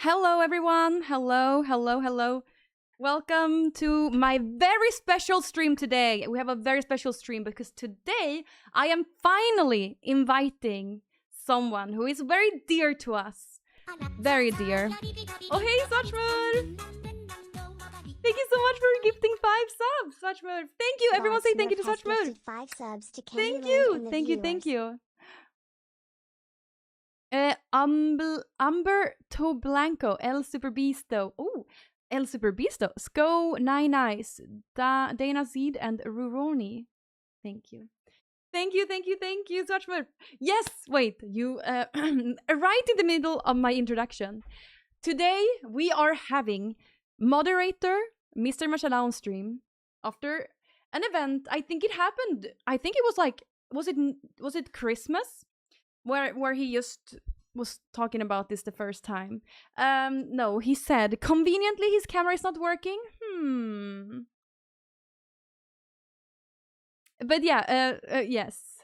Hello, everyone. Hello. Welcome to my very special stream today. We have a very special stream because today I am finally inviting someone who is very dear to us. Very dear. Oh, hey, Swatchmood! Thank you so much for gifting 5 subs, Swatchmood. Thank you. Everyone say thank you to Swatchmood. 5 subs to Thank Kandyland you. and the Thank you. viewers. Thank you. Umberto Blanco, El Superbisto. Oh, El Superbisto. Sko, Nine Eyes, Dana Zed, and Ruroni. Thank you. Thank you so much. Yes, wait, you right in the middle of my introduction. Today we are having moderator Mr. Mashallah on stream after an event. I think it happened. I think it was like was it Christmas where he just was talking about this the first time. No, he said conveniently his camera is not working. But yeah, yes.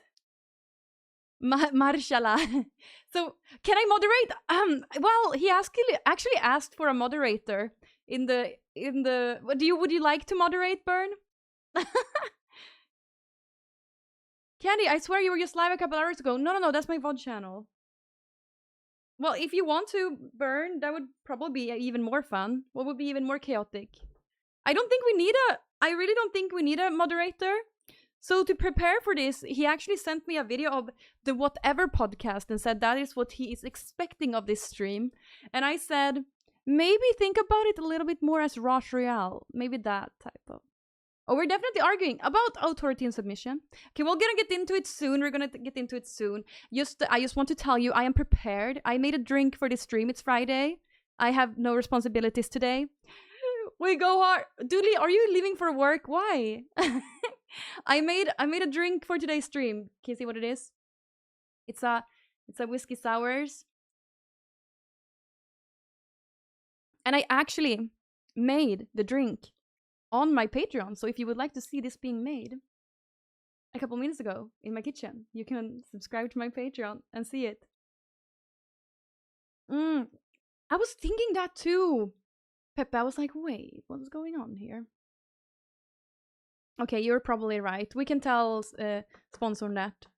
Marshala. So can I moderate? Well, he actually asked for a moderator in the. Would you like to moderate, Burn? Candy, I swear you were just live a couple hours ago. No, that's my VOD channel. Well, if you want to, Burn, that would probably be even more fun. What would be even more chaotic? I really don't think we need a moderator. So to prepare for this, he actually sent me a video of the Whatever podcast and said that is what he is expecting of this stream. And I said, maybe think about it a little bit more as Rosh Royale. Maybe that type of. Oh, we're definitely arguing about authority and submission. Okay, we're gonna get into it soon. I just want to tell you, I am prepared. I made a drink for this stream. It's Friday. I have no responsibilities today. We go hard. Doodly, are you leaving for work? Why? I made a drink for today's stream. Can you see what it is? It's a whiskey sours. And I actually made the drink on my Patreon. So if you would like to see this being made a couple minutes ago in my kitchen, you can subscribe to my Patreon and see it. I was thinking that too. Pepe, I was like, wait, what's going on here? Okay, you're probably right. We can tell sponsor that.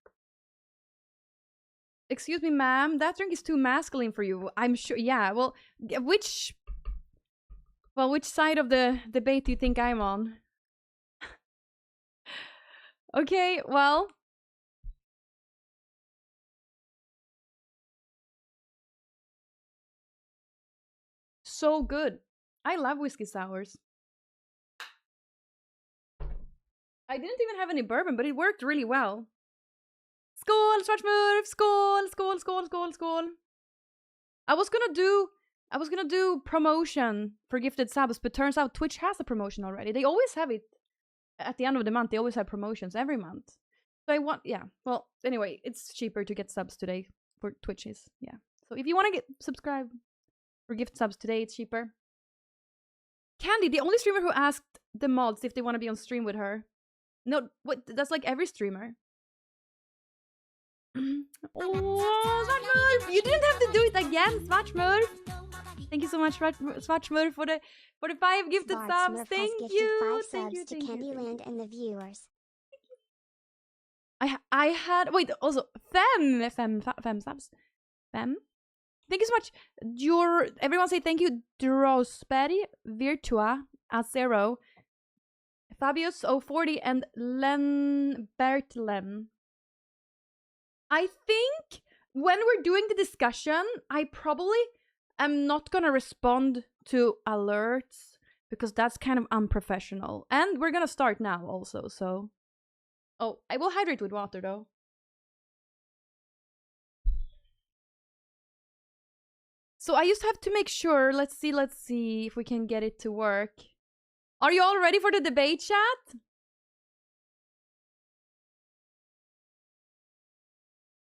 Excuse me, ma'am, that drink is too masculine for you. I'm sure. Yeah, well, which side of the debate do you think I'm on? Okay, well. So good. I love whiskey sours. I didn't even have any bourbon, but it worked really well. Skål, Svartmurf! Skål! I was gonna do promotion for gifted subs, but turns out Twitch has a promotion already. They always have it at the end of the month. They always have promotions every month. So well, anyway, it's cheaper to get subs today for Twitches. Yeah. So if you want to get subscribe or gift subs today, it's cheaper. Candy, the only streamer who asked the mods if they want to be on stream with her. No, what? That's like every streamer. Oh, Swatchmurf! You didn't have to do it again, Swatchmurf! Thank you so much, Swatchmurf, for the 5 gifted subs. Thank you. Thank you to Kandyland and the viewers. I had also fem subs. Fem. Thank you so much. Everyone say thank you. Drosberg, Virtua, Azero, Fabius 040, and Len Bertlen. I think when we're doing the discussion, I probably am not gonna respond to alerts because that's kind of unprofessional. And we're gonna start now also, so. Oh, I will hydrate with water though. So I just have to make sure. Let's see if we can get it to work. Are you all ready for the debate chat?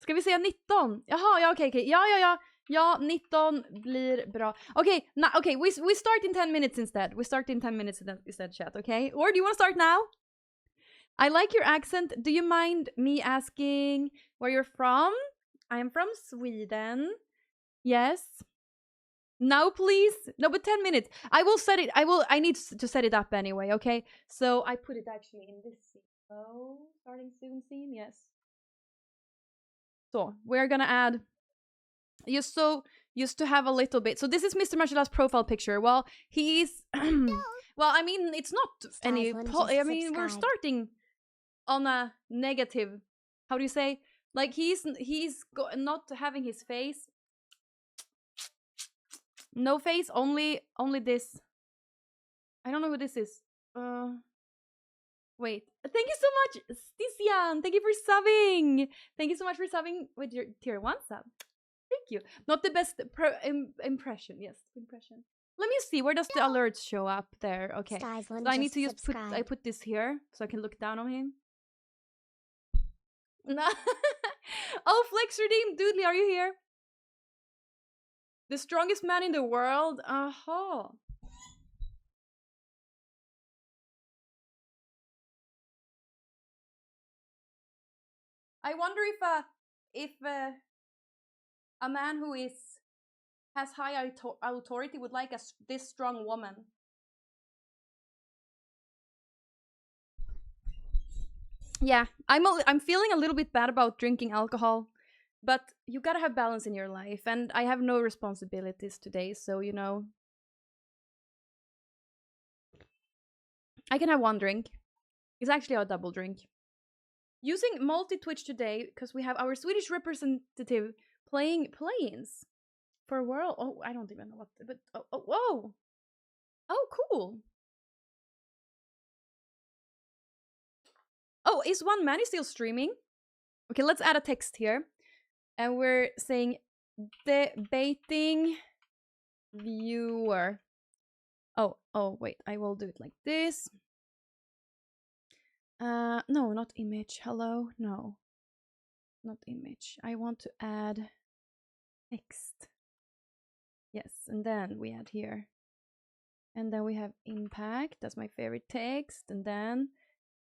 Ska vi säga 19? Jaha, ja okej. Ja, 19 blir bra. Okay, we start in 10 minutes instead. We start in 10 minutes instead, chat, okay? Or do you want to start now? I like your accent. Do you mind me asking where you're from? I am from Sweden. Yes. Now, please. No, but 10 minutes. I will set it. I need to set it up anyway, okay? So I put it actually in this scene. Oh, starting soon scene, yes. So we're gonna add just to have a little bit. So this is Mr. Marcella's profile picture. Well, he is. Well, I mean, it's not any. I mean, we're starting on a negative. How do you say? Like he's not having his face. No face, only this. I don't know who this is. Wait. Thank you so much, Stician. Thank you for subbing. Thank you so much for subbing with your tier 1 sub. Thank you. Not the best impression. Yes, impression. Let me see. Where does the alerts show up? There. Okay. So I need to just put this here so I can look down on him. Oh, Flex redeemed. Doodly, are you here? The strongest man in the world? Aha. I wonder if a man who has high authority would like this strong woman. Yeah, I'm feeling a little bit bad about drinking alcohol, but you gotta have balance in your life, and I have no responsibilities today, so you know. I can have one drink. It's actually a double drink. Using multi-Twitch today because we have our Swedish representative playing play-ins for World. Oh, I don't even know what, but whoa! Oh, cool. Oh, is one man still streaming? Okay, let's add a text here, and we're saying debating viewer. Oh, wait, I will do it like this. No, not image. Hello, no, not image. I want to add text. Yes, and then we add here. And then we have impact. That's my favorite text. And then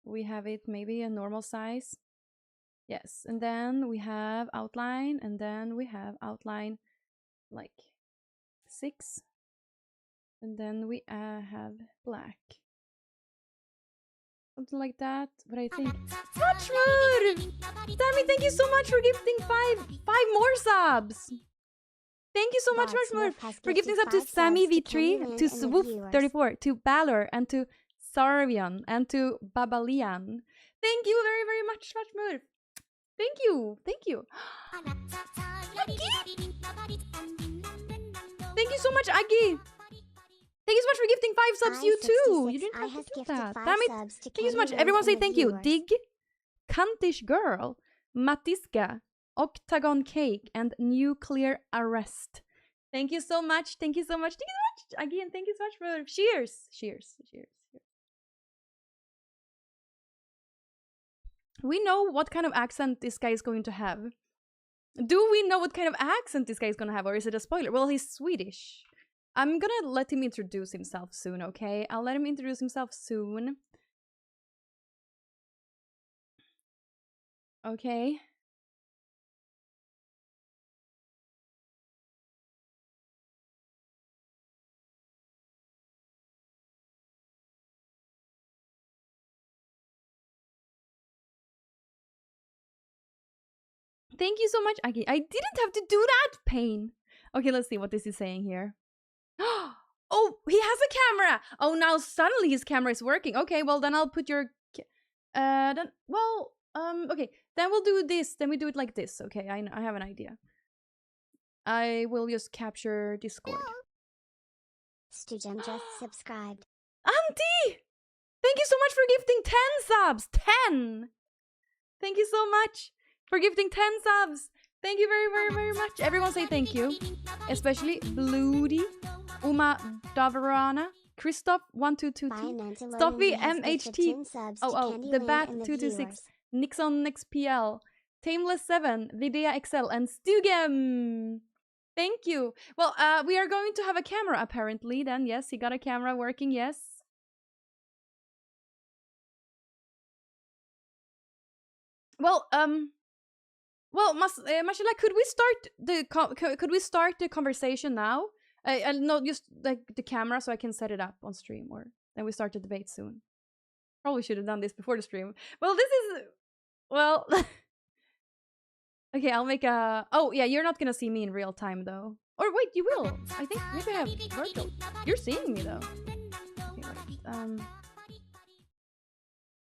we have it maybe a normal size. Yes, and then we have outline, and then we have outline like 6. And then we have black. Something like that, but I think... Touchwood! Sammy, thank you so much for gifting five more subs! Thank you so much, Marshmore, for gifting subs to Sammy V3, to Swoop34, to Balor, and to Sarvian, and to Babalian. Thank you very, very much, Marshmore. Thank you, thank you. Thank you so much, Aggie. Thank you so much for gifting 5 subs, you too! You didn't have to do that. Damn it! Thank you so much. Everyone say thank you. Dig, Kantish Girl, Matiska, Octagon Cake, and Nuclear Arrest. Thank you so much. Thank you so much. Thank you so much. Again, thank you so much for cheers. Cheers. Cheers. We know what kind of accent this guy is going to have. Do we know what kind of accent this guy is going to have, or is it a spoiler? Well, he's Swedish. I'm gonna let him introduce himself soon, okay? I'll let him introduce himself soon. Okay. Thank you so much, Aki. I didn't have to do that, Pain. Okay, let's see what this is saying here. Oh, he has a camera! Oh, now suddenly his camera is working. Okay, well, then I'll put your... okay. Then we'll do this. Then we do it like this. Okay, I have an idea. I will just capture Discord. Stujum just subscribed. Auntie! Thank you so much for gifting 10 subs! 10! Thank you so much for gifting 10 subs! Thank you very, very, very much. Everyone say thank you. Especially Bloody, Uma Davarana, Christoph 1222, Stoffy MHT, The Bat 226, Nixon XPL, Tameless 7, Videa XL, and Stugem. Thank you. Well, we are going to have a camera apparently then. Yes, he got a camera working, yes. Well, Marcella, could we start the conversation now? No, just like the camera so I can set it up on stream, or then we start the debate soon. Probably should have done this before the stream. Well, this is... Well... Okay, I'll make a... Oh, yeah, you're not gonna see me in real time, though. Or wait, you will. I think maybe I have virtual. You're seeing me, though. Okay, wait,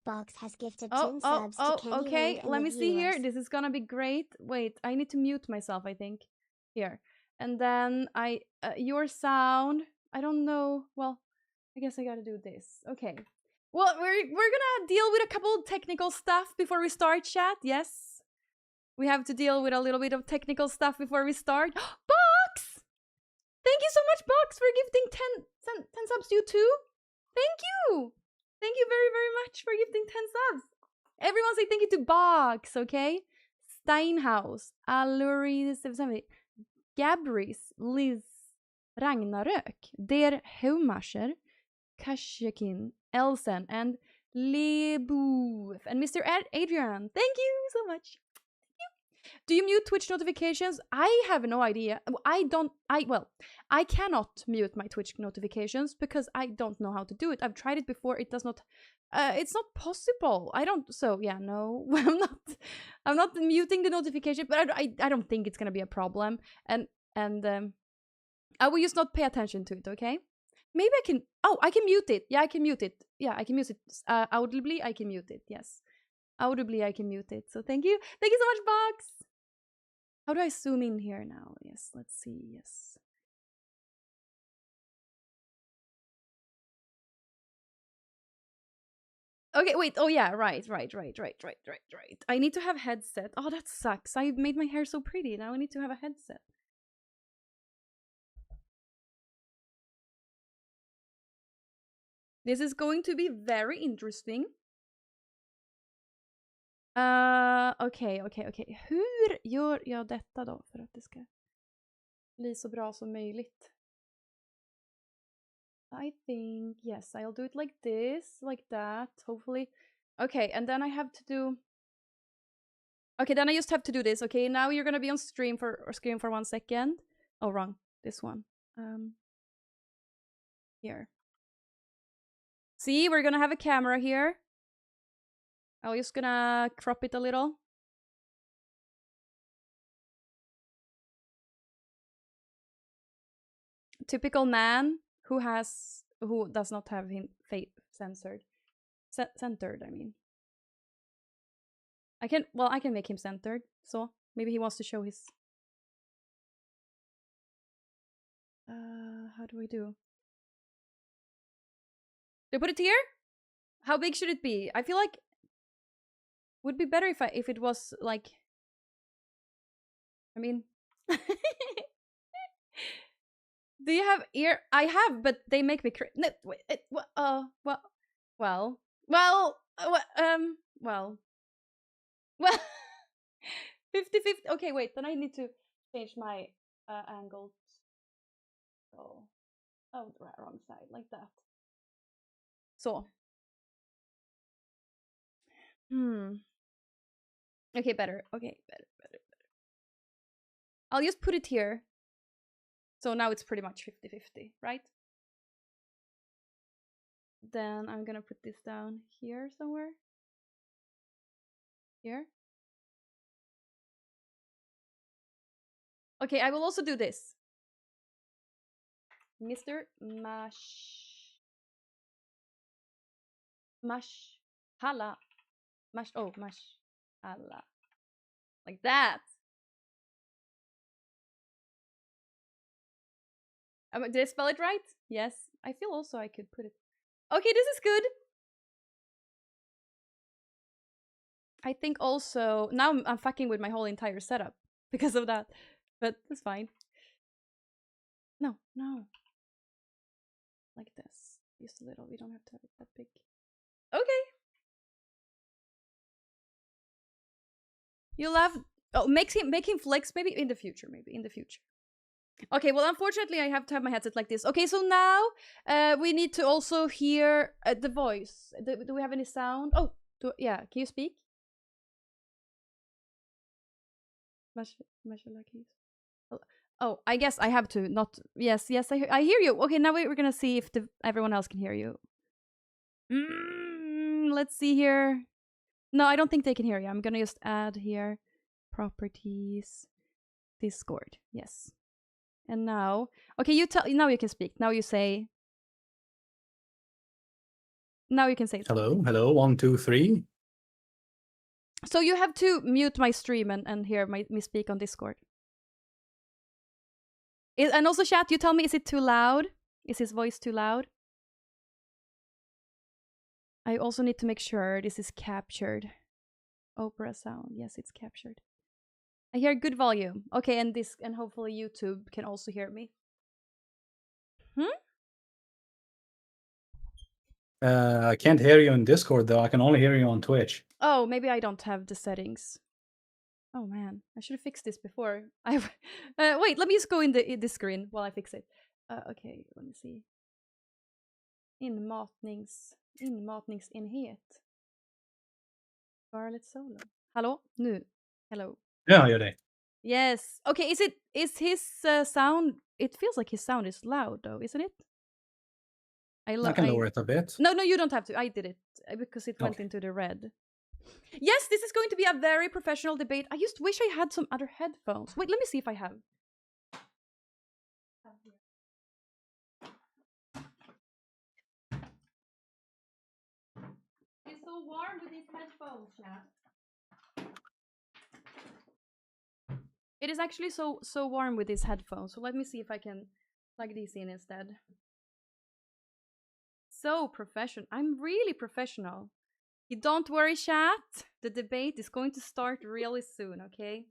Box has gifted 10 subs to Kandyland. Okay, and let the me see here. viewers. This is gonna be great. Wait, I need to mute myself, I think. Here. And then your sound... I don't know. Well, I guess I gotta do this. Okay. Well, we're gonna deal with a couple technical stuff before we start, chat. Yes. We have to deal with a little bit of technical stuff before we start. Box! Thank you so much, Box, for gifting 10 subs to you too. Thank you! Thank you very, very much for gifting 10 subs. Everyone say thank you to Box, okay? Steinhaus, Aluri770, Gabris, Liz, Ragnarök, Der Haumascher, Kashakin, Elsen, and Leboof, and Mr. Adrian. Thank you so much. Do you mute Twitch notifications? I have no idea. I cannot mute my Twitch notifications because I don't know how to do it. I've tried it before. It does not, it's not possible. I don't, so yeah, no, I'm not muting the notification, but I don't think it's gonna be a problem. And I will just not pay attention to it, okay? Maybe I can, I can mute it. Yeah, I can mute it. Yeah, I can mute it. Audibly, I can mute it, yes. Audibly, I can mute it. So thank you. Thank you so much, Box. How do I zoom in here now? Yes, let's see. Yes. Okay, wait. Oh yeah, right. I need to have headset. Oh, that sucks. I made my hair so pretty. Now I need to have a headset. This is going to be very interesting. Okej. Hur gör jag detta då för att det ska bli så bra som möjligt? I think, yes, I'll do it like this, like that, hopefully. Okay, and then I have to do... Okay, then I just have to do this, okay? Now you're gonna be on screen for 1 second. Oh, wrong. This one. Here. See, we're gonna have a camera here. I'm just gonna crop it a little. Typical man who does not have him face censored. Centered, I mean. I can make him centered, so maybe he wants to show his... how do we do? Do I put it here? How big should it be? I feel like would be better if it was like... I mean... Do you have ear? I have, but they make me no, wait, well, 50-50. Okay, wait, then I need to change my angles. So, wrong side, like that. So. Okay, better. Okay, better. I'll just put it here. So now it's pretty much 50-50, right? Then I'm gonna put this down here somewhere. Here. Okay, I will also do this. Mr. Hala. Hala. Like that. Did I spell it right? Yes. I feel also I could put it... Okay, this is good. I think also... Now I'm fucking with my whole entire setup because of that. But that's fine. No. Like this. Just a little. We don't have to have it that big. Okay. You'll have... Oh, make him flex maybe in the future. Okay, well, unfortunately, I have to have my headset like this. Okay, so now we need to also hear the voice. Do we have any sound? Oh, yeah. Can you speak? Oh, I guess I have to. Not yes, I hear you. Okay, now we're gonna see if everyone else can hear you. Let's see here. No, I don't think they can hear you. I'm gonna just add here properties Discord. Yes. And now, okay, now you can speak. Now you say. Now you can say something. Hello, 1, 2, 3. So you have to mute my stream and hear me speak on Discord. And also, chat, you tell me, is it too loud? Is his voice too loud? I also need to make sure this is captured. Opera sound. Yes, it's captured. I hear good volume. Okay, and hopefully YouTube can also hear me. I can't hear you in Discord though. I can only hear you on Twitch. Oh, maybe I don't have the settings. Oh man, I should have fixed this before. Wait, let me just go in the screen while I fix it. Okay, let me see. Inmatningsenhet. Scarlet Solo. Hallå? Nu. Hello. Ja, gör det. Yes. Okay, is his sound, it feels like his sound is loud though, isn't it? I can lower it a bit. No, you don't have to. I did it because it went into the red. Yes, this is going to be a very professional debate. I just wish I had some other headphones. Wait, let me see if I have. It's so warm with these headphones, chat. It is actually so warm with these headphones. So let me see if I can plug these in instead. So professional. I'm really professional. You don't worry, chat. The debate is going to start really soon, okay?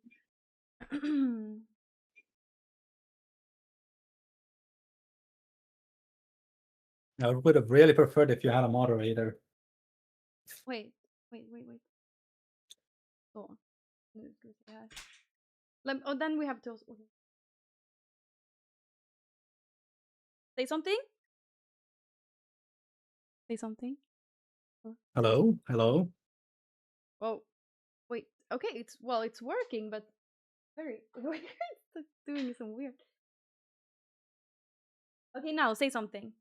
I would have really preferred if you had a moderator. Wait. Oh. Then we have to... Okay. Say something? Say something? Hello? Oh, wait. Okay, it's working, but very weird. It's doing some weird. Okay, now say something.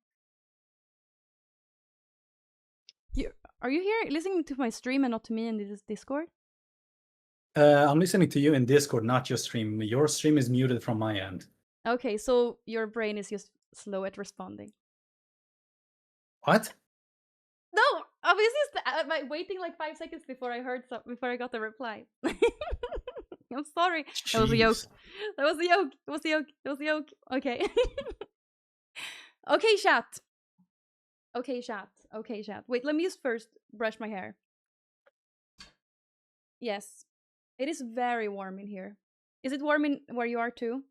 Are you here listening to my stream and not to me in this Discord? I'm listening to you in Discord, not your stream. Your stream is muted from my end. Okay, so your brain is just slow at responding. What? No, obviously, I'm waiting like 5 seconds before I got the reply. I'm sorry. Jeez. That was a joke. Okay. Okay, chat. Wait, let me just first brush my hair. Yes. It is very warm in here. Is it warm in where you are too?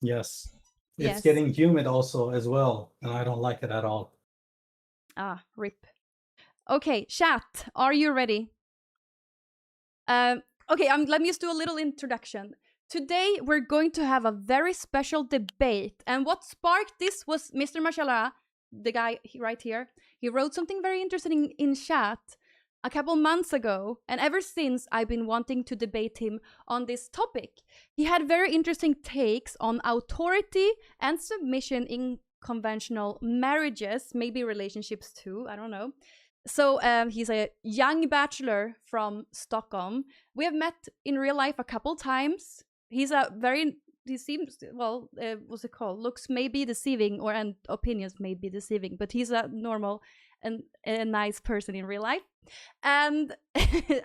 Yes. It's getting humid also as well, and I don't like it at all. Ah, rip. Okay, chat, are you ready? Okay, let me just do a little introduction. Today, we're going to have a very special debate. And what sparked this was Mr. Mashallah, the guy right here. He wrote something very interesting in chat a couple months ago. And ever since, I've been wanting to debate him on this topic. He had very interesting takes on authority and submission in conventional marriages, maybe relationships too, I don't know. So he's a young bachelor from Stockholm. We have met in real life a couple times. He seems, well, what's it called? Looks may be deceiving, and opinions may be deceiving, but he's a normal and a nice person in real life. And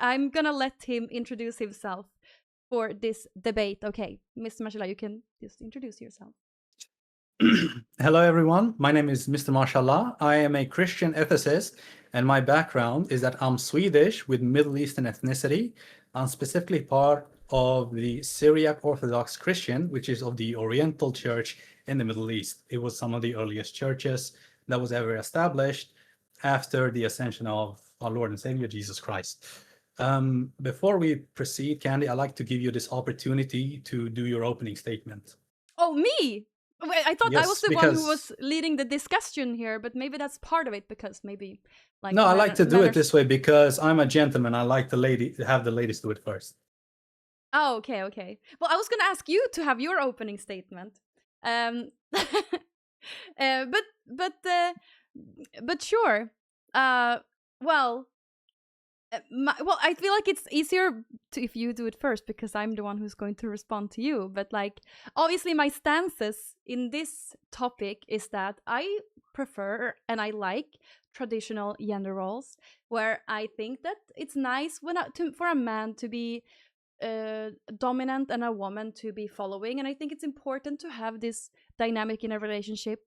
I'm gonna let him introduce himself for this debate. Okay, Mr. Mashallah, you can just introduce yourself. Hello, everyone. My name is Mr. Mashallah. I am a Christian ethicist, and my background is that I'm Swedish with Middle Eastern ethnicity. I'm specifically part of the Syriac Orthodox Christian, which is of the Oriental Church in the Middle East. It was some of the earliest churches that was ever established after the ascension of our Lord and Savior, Jesus Christ. Before we proceed, Candy, I'd like to give you this opportunity to do your opening statement. Oh, me? Wait, I thought yes, I was the one who was leading the discussion here, but maybe that's part of it because maybe like no, I like to do it this way because I'm a gentleman. I like have the ladies do it first. Oh, okay. Well, I was gonna ask you to have your opening statement. But sure. Well, well, I feel like it's easier if you do it first because I'm the one who's going to respond to you. But like, obviously, my stances in this topic is that I prefer and I like traditional gender roles, where I think that it's nice for a man to be dominant and a woman to be following, and I think it's important to have this dynamic in a relationship.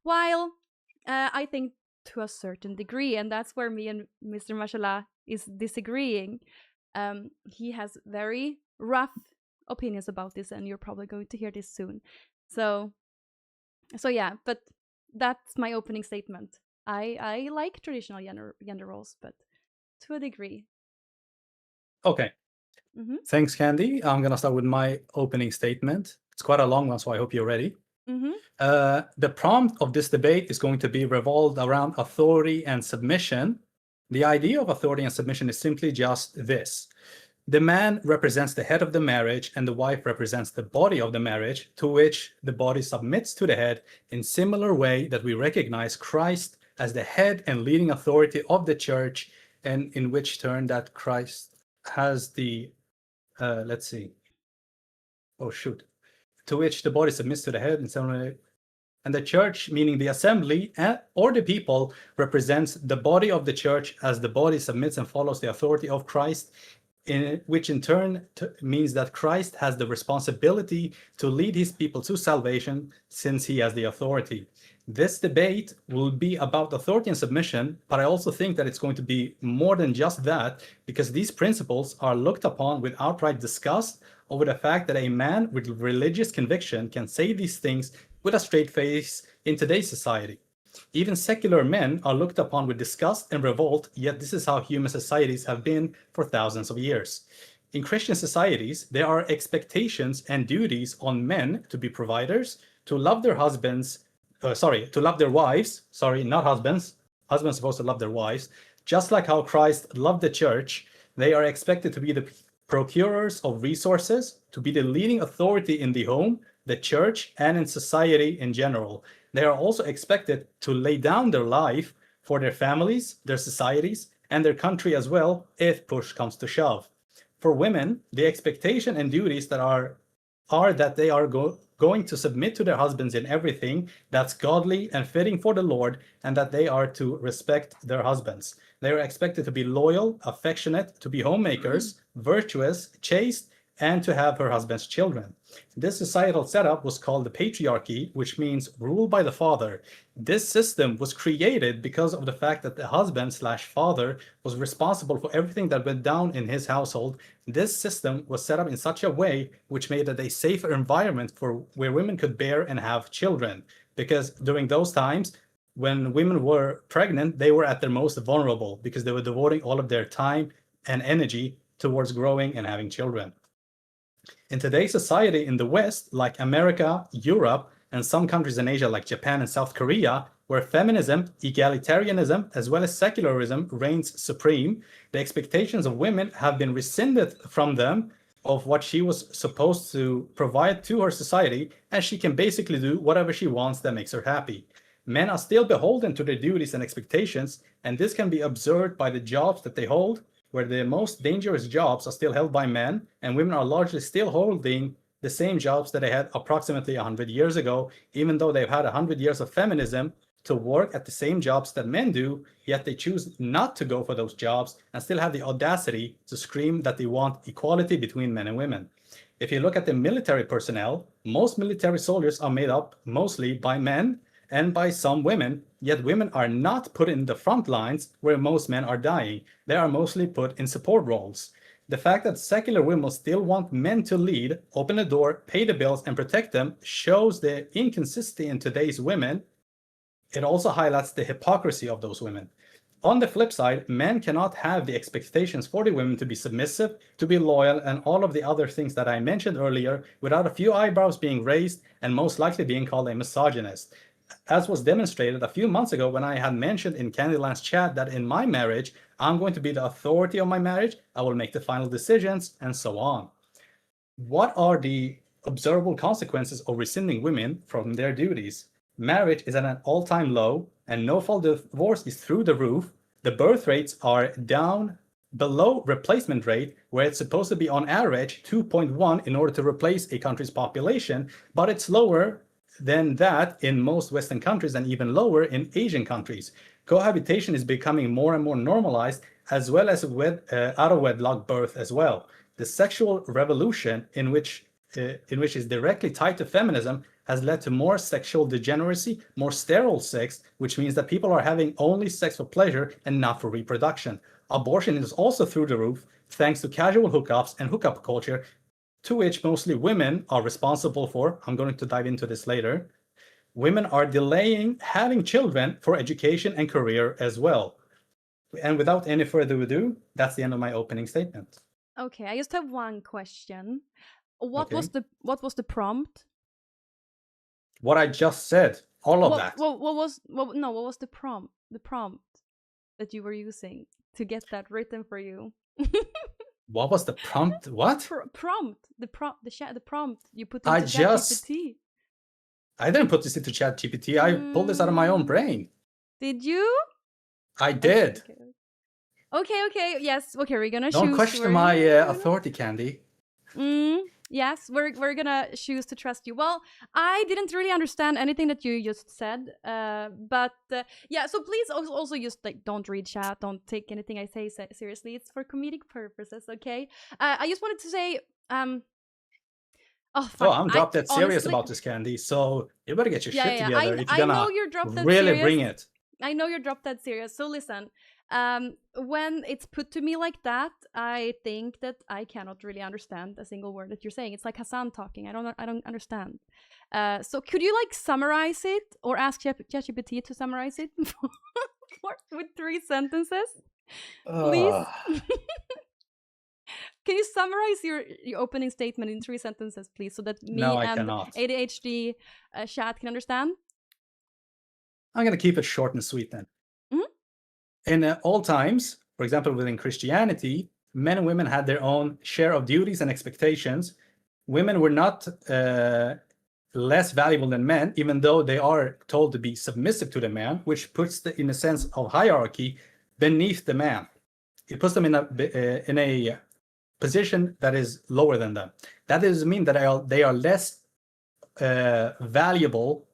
While I think to a certain degree, and that's where me and Mr. Mashallah is disagreeing. He has very rough opinions about this, and you're probably going to hear this soon. So yeah, but that's my opening statement. I like traditional gender roles, but to a degree. Okay. Mm-hmm. Thanks, Candy. I'm gonna start with my opening statement. It's quite a long one, so I hope you're ready. Mm-hmm. The prompt of this debate is going to be revolved around authority and submission. The idea of authority and submission is simply just this. The man represents the head of the marriage and the wife represents the body of the marriage, to which the body submits to the head in similar way that we recognize Christ as the head and leading authority of the church, and in which turn that Christ has the, let's see. Oh, shoot. To which the body submits to the head in some way. And the church, meaning the assembly or the people, represents the body of the church as the body submits and follows the authority of Christ, which in turn means that Christ has the responsibility to lead his people to salvation since he has the authority. This debate will be about authority and submission, but I also think that it's going to be more than just that, because these principles are looked upon with outright disgust over the fact that a man with religious conviction can say these things with a straight face in today's society. Even secular men are looked upon with disgust and revolt, yet this is how human societies have been for thousands of years. In Christian societies, there are expectations and duties on men to be providers, to love their husbands, to love their wives, not husbands. Husbands are supposed to love their wives. Just like how Christ loved the church, they are expected to be the procurers of resources, to be the leading authority in the home, the church, and in society in general. They are also expected to lay down their life for their families, their societies, and their country as well, if push comes to shove. For women, the expectation and duties that are that they are going to submit to their husbands in everything that's godly and fitting for the Lord, and that they are to respect their husbands. They are expected to be loyal, affectionate, to be homemakers, virtuous, chaste, and to have her husband's children. This societal setup was called the patriarchy, which means rule by the father. This system was created because of the fact that the husband/father was responsible for everything that went down in his household. This system was set up in such a way which made it a safer environment for where women could bear and have children. Because during those times, when women were pregnant, they were at their most vulnerable because they were devoting all of their time and energy towards growing and having children. In today's society in the West, like America, Europe, and some countries in Asia like Japan and South Korea, where feminism, egalitarianism, as well as secularism reigns supreme, the expectations of women have been rescinded from them of what she was supposed to provide to her society, and she can basically do whatever she wants that makes her happy. Men are still beholden to their duties and expectations, and this can be observed by the jobs that they hold, where the most dangerous jobs are still held by men, and women are largely still holding the same jobs that they had approximately 100 years ago, even though they've had 100 years of feminism to work at the same jobs that men do, yet they choose not to go for those jobs and still have the audacity to scream that they want equality between men and women. If you look at the military personnel, most military soldiers are made up mostly by men and by some women, yet women are not put in the front lines where most men are dying. They are mostly put in support roles. The fact that secular women still want men to lead, open the door, pay the bills, and protect them shows the inconsistency in today's women. It also highlights the hypocrisy of those women. On the flip side, men cannot have the expectations for the women to be submissive, to be loyal, and all of the other things that I mentioned earlier without a few eyebrows being raised and most likely being called a misogynist. As was demonstrated a few months ago when I had mentioned in Kandyland's chat that in my marriage, I'm going to be the authority of my marriage, I will make the final decisions, and so on. What are the observable consequences of rescinding women from their duties? Marriage is at an all-time low, and no-fault divorce is through the roof. The birth rates are down below replacement rate, where it's supposed to be on average 2.1 in order to replace a country's population, but it's lower than that in most Western countries and even lower in Asian countries. Cohabitation is becoming more and more normalized, as well as out of wedlock birth as well. The sexual revolution, in which is directly tied to feminism, has led to more sexual degeneracy, more sterile sex, which means that people are having only sex for pleasure and not for reproduction. Abortion is also through the roof, thanks to casual hookups and hookup culture, to which mostly women are responsible for. I'm going to dive into this later. Women are delaying having children for education and career as well. And without any further ado, that's the end of my opening statement. Okay, I just have one question. What Okay. was the prompt? What I just said, all of that. What was the prompt? The prompt that you were using to get that written for you. What was the prompt? What? Prompt. The prompt you put into ChatGPT. I didn't put this into ChatGPT. I pulled this out of my own brain. Did you? I did. Okay. Yes. Okay, we're gonna Don't choose. question my authority, Candy. Yes, we're gonna choose to trust you. Well, I didn't really understand anything that you just said, but yeah. So please also just like don't read chat, don't take anything I say seriously. It's for comedic purposes, okay? I just wanted to say, oh, fuck. I'm drop dead serious about this, Candy. So you better get your shit together. I know you're drop dead really serious. Bring it. I know you're drop dead serious. So listen, when it's put to me like that, I think that I cannot really understand a single word that you're saying. It's like Hassan talking. I don't understand. So could you like summarize it or ask ChatGPT to summarize it with 3 sentences, please? Can you summarize your opening statement in 3 sentences, please, so that me and cannot. ADHD chat can understand? I'm going to keep it short and sweet then. In all times, for example, within Christianity, men and women had their own share of duties and expectations. Women were not less valuable than men, even though they are told to be submissive to the man, which puts them, in a sense of hierarchy, beneath the man. It puts them in a position that is lower than them. That doesn't mean that they are less valuable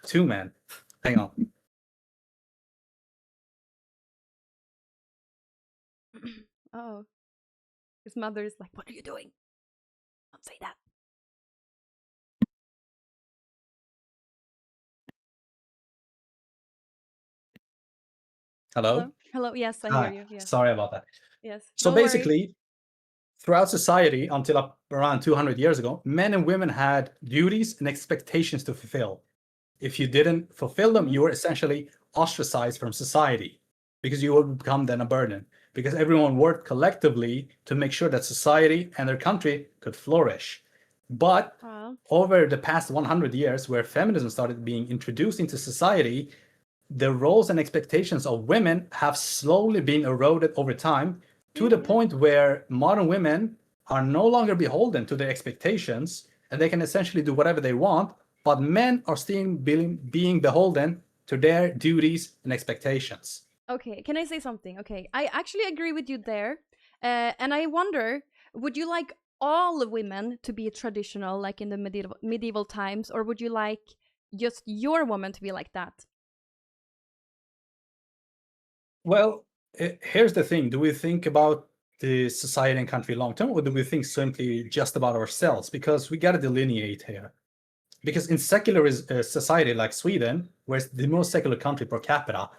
to men. Hang on. Oh, his mother is like, "What are you doing? Don't say that." Hello? Hello? Yes, I hear you. Yes. Sorry about that. Yes. So basically, throughout society, until up around 200 years ago, men and women had duties and expectations to fulfill. If you didn't fulfill them, you were essentially ostracized from society because you would become then a burden, because everyone worked collectively to make sure that society and their country could flourish. But over the past 100 years, where feminism started being introduced into society, the roles and expectations of women have slowly been eroded over time to the point where modern women are no longer beholden to their expectations, and they can essentially do whatever they want, but men are still being beholden to their duties and expectations. Okay, can I say something? Okay, I actually agree with you there. And I wonder, would you like all women to be traditional like in the medieval times, or would you like just your woman to be like that? Well, here's the thing. Do we think about the society and country long term, or do we think simply just about ourselves? Because we got to delineate here. Because in secular society like Sweden, where it's the most secular country per capita,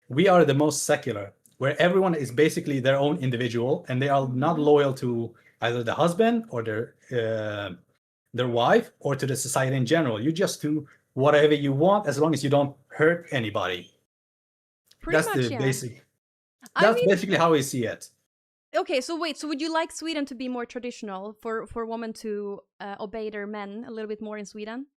we are the most secular, where everyone is basically their own individual, and they are not loyal to either the husband or their wife or to the society in general. You just do whatever you want as long as you don't hurt anybody. That's basically how we see it. Okay, so wait, so would you like Sweden to be more traditional for women to obey their men a little bit more in Sweden?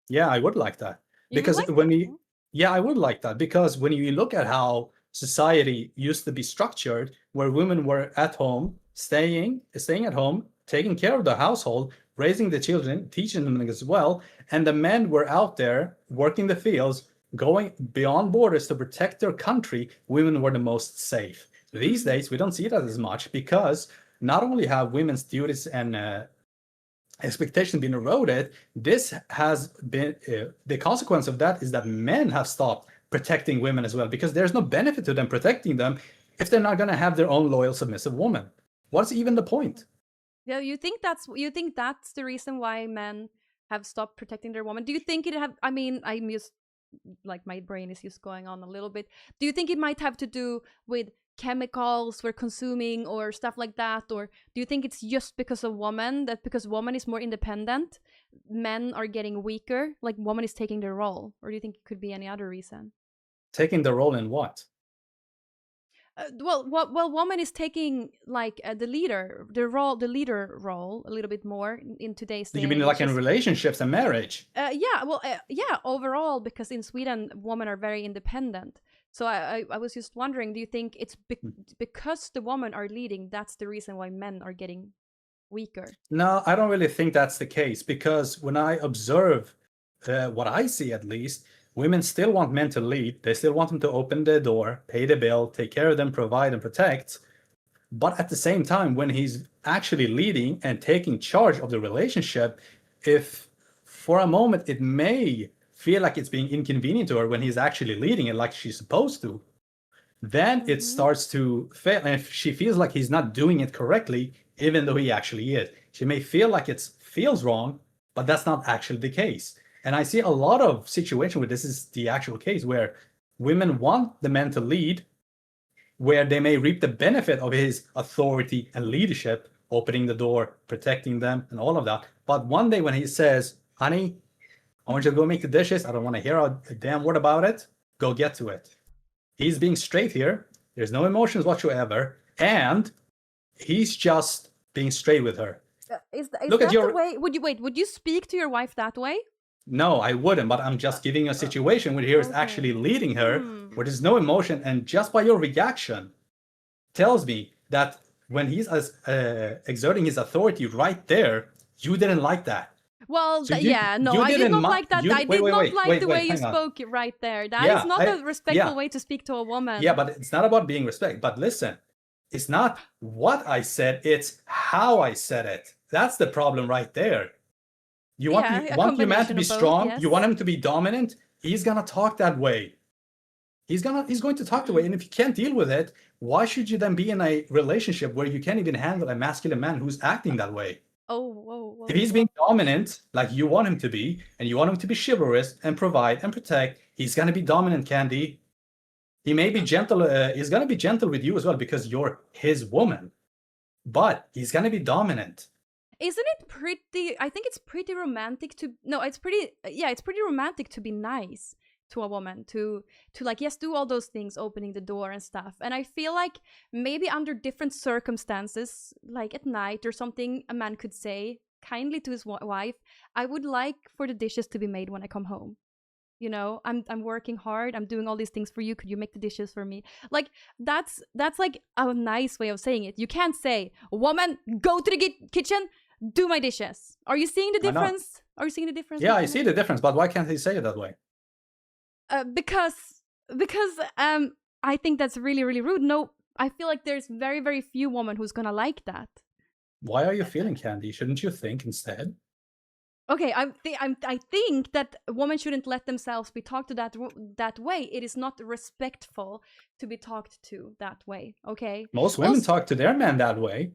Yeah, I would like that. Because I would like that, because when you look at how society used to be structured, where women were at home, staying at home, taking care of the household, raising the children, teaching them as well, and the men were out there working the fields, going beyond borders to protect their country. Women were the most safe. These days, we don't see that as much because not only have women's duties and expectations been eroded, this has been the consequence of that is that men have stopped protecting women as well, because there's no benefit to them protecting them if they're not going to have their own loyal, submissive woman. What's even the point? Yeah, you think that's the reason why men have stopped protecting their woman? Do you think it have? I mean, I'm just like my brain is just going on a little bit. Do you think it might have to do with chemicals we're consuming or stuff like that, or do you think it's just because of woman, that because woman is more independent, men are getting weaker, like woman is taking their role, or do you think it could be any other reason? Taking the role in what? Well, woman is taking like the leader role a little bit more in today's day. You mean like in relationships and marriage? Yeah, overall, because in Sweden, women are very independent. So I was just wondering, do you think it's because the women are leading, that's the reason why men are getting weaker? No, I don't really think that's the case, because when I observe what I see, at least, women still want men to lead. They still want them to open the door, pay the bill, take care of them, provide and protect. But at the same time, when he's actually leading and taking charge of the relationship, if for a moment it may feel like it's being inconvenient to her when he's actually leading it like she's supposed to, then it starts to fail. And if she feels like he's not doing it correctly, even though he actually is, she may feel like it feels wrong, but that's not actually the case. And I see a lot of situations where this is the actual case, where women want the men to lead, where they may reap the benefit of his authority and leadership, opening the door, protecting them, and all of that. But one day when he says, honey, I want you to go make the dishes, I don't want to hear a damn word about it, go get to it. He's being straight here. There's no emotions whatsoever. And he's just being straight with her. Is that the way? Would you speak to your wife that way? No, I wouldn't, but I'm just giving a situation where he is actually leading her, where there's no emotion, and just by your reaction tells me that when he's exerting his authority right there, you didn't like that. Well, so I did not like that. I did not like the way you spoke right there. That is not a respectful way to speak to a woman. Yeah, but it's not about being respect. But listen, it's not what I said, it's how I said it. That's the problem right there. You want your man to be strong, yes. You want him to be dominant, he's gonna talk that way. He's going to talk that way. And if you can't deal with it, why should you then be in a relationship where you can't even handle a masculine man who's acting that way? Whoa. If he's being dominant, like you want him to be, and you want him to be chivalrous and provide and protect, he's gonna be dominant, Candy. He may be gentle, he's gonna be gentle with you as well because you're his woman. But he's gonna be dominant. Isn't it pretty? I think it's pretty romantic to. No, it's pretty. Yeah, it's pretty romantic to be nice to a woman. To like, yes, do all those things, opening the door and stuff. And I feel like maybe under different circumstances, like at night or something, a man could say kindly to his wife, "I would like for the dishes to be made when I come home. You know, I'm working hard. I'm doing all these things for you. Could you make the dishes for me?" Like that's like a nice way of saying it. You can't say, "Woman, go to the kitchen, do my dishes." Are you seeing the difference? Are you seeing the difference? Yeah, I see the difference, but why can't he say it that way? Because I think that's really, really rude. No, I feel like there's very, very few women who's gonna like that. Why are you feeling, Candy? Shouldn't you think instead? Okay, I think that women shouldn't let themselves be talked to that way. It is not respectful to be talked to that way. Okay. Most women talk to their men that way.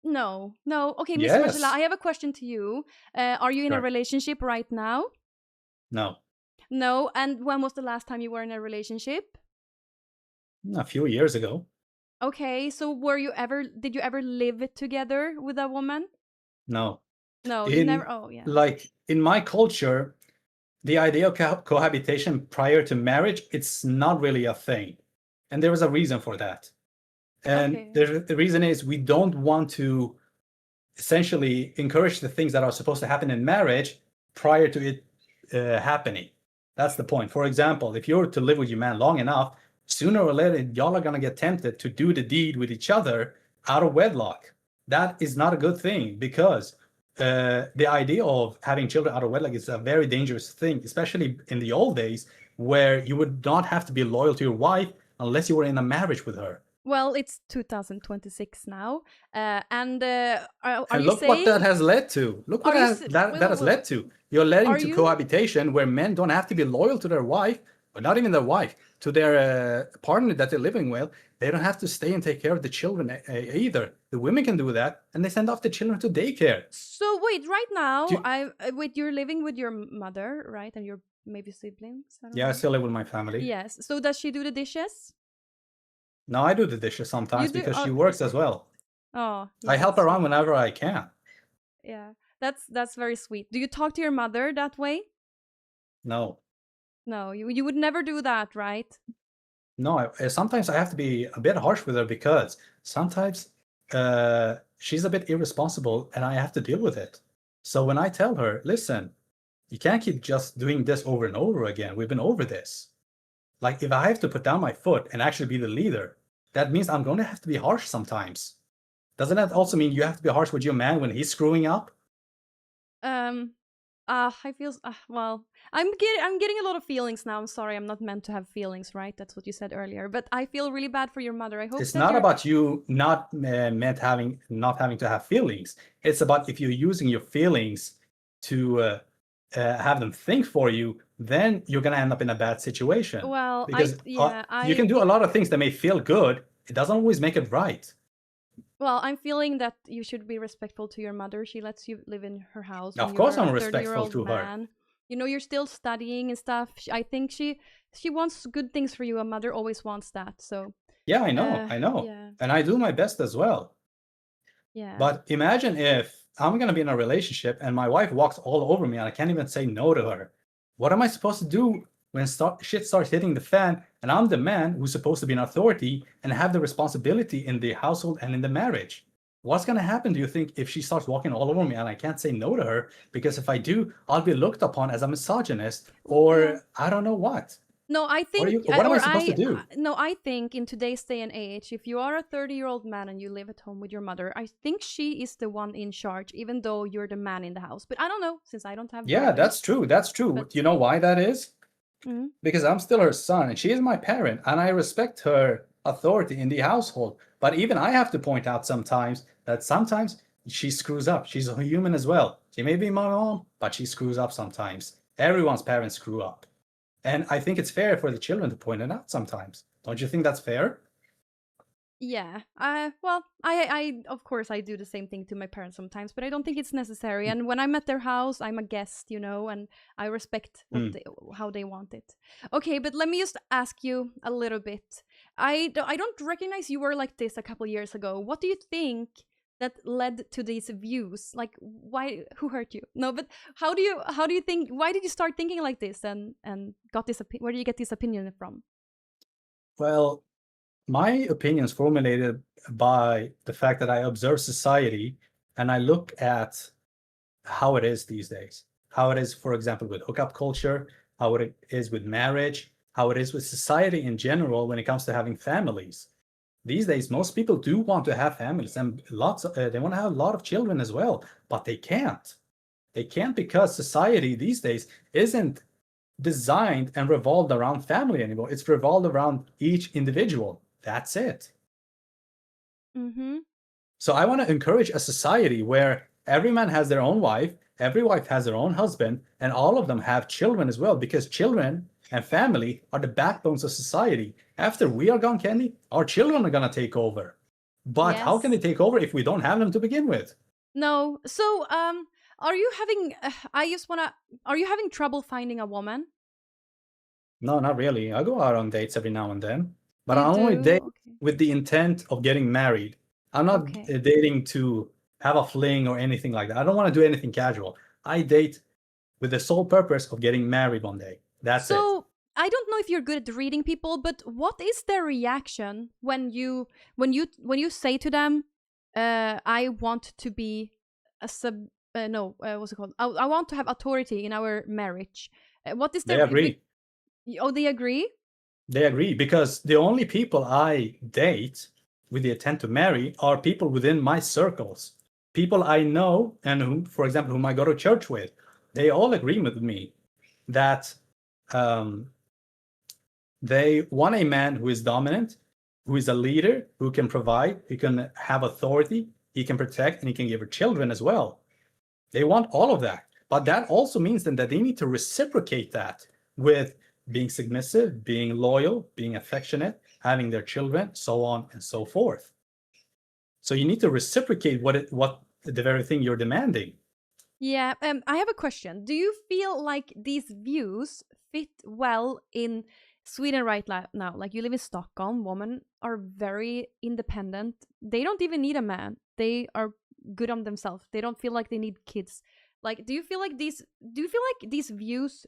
No. Okay, Mr. Marcella, I have a question to you. Are you in a relationship right now? No. No, and when was the last time you were in a relationship? A few years ago. Okay, so did you ever live together with a woman? No. No, you never. Oh, yeah. Like in my culture, the idea of cohabitation prior to marriage, it's not really a thing. And there is a reason for that. And the reason is we don't want to essentially encourage the things that are supposed to happen in marriage prior to it happening. That's the point. For example, if you're to live with your man long enough, sooner or later, y'all are going to get tempted to do the deed with each other out of wedlock. that is not a good thing, because the idea of having children out of wedlock is a very dangerous thing, especially in the old days, where you would not have to be loyal to your wife unless you were in a marriage with her. Well, it's 2026 now, and are And you look what saying? that has led to. Look what Are you that has led to. You're leading to cohabitation where men don't have to be loyal to their wife, or not even their wife, to their partner that they're living with. They don't have to stay and take care of the children either. The women can do that, and they send off the children to daycare. So wait, right now, wait, you're living with your mother, right, and your maybe siblings? I don't know. I still live with my family. Yes. So does she do the dishes? No, I do the dishes sometimes because she works as well. Oh, yeah, I help her around whenever I can. Yeah, that's very sweet. Do you talk to your mother that way? No. No, you would never do that, right? No, sometimes I have to be a bit harsh with her because sometimes she's a bit irresponsible and I have to deal with it. So when I tell her, listen, you can't keep just doing this over and over again. We've been over this. Like, if I have to put down my foot and actually be the leader, that means I'm going to have to be harsh sometimes. Doesn't that also mean you have to be harsh with your man when he's screwing up? I feel well. I'm getting a lot of feelings now. I'm sorry, I'm not meant to have feelings, right? That's what you said earlier. But I feel really bad for your mother. I hope it's not about you not having to have feelings. It's about if you're using your feelings to have them think for you, then you're gonna end up in a bad situation. Well, because you can do a lot of things that may feel good. It doesn't always make it right. Well, I'm feeling that you should be respectful to your mother. She lets you live in her house. Of course, I'm respectful to her. You know, you're still studying and stuff. I think she wants good things for you. A mother always wants that. So yeah, I know, yeah. And I do my best as well. Yeah. But imagine if I'm gonna be in a relationship and my wife walks all over me and I can't even say no to her. What am I supposed to do when shit starts hitting the fan and I'm the man who's supposed to be an authority and have the responsibility in the household and in the marriage? What's going to happen, do you think, if she starts walking all over me and I can't say no to her? Because if I do, I'll be looked upon as a misogynist or I don't know what. No, I think. What am I supposed to do? No, I think in today's day and age, if you are a 30-year-old man and you live at home with your mother, I think she is the one in charge, even though you're the man in the house. But I don't know, since I don't have. Yeah, that's true. That's true. But you know why that is? Mm-hmm. Because I'm still her son and she is my parent and I respect her authority in the household. But even I have to point out sometimes that sometimes she screws up. She's a human as well. She may be my mom, but she screws up sometimes. Everyone's parents screw up. And I think it's fair for the children to point it out sometimes. Don't you think that's fair? Yeah. Well, I of course I do the same thing to my parents sometimes, but I don't think it's necessary. And when I'm at their house, I'm a guest, you know, and I respect how they want it. Okay, but let me just ask you a little bit. I don't recognize you were like this a couple years ago. What do you think that led to these views? Like, why? Who hurt you? No, but how do you think? Why did you start thinking like this and got this? Where do you get this opinion from? Well, my opinion is formulated by the fact that I observe society and I look at how it is these days. How it is, for example, with hookup culture, how it is with marriage, how it is with society in general when it comes to having families. These days, most people do want to have families and they want to have a lot of children as well, but they can't. They can't because society these days isn't designed and revolved around family anymore. It's revolved around each individual. That's it. Mm-hmm. So I want to encourage a society where every man has their own wife, every wife has their own husband, and all of them have children as well, because children and family are the backbones of society. After we are gone, Candy, our children are going to take over. But how can they take over if we don't have them to begin with? No. So, are you having? Are you having trouble finding a woman? No, not really. I go out on dates every now and then, but I only date with the intent of getting married. I'm not dating to have a fling or anything like that. I don't want to do anything casual. I date with the sole purpose of getting married one day. That's it. So I don't know if you're good at reading people, but what is their reaction when you say to them, "I want to be a sub"? What's it called? I want to have authority in our marriage. What is their? They agree. Oh, they agree? They agree because the only people I date with the intent to marry are people within my circles, people I know, and who, for example, whom I go to church with. They all agree with me that they want a man who is dominant, who is a leader, who can provide, who can have authority, he can protect, and he can give her children as well. They want all of that. But that also means then that they need to reciprocate that with being submissive, being loyal, being affectionate, having their children, so on and so forth. So you need to reciprocate what the very thing you're demanding. Yeah, I have a question. Do you feel like these views fit well in Sweden right now? Like, you live in Stockholm, women are very independent. They don't even need a man. They are good on themselves. They don't feel like they need kids. Like, do you feel like these views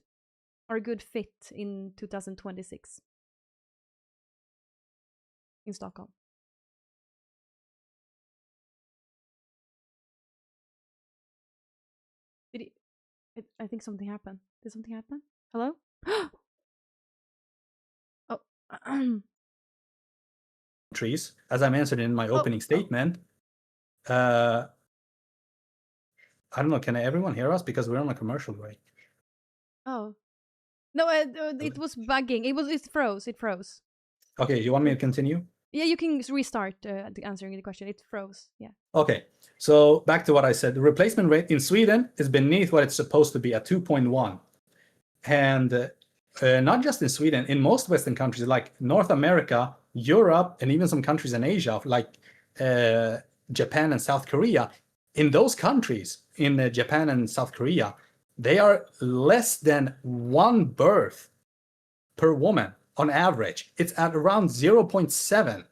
are a good fit in 2026 in Stockholm? I think something happened. Did something happen? Hello? Oh. Trees, as I mentioned in my opening statement. I don't know, can everyone hear us? Because we're on a commercial break. Oh. No, it was bugging. It froze. Okay, you want me to continue? Yeah, you can restart answering the question. It froze. Yeah. Okay, so back to what I said. The replacement rate in Sweden is beneath what it's supposed to be at 2.1. And not just in Sweden, in most Western countries like North America, Europe, and even some countries in Asia, like Japan and South Korea. In those countries, in Japan and South Korea, they are less than one birth per woman on average. It's at around 0.7.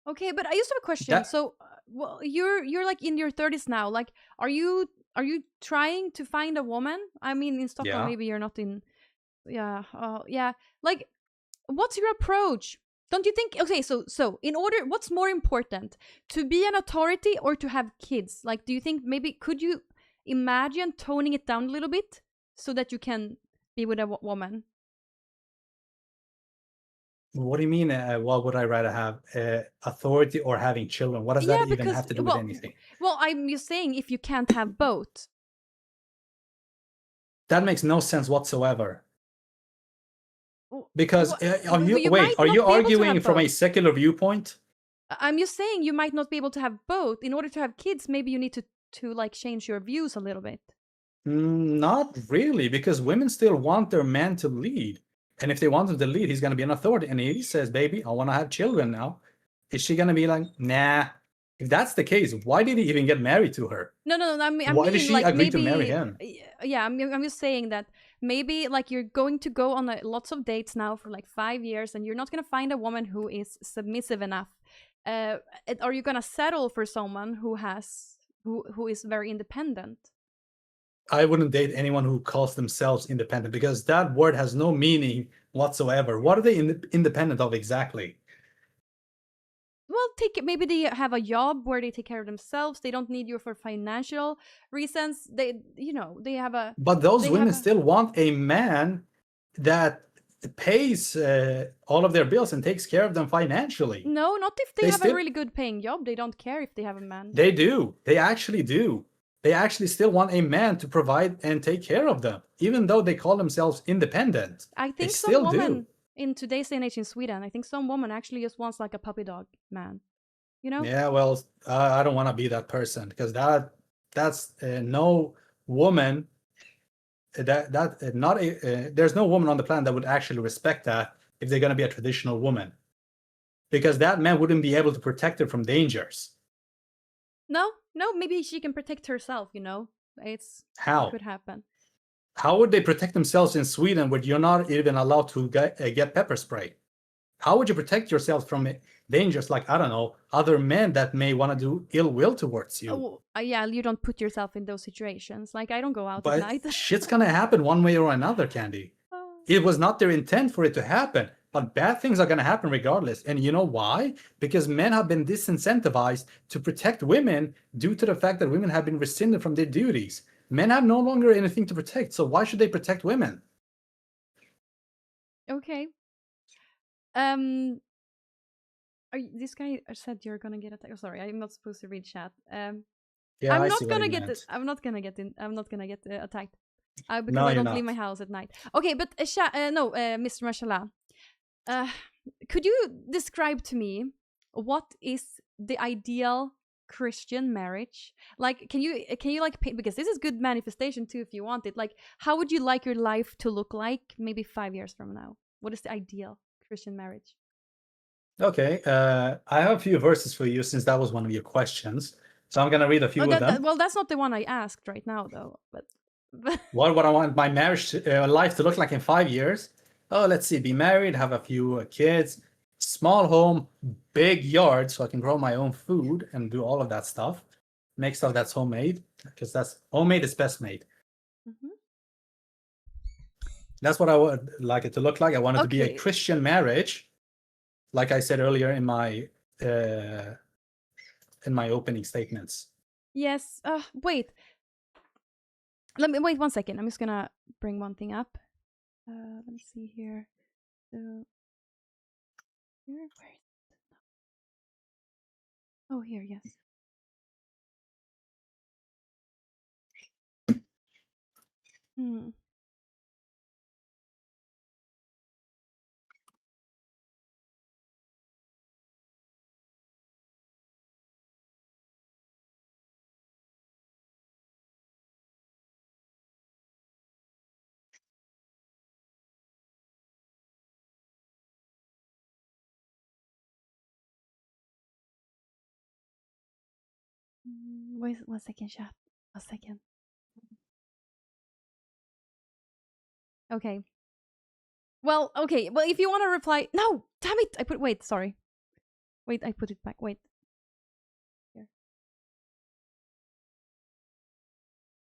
Okay, but I used to have a question. So, well, you're like in your 30s now. Like, are you trying to find a woman? I mean, in Stockholm, maybe you're not in. Yeah, yeah. Like, what's your approach? Don't you think? Okay, so in order, what's more important, to be an authority or to have kids? Like, do you think maybe could you imagine toning it down a little bit so that you can be with a woman? What do you mean? What would I rather have, authority or having children? What does that even have to do with anything? Well, I'm just saying if you can't have both. That makes no sense whatsoever. Because are you arguing from a secular viewpoint? I'm just saying you might not be able to have both. In order to have kids, maybe you need to like change your views a little bit. Not really, because women still want their man to lead. And if they want him to lead, he's going to be an authority. And he says, baby, I want to have children now. Is she going to be like, nah? If that's the case, why did he even get married to her? No. Why did she like, agree maybe, to marry him? Yeah, I'm just saying that maybe like you're going to go on lots of dates now for like 5 years, and you're not going to find a woman who is submissive enough. Are you going to settle for someone who is very independent? I wouldn't date anyone who calls themselves independent, because that word has no meaning whatsoever. What are they independent of exactly? Well, maybe they have a job where they take care of themselves. They don't need you for financial reasons. They have a. But those women still want a man that pays all of their bills and takes care of them financially. No, not if they have a really good paying job. They don't care if they have a man. They do. They actually do. They actually still want a man to provide and take care of them, even though they call themselves independent. I think some women in today's day and age in Sweden, I think some woman actually just wants like a puppy dog man. You know? Yeah, well, I don't want to be that person, because that's no woman. There's no woman on the planet that would actually respect that if they're going to be a traditional woman, because that man wouldn't be able to protect her from dangers. No, maybe she can protect herself, It could happen. How would they protect themselves in Sweden where you're not even allowed to get pepper spray? How would you protect yourself from dangers like, I don't know, other men that may want to do ill will towards you? Oh, yeah, you don't put yourself in those situations. Like, I don't go out at night. Shit's gonna happen one way or another, Candy. It was not their intent for it to happen, but bad things are gonna happen regardless. And you know why? Because men have been disincentivized to protect women due to the fact that women have been rescinded from their duties. Men have no longer anything to protect, so why should they protect women? Okay. This guy said you're gonna get attacked. Oh, sorry, I'm not supposed to read chat. Yeah, I'm I not see what gonna you get. meant. I'm not gonna get in. I'm not gonna get attacked. Because No, I you're don't leave not. my house at night. Okay, but no, Mr. Mashallah. Could you describe to me what is the ideal Christian marriage? Like, can you like paint, because this is good manifestation too if you want it. Like, how would you like your life to look like maybe 5 years from now? What is the ideal Christian marriage? Okay, I have a few verses for you since that was one of your questions. So I'm gonna read a few of them. Well, that's not the one I asked right now, though. But What I want my marriage life to look like in 5 years? Oh, let's see. Be married, have a few kids, small home, big yard, so I can grow my own food and do all of that stuff. Make stuff that's homemade, because that's homemade is best made. Mhm. That's what I would like it to look like. I want it to be a Okay. Christian marriage, like I said earlier in my opening statements. Yes. Wait. Let me wait 1 second. I'm just gonna bring one thing up. Let me see here. So here, where is it? Oh, here. Yes. Hmm. Wait 1 second, chat. 1 second. Okay. Well, okay. Well, if you want to reply, no, damn it! I put. Wait, sorry. Wait, I put it back. Wait. Here.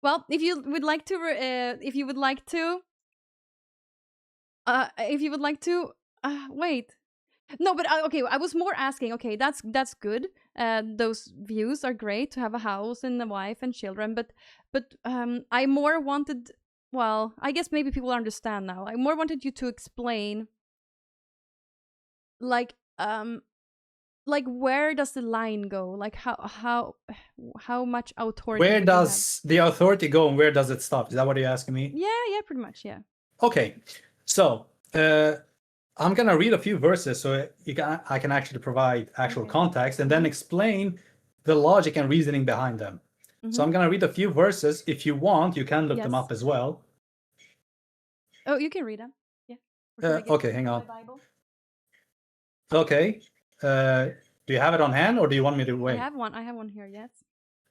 Well, if you would like to, if you would like to, wait. No, but okay. I was more asking. Okay, that's good. Those views are great to have a house and a wife and children. But I more wanted. Well, I guess maybe people understand now. I more wanted you to explain, like where does the line go? Like how much authority Where would you have? does the authority go and where does it stop? Is that what you're asking me? Yeah, pretty much. Yeah. Okay, so I'm gonna read a few verses so I can actually provide actual Okay. context and then explain the logic and reasoning behind them. So I'm gonna read a few verses. If you want, you can look them Yes. up as well. Oh, you can read them. Yeah. Or should I get Okay, hang on. my Bible? Okay, do you have it on hand or do you want me to wait? I have one here. Yes.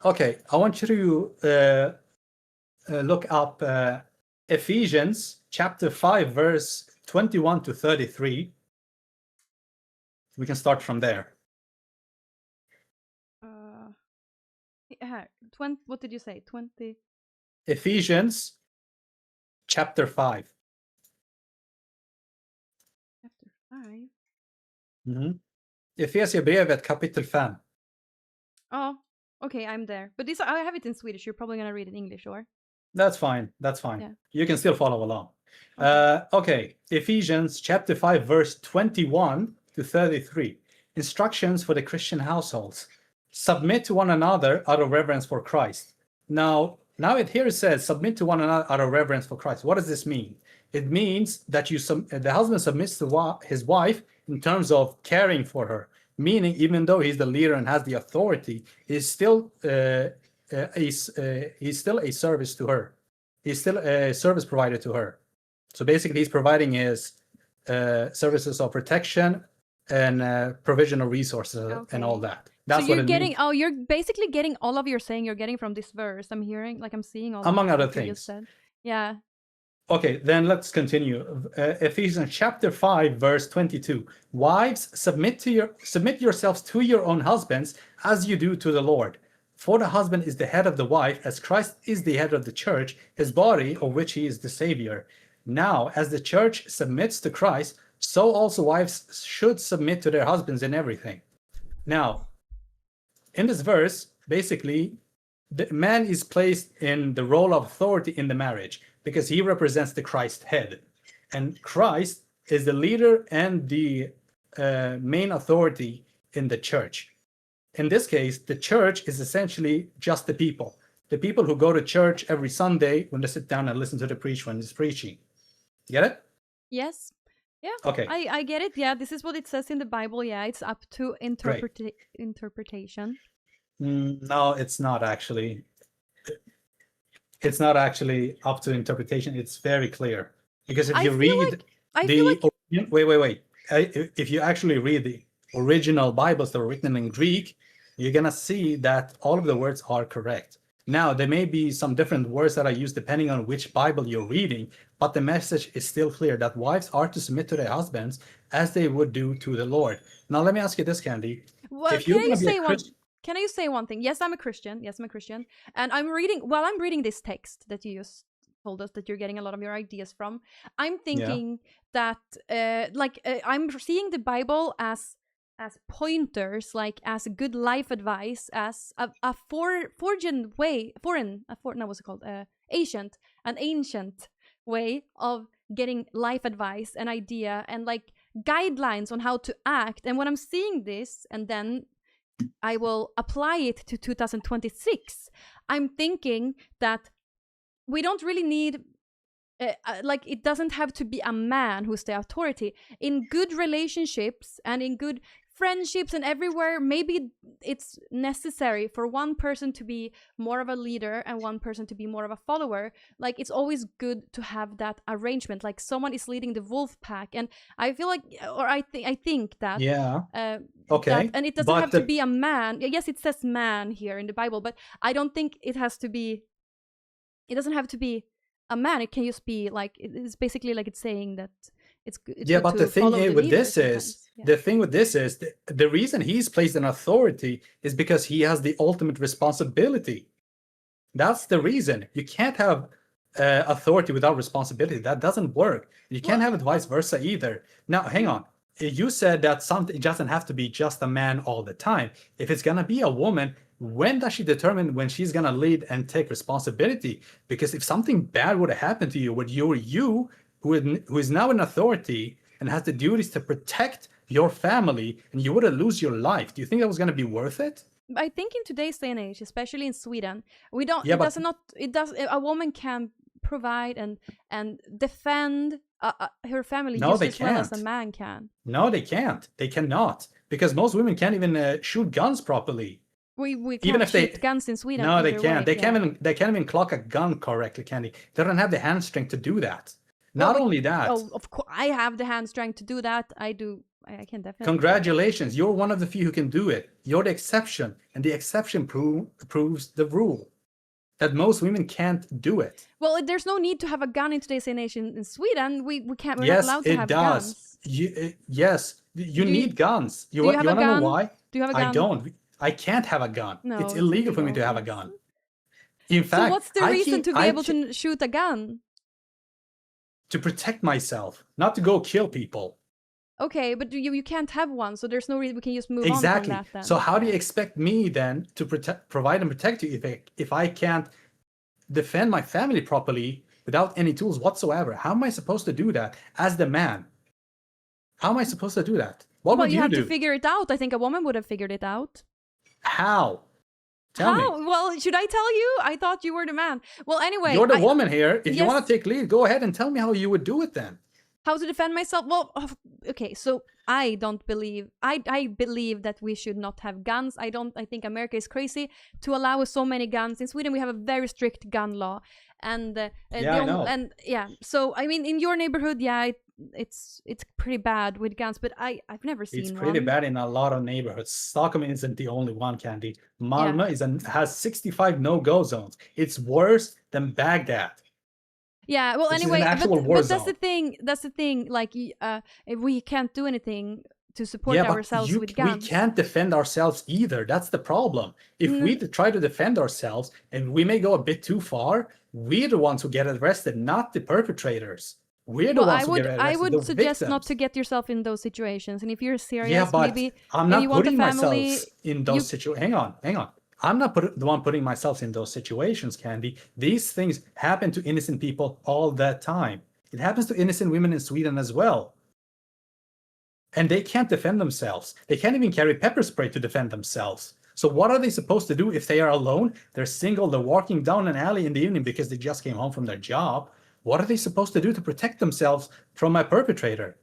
Okay, I want you to look up Ephesians chapter 5, verse 21 to 33. We can start from there. 20. What did you say? 20. Ephesians chapter 5. Chapter 5. Efesierbrevet kapitel 5. Oh, okay. I'm there. But this I have it in Swedish. You're probably gonna read it in English, or? That's fine. That's fine. Yeah. You can still follow along. Okay. Okay. Ephesians chapter 5, verse 21 to 33. Instructions for the Christian households. Submit to one another out of reverence for Christ. Now it says submit to one another out of reverence for Christ. What does this mean? It means that the husband submits to his wife in terms of caring for her. Meaning, even though he's the leader and has the authority, he's still he's still a service to her. He's still a service provider to her. So basically, he's providing his services of protection and provision of resources and all that. That's so you're what it getting. means. Oh, you're basically getting all of your saying. You're getting from this verse. I'm hearing, like I'm seeing all. Among other what you just things. said. Yeah. Okay, then let's continue. Ephesians chapter 5, verse 22. Wives, submit yourselves to your own husbands as you do to the Lord. For the husband is the head of the wife, as Christ is the head of the church, his body, of which he is the Savior. Now, as the church submits to Christ, so also wives should submit to their husbands in everything. Now, in this verse, basically, the man is placed in the role of authority in the marriage because he represents the Christ head. And Christ is the leader and the main authority in the church. In this case, the church is essentially just the people who go to church every Sunday when they sit down and listen to the preacher when he's preaching. Get it? Yes. Yeah. Okay. I get it. Yeah, this is what it says in the Bible. Yeah, it's up to interpretation. No, it's not actually. It's not actually up to interpretation. It's very clear. Because if you read wait. If you actually read the original Bibles that were written in Greek, you're gonna see that all of the words are correct. Now, there may be some different words that are used depending on which Bible you're reading, but the message is still clear that wives are to submit to their husbands as they would do to the Lord. Now, let me ask you this, Candy. Well, if you're can I say one thing? Yes, I'm a Christian. And I'm reading this text that you just told us that you're getting a lot of your ideas from. I'm thinking that I'm seeing the Bible as pointers, like as a good life advice, as an ancient way of getting life advice and idea and like guidelines on how to act. And when I'm seeing this, and then I will apply it to 2026, I'm thinking that we don't really need it doesn't have to be a man who's the authority. In good relationships and in good friendships and everywhere, maybe it's necessary for one person to be more of a leader and one person to be more of a follower. Like, it's always good to have that arrangement, like someone is leading the wolf pack. And I feel like, or I think that okay, and it doesn't have to be a man. Yes, it says man here in the Bible, but I don't think it doesn't have to be a man. It can just be like, it's basically like it's saying that it's good. But the thing with this is, the reason he's placed in authority is because he has the ultimate responsibility. That's the reason. You can't have authority without responsibility. That doesn't work. You can't have it vice versa either. Now, hang on. You said that it doesn't have to be just a man all the time. If it's gonna be a woman, when does she determine when she's gonna lead and take responsibility? Because if something bad would have happened to you, when you who is now in authority and has the duties to protect your family, and you would have lose your life, do you think that was gonna be worth it? I think in today's day and age, especially in Sweden, we don't. A woman can provide and defend her family just as well as a man can. No, they can't. They cannot, because most women can't even shoot guns properly. We can't even if shoot guns in Sweden. No, they can't. They can't even clock a gun correctly, Candy. They don't have the hand strength to do that. Not only that. Oh, of course, I have the hand strength to do that. I do. I can definitely. Congratulations, you're one of the few who can do it. You're the exception, and the exception proves the rule. That most women can't do it. Well, there's no need to have a gun in today's nation in Sweden. We're not allowed to have guns. Yes, you need guns. You want to know why? Do you have a gun? I don't. I can't have a gun. No, it's illegal for me to have a gun. In fact, so what's the reason to be able to shoot a gun? To protect myself, not to go kill people. Okay, but you can't have one, so there's no reason we can just move on from that then. So how do you expect me then to provide and protect you if I can't defend my family properly without any tools whatsoever? How am I supposed to do that as the man? How am I supposed to do that? What would you do? You have to figure it out. I think a woman would have figured it out. How? Tell me. Well, should I tell you? I thought you were the man. Well, anyway. You're the woman here. If you want to take lead, go ahead and tell me how you would do it then. How to defend myself? Well, okay, so I don't believe, I believe that we should not have guns. I think America is crazy to allow so many guns. In Sweden, we have a very strict gun law. And I know. And so I mean, in your neighborhood, it's pretty bad with guns, but I've never seen one. It's pretty bad in a lot of neighborhoods. Stockholm isn't the only one, Candy. Malmö has 65 no-go zones. It's worse than Baghdad. Yeah, well, anyway, but that's the thing. Like, if we can't do anything to support ourselves with guns. We can't defend ourselves either. That's the problem. If we try to defend ourselves and we may go a bit too far, we're the ones who get arrested, not the perpetrators. We're the ones who get arrested. I would suggest not to get yourself in those situations. And if you're serious, maybe I'm not putting myself in those situations. Hang on. I'm not the one putting myself in those situations, Candy. These things happen to innocent people all the time. It happens to innocent women in Sweden as well. and they can't defend themselves. They can't even carry pepper spray to defend themselves. So what are they supposed to do if they are alone? They're single, they're walking down an alley in the evening because they just came home from their job. What are they supposed to do to protect themselves from a perpetrator?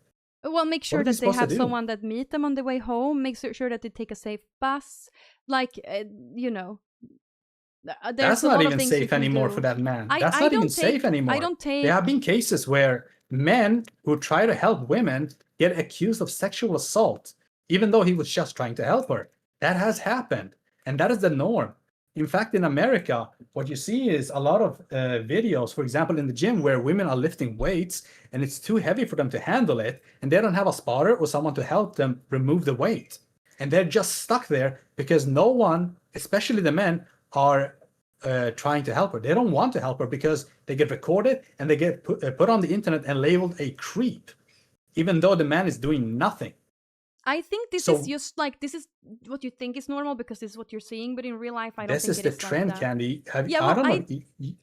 Well, make sure that they have someone that meet them on the way home. Make sure that they take a safe bus. Like, you know, that's not even safe anymore for that man. That's not even safe anymore. I don't take. There have been cases where men who try to help women get accused of sexual assault, even though he was just trying to help her. That has happened, and that is the norm. In fact, in America, what you see is a lot of videos, for example, in the gym where women are lifting weights and it's too heavy for them to handle it, and they don't have a spotter or someone to help them remove the weight. And they're just stuck there because no one, especially the men, are trying to help her. They don't want to help her because they get recorded and they get put on the internet and labeled a creep, even though the man is doing nothing. I think this is just like, this is what you think is normal because this is what you're seeing, but in real life, I don't think it is like that. This is the trend, Candy.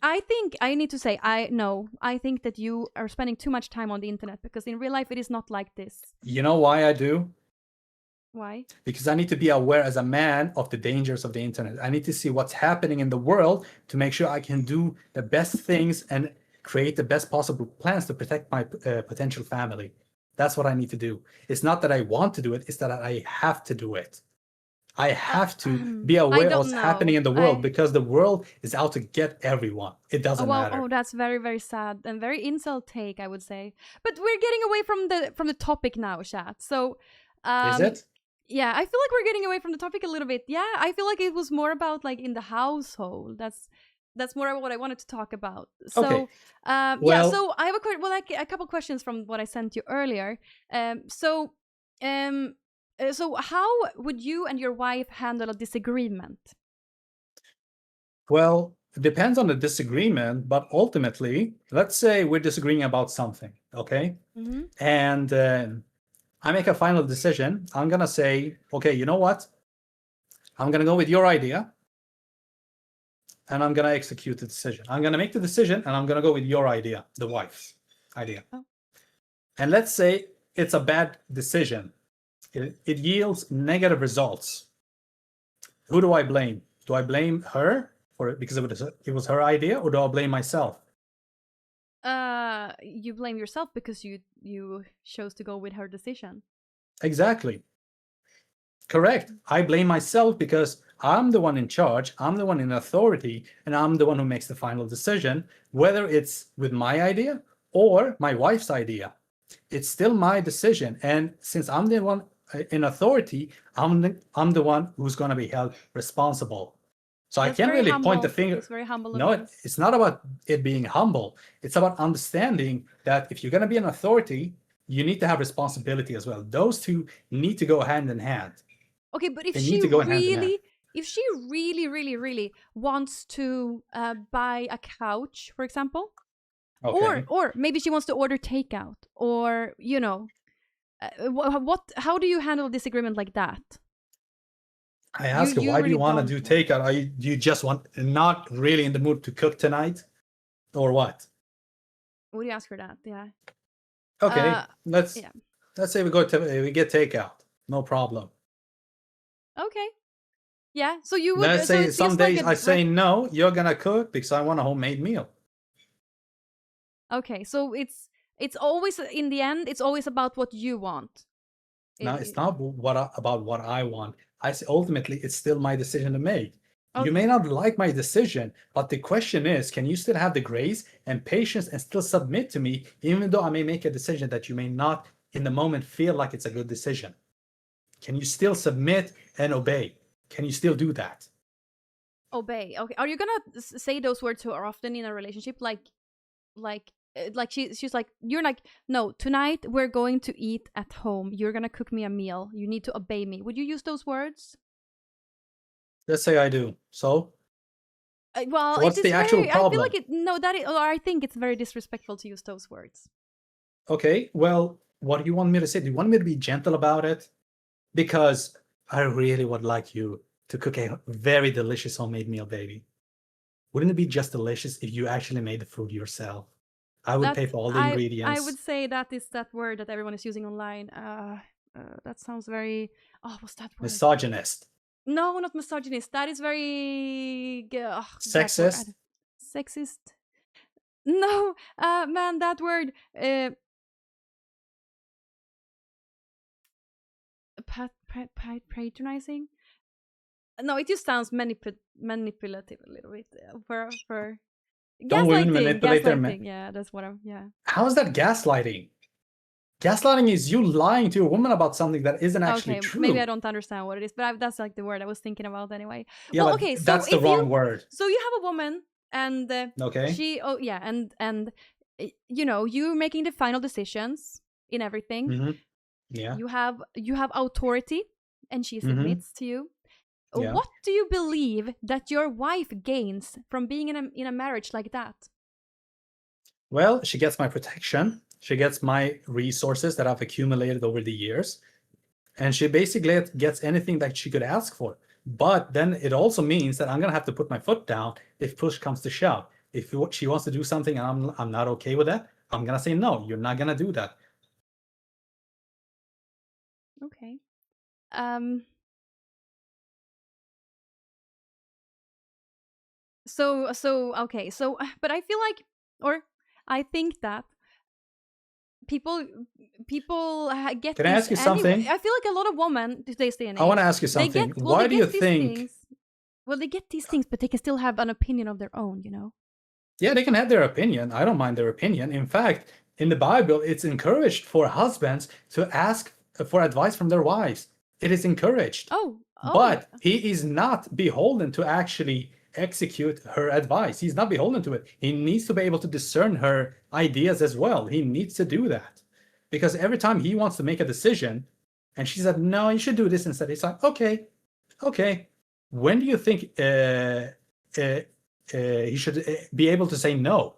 I think, I need to say, I think that you are spending too much time on the internet because in real life, it is not like this. You know why I do? Why? Because I need to be aware as a man of the dangers of the internet. I need to see what's happening in the world to make sure I can do the best things and create the best possible plans to protect my potential family. That's what I need to do. It's not that I want to do it, it's that I have to do it. I have to be aware of what's happening in the world because the world is out to get everyone. It doesn't matter. Oh, that's very, very sad and very incel take, I would say. But we're getting away from the topic now, chat. So, is it? Yeah, I feel like we're getting away from the topic a little bit. Yeah, I feel like it was more about like in the household. That's more what I wanted to talk about. So, okay. Yeah. So I have a couple questions from what I sent you earlier. So how would you and your wife handle a disagreement? Well, it depends on the disagreement, but ultimately, let's say we're disagreeing about something, okay? Mm-hmm. And I make a final decision. I'm gonna say, okay, you know what? I'm gonna go with your idea. And I'm going to execute the decision. I'm going to make the decision and I'm going to go with your idea, the wife's idea. Oh. And let's say it's a bad decision. It yields negative results. Who do I blame? Do I blame her for it because it was her idea, or do I blame myself? You blame yourself because you chose to go with her decision. Exactly. Correct. I blame myself because I'm the one in charge, I'm the one in authority, and I'm the one who makes the final decision, whether it's with my idea or my wife's idea. It's still my decision. And since I'm the one in authority, I'm the one who's going to be held responsible. So I can't really point the finger. It's very humble. No, it's not about it being humble. It's about understanding that if you're going to be an authority, you need to have responsibility as well. Those two need to go hand in hand. Okay, but if she really wants to buy a couch, for example, okay. or maybe she wants to order takeout, or you know, how do you handle a disagreement like that? I ask her, why do you want to do takeout? Do you just want not really in the mood to cook tonight, or what? Would you ask her that? Yeah. Okay, let's say we get takeout, no problem. Okay. Yeah, so you would... Let's say some days I say, no, you're gonna cook because I want a homemade meal. Okay, so it's always, in the end, it's always about what you want. No, it's not about what I want. I say ultimately, it's still my decision to make. Okay. You may not like my decision, but the question is, can you still have the grace and patience and still submit to me, even though I may make a decision that you may not in the moment feel like it's a good decision? Can you still submit and obey? Can you still do that? Obey. Okay. Are you gonna say those words to her often in a relationship? Like she's like, you're like, no, tonight we're going to eat at home. You're gonna cook me a meal. You need to obey me. Would you use those words? Let's say I do. So? Well, so what's the actual problem? I feel like I think it's very disrespectful to use those words. Okay. Well, what do you want me to say? Do you want me to be gentle about it? Because I really would like you to cook a very delicious homemade meal, baby. Wouldn't it be just delicious if you actually made the food yourself? I would pay for all the ingredients. I would say that is that word that everyone is using online. That sounds very. Oh, what's that word? Misogynist. No, not misogynist. That is very Sexist. Sexist. No, man, that word. Patronizing. No, it just sounds manipulative a little bit. For Don't women manipulate their men? Yeah, that's what I'm. Yeah. How is that gaslighting? Gaslighting is you lying to a woman about something that isn't actually true. Maybe I don't understand what it is, but that's like the word I was thinking about anyway. Yeah, well, okay, so that's the wrong word. So you have a woman, and okay, she, and you know, you're making the final decisions in everything. Mm-hmm. Yeah, you have authority, and she submits to you. Yeah. What do you believe that your wife gains from being in a marriage like that? Well, she gets my protection. She gets my resources that I've accumulated over the years. And she basically gets anything that she could ask for. But then it also means that I'm going to have to put my foot down if push comes to shove. If she wants to do something and I'm not okay with that, I'm going to say, no, you're not going to do that. Okay. Okay. So, but I feel like, or I think that people get. Can I ask you something? I feel like a lot of women these days. I want to ask you something. Why do you think? Things, well, they get these things, but they can still have an opinion of their own. You know. Yeah, they can have their opinion. I don't mind their opinion. In fact, in the Bible, it's encouraged for husbands to ask for advice from their wives. It is encouraged. But he is not beholden to actually execute her advice. He's not beholden to it. He needs to be able to discern her ideas as well. He needs to do that. Because every time he wants to make a decision, and she said, no, you should do this instead. He's like, okay. When do you think he should be able to say no?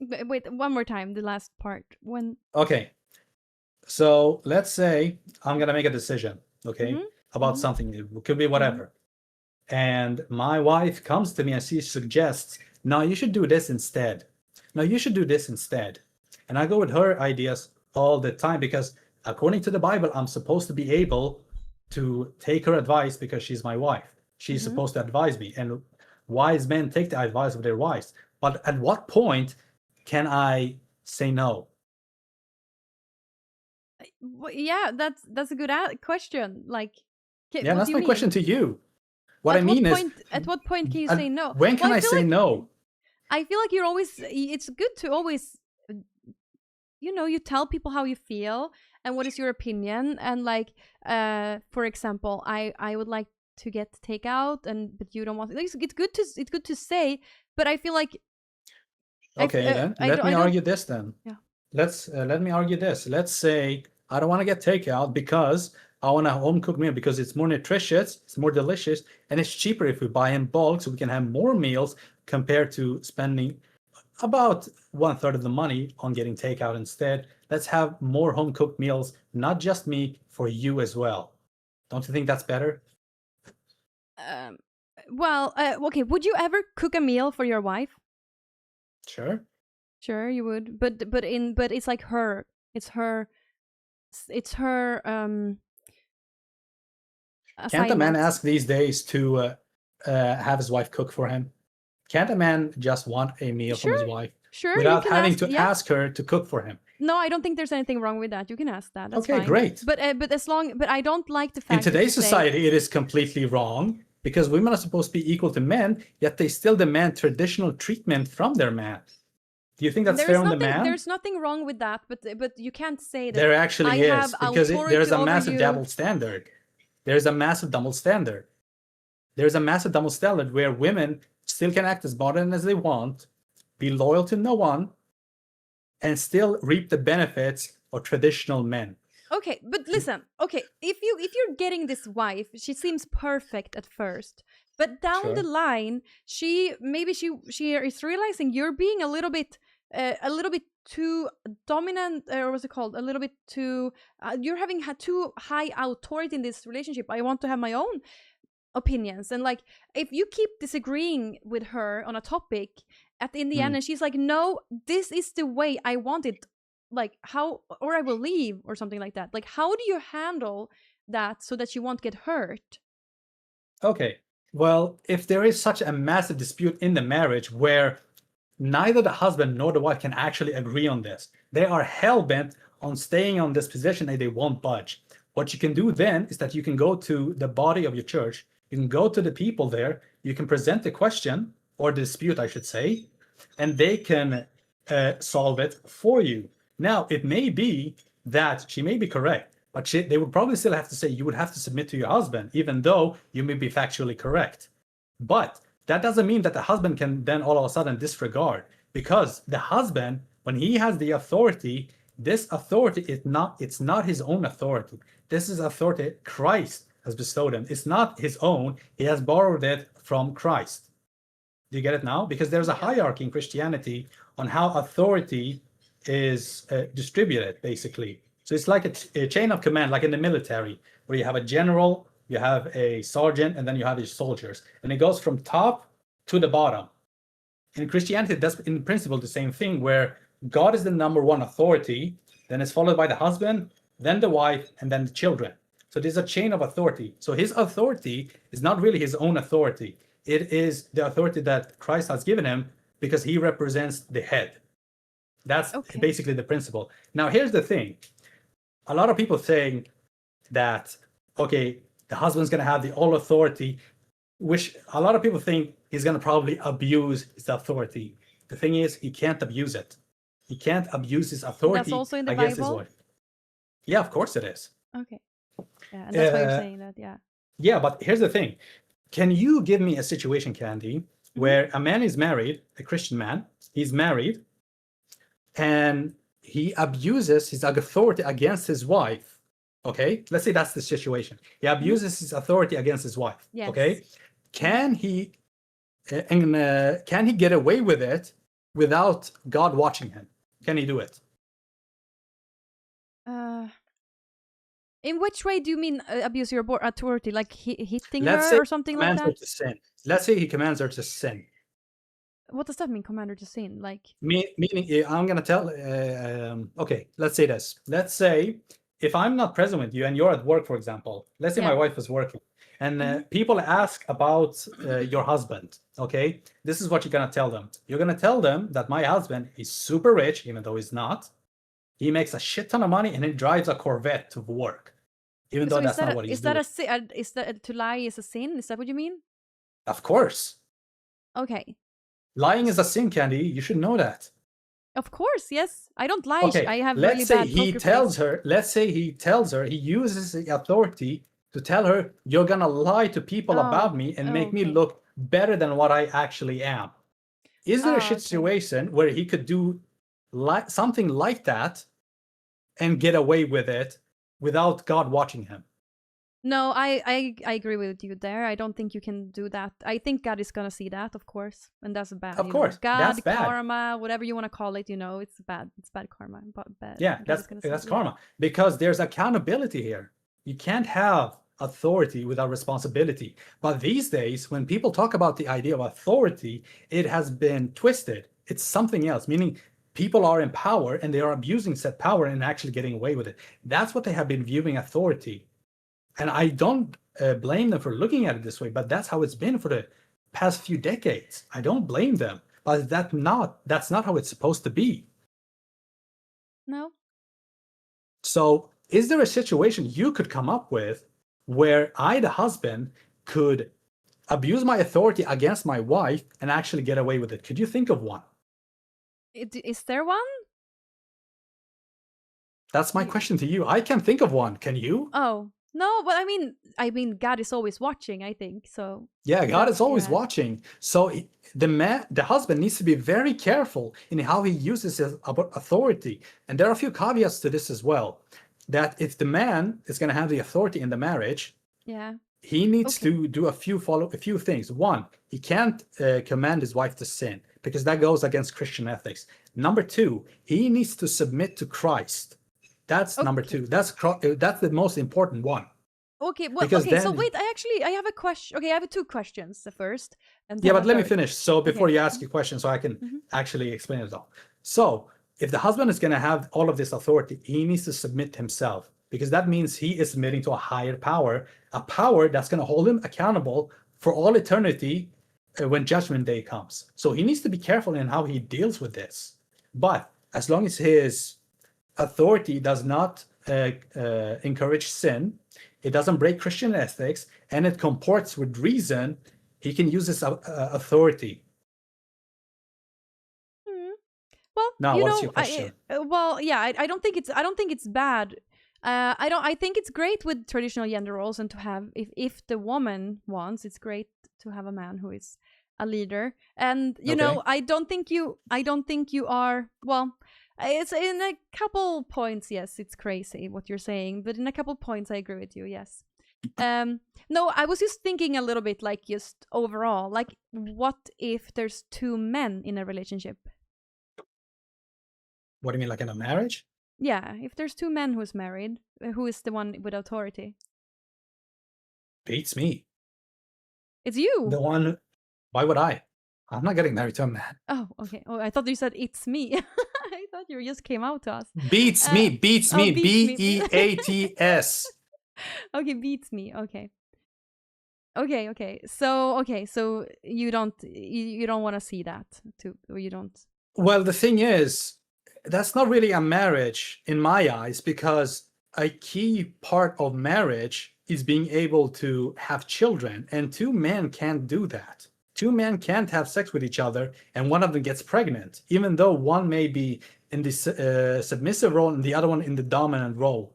Wait, one more time, the last part. When? Okay. So let's say I'm going to make a decision, okay, about something. It could be whatever. And my wife comes to me and she suggests, no, you should do this instead. No, you should do this instead. And I go with her ideas all the time because according to the Bible, I'm supposed to be able to take her advice because she's my wife. She's supposed to advise me. And wise men take the advice of their wives. But at what point can I say no? Yeah, that's a good question. Like, yeah, that's my question to you. What I mean is, at what point can you say no? When can I say no? I feel like you're always. It's good to always, you know, you tell people how you feel and what is your opinion. And like, for example, I would like to get takeout, but you don't want. It's good to say, but I feel like. Okay, then let me argue this then. Yeah. Let me argue this. Let's say I don't want to get takeout because I want a home cooked meal because it's more nutritious, it's more delicious, and it's cheaper if we buy in bulk, so we can have more meals compared to spending about 1/3 of the money on getting takeout instead. Let's have more home cooked meals, not just me, for you as well. Don't you think that's better? Well, okay. Would you ever cook a meal for your wife? Sure, you would. But it's like her. It's her. Can't a man ask these days to have his wife cook for him? Can't a man just want a meal from his wife without having to ask her to cook for him? No, I don't think there's anything wrong with that. You can ask that. That's okay, fine. Great. But I don't like the fact. In today's society, it is completely wrong because women are supposed to be equal to men, yet they still demand traditional treatment from their man. Do you think that's fair on the man? There's nothing wrong with that, but you can't say that. There actually is, because there's a massive double standard. There's a massive double standard. There's a massive double standard where women still can act as modern as they want, be loyal to no one, and still reap the benefits of traditional men. Okay, but listen. Okay, if you're getting this wife, she seems perfect at first, but down the line, she is realizing you're being a little bit too dominant, or what's it called? A little bit too. You're having too high authority in this relationship. I want to have my own opinions, and like if you keep disagreeing with her on a topic, in the end, and she's like, "No, this is the way I want it. like how, or I will leave or something like that. Like, how do you handle that so that you won't get hurt? Okay. Well, if there is such a massive dispute in the marriage where neither the husband nor the wife can actually agree on this, they are hell-bent on staying on this position and they won't budge. What you can do then is that you can go to the body of your church, you can go to the people there, you can present the question, or the dispute, I should say, and they can solve it for you. Now, it may be that she may be correct, but they would probably still have to say you would have to submit to your husband, even though you may be factually correct. But that doesn't mean that the husband can then all of a sudden disregard, because the husband, when he has the authority, this authority is it's not his own authority. This is authority Christ has bestowed him. It's not his own. He has borrowed it from Christ. Do you get it now? Because there's a hierarchy in Christianity on how authority is distributed, basically. So it's like a chain of command, like in the military, where you have a general, you have a sergeant, and then you have your soldiers. And it goes from top to the bottom. In Christianity, that's in principle the same thing, where God is the number one authority, then it's followed by the husband, then the wife, and then the children. So there's a chain of authority. So his authority is not really his own authority. It is the authority that Christ has given him because he represents the head. That's basically the principle. Now, here's the thing. A lot of people saying that, okay, the husband's going to have the all authority, which a lot of people think he's going to probably abuse his authority. The thing is, he can't abuse it. He can't abuse his authority That's also in the against Bible? his wife. Yeah, of course it is. Okay. Yeah, and that's why you're saying that, yeah. Yeah, but here's the thing. Can you give me a situation, Candy, where a man is married, a Christian man, he's married, and he abuses his authority against his wife, okay? Let's say that's the situation. He abuses his authority against his wife, Yes. okay? Can he get away with it without God watching him? Can he do it? In which way do you mean abuse your authority? Like hitting Let's her say or something like commands her that? to sin. Let's say he commands her to sin. What does that mean, commander to sin? Like, Meaning, I'm gonna tell. Okay, let's say this. Let's say if I'm not present with you and you're at work, for example. Let's say my wife is working, and people ask about your husband. Okay, this is what you're gonna tell them. You're gonna tell them that my husband is super rich, even though he's not. He makes a shit ton of money and he drives a Corvette to work, even though that's not what he's doing. Is that to lie is a sin? Is that what you mean? Of course. Okay. Lying is a sin, Candy. You should know that. Of course, yes. I don't lie. Okay, I have let's really say bad he poker tells face. her. Let's say he tells her. He uses the authority to tell her, "You're gonna lie to people about me and make me look better than what I actually am." Is there a situation where he could do something like that and get away with it without God watching him? No, I agree with you there. I don't think you can do that. I think God is gonna see that, of course, and that's bad. Of course, God, that's bad. karma, whatever you want to call it, it's bad. It's bad karma. Bad. Yeah, that's karma, because there's accountability here. You can't have authority without responsibility. But these days, when people talk about the idea of authority, it has been twisted. It's something else, meaning people are in power and they are abusing said power and actually getting away with it. That's what they have been viewing authority. And I don't blame them for looking at it this way, but that's how it's been for the past few decades. I don't blame them, but that's not how it's supposed to be. No. So is there a situation you could come up with where I, the husband, could abuse my authority against my wife and actually get away with it? Could you think of one? Is there one? That's my question to you. I can't think of one. Can you? Oh. No, but I mean, God is always watching, I think, so. Yeah, God is always watching. So the husband needs to be very careful in how he uses his authority. And there are a few caveats to this as well. That if the man is going to have the authority in the marriage, he needs to do a few things. One, he can't command his wife to sin, because that goes against Christian ethics. Number two, he needs to submit to Christ. That's number two. That's the most important one. Okay, well, so wait, I have a question. Okay, I have two questions. The first, and but let me finish. So before you ask your question, so I can actually explain it all. So if the husband is going to have all of this authority, he needs to submit himself, because that means he is submitting to a higher power, a power that's going to hold him accountable for all eternity when judgment day comes. So he needs to be careful in how he deals with this. But as long as his authority does not encourage sin, it doesn't break Christian ethics, and it comports with reason, he can use his authority. Well, now, you what's know, your question? I don't think it's bad. I think it's great with traditional gender roles, and to have, if the woman wants, it's great to have a man who is a leader. And you know, I don't think you are, well, it's in a couple points, yes, it's crazy what you're saying, but in a couple points I agree with you, yes. No, I was just thinking a little bit, like, just overall, like, what if there's two men in a relationship? What do you mean, like in a marriage? Yeah, if there's two men who's married, who is the one with authority? Beats me. It's you. The one. Why would I? I'm not getting married to a man. Oh, okay. Oh, I thought you said it's me. I thought you just came out to us. Beats me. Beats me. B-E-A-T-S. Okay, beats me. Okay. Okay. So you don't want to see that too, or you don't. Well, the thing is, that's not really a marriage in my eyes, because a key part of marriage is being able to have children, and two men can't do that. Two men can't have sex with each other and one of them gets pregnant, even though one may be in the submissive role and the other one in the dominant role.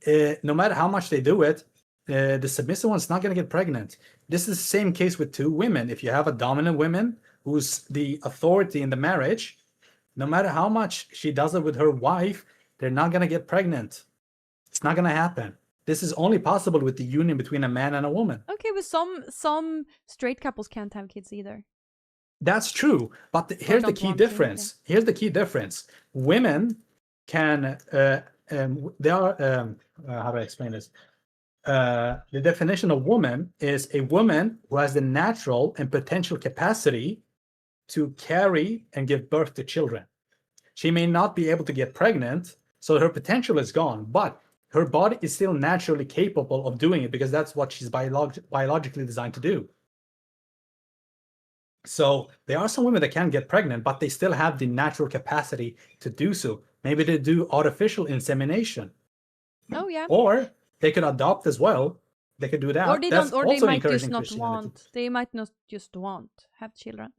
No matter how much they do it, the submissive one's not going to get pregnant. This is the same case with two women. If you have a dominant woman who's the authority in the marriage, no matter how much she does it with her wife, they're not going to get pregnant. It's not going to happen. This is only possible with the union between a man and a woman. Okay, but some straight couples can't have kids either. That's true, but here's the key difference. Okay. Here's the key difference. Women can, they are, how do I explain this? The definition of woman is a woman who has the natural and potential capacity to carry and give birth to children. She may not be able to get pregnant, so her potential is gone, but her body is still naturally capable of doing it, because that's what she's biologically designed to do. So there are some women that can get pregnant, but they still have the natural capacity to do so. Maybe they do artificial insemination. Oh yeah. Or they could adopt as well. They could do that. Or they don't, or they might just not want. They might not just want have children.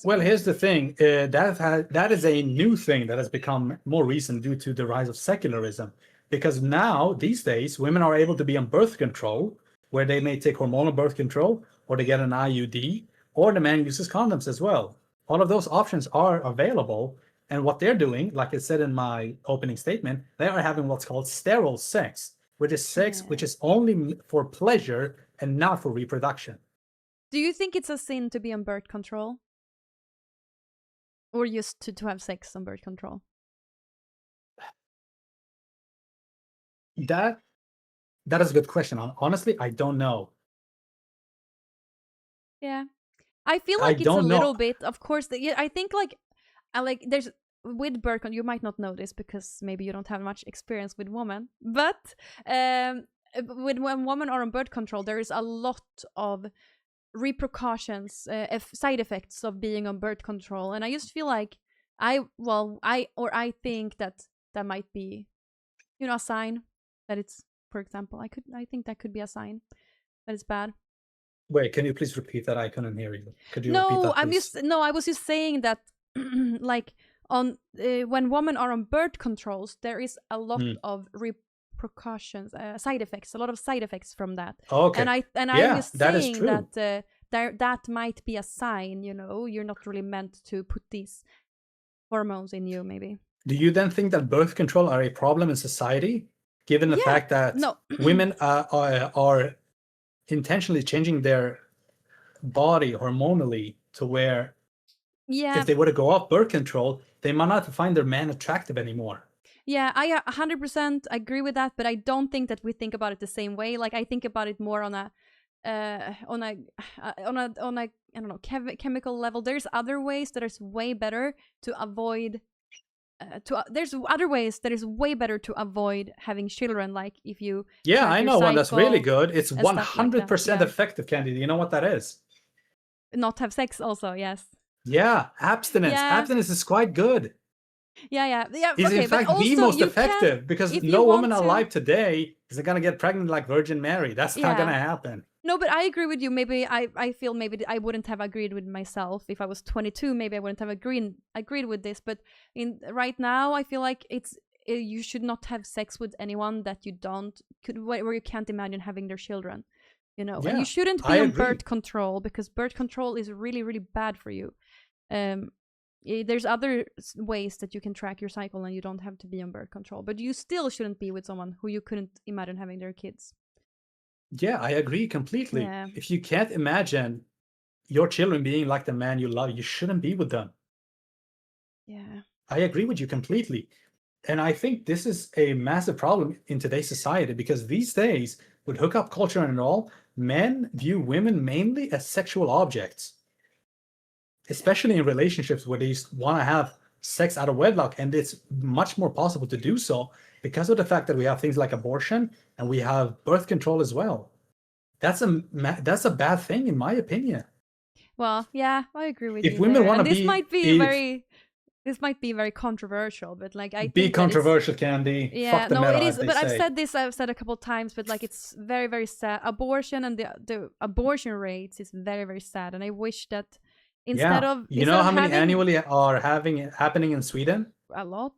Well, here's the thing. That is a new thing that has become more recent due to the rise of secularism. Because now, these days, women are able to be on birth control, where they may take hormonal birth control, or they get an IUD, or the man uses condoms as well. All of those options are available. And what they're doing, like I said in my opening statement, they are having what's called sterile sex, which is sex which is only for pleasure and not for reproduction. Do you think it's a sin to be on birth control? Or just to have sex on birth control? That is a good question. Honestly, I don't know. Yeah. I feel like it's a little bit, of course. I think there's, with birth control, you might not know this because maybe you don't have much experience with women, but when women are on birth control, there is a lot of repercussions, side effects of being on birth control, and I just feel like I think that might be, a sign that it's, for example, I think that could be a sign that it's bad. Wait, can you please repeat that? I couldn't hear you. Could you repeat that, please? I was just saying that like on when women are on birth controls, there is a lot of repercussions, side effects, a lot of side effects from that. Okay. And I'm just saying that might be a sign, you're not really meant to put these hormones in you, maybe. Do you then think that birth control are a problem in society, given the fact that women are intentionally changing their body hormonally to where if they were to go off birth control, they might not find their man attractive anymore? Yeah, I 100% agree with that, but I don't think that we think about it the same way. Like, I think about it more on a I don't know, chemical level. There's other ways that are way better to avoid there's other ways that is way better to avoid having children, like if you Yeah, track I your know one that's really cycle good. It's and stuff like that. 100% Yeah. effective, Candy. Do you know what that is? Not have sex also, yes. Yeah, abstinence. Yeah. Abstinence is quite good. Yeah. Is Okay, in but fact also the most you effective can, because if no you woman want to, alive today is gonna get pregnant like Virgin Mary. That's not Yeah. gonna happen. No, but I agree with you. Maybe I feel maybe I wouldn't have agreed with myself if I was 22. Maybe I wouldn't have agreed with this. But right now, I feel like you should not have sex with anyone that you where you can't imagine having their children. You know, and Yeah, you shouldn't I be on agree. birth control because birth control is really really bad for you. There's other ways that you can track your cycle and you don't have to be on birth control. But you still shouldn't be with someone who you couldn't imagine having their kids. Yeah, I agree completely. Yeah. If you can't imagine your children being like the man you love, you shouldn't be with them. Yeah. I agree with you completely. And I think this is a massive problem in today's society because these days, with hookup culture and all, men view women mainly as sexual objects, especially in relationships where they want to have sex out of wedlock. And it's much more possible to do so because of the fact that we have things like abortion and we have birth control as well. That's a bad thing, in my opinion. Well, yeah, I agree with you. If women want to this be, might be very controversial, but like I be think controversial, Candy. Yeah, Fuck the no, meta, it is. as they But say. I've said a couple of times, but like it's very very sad. Abortion and the abortion rates is very very sad, and I wish that instead of you know how many having annually are happening in Sweden? a lot,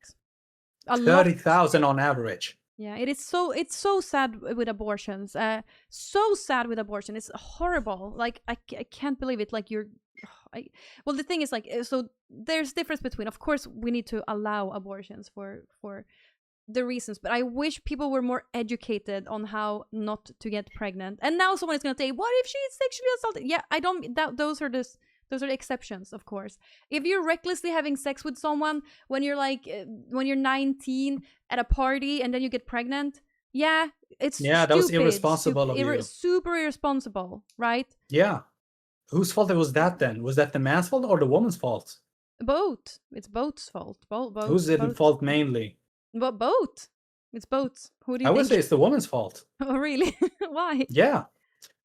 30,000 on average. Yeah, it's so sad with abortions. So sad with abortion. It's horrible. Like I can't believe it. Like well, the thing is like so there's difference between. Of course, we need to allow abortions for the reasons, but I wish people were more educated on how not to get pregnant. And now someone is gonna say, "What if she's sexually assaulted?" Yeah, I don't. Those are the exceptions, of course. If you're recklessly having sex with someone when you're like when you're 19 at a party and then you get pregnant, yeah, it's that was irresponsible of you. Super irresponsible, right? Yeah. Whose fault was that then? Was that the man's fault or the woman's fault? Both. It's both's fault. Both. Who's at fault mainly? But both. It's both. Who do you I think? would say it's the woman's fault. Oh, really? Why? Yeah.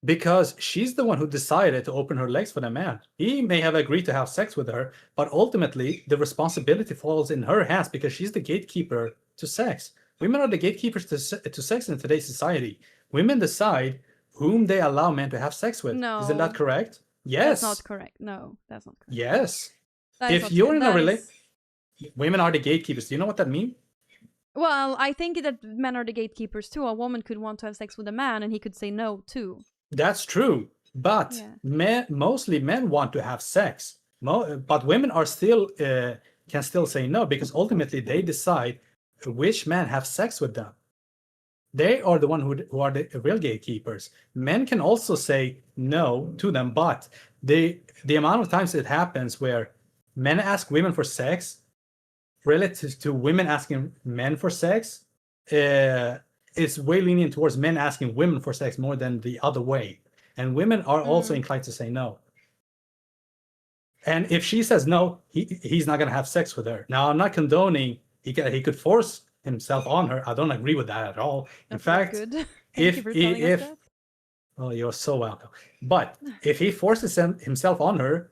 Because she's the one who decided to open her legs for the man. He may have agreed to have sex with her, but ultimately the responsibility falls in her hands because she's the gatekeeper to sex. Women are the gatekeepers to sex in today's society. Women decide whom they allow men to have sex with. No. Isn't that correct? Yes. That's not correct. No, that's not correct. Yes. If you're in a relationship, women are the gatekeepers. Do you know what that means? Well, I think that men are the gatekeepers too. A woman could want to have sex with a man and he could say no too. That's true. But mostly men want to have sex. But women are still can still say no because ultimately they decide which men have sex with them. They are the one who are the real gatekeepers. Men can also say no to them, but the amount of times it happens where men ask women for sex relative to women asking men for sex, it's way lenient towards men asking women for sex more than the other way. And women are also inclined to say no. And if she says no, he's not going to have sex with her. Now, I'm not condoning he could force himself on her. I don't agree with that at all. In fact, good. if oh, you're so welcome. But if he forces himself on her,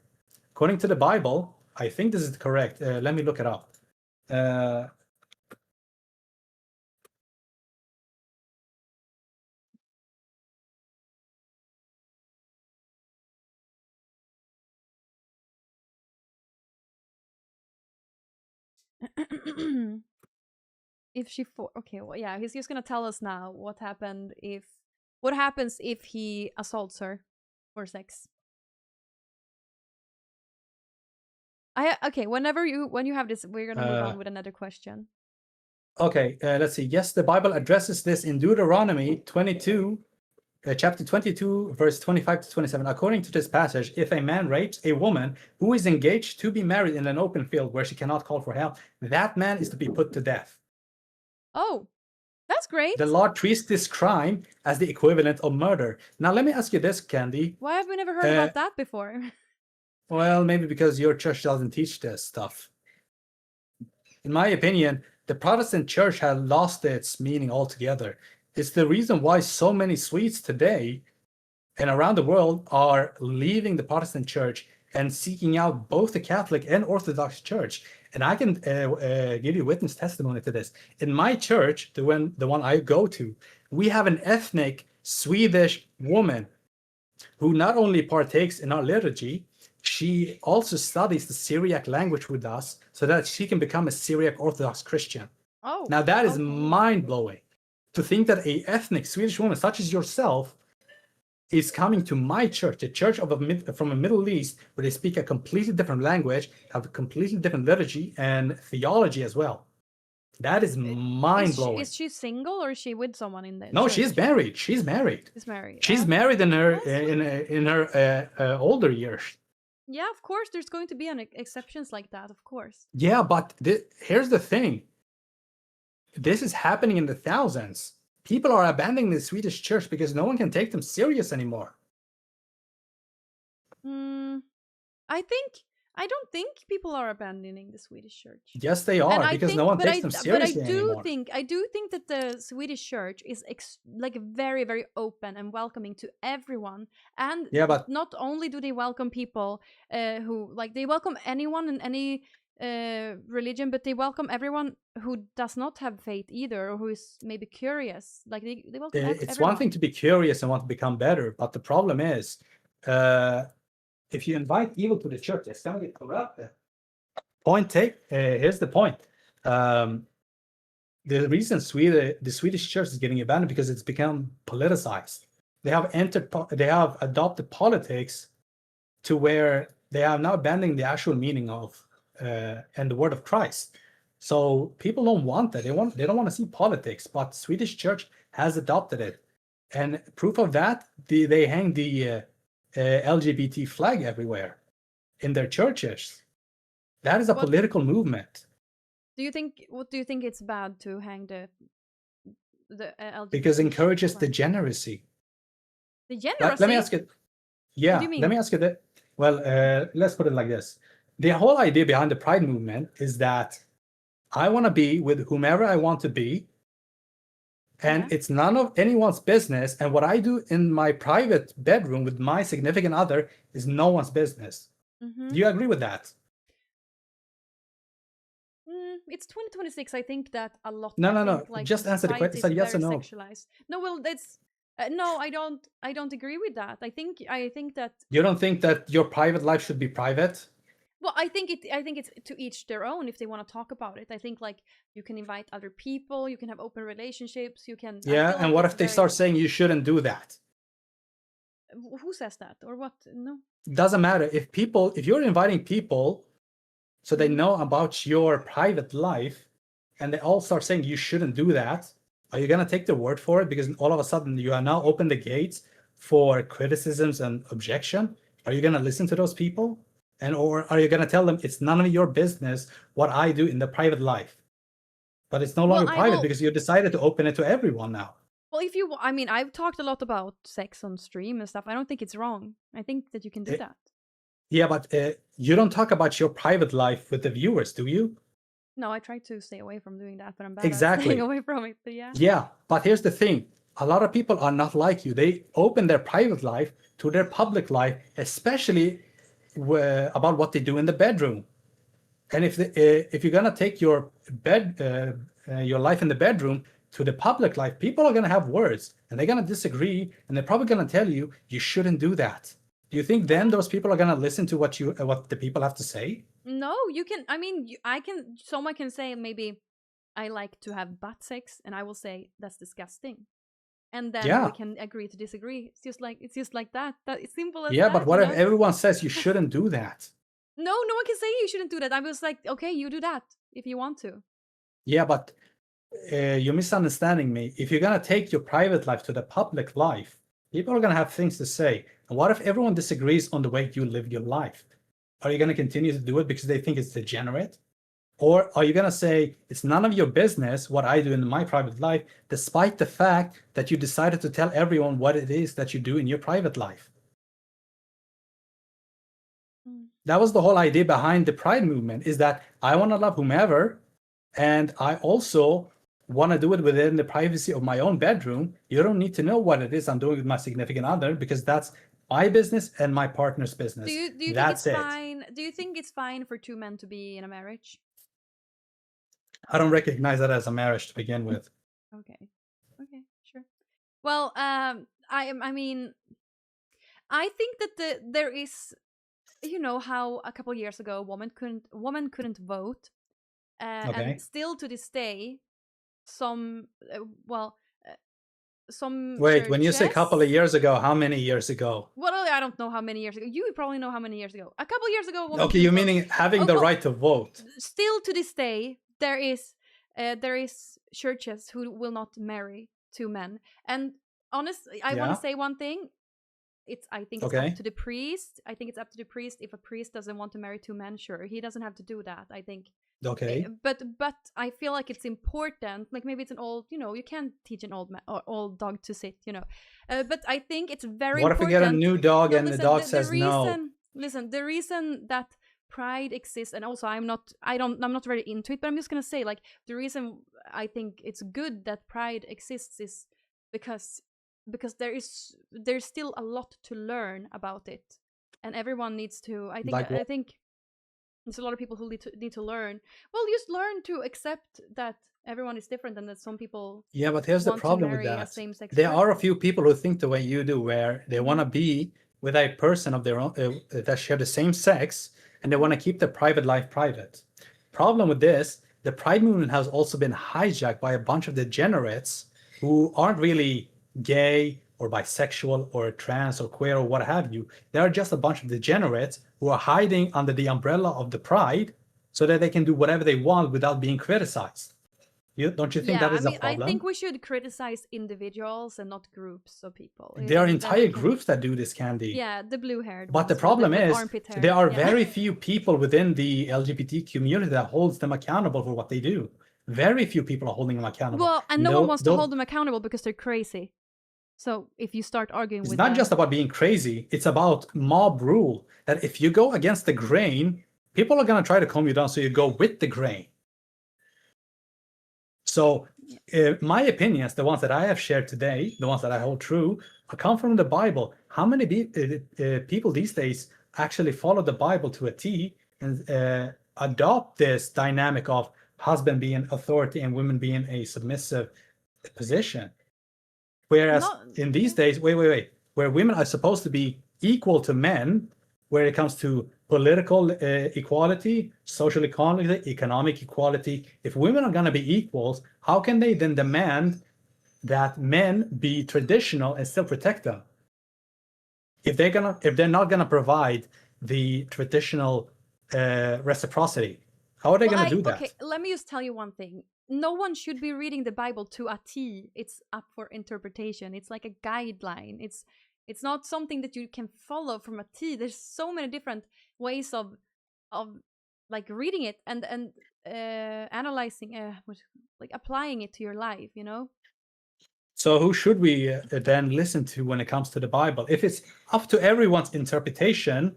according to the Bible, I think this is correct. Let me look it up. If she okay, well, yeah, he's just gonna tell us now what happens if he assaults her for sex. Okay, when you have this, we're gonna move on with another question. Okay, let's see. Yes, the Bible addresses this in Deuteronomy 22, chapter 22, verse 25 to 27. According to this passage, if a man rapes a woman who is engaged to be married in an open field where she cannot call for help, that man is to be put to death. Oh, that's great. The law treats this crime as the equivalent of murder. Now, let me ask you this, Candy. Why have we never heard about that before? Well, maybe because your church doesn't teach this stuff. in my opinion, the Protestant church has lost its meaning altogether. It's the reason why so many Swedes today and around the world are leaving the Protestant church and seeking out both the Catholic and Orthodox church. And I can give you witness testimony to this. In my church, the one I go to, we have an ethnic Swedish woman who not only partakes in our liturgy, she also studies the Syriac language with us so that she can become a Syriac Orthodox Christian. Oh, now that is okay. mind-blowing to think that a ethnic Swedish woman such as yourself is coming to my church, the church of from a Middle East, where they speak a completely different language, have a completely different liturgy and theology as well. That is mind-blowing. Is she single or is she with someone in there? No, she's married. She's married. She's married. She's married in her older years. Yeah, of course. There's going to be exceptions like that, of course. Yeah, but here's the thing. This is happening in the thousands. People are abandoning the Swedish church because no one can take them serious anymore. I don't think people are abandoning the Swedish church. Yes, they are, because no one takes them seriously anymore. I do think that the Swedish church is like very, very open and welcoming to everyone. And yeah, but not only do they welcome people who, like, they welcome anyone in any religion, but they welcome everyone who does not have faith either, or who is maybe curious. Like they welcome it's everyone. one thing to be curious and want to become better, but the problem is if you invite evil to the church, it's going to get corrupted. Here's the point. The reason the Swedish church is getting abandoned because it's become politicized. They have adopted politics to where they are now abandoning the actual meaning of and the word of Christ. So people don't want that. They don't want to see politics, but Swedish church has adopted it. And proof of that, they hang the LGBT flag everywhere in their churches. That is a political movement. What do you think it's bad to hang the LGBT? Because it encourages degeneracy. Degeneracy? Let me ask it. Yeah, what do you mean? Let me ask you that. Well, let's put it like this. The whole idea behind the Pride movement is that I want to be with whomever I want to be, and it's none of anyone's business. And what I do in my private bedroom with my significant other is no one's business. Do you agree with that? It's 2026. I think that a lot. No. Like, just answer the question. Say yes or no. Sexualized. No, well, that's no. I don't agree with that. I think that you don't think that your private life should be private. Well, I think it's to each their own if they want to talk about it. I think like you can invite other people, you can have open relationships, you can. Yeah, and what if they start saying you shouldn't do that? Who says that or what? No. Doesn't matter if you're inviting people, so they know about your private life, and they all start saying you shouldn't do that. Are you gonna take their word for it? Because all of a sudden you are now open the gates for criticisms and objection. Are you gonna listen to those people? Or are you going to tell them it's none of your business what I do in the private life? But it's no longer private because you decided to open it to everyone now. Well, I've talked a lot about sex on stream and stuff. I don't think it's wrong. I think that you can do that. Yeah, but you don't talk about your private life with the viewers, do you? No, I try to stay away from doing that, but I'm bad at staying away from it. But yeah. Yeah, but here's the thing. A lot of people are not like you. They open their private life to their public life, especially about what they do in the bedroom. And if you're gonna take your life in the bedroom to the public life, people are gonna have words and they're gonna disagree, and they're probably gonna tell you shouldn't do that. Do you think then those people are gonna listen to what the people have to say? No, you can. Someone can say maybe I like to have butt sex, and I will say that's disgusting. And then we can agree to disagree. It's just like that. It's simple as that. Yeah, but what if everyone says you shouldn't do that? No one can say you shouldn't do that. I was like, okay, you do that if you want to. Yeah, but you're misunderstanding me. If you're gonna take your private life to the public life, people are gonna have things to say. And what if everyone disagrees on the way you live your life? Are you gonna continue to do it because they think it's degenerate? Or are you going to say, it's none of your business what I do in my private life, despite the fact that you decided to tell everyone what it is that you do in your private life? That was the whole idea behind the Pride movement, is that I want to love whomever, And I also want to do it within the privacy of my own bedroom. You don't need to know what it is I'm doing with my significant other, because that's my business and my partner's business. Do you think That's it's it. fine? Do you think it's fine for two men to be in a marriage? I don't recognize that as a marriage to begin with. Okay, sure. Well, I mean, I think that there is, you know, how a couple years ago women couldn't vote, Okay. and still to this day, some some Wait, when you say a couple of churches- years ago, how many years ago? Well, I don't know how many years ago. You probably know how many years ago. A couple years ago, women Okay, couldn't you vote. meaning having Oh, the well, right to vote. Still to this day, there is churches who will not marry two men. And honestly, I want Yeah. to say one thing. I think it's Okay. up to the priest. I think it's up to the priest. If a priest doesn't want to marry two men, sure, he doesn't have to do that. I think. Okay. But I feel like it's important. Like maybe it's an old, you know, you can't teach an old man or old dog to sit, you know. But I think it's very What if important. we get a new dog No, and the dog says no? Listen, the reason that pride exists, and also I'm not very into it, but I'm just gonna say, like, the reason I think it's good that pride exists is because there's still a lot to learn about it, and everyone needs to. I think Like I think there's a lot of people who need to learn. Well, just learn to accept that everyone is different and that some people. Yeah, but here's the want to problem with marry a that. same-sex There are a person. few people who think the way you do, where they want to be with a person of their own that share the same sex, and they want to keep their private life private. Problem with this, the pride movement has also been hijacked by a bunch of degenerates who aren't really gay or bisexual or trans or queer or what have you. They are just a bunch of degenerates who are hiding under the umbrella of the pride so that they can do whatever they want without being criticized. Don't you think that is a problem? I think we should criticize individuals and not groups of people. There are And then entire we can- groups that do this, Candy. Yeah, the blue-haired But the ones problem with is armpit hair. there are Yeah. very few people within the LGBT community that holds them accountable for what they do. Very few people are holding them accountable. Well, and no one wants to hold them accountable because they're crazy. So if you start arguing It's with not them, just about being crazy. It's about mob rule. That if you go against the grain, people are going to try to calm you down, so you go with the grain. So my opinions, the ones that I have shared today, the ones that I hold true, come from the Bible. How many people these days actually follow the Bible to a T and adopt this dynamic of husband being authority and women being a submissive position? Whereas in these days, wait, where women are supposed to be equal to men, where it comes to political equality, social equality, economic equality. If women are going to be equals, how can they then demand that men be traditional and still protect them? If they're not gonna provide the traditional reciprocity, how are they going to do that? Okay, let me just tell you one thing. No one should be reading the Bible to a T. It's up for interpretation. It's like a guideline. It's not something that you can follow from a T. There's so many different ways of like reading it and analyzing, like applying it to your life. You know. So who should we then listen to when it comes to the Bible? If it's up to everyone's interpretation,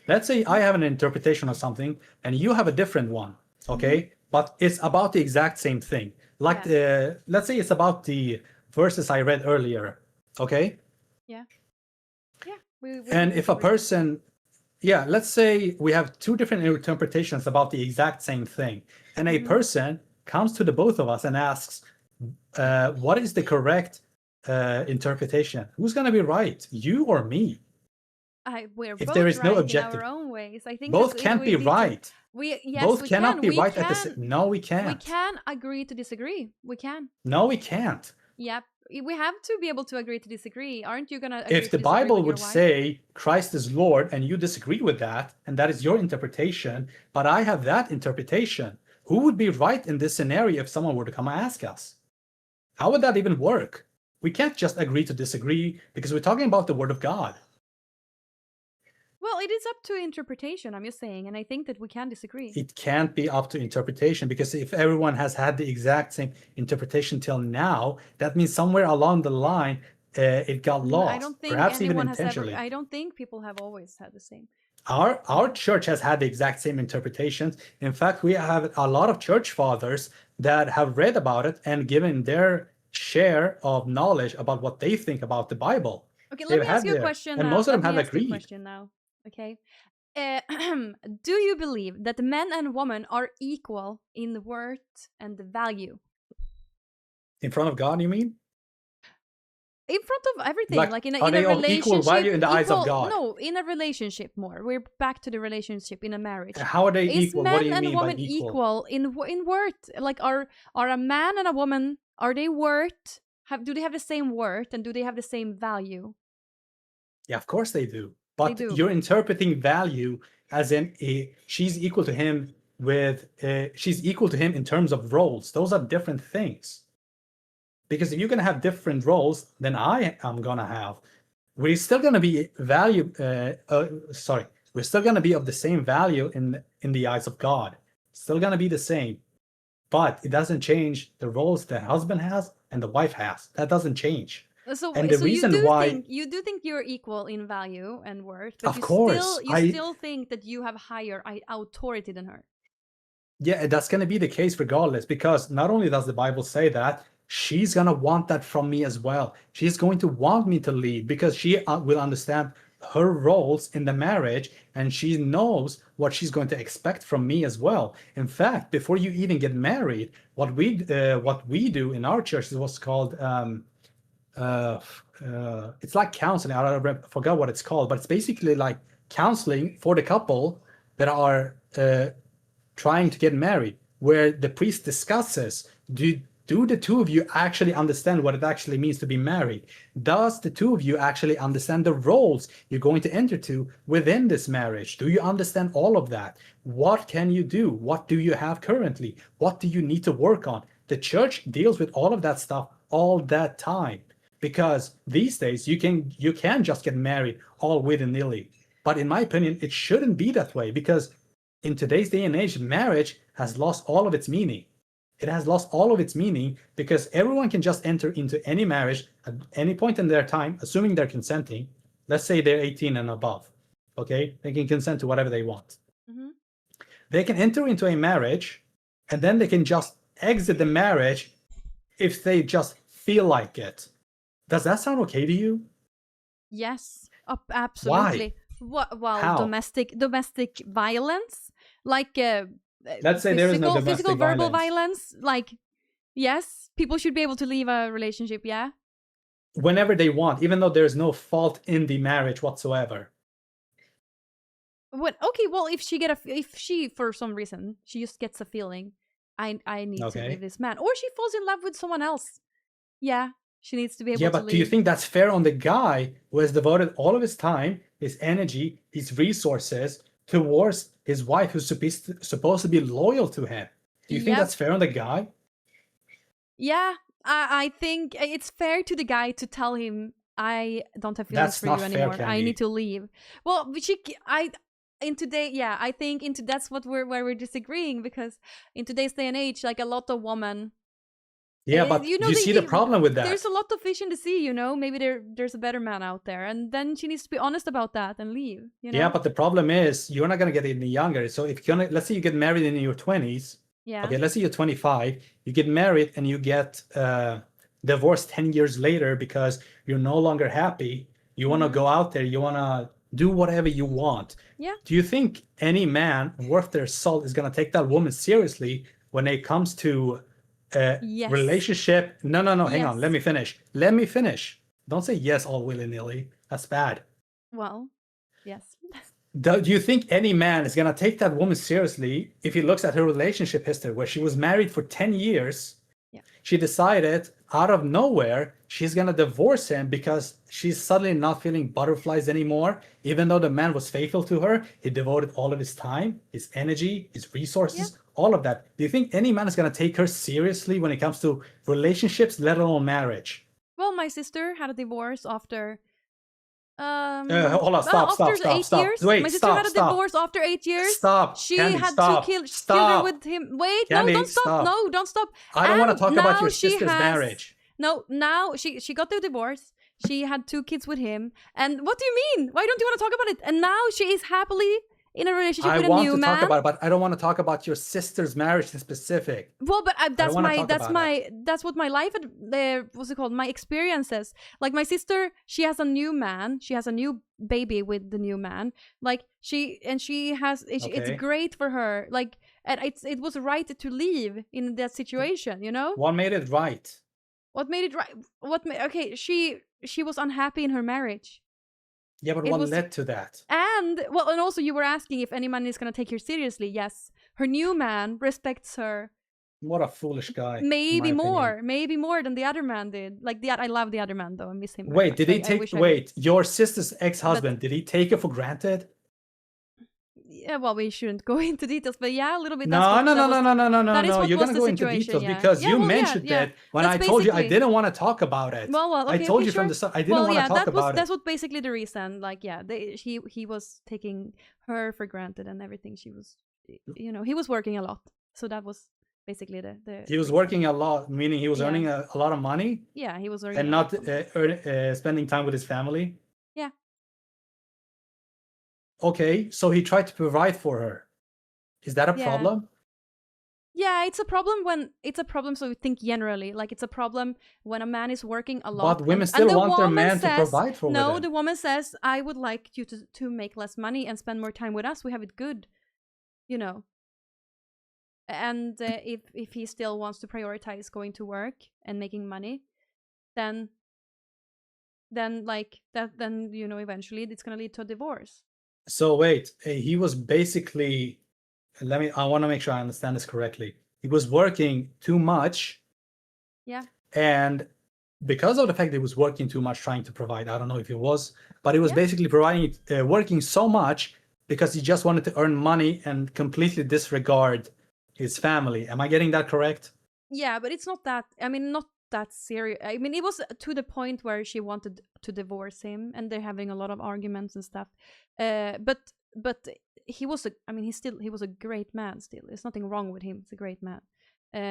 let's say I have an interpretation of something and you have a different one, okay? But it's about the exact same thing. Like, let's say it's about the verses I read earlier, okay? Yeah. And if a person, let's say we have two different interpretations about the exact same thing, and a person comes to the both of us and asks, what is the correct interpretation? Who's going to be right, you or me? We're if both there is right no objective, in our own ways. I think both can't be right. Both cannot be right at the same. No, we can't. We can agree to disagree. We can. No, we can't. Yep. We have to be able to agree to disagree. Aren't you gonna? If the Bible would say Christ is Lord and you disagree with that, and that is your interpretation, but I have that interpretation, who would be right in this scenario if someone were to come and ask us? How would that even work? We can't just agree to disagree because we're talking about the Word of God. Well, it is up to interpretation, I'm just saying, and I think that we can disagree. It can't be up to interpretation, because if everyone has had the exact same interpretation till now, that means somewhere along the line it got lost. I don't think perhaps even anyone has intentionally. ever. I don't think people have always had the same. our church has had the exact same interpretations. In fact, we have a lot of church fathers that have read about it and given their share of knowledge about what they think about the Bible. Okay, let They've me ask had you a their, question and now. most of Let them me have ask you a agreed. question now. Okay. Do you believe that men and women are equal in worth and value? In front of God, you mean? In front of everything, like in are a they of equal relationship, value in the eyes of God? no, in a relationship more. We're back to the relationship in a marriage. How are they Is equal? men What do you and mean by women equal? in worth? Like are a man and a woman, are they worth? Do they have the same worth and do they have the same value? Yeah, of course they do. But do. you're interpreting value as in she's equal to him she's equal to him in terms of roles. Those are different things. Because if you're gonna have different roles than I am gonna have, we're still gonna be we're still gonna be of the same value in the eyes of God. Still gonna be the same. But it doesn't change the roles the husband has and the wife has. That doesn't change. So, And the so reason why you do think you're equal in value and worth, but of you course still think that you have higher authority than her. Yeah, that's going to be the case regardless, because not only does the Bible say that, she's going to want that from me as well. She's going to want me to lead because she will understand her roles in the marriage, and she knows what she's going to expect from me as well. In fact, before you even get married, what we do in our church is what's called it's like counseling. I forgot what it's called, but it's basically like counseling for the couple that are trying to get married, where the priest discusses, do the two of you actually understand what it actually means to be married? Does the two of you actually understand the roles you're going to enter to within this marriage? Do you understand all of that? What can you do? What do you have currently? What do you need to work on? The church deals with all of that stuff all that time, because these days you can just get married all willy-nilly. But in my opinion, it shouldn't be that way, because in today's day and age, marriage has lost all of its meaning. It has lost all of its meaning because everyone can just enter into any marriage at any point in their time, assuming they're consenting. Let's say they're 18 and above. Okay, they can consent to whatever they want. Mm-hmm. They can enter into a marriage, and then they can just exit the marriage if they just feel like it. Does that sound okay to you? Yes, absolutely. Why? Well, How? domestic violence, like let's say there is no domestic physical, violence. verbal violence. Like, yes, people should be able to leave a relationship. Yeah, whenever they want, even though there's no fault in the marriage whatsoever. What? Okay, well, if she for some reason she just gets a feeling, I need to leave this man, or she falls in love with someone else. Yeah, she needs to be able to leave. Yeah, but do you think that's fair on the guy who has devoted all of his time, his energy, his resources towards his wife, who's supposed to be loyal to him? Do you think that's fair on the guy? Yeah, I think it's fair to the guy to tell him, I don't have feelings for you anymore. Fair, I need to leave. Well, I think that's where we're disagreeing, because in today's day and age, like a lot of women. Yeah, but you see the problem with that. There's a lot of fish in the sea, maybe there's a better man out there, and then she needs to be honest about that and leave. Yeah, but the problem is you're not gonna get any younger. So if you're let's say you get married in your 20s. Yeah. Okay, let's say you're 25, you get married and you get divorced 10 years later because you're no longer happy. You want to go out there, you want to do whatever you want. Yeah. Do you think any man worth their salt is going to take that woman seriously when it comes to relationship? No, hang on. Let me finish. Don't say yes all willy-nilly. That's bad. Well, yes. Do you think any man is going to take that woman seriously if he looks at her relationship history, where she was married for 10 years? Yeah. She decided out of nowhere she's going to divorce him because she's suddenly not feeling butterflies anymore, even though the man was faithful to her. He devoted all of his time, his energy, his resources, all of that. Do you think any man is going to take her seriously when it comes to relationships, let alone marriage? Well, my sister had a divorce after... hold on, stop. Wait, my sister had a divorce after 8 years. Stop. She Candy, had stop. 2 children with him. Wait, Candy, no, don't stop. No, don't stop. I don't want to talk about your sister's marriage. No, now she got the divorce. She had 2 kids with him. And what do you mean? Why don't you want to talk about it? And now she is happily in a relationship with a new man. I want to talk about it, but I don't want to talk about your sister's marriage in specific. Well, but that's what my life what's it called? My experiences. Like my sister, she has a new man. She has a new baby with the new man. Like it's great for her. Like, and it was right to leave in that situation, you know? What made it right? What made it right? Okay, she was unhappy in her marriage. Yeah, but what led to that? And also you were asking if any man is gonna take her seriously. Yes, her new man respects her. What a foolish guy. Maybe more than the other man did. Like I love the other man though. I miss him. Wait, did he take? Wait, your sister's ex-husband? Did he take it for granted? Yeah, well, we shouldn't go into details, but yeah, a little bit. No. You're gonna go into details because you mentioned that when I told you I didn't want to talk about it. Well, okay, I told you from the start I didn't want to talk about it. That's what basically the reason. Like, yeah, he was taking her for granted and everything. She was, you know, he was working a lot, so that was basically the. He was working a lot, meaning he was earning a lot of money. Yeah, he was earning and not spending time with his family. Yeah. Okay, so he tried to provide for her. Is that a problem? Yeah, it's a problem. So we think generally, like it's a problem when a man is working a lot. But women still want their man to provide for them. No, the woman says, "I would like you to make less money and spend more time with us. We have it good, you know." And if he still wants to prioritize going to work and making money, then you know, eventually it's gonna lead to a divorce. So wait, he was basically, I want to make sure I understand this correctly. He was working too much. Yeah. And because of the fact that he was working too much trying to provide, I don't know if he was, but he was basically working so much because he just wanted to earn money and completely disregard his family. Am I getting that correct? Yeah, but it's not that, I mean, not that serious. I mean, it was to the point where she wanted to divorce him and they're having a lot of arguments and stuff. But he was he was a great man still. There's nothing wrong with him. He's a great man.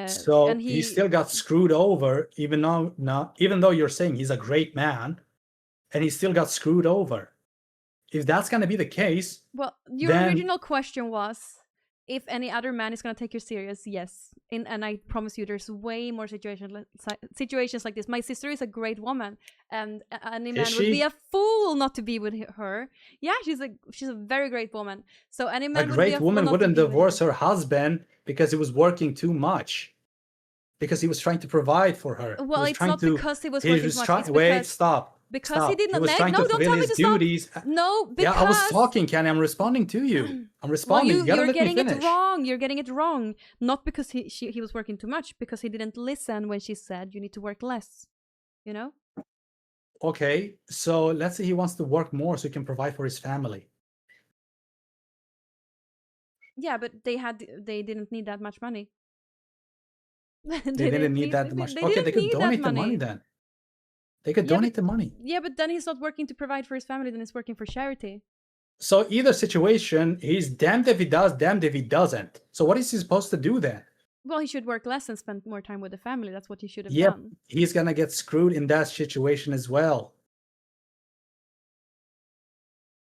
So and he still got screwed over, even though you're saying he's a great man, and he still got screwed over. If that's gonna be the case, well, your original question was if any other man is gonna take you serious. Yes, and I promise you, there's way more situations like this. My sister is a great woman, and any man would be a fool not to be with her. Yeah, she's a very great woman. So any man a great woman wouldn't divorce her husband because he was working too much, because he was trying to provide for her. Well, it's not because he was working too much. Wait, stop. Because he did not. He was trying to fulfill his duties. No, because yeah, I was talking, Kenny. I'm responding to you. I'm responding. Well, you're getting it wrong. You're getting it wrong. Not because he was working too much. Because he didn't listen when she said you need to work less. You know. Okay, so let's say he wants to work more so he can provide for his family. Yeah, but they didn't need that much money. they didn't need that much. Okay, they could donate the money then. They could donate the money. Yeah, but then he's not working to provide for his family, then he's working for charity. So either situation, he's damned if he does, damned if he doesn't. So what is he supposed to do then? Well, he should work less and spend more time with the family. That's what he should have done. He's going to get screwed in that situation as well.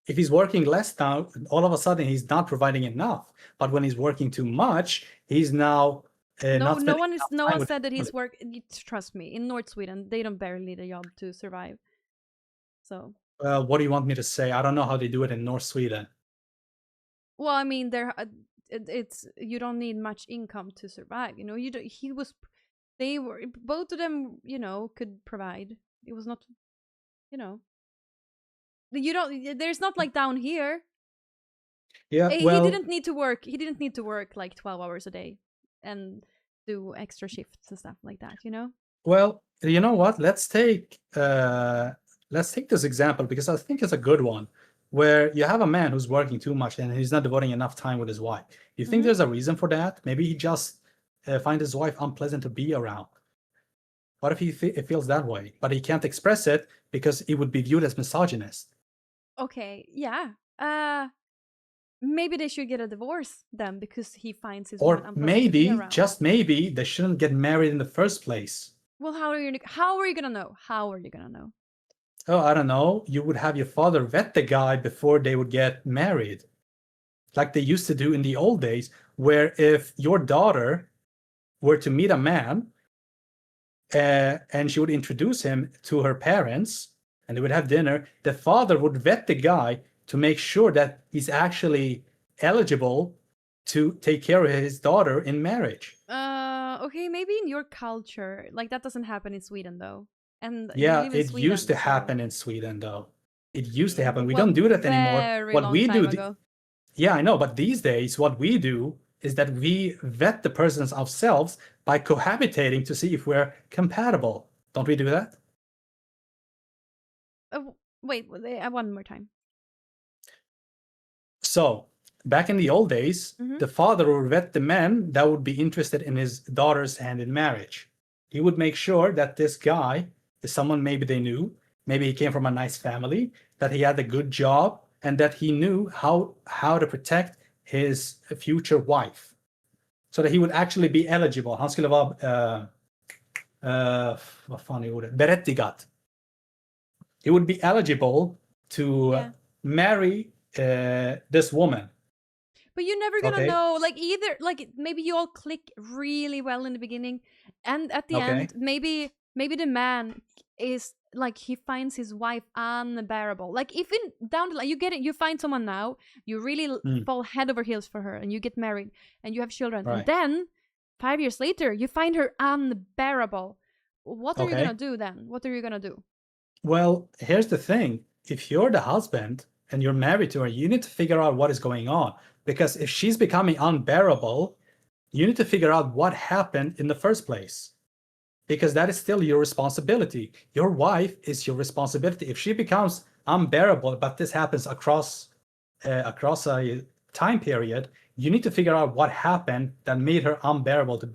If he's working less now, all of a sudden he's not providing enough. But when he's working too much, he's now... no one said that he's trust me, in North Sweden they don't barely need a job to survive. So what do you want me to say? I don't know how they do it in North Sweden. Well, I mean, it's you don't need much income to survive, you know. They were both of them, you know, could provide. It was not, you know, there's not like down here. Yeah, he didn't need to work like 12 hours a day and do extra shifts and stuff like that, you know. Well, you know what, let's take this example because I think it's a good one, where you have a man who's working too much and he's not devoting enough time with his wife. You think there's a reason for that? Maybe he just finds his wife unpleasant to be around. What if he feels that way, but he can't express it because it would be viewed as misogynist? Okay, yeah. Maybe they should get a divorce then because he finds his or maybe just maybe they shouldn't get married in the first place. Well, how are you gonna know? Oh, I don't know. You would have your father vet the guy before they would get married, like they used to do in the old days, where if your daughter were to meet a man and she would introduce him to her parents and they would have dinner, the father would vet the guy to make sure that he's actually eligible to take care of his daughter in marriage. Okay, maybe in your culture, like that doesn't happen in Sweden though. And Yeah, you live in it Sweden, used to so- happen in Sweden though. It used to happen. We Well, don't do that anymore. very What long we time do, ago. yeah, I know, but these days what we do is that we vet the persons ourselves by cohabitating to see if we're compatible. Don't we do that? Wait, one more time. So, back in the old days, Mhm. the father would vet the man that would be interested in his daughter's hand in marriage. He would make sure that this guy is someone maybe they knew, maybe he came from a nice family, that he had a good job, and that he knew how to protect his future wife. So that he would actually be eligible. Han skulle vara, vad fan är ordet? Berättigat. He would be eligible to Yeah. marry this woman. But you're never gonna Okay. know, like either, like maybe you all click really well in the beginning, and at the Okay. end, maybe the man is like he finds his wife unbearable. Like if in down the line you get it, you find someone now, you really fall head over heels for her, and you get married, and you have children, and Right. then 5 years later you find her unbearable. What are you Okay. gonna do then? What are you gonna do? Well, here's the thing. If you're the husband and you're married to her, you need to figure out what is going on. Because if she's becoming unbearable, you need to figure out what happened in the first place. Because that is still your responsibility. Your wife is your responsibility. If she becomes unbearable, but this happens across a time period, you need to figure out what happened that made her unbearable to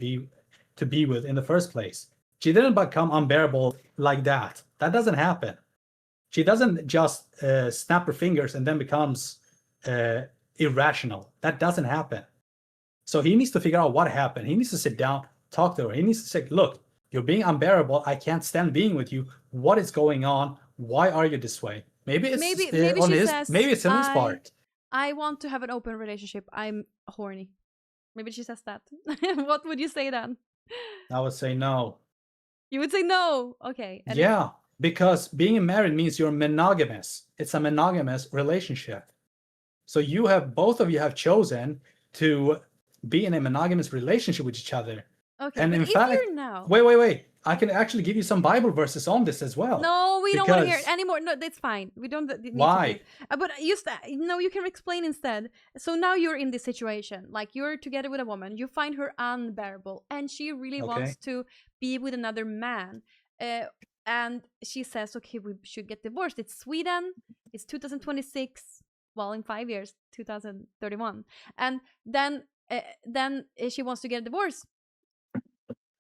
be with in the first place. She didn't become unbearable like that. That doesn't happen. She doesn't just snap her fingers and then becomes irrational. That doesn't happen. So he needs to figure out what happened. He needs to sit down, talk to her. He needs to say, look, you're being unbearable. I can't stand being with you. What is going on? Why are you this way? Maybe it's Maybe on she his, says, maybe it's on his part. I want to have an open relationship. I'm horny. Maybe she says that. What would you say then? I would say no. You would say no. Okay. And Yeah, because being married means you're monogamous. It's a monogamous relationship. So both of you have chosen to be in a monogamous relationship with each other. Okay, And but in if fact, you're now... wait. I can actually give you some Bible verses on this as well. No, we don't want to hear it because- anymore. No, that's fine. We don't need Why? to do it. But just no, you can explain instead. So now you're in this situation, like you're together with a woman, you find her unbearable, and she really wants to be with another man. And she says, okay, we should get divorced. It's Sweden. It's 2026. Well, in 5 years, 2031. And then she wants to get a divorce.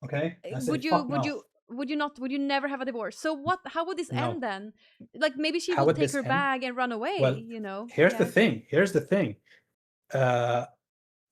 Okay. Would you never have a divorce? So how would this end then? Like maybe she will take her bag and run away, well, you know. Here's the thing.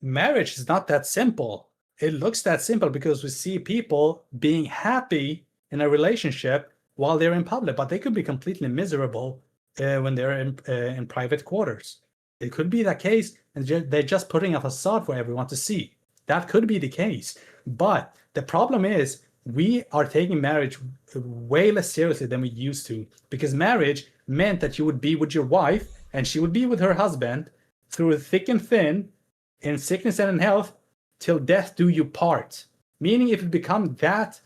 Marriage is not that simple. It looks that simple because we see people being happy in a relationship while they're in public, but they could be completely miserable when they're in private quarters. It could be that case, and they're just putting a facade for everyone to see. That could be the case. But the problem is we are taking marriage way less seriously than we used to, because marriage meant that you would be with your wife and she would be with her husband through thick and thin, in sickness and in health, till death do you part. Meaning if it become that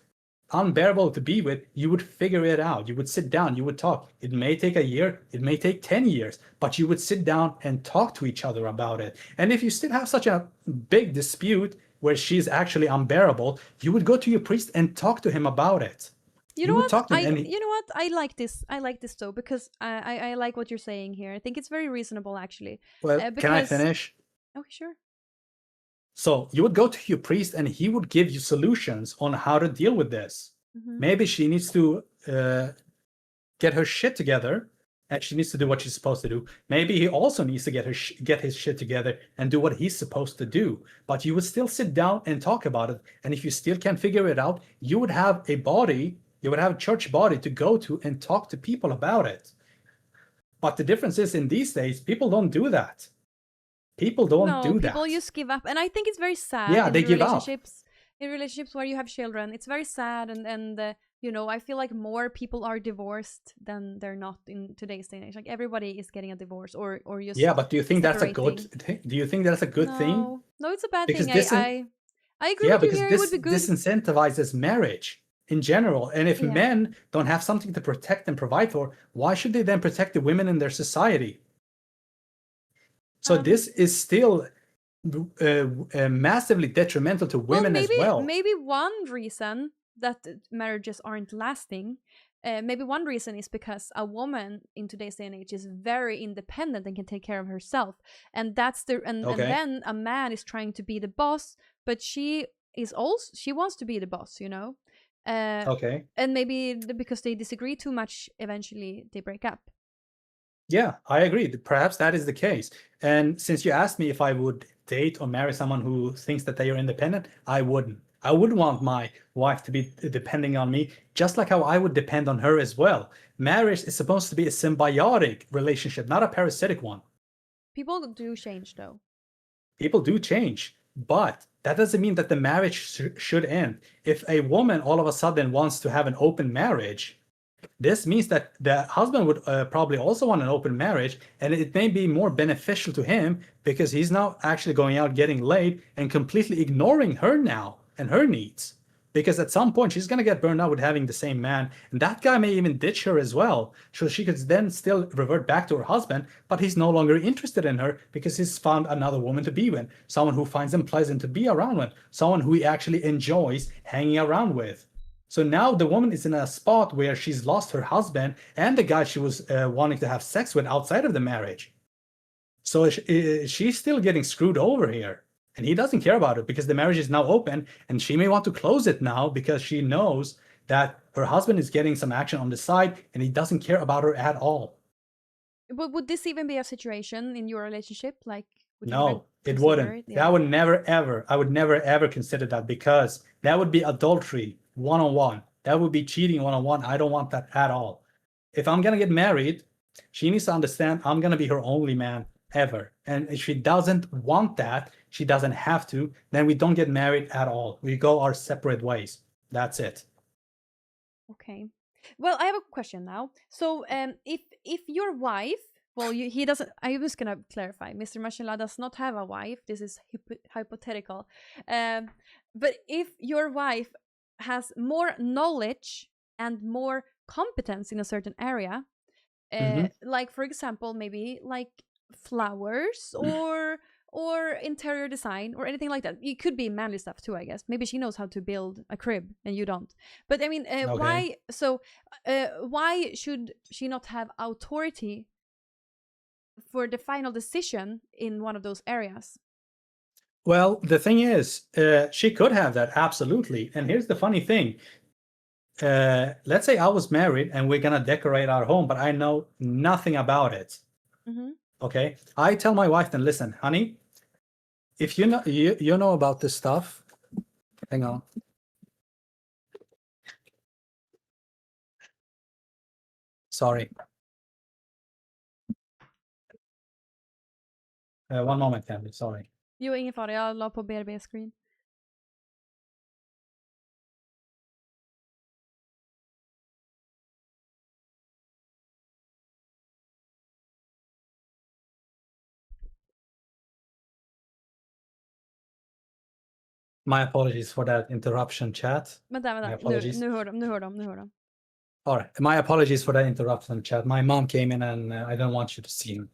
unbearable to be with, you would figure it out. You would sit down, you would talk. It may take a year, it may take 10 years, but you would sit down and talk to each other about it. And if you still have such a big dispute where she's actually unbearable, you would go to your priest and talk to him about it. You know what? I like this. I like this though, because I like what you're saying here. I think it's very reasonable, actually. Well, can I finish? Oh, sure. So you would go to your priest and he would give you solutions on how to deal with this. Mm-hmm. Maybe she needs to get her shit together and she needs to do what she's supposed to do. Maybe he also needs to get his shit together and do what he's supposed to do. But you would still sit down and talk about it. And if you still can't figure it out, you would have a body You would have a church body to go to and talk to people about it. But the difference is, in these days, people don't do that. People don't do that. No, people just give up. And I think it's very sad Yeah, in they give up. in relationships where you have children. It's very sad, and you know, I feel like more people are divorced than they're not in today's day and age. Like everybody is getting a divorce or just Yeah, but do you think that's a good separating. thing? Do you think that's a good thing? No, it's a bad Because thing. I agree yeah, with you because here. It this would be good. disincentivizes marriage in general. And if Yeah. men don't have something to protect and provide for, why should they then protect the women in their society? So this is still massively detrimental to women as well. Maybe one reason that marriages aren't lasting, maybe one reason is because a woman in today's day and age is very independent and can take care of herself, and that's and then a man is trying to be the boss, but she wants to be the boss, you know. And maybe because they disagree too much, eventually they break up. Yeah, I agree. Perhaps that is the case. And since you asked me if I would date or marry someone who thinks that they are independent, I wouldn't. I would want my wife to be depending on me, just like how I would depend on her as well. Marriage is supposed to be a symbiotic relationship, not a parasitic one. People do change, though. People do change, but that doesn't mean that the marriage should end. If a woman all of a sudden wants to have an open marriage, this means that the husband would probably also want an open marriage, and it may be more beneficial to him because he's now actually going out getting laid and completely ignoring her now and her needs. Because at some point she's going to get burned out with having the same man, and that guy may even ditch her as well. So she could then still revert back to her husband, but he's no longer interested in her because he's found another woman to be with, someone who finds him pleasant to be around with, someone who he actually enjoys hanging around with. So now the woman is in a spot where she's lost her husband and the guy she was wanting to have sex with outside of the marriage. So she's still getting screwed over here. And he doesn't care about it because the marriage is now open, and she may want to close it now because she knows that her husband is getting some action on the side and he doesn't care about her at all. But would this even be a situation in your relationship? Like, no, it wouldn't. Yeah. That would never, ever. I would never, ever consider that, because that would be adultery one-on-one. That would be cheating one-on-one. I don't want that at all. If I'm going to get married, she needs to understand I'm going to be her only man ever. And if she doesn't want that, she doesn't have to, then we don't get married at all. We go our separate ways. That's it. Okay. Well, I have a question now. So if your wife, well, he doesn't, I'm just going to clarify, Mr. Mashallah does not have a wife. This is hypothetical. But if your wife has more knowledge and more competence in a certain area, like, for example, maybe like flowers or interior design or anything like that. It could be manly stuff too, I guess. Maybe she knows how to build a crib and you don't. But I mean, why should she not have authority for the final decision in one of those areas? Well, the thing is, she could have that, absolutely. And here's the funny thing. Let's say I was married and we're gonna decorate our home, but I know nothing about it. Okay, I tell my wife, then, listen, honey, if you know about this stuff, hang on. Sorry. One moment, Candy, sorry. Jo, ingen fara. Jag la på BRB-screen. My apologies for that interruption, chat. Vänta. Nu hör de. All right. My apologies for that interruption, chat. My mom came in and I don't want you to see him.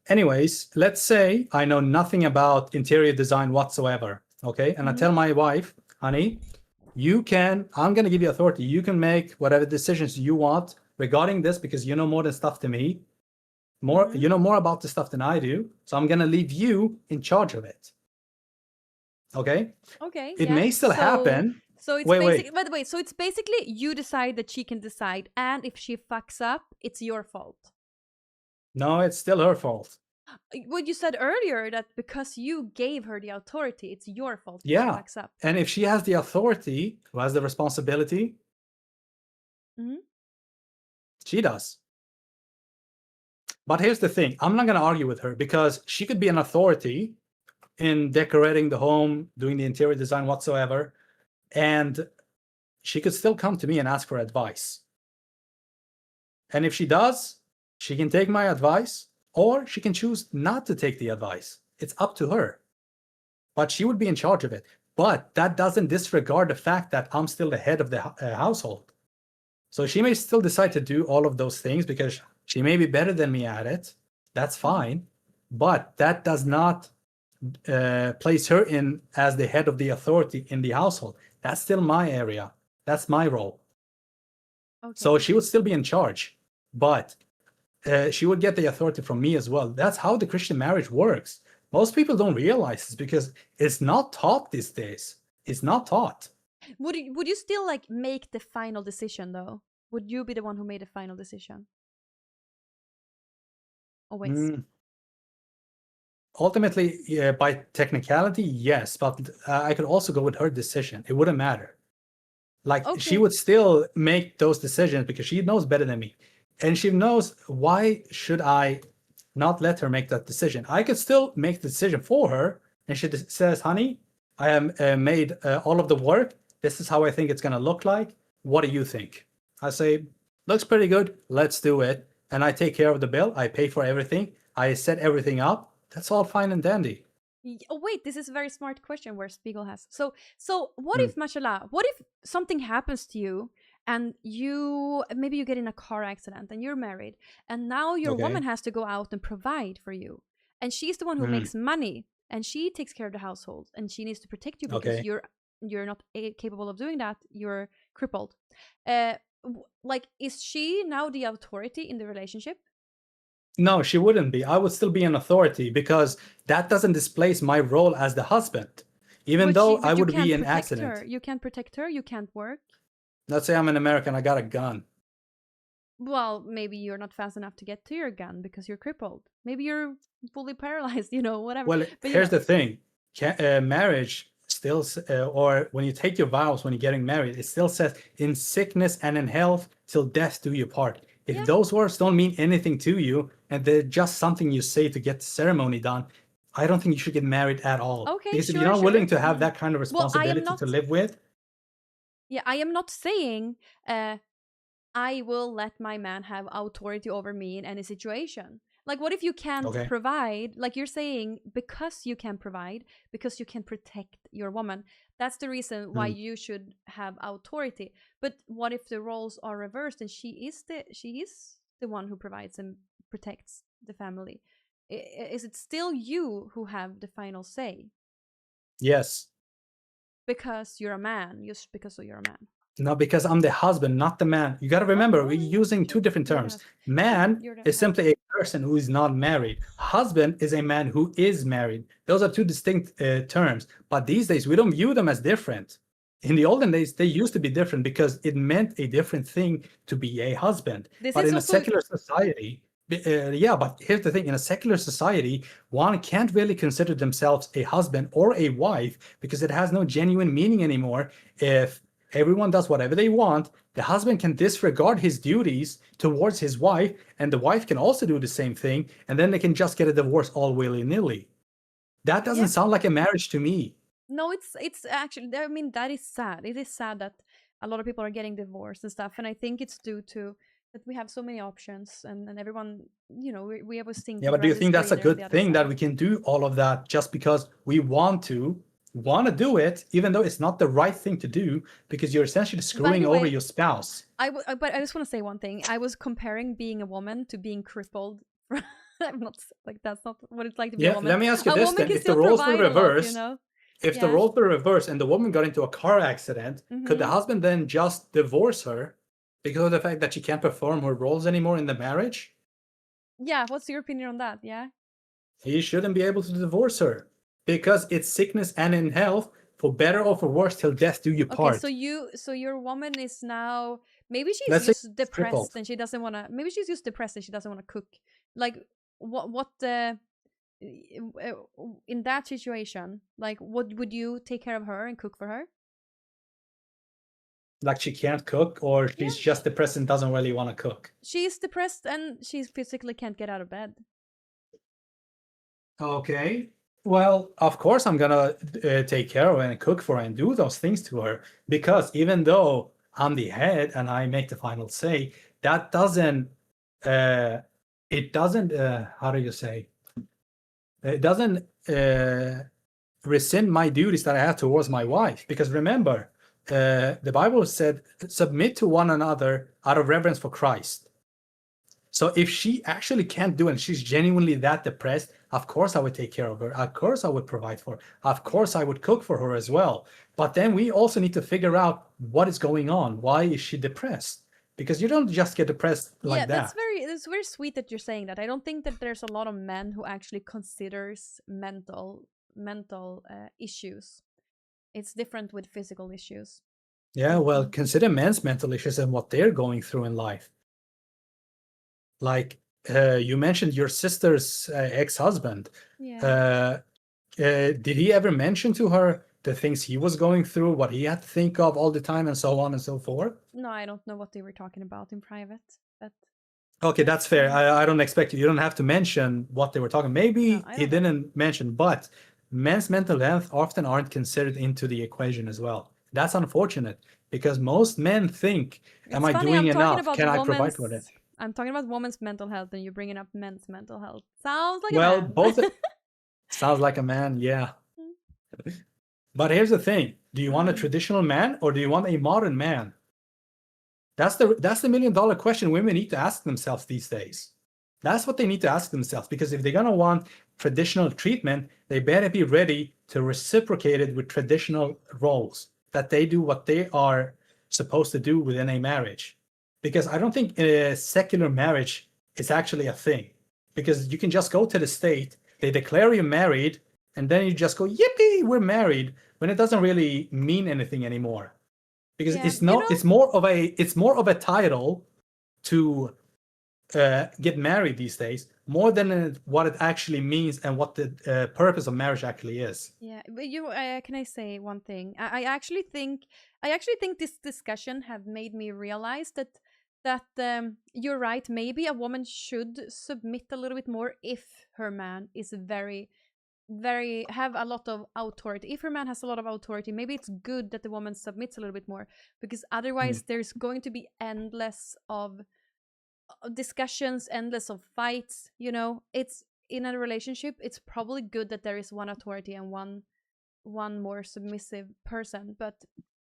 Anyways, let's say I know nothing about interior design whatsoever. Okay. And I tell my wife, honey, I'm going to give you authority. You can make whatever decisions you want regarding this because you know more than stuff to me. You know more about this stuff than I do. So I'm going to leave you in charge of it. Okay. Okay. It may still happen. So it's wait. So it's basically you decide that she can decide, and if she fucks up, it's your fault. No, it's still her fault. What you said earlier, that because you gave her the authority, it's your fault if she Yeah. fucks up. And if she has the authority, who has the responsibility? She does. But here's the thing. I'm not going to argue with her because she could be an authority in decorating the home, doing the interior design whatsoever, and she could still come to me and ask for advice. And if she does, she can take my advice, or she can choose not to take the advice. It's up to her. But she would be in charge of it. But that doesn't disregard the fact that I'm still the head of the household. So she may still decide to do all of those things because she may be better than me at it. That's fine. But that does not place her in as the head of the authority in the household. That's still my area. That's my role. Okay. So she would still be in charge, but she would get the authority from me as well. That's how the Christian marriage works. Most people don't realize this because it's not taught these days. It's not taught. Would you still like make the final decision though? Would you be the one who made the final decision? Always. Ultimately, yeah, by technicality, yes, but I could also go with her decision. It wouldn't matter. Like she would still make those decisions because she knows better than me. And she knows, why should I not let her make that decision? I could still make the decision for her. And she says, honey, I have made all of the work. This is how I think it's going to look like. What do you think? I say, looks pretty good. Let's do it. And I take care of the bill. I pay for everything. I set everything up. That's all fine and dandy. Oh wait, this is a very smart question where Spiegel has. So what if, mashallah, what if something happens to you and maybe you get in a car accident and you're married and now your woman has to go out and provide for you, and she's the one who makes money and she takes care of the household and she needs to protect you because you're not capable of doing that, you're crippled. Like, is she now the authority in the relationship? No, she wouldn't be. I would still be an authority because that doesn't displace my role as the husband. Even though I would be an accident. You can't protect her, you can't work. Let's say I'm an American, I got a gun. Well, maybe you're not fast enough to get to your gun because you're crippled. Maybe you're fully paralyzed, whatever. Well, but here's the thing. Marriage still, or when you take your vows when you're getting married, it still says, in sickness and in health, till death do you part. If those words don't mean anything to you and they're just something you say to get the ceremony done, I don't think you should get married at all. Okay, because if you're not willing to have that kind of responsibility to live with. Yeah, I am not saying I will let my man have authority over me in any situation. Like, what if you can't provide? Like you're saying, because you can provide, because you can protect your woman. That's the reason why you should have authority. But what if the roles are reversed and she is the one who provides and protects the family? Is it still you who have the final say? Yes. Because you're a man, just because you're a man. No, because I'm the husband, not the man. You got to remember, we're using two different terms. Man is simply a person who is not married. Husband is a man who is married. Those are two distinct terms. But these days, we don't view them as different. In the olden days, they used to be different because it meant a different thing to be a husband. But in a secular society, but here's the thing. In a secular society, one can't really consider themselves a husband or a wife because it has no genuine meaning anymore. If everyone does whatever they want, the husband can disregard his duties towards his wife, and the wife can also do the same thing, and then they can just get a divorce all willy-nilly. That doesn't sound like a marriage to me. No, it's actually, I mean, that is sad. It is sad that a lot of people are getting divorced and stuff, and I think it's due to that we have so many options, and everyone, we always think. Yeah, but do you think that's a good thing that we can do all of that just because we want to do it, even though it's not the right thing to do, because you're essentially screwing over your spouse? But I just want to say one thing. I was comparing being a woman to being crippled. I'm not like, that's not what it's like to be a woman. Let me ask you this then: if the roles were reversed, if the roles were reversed and the woman got into a car accident, could the husband then just divorce her because of the fact that she can't perform her roles anymore in the marriage? Yeah, what's your opinion on that? Yeah, he shouldn't be able to divorce her because it's sickness and in health, for better or for worse, till death do you part. Okay, so your woman is now, maybe she's just depressed and she doesn't want to. Maybe she's just depressed and she doesn't want to cook. Like what? in that situation, like, what would you take care of her and cook for her? Like she can't cook, or she's Yeah. just depressed and doesn't really want to cook? She's depressed and she physically can't get out of bed. Okay. Well, of course I'm gonna take care of her and cook for her and do those things to her, because even though I'm the head and I make the final say, that doesn't it doesn't how do you say, it doesn't rescind my duties that I have towards my wife. Because remember, the Bible said, submit to one another out of reverence for Christ. So if she actually can't do it and she's genuinely that depressed, of course I would take care of her. Of course I would provide for her. Of course I would cook for her as well. But then we also need to figure out what is going on. Why is she depressed? Because you don't just get depressed like that. It's very sweet that you're saying that. I don't think that there's a lot of men who actually considers mental issues. It's different with physical issues. Yeah, well, consider men's mental issues and what they're going through in life. Like you mentioned your sister's ex-husband. Yeah. Did he ever mention to her the things he was going through, what he had to think of all the time, and so on and so forth? No, I don't know what they were talking about in private, but okay, that's fair. I don't expect you don't have to mention what they were talking. Maybe No, he didn't mention, but men's mental health often aren't considered into the equation as well. That's unfortunate, because most men think, am I doing enough? Can I provide for it? I'm talking about women's mental health, and you're bringing up men's mental health. Sounds like Well, a man. both sounds like a man, yeah. But here's the thing: do you want a traditional man or do you want a modern man? That's the $1 million question women need to ask themselves these days. That's what they need to ask themselves, because if they're gonna want traditional treatment, they better be ready to reciprocate it with traditional roles, that they do what they are supposed to do within a marriage. Because I don't think a secular marriage is actually a thing, because you can just go to the state, they declare you married, and then you just go, yippee, we're married, when it doesn't really mean anything anymore. Because it's not, it's more of a title to get married these days, more than what it actually means and what the purpose of marriage actually is. Yeah, but can I say one thing? I actually think this discussion have made me realize that you're right. Maybe a woman should submit a little bit more if her man is very have a lot of authority. If her man has a lot of authority, maybe it's good that the woman submits a little bit more, because otherwise there's going to be endless of discussions, endless of fights. It's in a relationship, it's probably good that there is one authority and one more submissive person. But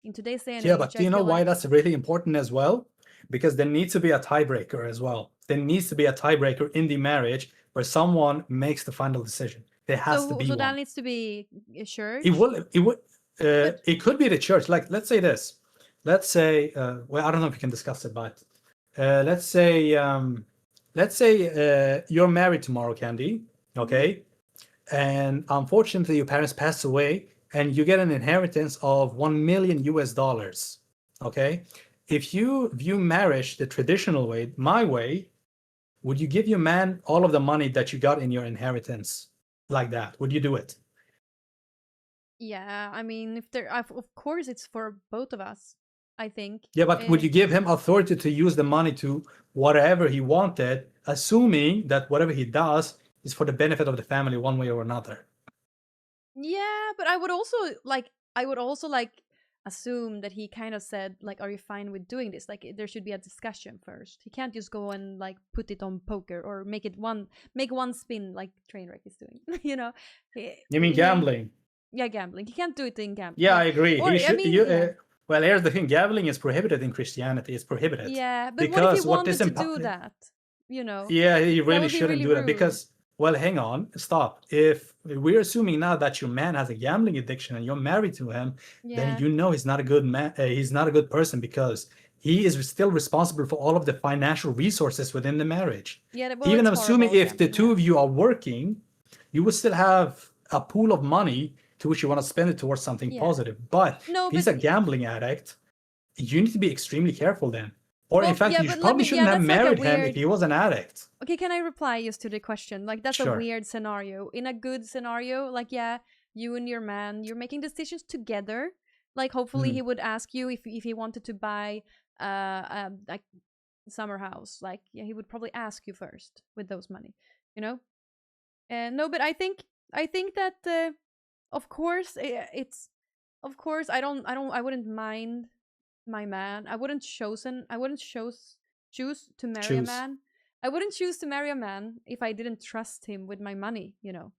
in today's day and age, but do you know why that's really important as well? Because there needs to be a tiebreaker as well. There needs to be a tiebreaker in the marriage where someone makes the final decision. There has to be so one. that needs to be a church. It could be the church. Like, let's say this. Let's say, well, I don't know if we can discuss it, but let's say you're married tomorrow, Candy. Okay, and unfortunately your parents pass away, and you get an inheritance of $1 million US. Okay, if you view marriage the traditional way, my way, would you give your man all of the money that you got in your inheritance like that? Would you do it? Yeah, I mean, if there, of course, it's for both of us, I think. Yeah, but would you give him authority to use the money to whatever he wanted, assuming that whatever he does is for the benefit of the family one way or another? Yeah, but I would also assume that he kind of said, like, are you fine with doing this? Like, there should be a discussion first. He can't just go and like put it on poker or make one spin like Trainwreck is doing. You mean gambling? Yeah, gambling. He can't do it in gambling. Yeah, I agree. Or, He should. I mean, well, here's the thing: gambling is prohibited in Christianity. It's prohibited. Yeah, but because what if he wanted to do that? Yeah, he really shouldn't really do that, rude. because, well, hang on, stop. If we're assuming now that your man has a gambling addiction and you're married to him, then he's not a good man. He's not a good person, because he is still responsible for all of the financial resources within the marriage. Yeah, well, even assuming if the two of you are working, you will still have a pool of money to which you want to spend it towards something positive. But if he's a gambling addict, you need to be extremely careful then, Or Well, in fact, yeah, you but probably shouldn't have that's like a married him if weird. he was an addict. Okay, can I reply just to the question? Like, that's a Sure. weird scenario. In a good scenario, like, yeah, you and your man, you're making decisions together. Like, hopefully, he would ask you if he wanted to buy like summer house. Like, yeah, he would probably ask you first with those money, you know. And no, but I think that of course of course I wouldn't mind my man. I wouldn't choose to marry a Choose. man. I wouldn't choose to marry a man if I didn't trust him with my money, you know.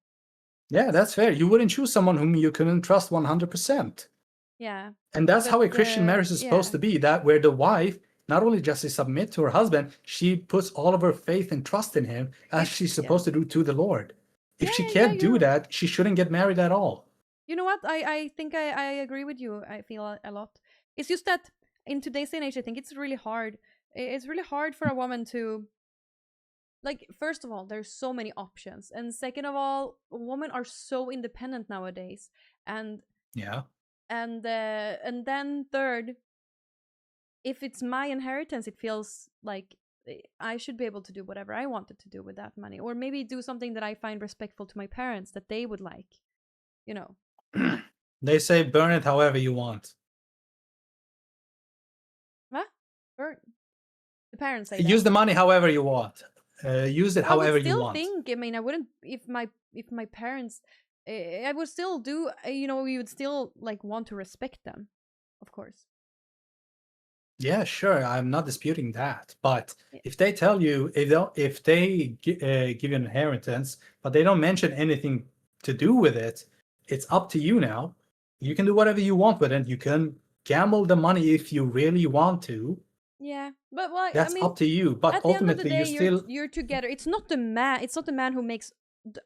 Yeah, that's fair. You wouldn't choose someone whom you couldn't trust 100%. Yeah. And that's But how a Christian marriage is supposed yeah. to be, that where the wife not only just to submit to her husband, she puts all of her faith and trust in him as she's supposed to do to the Lord. If she can't do that, she shouldn't get married at all. You know what? I think I agree with you. I feel a lot. It's just that in today's day and age, I think it's really hard. It's really hard for a woman to, like, first of all, there's so many options, and second of all, women are so independent nowadays, and Yeah. and then third, if it's my inheritance, it feels like I should be able to do whatever I wanted to do with that money, or maybe do something that I find respectful to my parents that they would like, you know. They say burn it however you want. What? Burn. The parents say Use that. the money however you want. Use it however you want. I would still think. I mean, I wouldn't if my parents. I would still do. You know, we would still like want to respect them, of course. Yeah, sure. I'm not disputing that. But Yeah. if they tell you, if they give you an inheritance, but they don't mention anything to do with it, it's up to you now. You can do whatever you want with it. You can gamble the money if you really want to. Yeah, but well, That's I mean, up to you. But at the end of the ultimately, day, you're together. It's not the man. It's not the man who makes.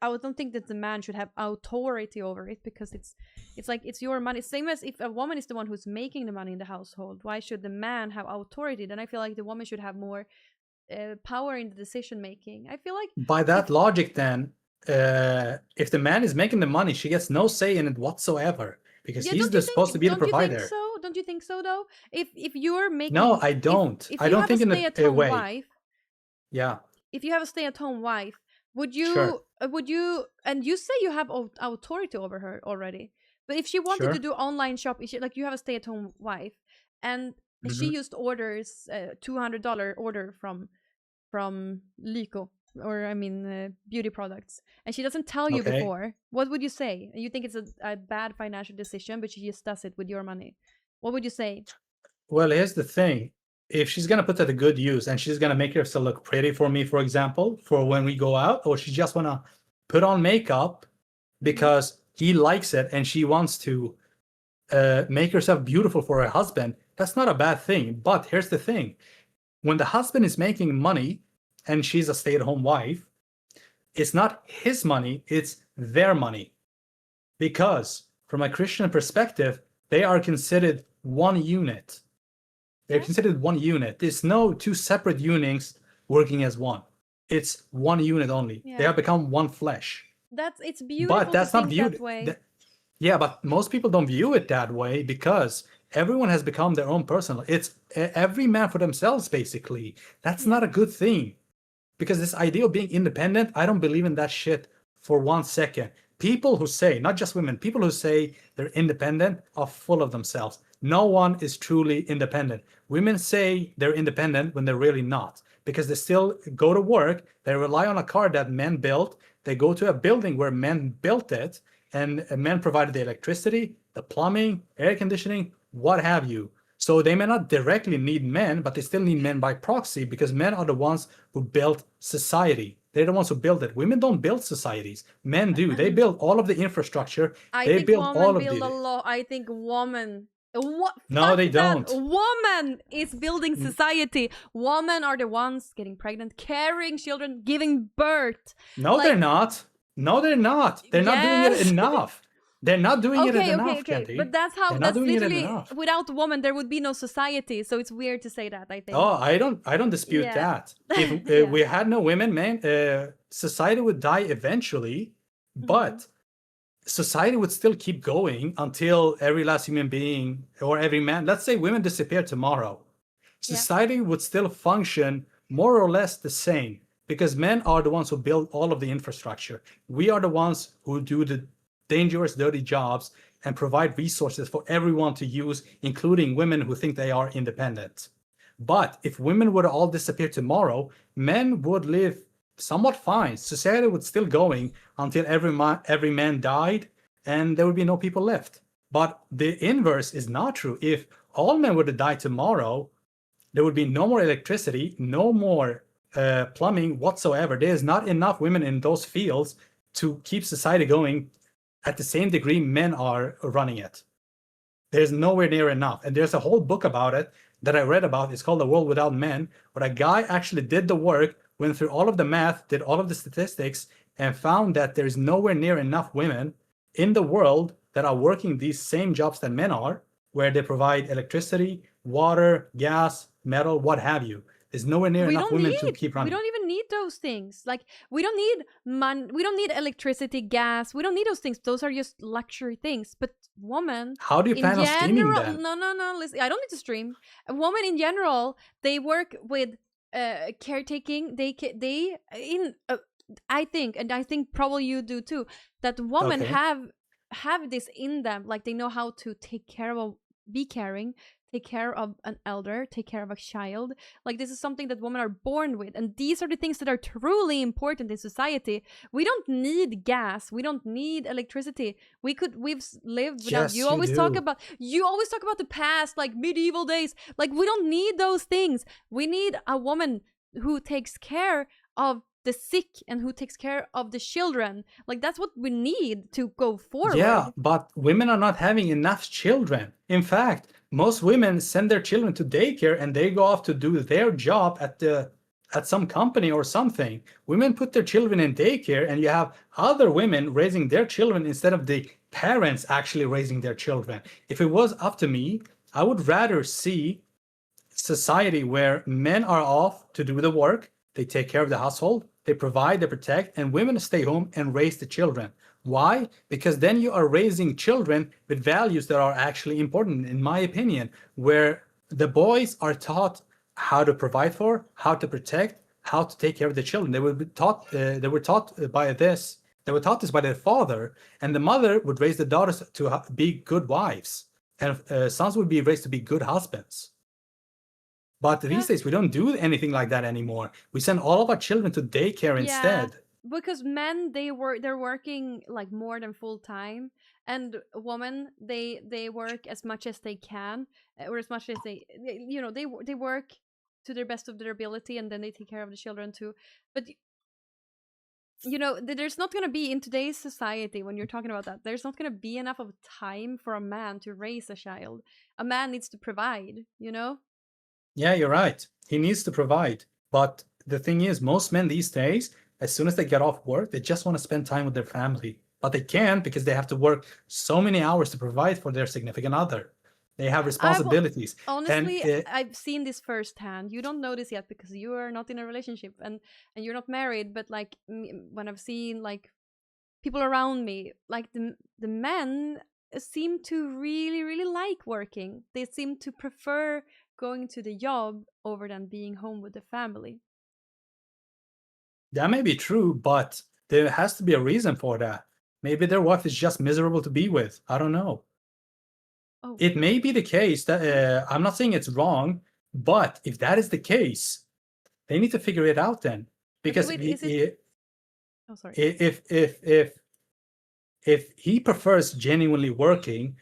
I don't think that the man should have authority over it, because it's like it's your money. Same as if a woman is the one who's making the money in the household. Why should the man have authority? Then I feel like the woman should have more power in the decision making. I feel like by that logic, then, if the man is making the money, she gets no say in it whatsoever, because he's supposed to be the provider. Don't you think so though? If you're making No, I don't. If I you don't have think a in stay-at-home way. wife, Yeah. if you have a stay-at-home wife, would you Sure. and you say you have authority over her already, but if she wanted to do online shop, like you have a stay-at-home wife and she just orders $200 order from Lyko, or I mean beauty products, and she doesn't tell you before, what would you say? You think it's a bad financial decision, but she just does it with your money. What would you say? Well, here's the thing. If she's going to put that to good use and she's going to make herself look pretty for me, for example, for when we go out, or she just want to put on makeup because he likes it and she wants to make herself beautiful for her husband, that's not a bad thing. But here's the thing. When the husband is making money and she's a stay-at-home wife, it's not his money, it's their money. Because from a Christian perspective, they are considered one unit. They're considered one unit. There's no two separate units working as one. It's one unit only. Yeah. They have become one flesh. It's beautiful, but that's to not think viewed that way. Yeah, but most people don't view it that way because everyone has become their own person. It's every man for themselves, basically. That's not a good thing. Because this idea of being independent, I don't believe in that shit for 1 second. People who say, not just women, people who say they're independent are full of themselves. No one is truly independent. Women say they're independent when they're really not, because they still go to work, they rely on a car that men built, they go to a building where men built it, and men provided the electricity, the plumbing, air conditioning, what have you. So they may not directly need men, but they still need men by proxy, because men are the ones who built society. They're the ones who build it. Women don't build societies. Men do. They build all of the infrastructure. I they think build women all of build the. a lot. I think woman. No, they don't. Woman is building society. Women are the ones getting pregnant, carrying children, giving birth. No, they're not. No, they're not. They're not doing it enough. They're not doing it enough, Candy. But that's literally, without woman, there would be no society. So it's weird to say that, I think. Oh, I don't dispute that. If we had no women, man, society would die eventually, but society would still keep going until every last human being or every man, let's say women disappear tomorrow. society would still function more or less the same, because men are the ones who build all of the infrastructure. We are the ones who do the dangerous, dirty jobs and provide resources for everyone to use, including women who think they are independent. But if women would all disappear tomorrow, men would live somewhat fine. Society would still going until every man died and there would be no people left. But the inverse is not true. If all men were to die tomorrow, there would be no more electricity, no more plumbing whatsoever. There is not enough women in those fields to keep society going at the same degree men are running it. There's nowhere near enough. And there's a whole book about it that I read about. It's called The World Without Men, where a guy actually did the work, went through all of the math, did all of the statistics, and found that there's nowhere near enough women in the world that are working these same jobs that men are, where they provide electricity, water, gas, metal, what have you. There's nowhere near enough women to keep running. We don't even need those things. Like, we don't need we don't need electricity, gas. We don't need those things. Those are just luxury things. But women, how do you plan on streaming them? No. Listen, I don't need to stream. A woman in general, they work with caretaking. I think probably you do too, that women have this in them. Like, they know how to take care of, be caring, take care of an elder, take care of a child. Like, this is something that women are born with, and these are the things that are truly important in society. We don't need gas, we don't need electricity. We've lived without. Yes, you always talk about the past, like medieval days. Like, we don't need those things. We need a woman who takes care of the sick and who takes care of the children. Like, that's what we need to go forward. Yeah, but women are not having enough children. In fact, most women send their children to daycare and they go off to do their job at some company or something. Women put their children in daycare, and you have other women raising their children instead of the parents actually raising their children. If it was up to me, I would rather see society where men are off to do the work, they take care of the household, they provide, they protect, and women stay home and raise the children. Why? Because then you are raising children with values that are actually important, in my opinion, where the boys are taught how to provide for, how to protect, how to take care of the children. They were taught this by their father, and the mother would raise the daughters to be good wives, and sons would be raised to be good husbands. But these days, we don't do anything like that anymore. We send all of our children to daycare instead. Because men, they're working like more than full time, and women, they work as much as they can, or as much as they work to their best of their ability, and then they take care of the children too. But there's not going to be, in today's society, when you're talking about that, there's not going to be enough of time for a man to raise a child. A man needs to provide, Yeah, you're right. He needs to provide. But the thing is, most men these days, as soon as they get off work, they just want to spend time with their family. But they can't, because they have to work so many hours to provide for their significant other. They have responsibilities. Honestly, I've seen this firsthand. You don't know this yet because you are not in a relationship and you're not married. But like, when I've seen like people around me, like the men seem to really, really like working. They seem to prefer going to the job over than being home with the family. That may be true, but there has to be a reason for that. Maybe their wife is just miserable to be with. I don't know. Oh. It may be the case that I'm not saying it's wrong, but if that is the case, they need to figure it out then. Because if he prefers genuinely working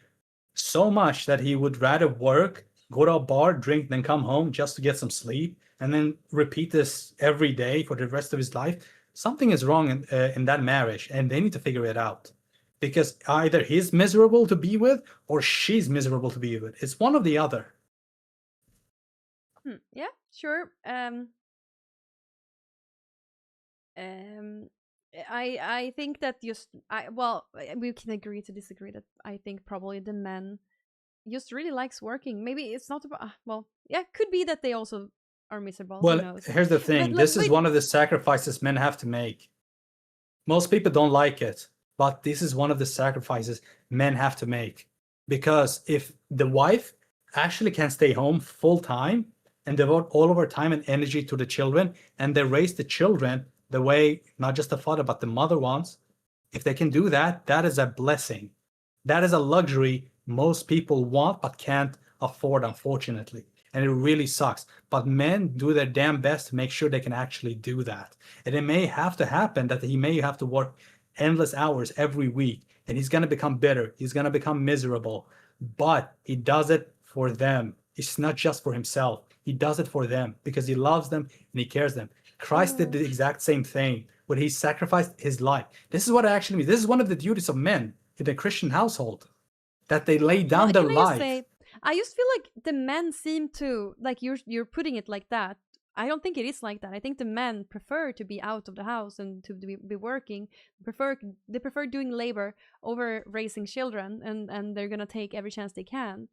so much that he would rather work, go to a bar, drink, then come home just to get some sleep, and then repeat this every day for the rest of his life, something is wrong in that marriage, and they need to figure it out. Because either he's miserable to be with, or she's miserable to be with. It's one or the other. Yeah, sure. I think that we can agree to disagree. That I think probably the men just really likes working. Maybe it's not about, could be that they also are miserable. Well, here's the thing. This is one of the sacrifices men have to make. Most people don't like it, but this is one of the sacrifices men have to make. Because if the wife actually can stay home full time, and devote all of our time and energy to the children, and they raise the children the way not just the father but the mother wants, if they can do that, that is a blessing. That is a luxury most people want but can't afford, unfortunately. And it really sucks. But men do their damn best to make sure they can actually do that. And it may have to happen that he may have to work endless hours every week, and he's going to become bitter. He's going to become miserable. But he does it for them. It's not just for himself. He does it for them because he loves them and he cares them. Christ did the exact same thing when he sacrificed his life. This is what it actually means. This is one of the duties of men in a Christian household, that they lay down their life. I just feel like the men seem to, like you're putting it like that. I don't think it is like that. I think the men prefer to be out of the house and to be working. They prefer doing labor over raising children, and they're gonna take every chance they can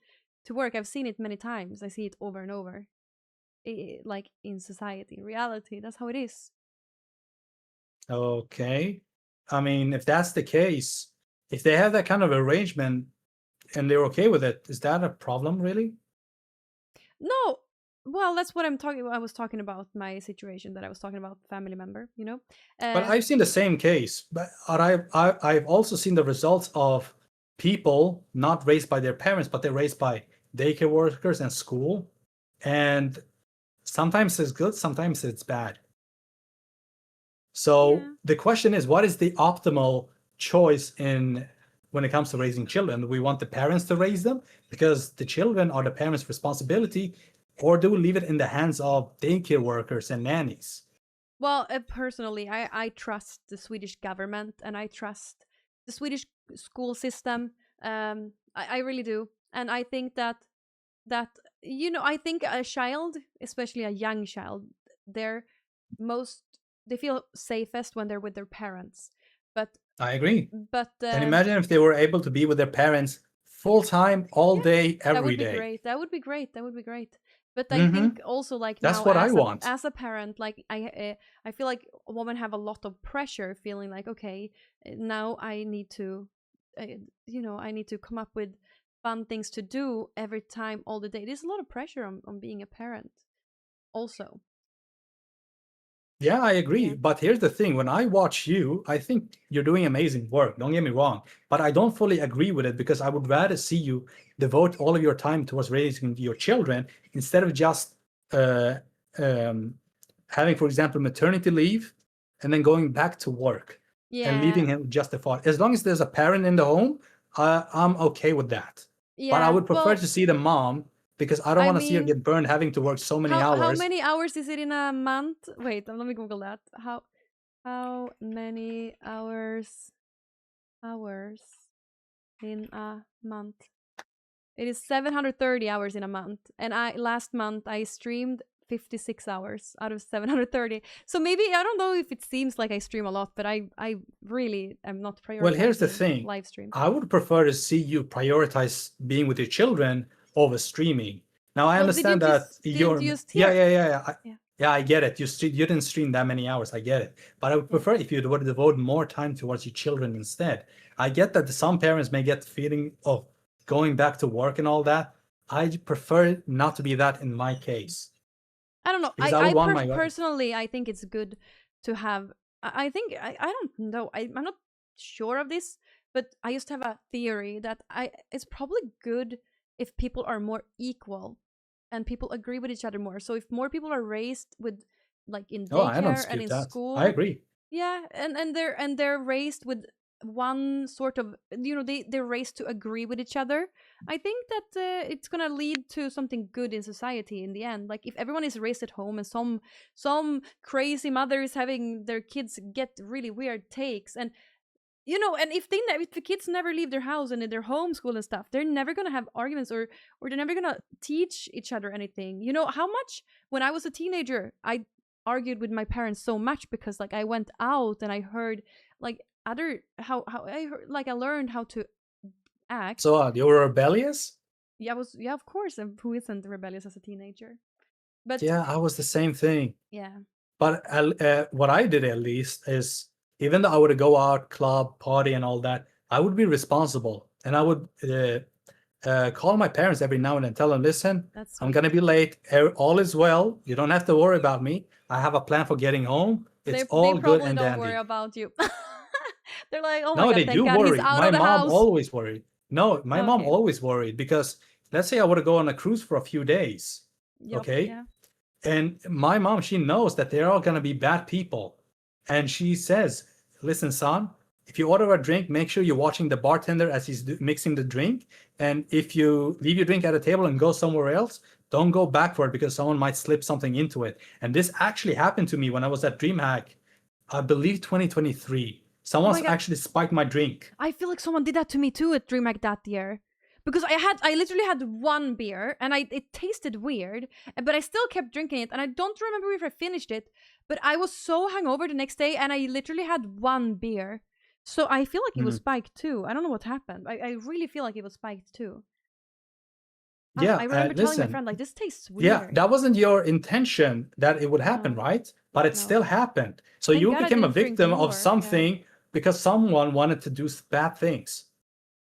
to work. I've seen it many times. I see it over and over. Like in society, in reality, that's how it is. Okay. I mean, if that's the case, if they have that kind of arrangement and they're okay with it, is that a problem, really? No. Well, that's what I'm talking about. I was talking about my situation that I was talking about, family member, you know? But I've seen the same case. But I've also seen the results of people not raised by their parents, but they're raised by daycare workers and school. And sometimes it's good, sometimes it's bad. So the question is, what is the optimal choice when it comes to raising children? Do we want the parents to raise them because the children are the parents' responsibility, or do we leave it in the hands of daycare workers and nannies? Well, personally, I trust the Swedish government and I trust the Swedish school system. I really do, and I think that I think a child, especially a young child, they feel safest when they're with their parents. But I agree. But and imagine if they were able to be with their parents full time, all day, every day. That would be great. That would be great. That would be great. But I think also, like, that's now what I want as a parent, like I feel like women have a lot of pressure, feeling like, okay, now I need to, I need to come up with fun things to do every time, all the day. There's a lot of pressure on being a parent, also. Yeah, I agree. But here's the thing. When I watch you, I think you're doing amazing work. Don't get me wrong. But I don't fully agree with it because I would rather see you devote all of your time towards raising your children instead of just having, for example, maternity leave and then going back to work and leaving him just the father. As long as there's a parent in the home, I'm okay with that. But I would prefer to see the mom, because I don't want to see her get burned having to work so many hours. How many hours is it in a month? Wait, let me Google that. How many hours in a month? It is 730 hours in a month. And last month I streamed 56 hours out of 730. So maybe, I don't know if it seems like I stream a lot, but I really am not prioritizing. Well, here's the thing. Live streams. I would prefer to see you prioritize being with your children over streaming. Now I understand that you're yeah, I get it. You didn't stream that many hours. I get it. But I would prefer if you would devote more time towards your children instead. I get that some parents may get the feeling of going back to work and all that. I prefer not to be that in my case. I don't know. Personally, I think it's good to have. I think I don't know. I'm not sure of this, but I used to have a theory that it's probably good if people are more equal and people agree with each other more. So if more people are raised with, like, in daycare and in school, I agree. Yeah, and they're raised with one sort of, they're raised to agree with each other. I think that it's gonna lead to something good in society in the end. Like, if everyone is raised at home and some crazy mother is having their kids get really weird takes, and and if the kids never leave their house and in their homeschool and stuff, they're never gonna have arguments, or they're never gonna teach each other anything. How much, when I was a teenager, I argued with my parents so much because, like, I went out and I heard, like, I learned how to act. So you were rebellious? Yeah, of course. Who isn't rebellious as a teenager? But yeah, I was the same thing. Yeah. But what I did, at least, is, even though I would go out, club, party, and all that, I would be responsible, and I would call my parents every now and then, tell them, listen, That's I'm sweet. gonna be late. All is well. You don't have to worry about me. I have a plan for getting home. It's all They good probably and don't dandy. worry about you. They're like, oh my No, god, they thank do God he's worry. out My of the mom house. always worried. No, my mom Okay. always worried because let's say I were to go on a cruise for a few days, Yep, okay? yeah. And my mom, she knows that they're all gonna be bad people. And she says, listen, son, if you order a drink, make sure you're watching the bartender as he's mixing the drink. And if you leave your drink at a table and go somewhere else, don't go backward because someone might slip something into it. And this actually happened to me when I was at DreamHack, I believe 2023. Someone's God. actually spiked my drink. I feel like someone did that to me too at DreamHack that year. Because I literally had one beer and it tasted weird, but I still kept drinking it and I don't remember if I finished it, but I was so hungover the next day and I literally had one beer. So I feel like it was spiked too. I don't know what happened. I really feel like it was spiked too. Yeah, I remember telling my listen. friend, like, this tastes weird. Yeah, that wasn't your intention that it would happen, No. right? But it No. still happened. So Thank you God I became a didn't drink victim more, of something because someone wanted to do bad things.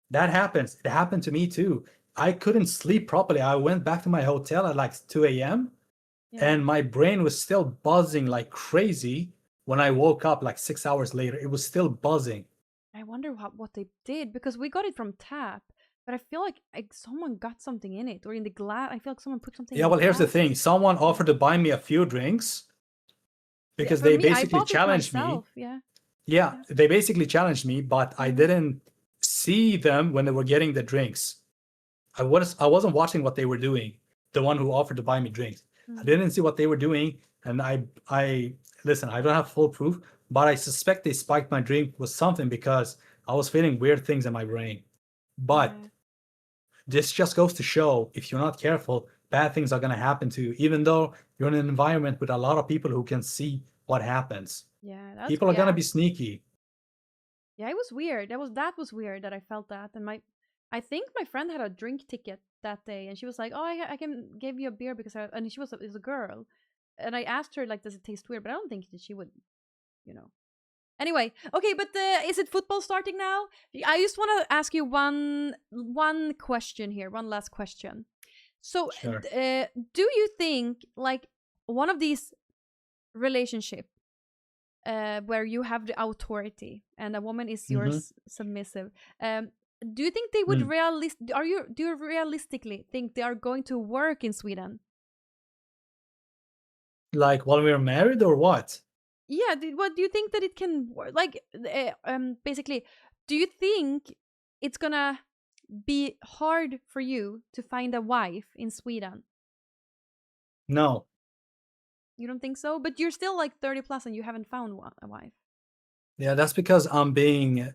That happens. It happened to me too. I couldn't sleep properly. I went back to my hotel at like 2 a.m. and my brain was still buzzing like crazy when I woke up like 6 hours later. It was still buzzing. I wonder what they did because we got it from tap, but I feel like someone got something in it or in the glass. I feel like someone put something. Yeah, in well, the here's the glass. thing. Someone offered to buy me a few drinks because For they me, basically I bought challenged it myself. me. Yeah. Yeah, they basically challenged me, but I didn't see them when they were getting the drinks. I wasn't watching what they were doing. The one who offered to buy me drinks. I didn't see what they were doing, and I listen, I don't have full proof, but I suspect they spiked my drink with something because I was feeling weird things in my brain. But this just goes to show if you're not careful, bad things are going to happen to you, even though you're in an environment with a lot of people who can see what happens. Yeah, People are going to be sneaky. Yeah, it was weird. That was weird that I felt that, and I think my friend had a drink ticket that day, and she was like, "Oh, I can give you a beer because and she was a girl, and I asked her like, does it taste weird? But I don't think that she would, you know. Anyway, okay, but is it football starting now? I just want to ask you one question here, one last question. So, Sure. do you think like one of these relationship where you have the authority and a woman is yours submissive, do you think they would do you realistically think they are going to work in Sweden? Like while we were married or what? Yeah, what do you think that it can work? Like, basically, do you think it's gonna be hard for you to find a wife in Sweden? No. You don't think so? But you're still like 30 plus and you haven't found a wife. Yeah, that's because I'm being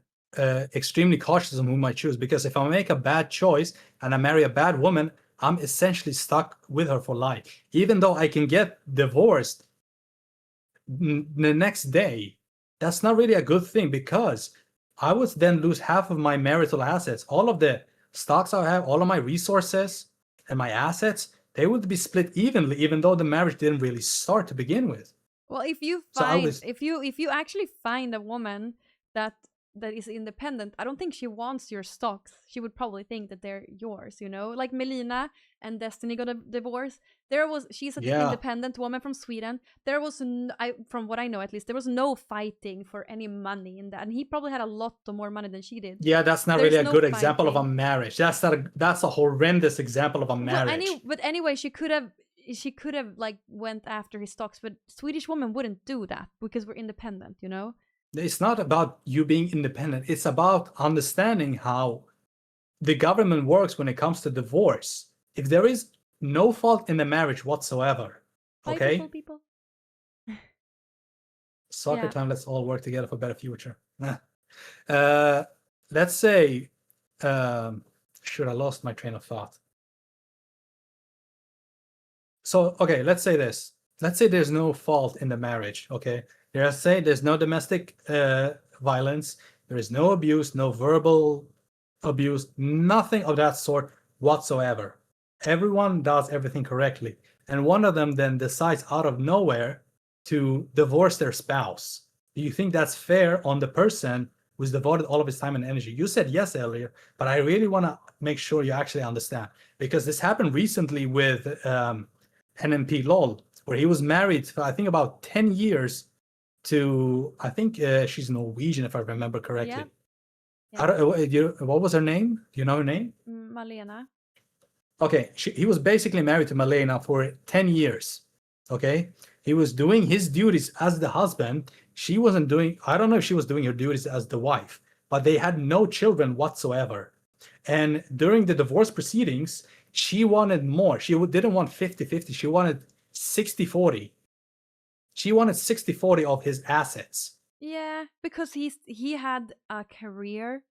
extremely cautious on whom I choose. Because if I make a bad choice and I marry a bad woman, I'm essentially stuck with her for life. Even though I can get divorced the next day, that's not really a good thing because I would then lose half of my marital assets. All of the stocks I have, all of my resources and my assets, they would be split evenly, even though the marriage didn't really start to begin with. Well, if you find if you actually find a woman that is independent, I don't think she wants your stocks. She would probably think that they're yours, you know? Like Melina and Destiny got a divorce. She's an independent woman from Sweden. There was from what I know at least, there was no fighting for any money in that. And he probably had a lot more money than she did. Yeah, that's not really a good example of a marriage. That's a horrendous example of a marriage. But anyway, she could have like went after his stocks, but Swedish women wouldn't do that because we're independent, you know? It's not about you being independent. It's about understanding how the government works when it comes to divorce. If there is no fault in the marriage whatsoever, okay? People. Soccer time, let's all work together for a better future. Let's say, should I lost my train of thought? So, okay, let's say this. Let's say there's no fault in the marriage, okay? Let's say there's no domestic violence, there is no abuse, no verbal abuse, nothing of that sort whatsoever. Everyone does everything correctly. And one of them then decides out of nowhere to divorce their spouse. Do you think that's fair on the person who's devoted all of his time and energy. You said yes earlier, but I really want to make sure you actually understand, because this happened recently with NMP LOL, where he was married for, I think, about 10 years to, I think she's Norwegian, if I remember correctly. Yeah. I don't, what was her name? Do you know her name? Malena. Okay, he was basically married to Malena for 10 years. Okay, he was doing his duties as the husband. She wasn't doing, I don't know if she was doing her duties as the wife, but they had no children whatsoever. And during the divorce proceedings, she wanted more. She didn't want 50-50. She wanted 60-40. She wanted 60-40 of his assets. Yeah, because he had a career.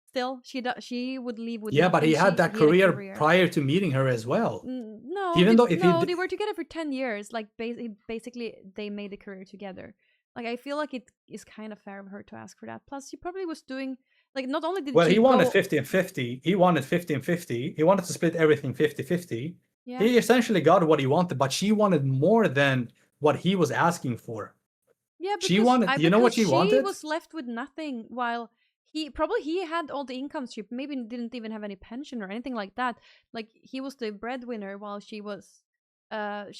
Still, she would leave with but nothing. he had that he had a career prior to meeting her as well. No, even though if they were together for 10 years. Like basically, they made a career together. Like I feel like it is kind of fair of her to ask for that. Plus, she probably was doing like not only did he wanted 50-50. He wanted 50-50. He wanted to split everything 50-50. Yeah. He essentially got what he wanted, but she wanted more than what he was asking for. Yeah, because she wanted. You know what she wanted? She was left with nothing, while he had all the income stream. Maybe didn't even have any pension or anything like that. Like he was the breadwinner while she was.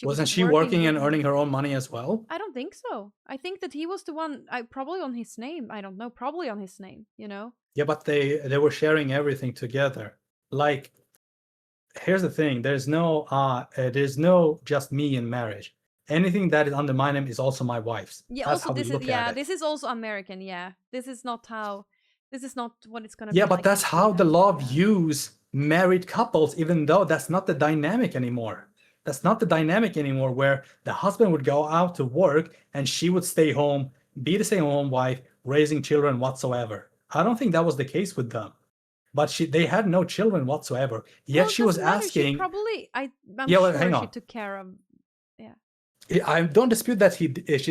Wasn't she working and earning her own money as well? I don't think so. I think that he was the one. Probably on his name. I don't know. Probably on his name. You know. Yeah, but they were sharing everything together. Like, here's the thing: there's no just me in marriage. Anything that is under my name is also my wife's. Yeah. That's also, this is also American. Yeah. This is not what it's gonna be. Yeah, but that's how the law views married couples, even though that's not the dynamic anymore. That's not the dynamic anymore, where the husband would go out to work and she would stay home, be the stay-at-home wife, raising children whatsoever. I don't think that was the case with them. But they had no children whatsoever. Yet she was asking. She probably, I'm sure hang on. She took care of. Yeah. I don't dispute that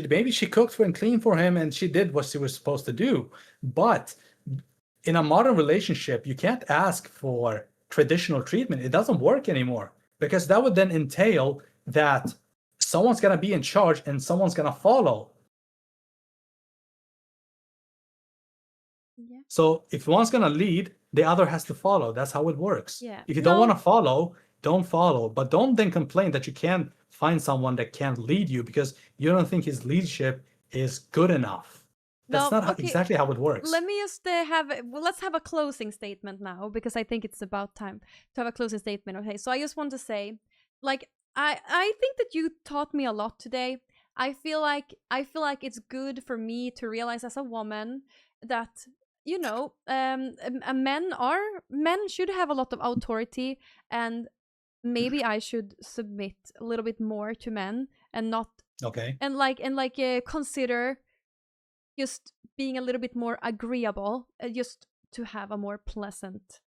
maybe she cooked and cleaned for him and she did what she was supposed to do. But in a modern relationship, you can't ask for traditional treatment. It doesn't work anymore, because that would then entail that someone's going to be in charge and someone's going to follow. Yeah. So if one's going to lead, the other has to follow. That's how it works. Yeah. If you don't want to follow, don't follow. But don't then complain that you can't find someone that can't lead you because you don't think his leadership is good enough. That's not exactly how it works. Let me just let's have a closing statement now, because I think it's about time to have a closing statement. Okay, so I just want to say, like, I think that you taught me a lot today. I feel like it's good for me to realize as a woman that, you know, men should have a lot of authority, and maybe I should submit a little bit more to men and not consider just being a little bit more agreeable, just to have a more pleasant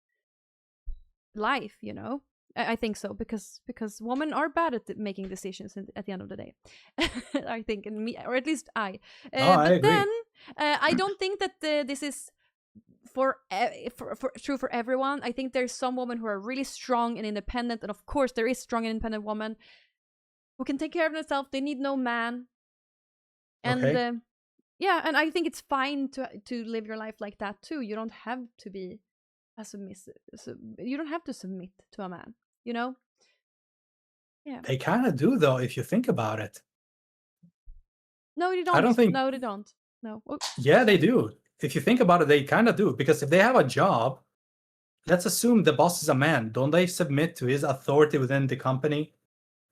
life, you know. I think so, because women are bad at making decisions at the end of the day. I think, and me, or at least I. I agree. Then I don't think that this is for true for everyone. I think there's some women who are really strong and independent, and of course there is strong and independent women who can take care of themselves. They need no man, and yeah, and I think it's fine to live your life like that too. You don't have to be a submissive. You don't have to submit to a man, you know? Yeah. They kind of do, though, if you think about it. No, you don't. I don't think. No, they don't. No. Yeah, they do. If you think about it, they kind of do. Because if they have a job, let's assume the boss is a man. Don't they submit to his authority within the company?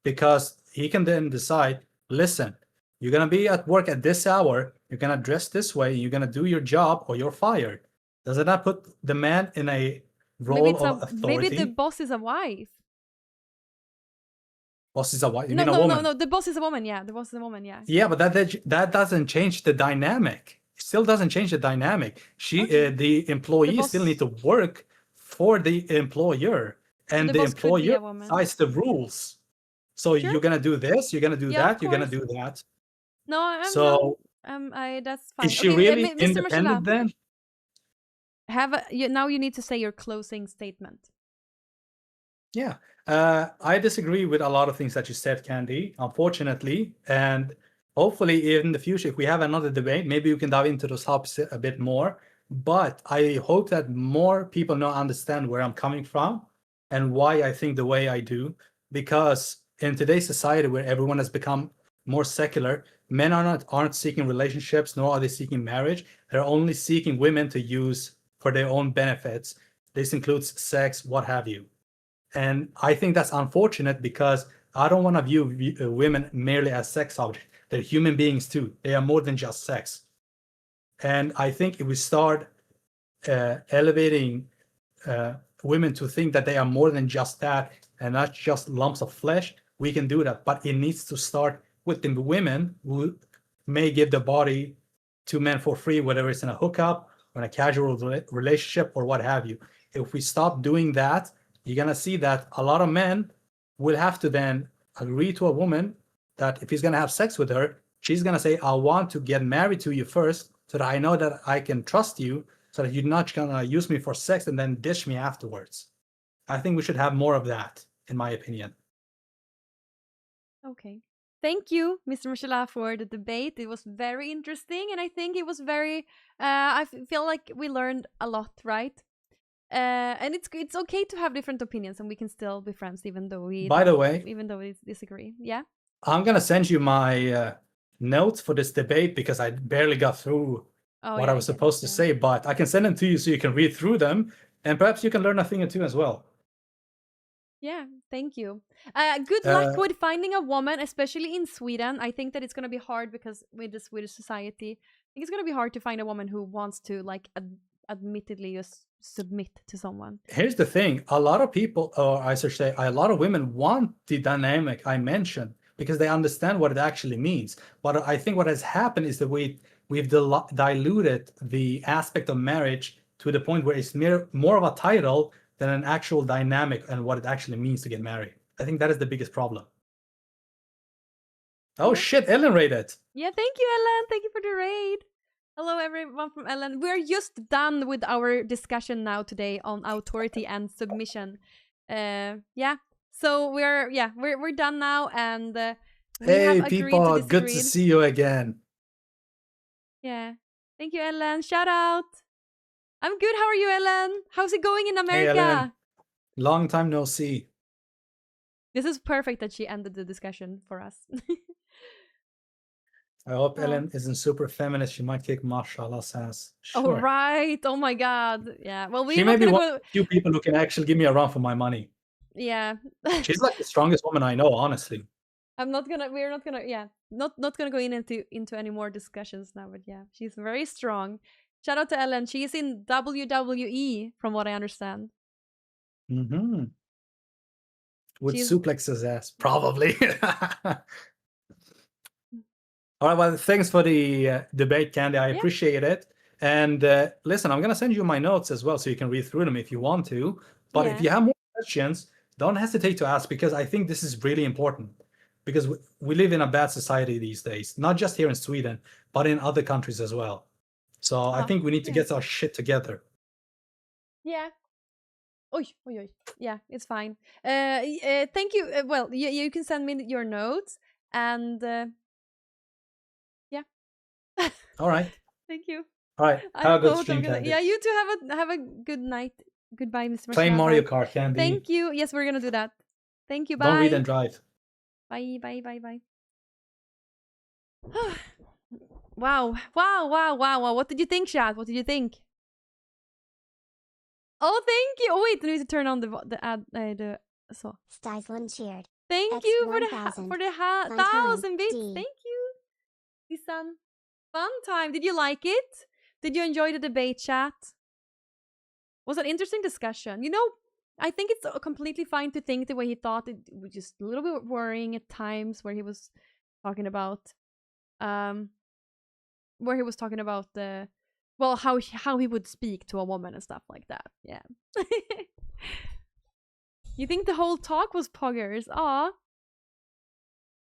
Because he can then decide, listen, you're going to be at work at this hour, you're going to dress this way, you're going to do your job, or you're fired. Does it not put the man in a role of authority? Maybe the boss is a wife. Boss is a wife? You mean a woman? No, the boss is a woman, yeah. The boss is a woman, yeah. Yeah, but that doesn't change the dynamic. It still doesn't change the dynamic. The employee still need to work for the employer, and the employer decides the rules. So you're going to do this, you're going to do that, you're going to do that. No, that's fine. Is she really independent then? Now you need to say your closing statement. Yeah, I disagree with a lot of things that you said, Candy, unfortunately. And hopefully in the future, if we have another debate, maybe we can dive into those topics a bit more. but I hope that more people now understand where I'm coming from and why I think the way I do. Because in today's society where everyone has become more secular, men aren't seeking relationships, nor are they seeking marriage. They're only seeking women to use for their own benefits. This includes sex, what have you. And I think that's unfortunate because I don't want to view women merely as sex objects. They're human beings too. They are more than just sex. And I think if we start elevating women to think that they are more than just that and not just lumps of flesh, we can do that. But it needs to start with the women who may give the body to men for free, whether it's in a hookup or in a casual relationship or what have you. If we stop doing that, you're going to see that a lot of men will have to then agree to a woman that if he's going to have sex with her, she's going to say, I want to get married to you first so that I know that I can trust you, so that you're not going to use me for sex and then dish me afterwards. I think we should have more of that, in my opinion. Okay. Thank you, Mr. Mashallah, for the debate. It was very interesting, and I think it was very. I feel like we learned a lot, right? And it's okay to have different opinions, and we can still be friends, even though we. By the way, even though we disagree, yeah. I'm gonna send you my notes for this debate because I barely got through what I was supposed to say, but I can send them to you so you can read through them, and perhaps you can learn a thing or two as well. Yeah, thank you. Good luck with finding a woman, especially in Sweden. I think that it's gonna be hard because with the Swedish society, I think it's gonna be hard to find a woman who wants to like admittedly just submit to someone. Here's the thing: a lot of people, or I should say, a lot of women want the dynamic I mentioned because they understand what it actually means. But I think what has happened is that we've diluted the aspect of marriage to the point where it's more of a title than an actual dynamic and what it actually means to get married. I think that is the biggest problem. Oh shit, Ellen raided. Yeah, thank you, Ellen. Thank you for the raid. Hello, everyone from Ellen. We're just done with our discussion now today on authority and submission. Yeah. So we're done now, and we hey have people, good to see you again. Yeah. Thank you, Ellen. Shout out. I'm good. How are you, Ellen? How's it going in America? Hey, Ellen. Long time no see. This is perfect that she ended the discussion for us. I hope Ellen isn't super feminist. She might kick Mashallah's ass. Sure. Oh, right. Oh, my God. Yeah. Well, she may be one of the few people who can actually give me a run for my money. Yeah. She's like the strongest woman I know, honestly. We're not gonna, not gonna go into any more discussions now, but yeah, she's very strong. Shout out to Ellen. She's in WWE, from what I understand. Mm-hmm. Would suplex his ass, probably. All right, well, thanks for the debate, Candy. I appreciate it. And listen, I'm going to send you my notes as well so you can read through them if you want to. But if you have more questions, don't hesitate to ask, because I think this is really important. Because we live in a bad society these days, not just here in Sweden, but in other countries as well. So I think we need to get our shit together. Yeah. Oy. Yeah, it's fine. Thank you. Well, you can send me your notes, and yeah. All right. Thank you. All right. Have a good stream, Candy. Yeah, you too. Have a good night. Goodbye, Mr. Play Mario Kart, Candy. Thank you. Yes, we're gonna do that. Thank you. Bye. Don't read and drive. Bye. Wow. What did you think, chat? What did you think? Oh, thank you. Oh, wait, I need to turn on the ad. So. Stislin cheered. Thank you for the 1,000 bits. Thank you, Isan. Fun time. Did you like it? Did you enjoy the debate, chat? Was an interesting discussion. You know, I think it's completely fine to think the way he thought. It was just a little bit worrying at times where he was talking about, the well, how he would speak to a woman and stuff like that. Yeah. You think the whole talk was poggers? Aw.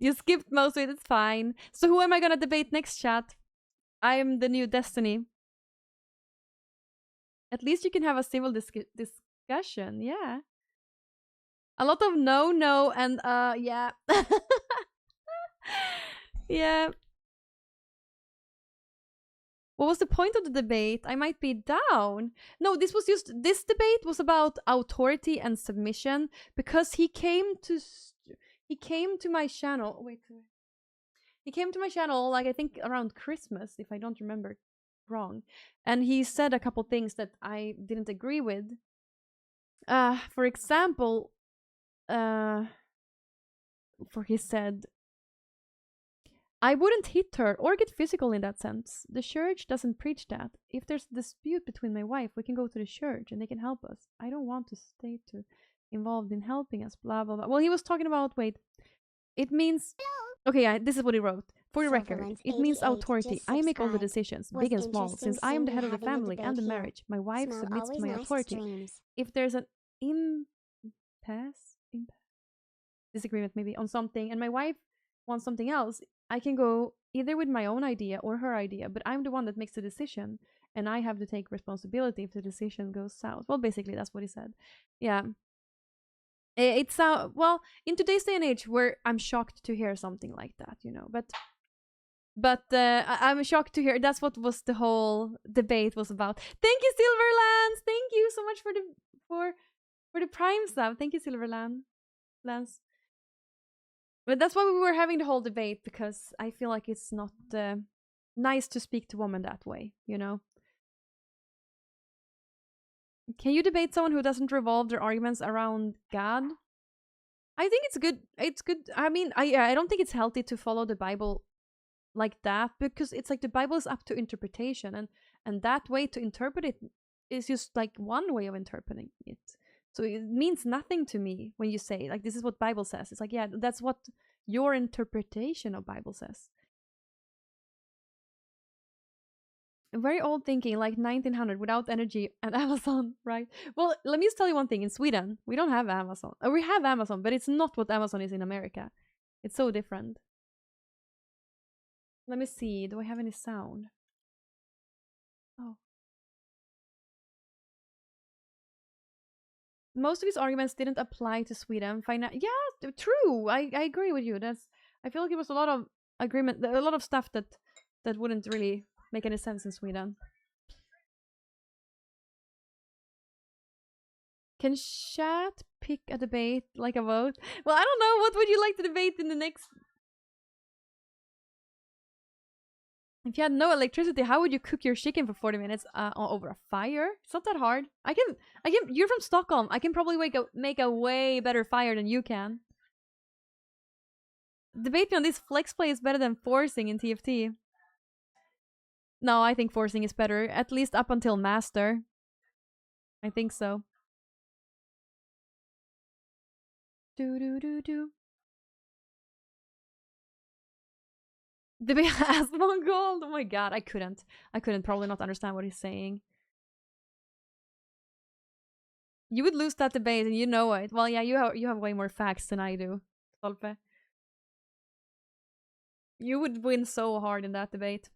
You skipped most of it, it's fine. So who am I gonna debate next, chat? I am the new Destiny. At least you can have a civil discussion, yeah. A lot of no, and yeah. Yeah. What was the point of the debate? I might be down. No, this debate was about authority and submission, because he came to my channel. Wait. He came to my channel, like, I think around Christmas, if I don't remember wrong. And he said a couple things that I didn't agree with. For example, he said, I wouldn't hit her or get physical in that sense. The church doesn't preach that. If there's a dispute between my wife, we can go to the church and they can help us. I don't want the state to involved in helping us, blah, blah, blah. Well, he was talking about, wait, it means... Okay, yeah, this is what he wrote. For the record, it means authority. I make all the decisions, big and small, since I am the head of the family and the marriage. My wife submits to my authority. If there's an disagreement maybe on something, and my wife wants something else, I can go either with my own idea or her idea, but I'm the one that makes the decision, and I have to take responsibility if the decision goes south. Well, basically, that's what he said. Yeah. It's well, in today's day and age, where I'm shocked to hear something like that, you know. But I'm shocked to hear that's what was the whole debate was about. Thank you, Silverlands. Thank you so much for the Prime sub. Thank you, Silverland. Lance. But that's why we were having the whole debate, because I feel like it's not nice to speak to women that way, you know. Can you debate someone who doesn't revolve their arguments around God? I think it's good. It's good. I mean, I don't think it's healthy to follow the Bible like that, because it's like the Bible is up to interpretation, and that way to interpret it is just like one way of interpreting it. So it means nothing to me when you say, like, this is what Bible says. It's like, yeah, that's what your interpretation of Bible says. Very old thinking, like 1900, without energy and Amazon, right? Well, let me just tell you one thing. In Sweden, we don't have Amazon. We have Amazon, but it's not what Amazon is in America. It's so different. Let me see. Do I have any sound? Oh. Most of his arguments didn't apply to Sweden. Yeah, true. I agree with you. I feel like it was a lot of agreement, a lot of stuff that wouldn't really make any sense in Sweden. Can chat pick a debate like a vote? Well, I don't know. What would you like to debate in the next? If you had no electricity, how would you cook your chicken for 40 minutes over a fire? It's not that hard. I can. You're from Stockholm. I can probably make a way better fire than you can. Debating on this, flex play is better than forcing in TFT. No, I think forcing is better, at least up until master. I think so. Do. Debate as Mongol. Oh my god, I couldn't probably not understand what he's saying. You would lose that debate, and you know it. Well, yeah, you have way more facts than I do, Solpe. You would win so hard in that debate.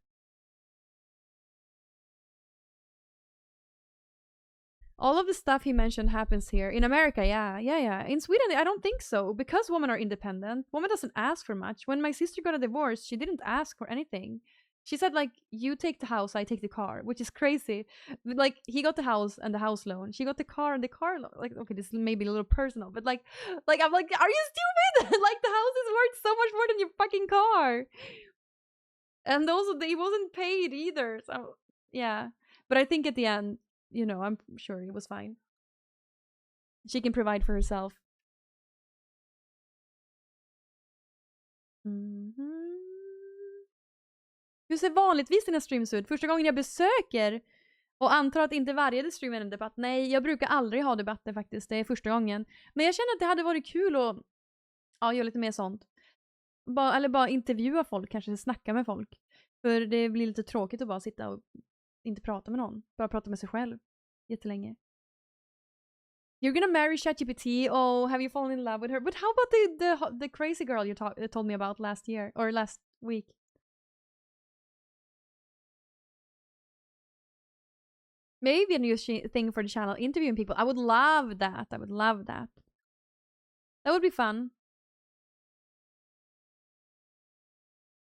All of the stuff he mentioned happens here. In America, yeah. In Sweden, I don't think so. Because women are independent, woman doesn't ask for much. When my sister got a divorce, she didn't ask for anything. She said, like, you take the house, I take the car, which is crazy. Like, he got the house and the house loan. She got the car and the car loan. Like, okay, this may be a little personal, but like I'm like, are you stupid? Like, the house is worth so much more than your fucking car. And also, he wasn't paid either. So, yeah. But I think at the end, you know, I'm sure it was fine. She can provide for herself. Hur ser vanligtvis dina streams ut? Första gången jag besöker och antar att inte varje stream är en debatt. Nej, jag brukar aldrig ha debatter faktiskt. Det är första gången. Men jag känner att det hade varit kul att göra lite mer sånt. Eller bara intervjua folk, kanske snacka med folk. För det blir lite tråkigt att bara sitta och inte prata med någon. Bara prata med sig själv jättelänge. You're gonna marry ChatGPT. Oh, have you fallen in love with her? But how about the crazy girl you told me about last year or last week? Maybe a new thing for the channel, interviewing people. I would love that. That would be fun.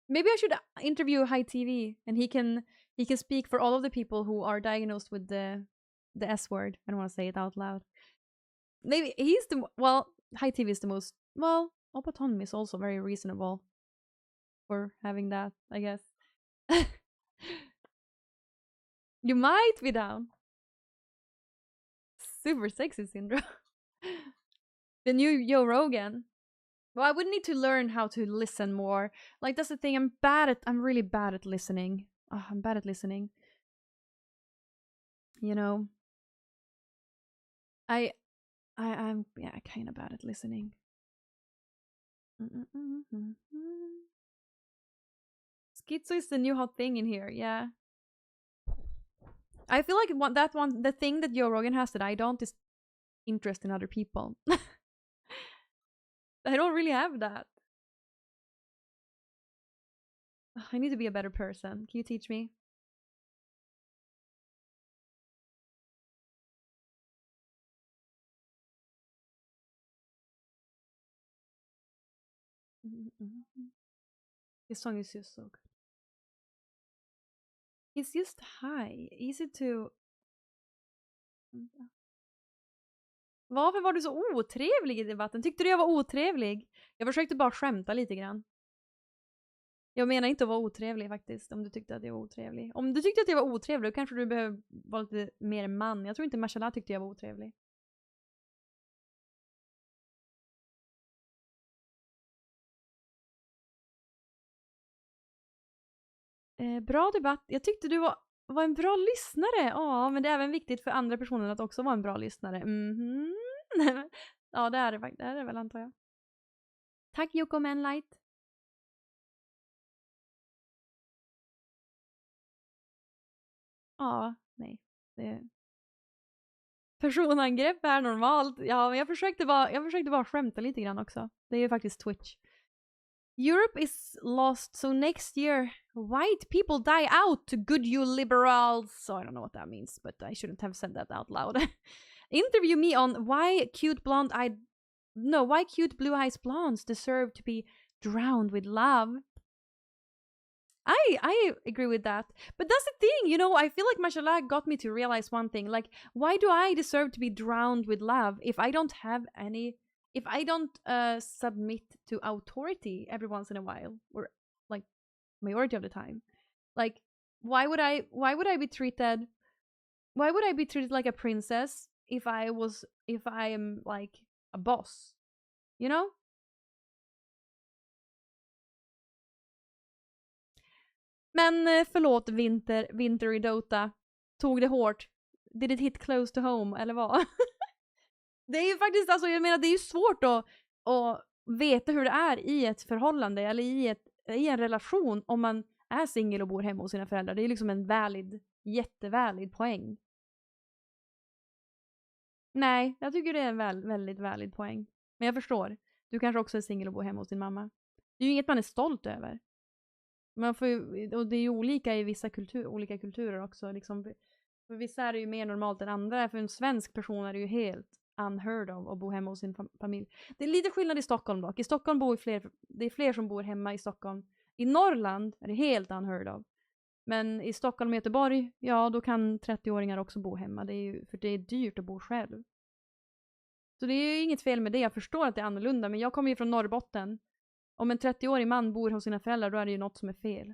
Maybe I should interview High TV, and he can He can speak for all of the people who are diagnosed with the S word. I don't want to say it out loud. Maybe he's High TV is the most, Opaton is also very reasonable for having that, I guess. You might be down. Super sexy syndrome. The new Joe Rogan. Well, I would need to learn how to listen more. Like, that's the thing. I'm really bad at listening. Oh, I'm bad at listening. You know. I'm kind of bad at listening. Schizo is the new hot thing in here, yeah. I feel like the thing that Joe Rogan has that I don't is interest in other people. I don't really have that. I need to be a better person. Can you teach me? This song is just so good. It's just high. Easy to... Varför var du så otrevlig i debatten? Tyckte du jag var otrevlig? Jag försökte bara skämta lite grann. Jag menar inte att vara otrevlig faktiskt, om du tyckte att jag var otrevlig. Om du tyckte att jag var otrevlig, då kanske du behöver vara lite mer man. Jag tror inte Mashallah tyckte jag var otrevlig. Bra debatt. Jag tyckte du var en bra lyssnare. Ja, men det är även viktigt för andra personer att också vara en bra lyssnare. Ja, det är det väl, antar jag. Tack Joko Manlight. Ja, nej. Personangrepp är normalt. Ja, men jag försökte bara skämta lite grann också. Det är ju faktiskt Twitch. Europe is lost, so next year white people die out to good you liberals. So I don't know what that means, but I shouldn't have said that out loud. Interview me on why cute blue eyes blondes deserve to be drowned with love. I agree with that. But that's the thing, you know, I feel like Mashallah got me to realize one thing. Like, why do I deserve to be drowned with love if I don't submit to authority every once in a while, or like majority of the time? Like, why would I be treated like a princess if I am like a boss, you know? Men förlåt Winter i Dota. Tog det hårt. Did it hit close to home, eller vad? Det är ju faktiskt, alltså jag menar, det är ju svårt att veta hur det är i ett förhållande eller i en relation om man är singel och bor hemma hos sina föräldrar. Det är liksom en jättevalid poäng. Nej, jag tycker det är en väldigt valid poäng. Men jag förstår. Du kanske också är singel och bor hemma hos din mamma. Det är ju inget man är stolt över. Och det är ju olika i olika kulturer också. Liksom, för vissa är det ju mer normalt än andra. För en svensk person är det ju helt unheard of att bo hemma hos sin familj. Det är lite skillnad i Stockholm dock. I Stockholm det är fler som bor hemma i Stockholm. I Norrland är det helt unheard of. Men i Stockholm och Göteborg, ja, då kan 30-åringar också bo hemma. För det är dyrt att bo själv. Så det är ju inget fel med det. Jag förstår att det är annorlunda. Men jag kommer ju från Norrbotten. Om en 30-årig man bor hos sina föräldrar, då är det ju något som är fel.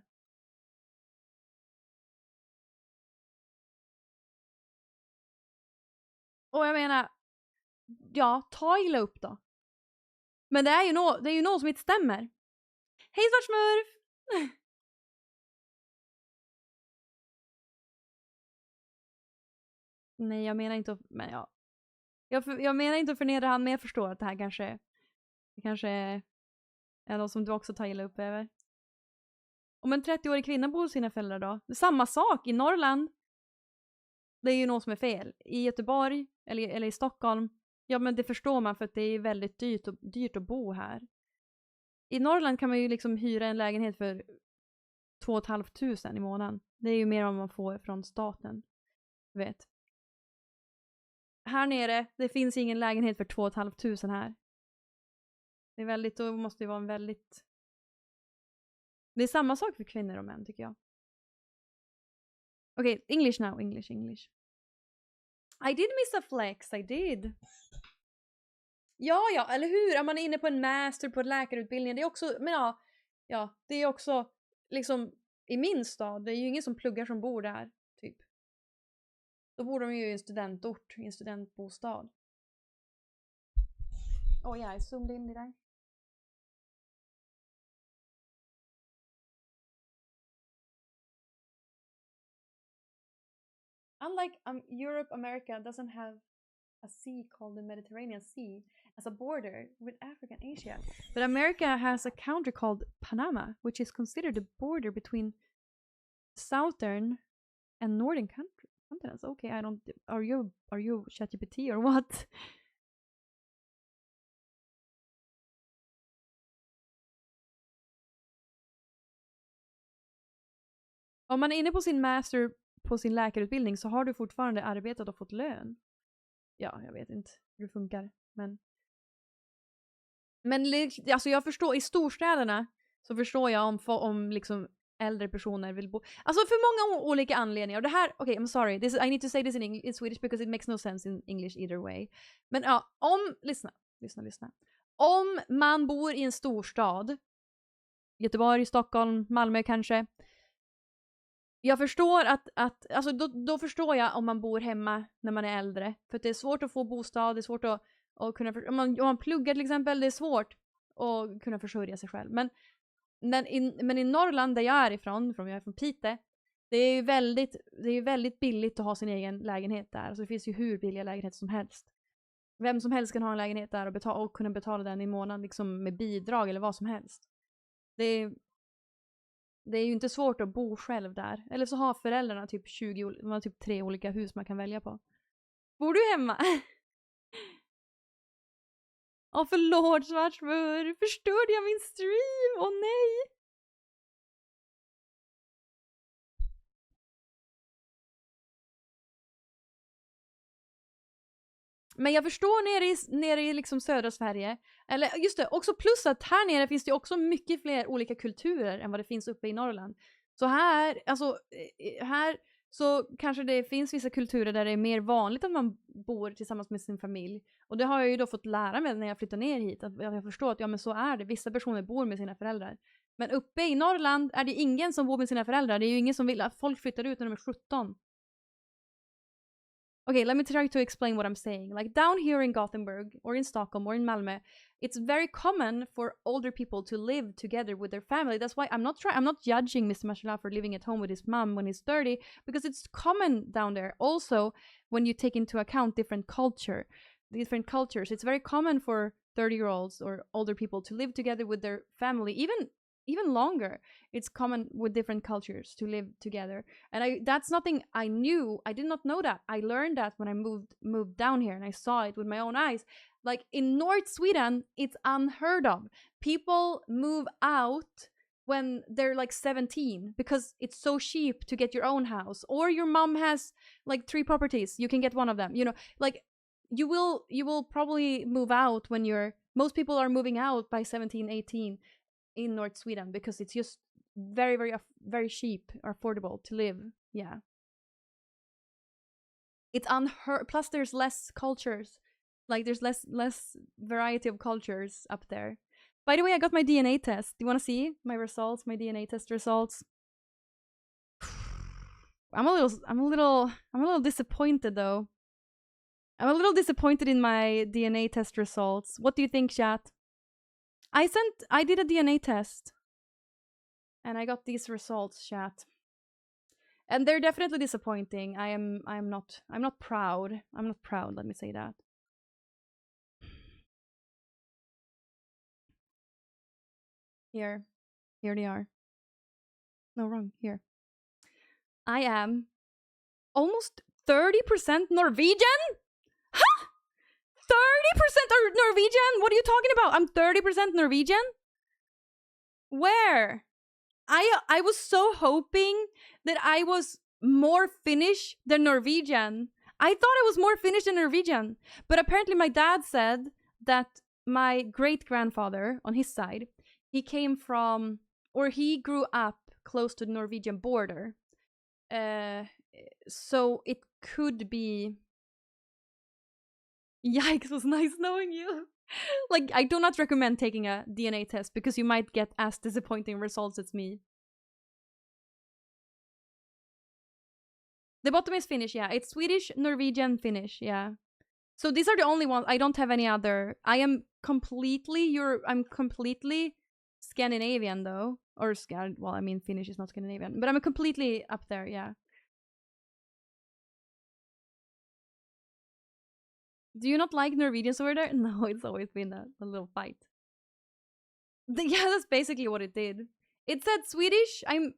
Och jag menar, ja, ta illa upp då. Men det är ju något som inte stämmer. Hej Svartsmurf! Nej, jag menar inte att... Men ja. Jag menar inte att förnedra han, men jag förstår att det här kanske är något som du också tar illa upp över. Om en 30-årig kvinna bor hos sina föräldrar då? Det är samma sak i Norrland. Det är ju något som är fel. I Göteborg eller i Stockholm, ja men det förstår man för att det är väldigt dyrt att bo här. I Norrland kan man ju liksom hyra en lägenhet för 2 500 i månaden. Det är ju mer än vad man får från staten. Du vet. Här nere, det finns ingen lägenhet för 2 500 här. Det är väldigt, då måste det vara en väldigt... Det är samma sak för kvinnor och män tycker jag. Okay, English now. English. I did miss a flex, I did. Ja, eller hur? Om man är inne på en master på läkarutbildningen, det är också, men ja, det är också liksom i min stad, det är ju ingen som pluggar som bor där, typ. Då bor de ju i en studentort, i en studentbostad. Jag zoomade in i där. Unlike Europe, America doesn't have a sea called the Mediterranean Sea as a border with Africa and Asia. But America has a country called Panama, which is considered the border between southern and northern continents. Okay, I don't. Are you ChatGPT or what? Om man är inne på sin master på sin läkarutbildning så har du fortfarande arbetat och fått lön. Ja, jag vet inte hur det funkar, men alltså jag förstår, i storstäderna så förstår jag om liksom äldre personer vill bo. Alltså för många olika anledningar. Och det här, okay, I'm sorry. I need to say this in Swedish because it makes no sense in English either way. Men ja, lyssna. Om man bor i en storstad, Göteborg, Stockholm, Malmö kanske. Jag förstår att alltså då förstår jag om man bor hemma när man är äldre. För att det är svårt att få bostad, det är svårt att kunna, om man pluggar till exempel, det är svårt att kunna försörja sig själv. Men i Norrland där jag är ifrån, jag är från Piteå, det är ju väldigt billigt att ha sin egen lägenhet där. Alltså det finns ju hur billiga lägenheter som helst. Vem som helst kan ha en lägenhet där och kunna betala den i månaden liksom med bidrag eller vad som helst. Det är ju inte svårt att bo själv där. Eller så har föräldrarna typ 3 olika hus man kan välja på. Bor du hemma? Förlåt Svartsmör. Förstörde jag min stream? Åh nej. Men jag förstår nere i liksom södra Sverige. Eller just det, också plus att här nere finns det också mycket fler olika kulturer än vad det finns uppe i Norrland. Så här så kanske det finns vissa kulturer där det är mer vanligt att man bor tillsammans med sin familj. Och det har jag ju då fått lära mig när jag flyttar ner hit. Att jag förstår att men så är det. Vissa personer bor med sina föräldrar. Men uppe i Norrland är det ingen som bor med sina föräldrar. Det är ju ingen som vill att folk flyttar ut när de är 17. Okay, let me try to explain what I'm saying. Like down here in Gothenburg or in Stockholm or in Malmö, it's very common for older people to live together with their family. That's why I'm not judging Mr. Mashallah for living at home with his mom when he's 30, because it's common down there. Also, when you take into account different cultures, it's very common for 30-year-olds or older people to live together with their family, even longer. It's common with different cultures to live together. And that's nothing I knew. I did not know that. I learned that when I moved down here and I saw it with my own eyes. Like in North Sweden, it's unheard of. People move out when they're like 17 because it's so cheap to get your own house. Or your mom has like 3 properties. You can get one of them. You know, like you will probably move out when most people are moving out by 17, 18 in North Sweden because it's just very, very, very cheap or affordable to live. Yeah. It's unheard. Plus, there's less cultures. Like, there's less variety of cultures up there. By the way, I got my DNA test. Do you want to see my results? My DNA test results. I'm a little disappointed though. I'm a little disappointed in my DNA test results. What do you think, chat? I did a DNA test and I got these results, chat. And they're definitely disappointing. I'm not proud. I'm not proud, let me say that. Here they are. No, wrong. Here. I am almost 30% Norwegian? Huh? 30% Norwegian? What are you talking about? I'm 30% Norwegian? Where? I was so hoping that I was more Finnish than Norwegian. I thought I was more Finnish than Norwegian. But apparently my dad said that my great-grandfather on his side, he came from, or he grew up close to the Norwegian border. So it could be. Yikes, was nice knowing you. Like, I do not recommend taking a DNA test because you might get as disappointing results as me. The bottom is Finnish, yeah. It's Swedish, Norwegian, Finnish, yeah. So these are the only ones. I don't have any other. I'm completely Scandinavian though. Or well, I mean Finnish is not Scandinavian. But I'm completely up there, yeah. Do you not like Norwegians over there? No, it's always been a little fight. Yeah, that's basically what it did. It said Swedish. I'm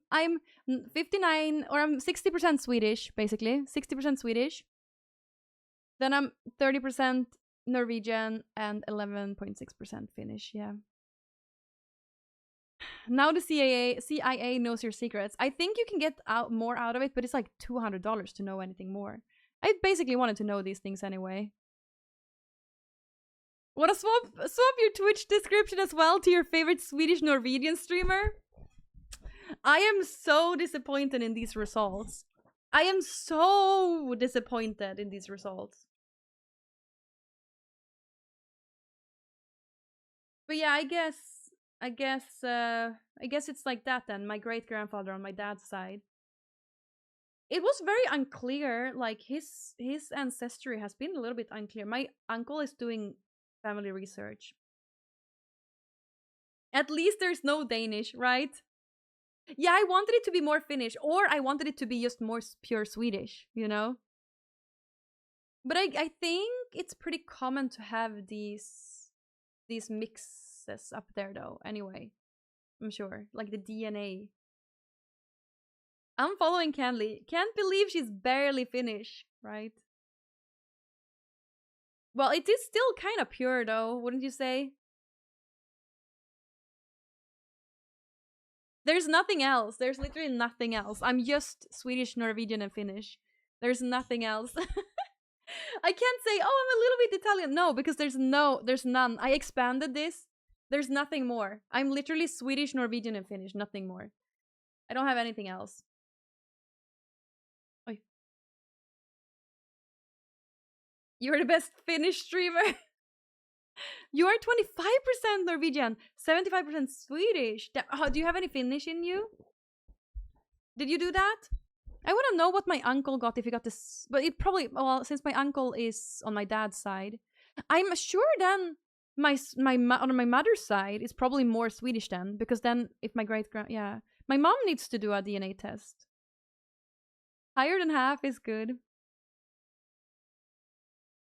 59 or I'm 60% Swedish, basically. 60% Swedish. Then I'm 30% Norwegian and 11.6% Finnish, yeah. Now the CIA knows your secrets. I think you can get more out of it, but it's like $200 to know anything more. I basically wanted to know these things anyway. Wanna swap your Twitch description as well to your favorite Swedish Norwegian streamer? I am so disappointed in these results. I am so disappointed in these results. But yeah, I guess it's like that then. My great grandfather on my dad's side. It was very unclear. Like his ancestry has been a little bit unclear. My uncle is doing family research. At least there's no Danish, right? Yeah, I wanted it to be more Finnish, or I wanted it to be just more pure Swedish, you know? But I think it's pretty common to have these mixes up there though, anyway. I'm sure. Like the DNA. I'm following Candy. Can't believe she's barely Finnish, right? Well, it is still kind of pure though, wouldn't you say? There's nothing else. There's literally nothing else. I'm just Swedish, Norwegian, and Finnish. There's nothing else. I can't say, oh, I'm a little bit Italian. No, because there's none. I expanded this. There's nothing more. I'm literally Swedish, Norwegian, and Finnish. Nothing more. I don't have anything else. Oy. You're the best Finnish streamer. You are 25% Norwegian, 75% Swedish. Do you have any Finnish in you? Did you do that? I want to know what my uncle got if he got this. But it probably, well, since my uncle is on my dad's side, I'm sure then on my mother's side is probably more Swedish then, because then if my yeah, my mom needs to do a DNA test. Higher than half is good.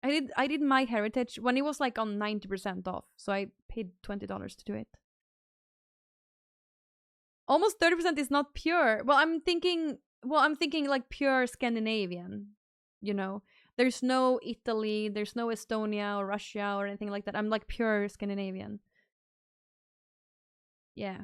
I did my heritage when it was like on 90% off, so I paid $20 to do it. Almost 30% is not pure. Well, I'm thinking like pure Scandinavian, you know. There's no Italy, there's no Estonia or Russia or anything like that. I'm like pure Scandinavian. Yeah.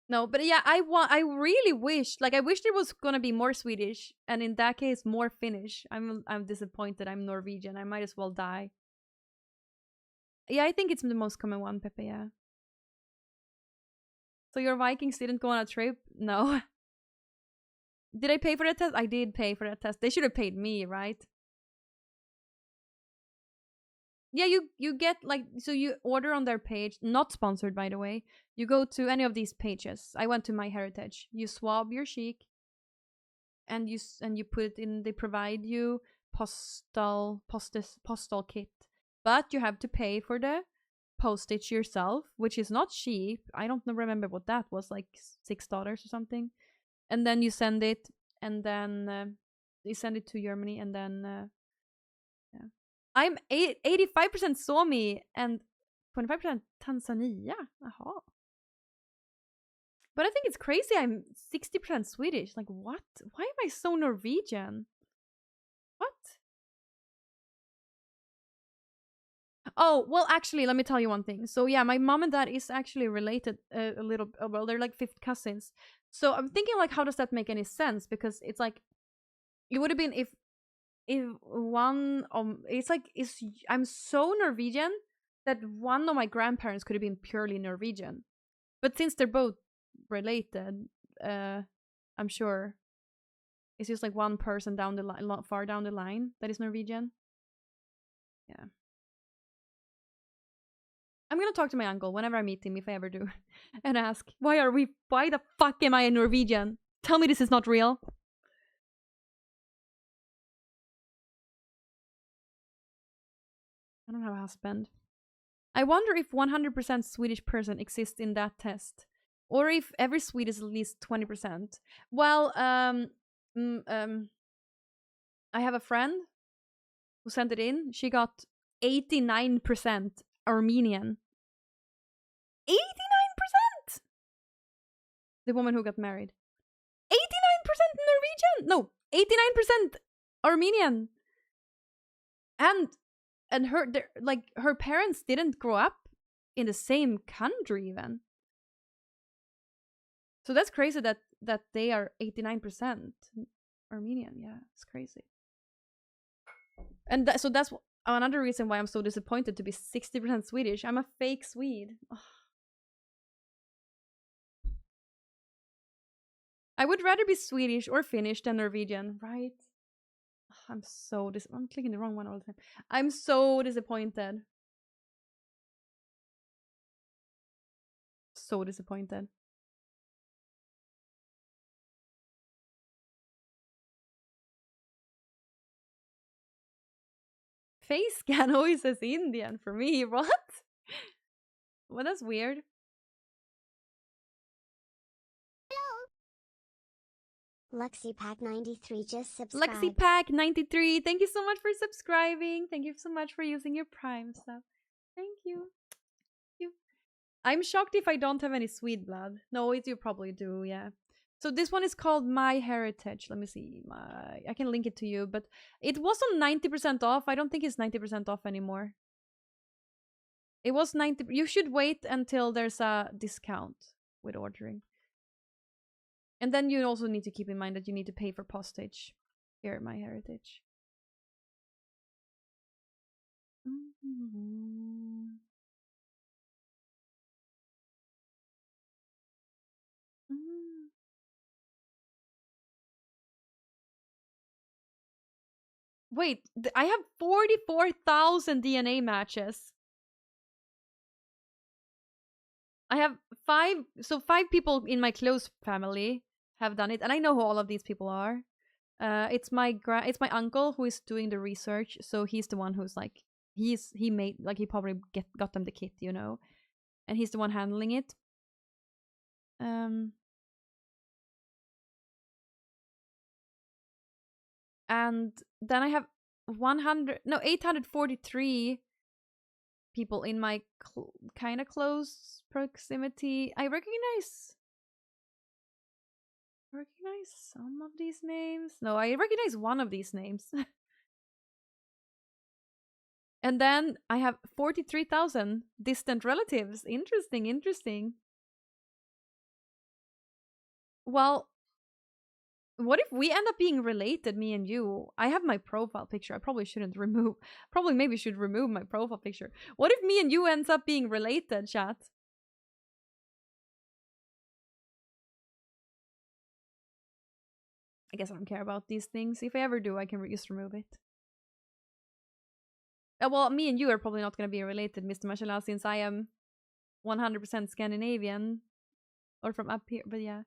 No, but yeah, I really wish, like, I wish there was gonna be more Swedish, and in that case, more Finnish. I'm disappointed. I'm Norwegian. I might as well die. Yeah, I think it's the most common one, Pepe, yeah. So your Vikings didn't go on a trip? No. Did I pay for that test? I did pay for that test. They should have paid me, right? Yeah, you get like, so you order on their page, not sponsored by the way. You go to any of these pages. I went to My Heritage. You swab your cheek and you put it in, they provide you postal kit. But you have to pay for the postage yourself, which is not cheap. I don't remember what that was, like $6 or something. And then you send it, and then you send it to Germany, and then yeah. I'm 85% Suomi and 25% Tanzania. Aha. But I think it's crazy I'm 60% Swedish. Like, what? Why am I so Norwegian? What? Oh, well, actually, let me tell you one thing. So, yeah, my mom and dad is actually related a little. Well, they're like fifth cousins. So I'm thinking, like, how does that make any sense? Because it's like, it would have been if one it's like, I'm so Norwegian that one of my grandparents could have been purely Norwegian. But since they're both related, I'm sure it's just like one person down the line, far down the line, that is Norwegian. Yeah. I'm gonna talk to my uncle whenever I meet him, if I ever do, and ask, why the fuck am I a Norwegian? Tell me this is not real. I don't have a husband. I wonder if 100% Swedish person exists in that test, or if every Swede is at least 20%. Well, I have a friend who sent it in. She got 89% Armenian. 89%! The woman who got married. 89% Norwegian! No, 89% Armenian. And her parents didn't grow up in the same country even. So that's crazy that they are 89% Armenian. Yeah, it's crazy. And so that's another reason why I'm so disappointed to be 60% Swedish. I'm a fake Swede. Ugh. I would rather be Swedish or Finnish than Norwegian, right? I'm clicking the wrong one all the time. I'm so disappointed. So disappointed. Face scan always says Indian for me. What? Well, that's weird. LuxyPack93 just subscribed. LuxyPack93, thank you so much for subscribing. Thank you so much for using your Prime stuff. Thank you. I'm shocked if I don't have any Swede blood. No, you probably do, yeah. So this one is called My Heritage. Let me see. I can link it to you, but it was on 90% off. I don't think it's 90% off anymore. It was 90. You should wait until there's a discount with ordering. And then you also need to keep in mind that you need to pay for postage here at My Heritage. Wait, I have 44,000 DNA matches. I have 5 people in my close family have done it, and I know who all of these people are. It's my uncle who is doing the research, so he's the one who's like he probably got them the kit, you know, and he's the one handling it. And then I have 843 people in my kind of close proximity. I recognize some of these names. No, I recognize one of these names. And then I have 43,000 distant relatives. Interesting. Well, what if we end up being related, me and you? I have my profile picture. I probably shouldn't remove. Maybe should remove my profile picture. What if me and you ends up being related, chat? I guess I don't care about these things. If I ever do, I can just remove it. Well, me and you are probably not going to be related, Mr. Mashallah, since I am 100% Scandinavian. Or from up here, but yeah.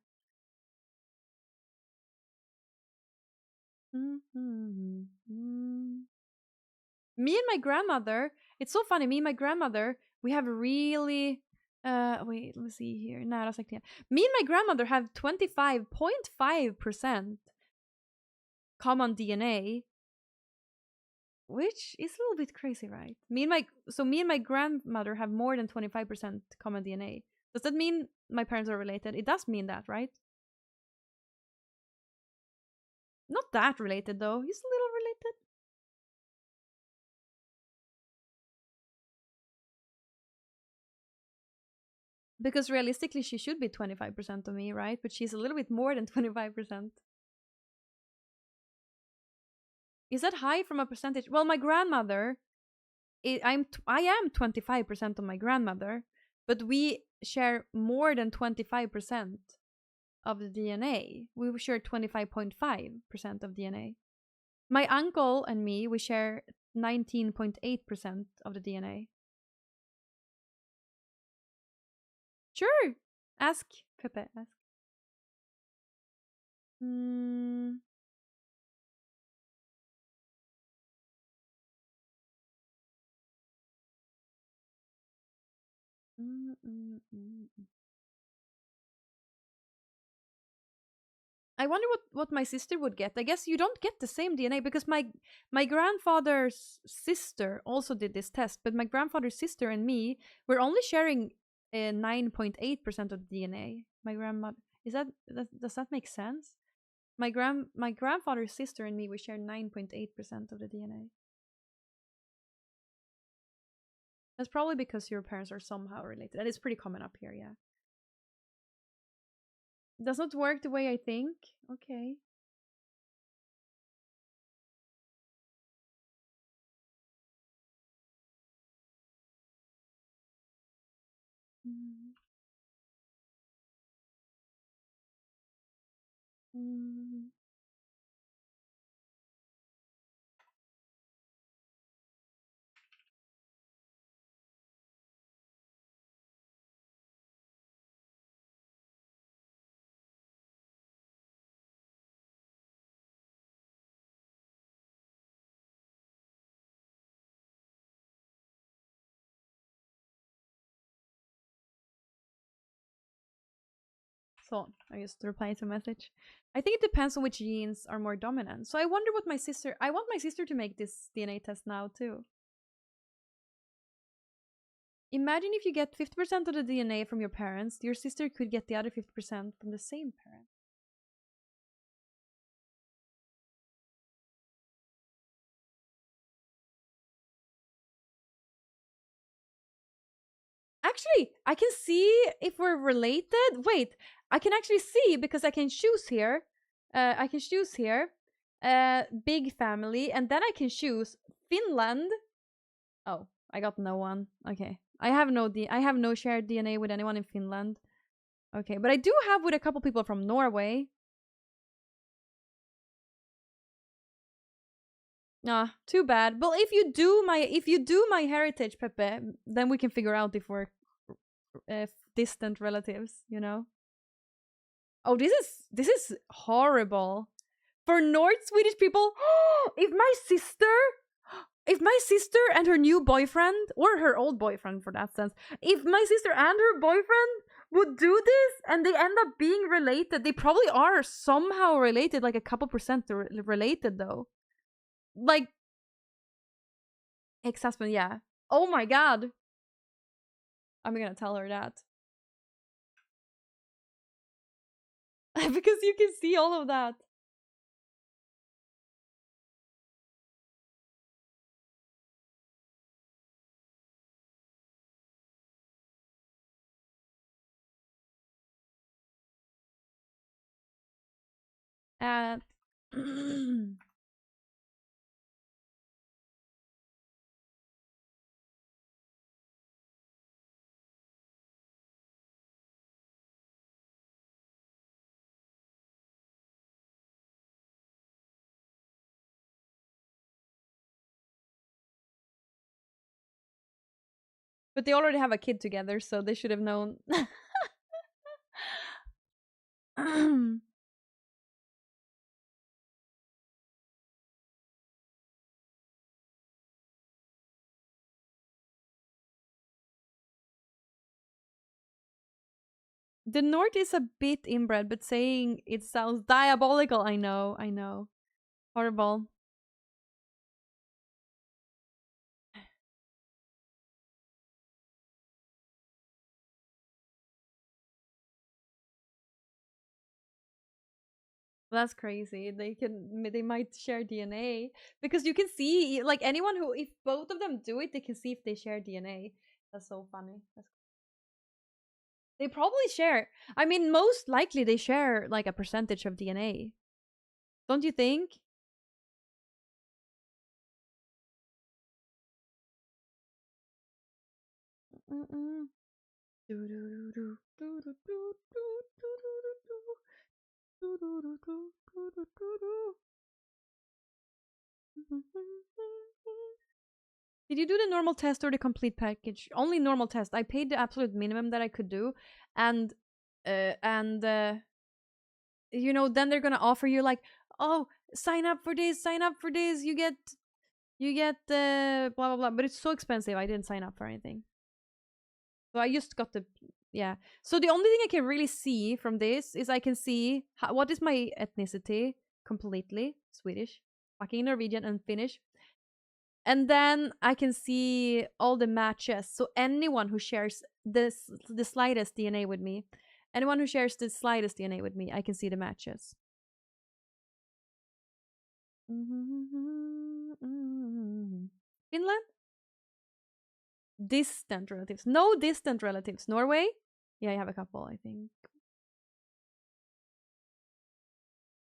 Me and my grandmother, it's so funny, me and my grandmother, we have really... wait, let me see here. Me and my grandmother have 25.5% common DNA. Which is a little bit crazy, right? Me and my grandmother have more than 25% common DNA. Does that mean my parents are related? It does mean that, right? Not that related, though. He's a little related. Because realistically, she should be 25% of me, right? But she's a little bit more than 25%. Is that high from a percentage? Well, my grandmother I am 25% of my grandmother, but we share more than 25% of the DNA. We share 25.5% of DNA. My uncle and me, we share 19.8% of the DNA. Sure. Ask Pepe. Ask. I wonder what my sister would get. I guess you don't get the same DNA because my grandfather's sister also did this test, but my grandfather's sister and me, we're only sharing 9.8% of the DNA. My grandmother, does that make sense? My grandfather's sister and me, we share 9.8% of the DNA. That's probably because your parents are somehow related. That is pretty common up here, yeah. Does not work the way I think? Okay. So I just reply to a message. I think it depends on which genes are more dominant. So I wonder what I want my sister to make this DNA test now too. Imagine if you get 50% of the DNA from your parents, your sister could get the other 50% from the same parent. Actually, I can see if we're related. Wait, I can actually see because I can choose here. Big family, and then I can choose Finland. Oh, I got no one. Okay, I have no shared DNA with anyone in Finland. Okay, but I do have with a couple people from Norway. Ah, too bad. Well, if you do my heritage, Pepe, then we can figure out if we're distant relatives. You know. Oh, this is horrible for North Swedish people. If my sister and her new boyfriend, or her old boyfriend for that sense, if my sister and her boyfriend would do this and they end up being related, they probably are somehow related, like a couple percent related though. Like, ex-husband, yeah. Oh my god. I'm gonna tell her that. Because you can see all of that. And but they already have a kid together, so they should have known. The North is a bit inbred, but saying it sounds diabolical. I know. Horrible. That's crazy. They might share DNA because you can see, like, anyone who, if both of them do it, they can see if they share DNA. That's so funny. They probably share. I mean, most likely they share like a percentage of DNA. Don't you think? Did you do the normal test or the complete package? Only normal test. I paid the absolute minimum that I could do, and you know, then they're gonna offer you like, oh, sign up for this, you get blah blah blah. But it's so expensive. I didn't sign up for anything, so I just got the yeah. So the only thing I can really see from this is I can see what is my ethnicity completely: Swedish, fucking Norwegian, and Finnish. And then I can see all the matches. So anyone who shares the slightest DNA with me, I can see the matches. Finland? Distant relatives. No distant relatives. Norway? Yeah, I have a couple, I think.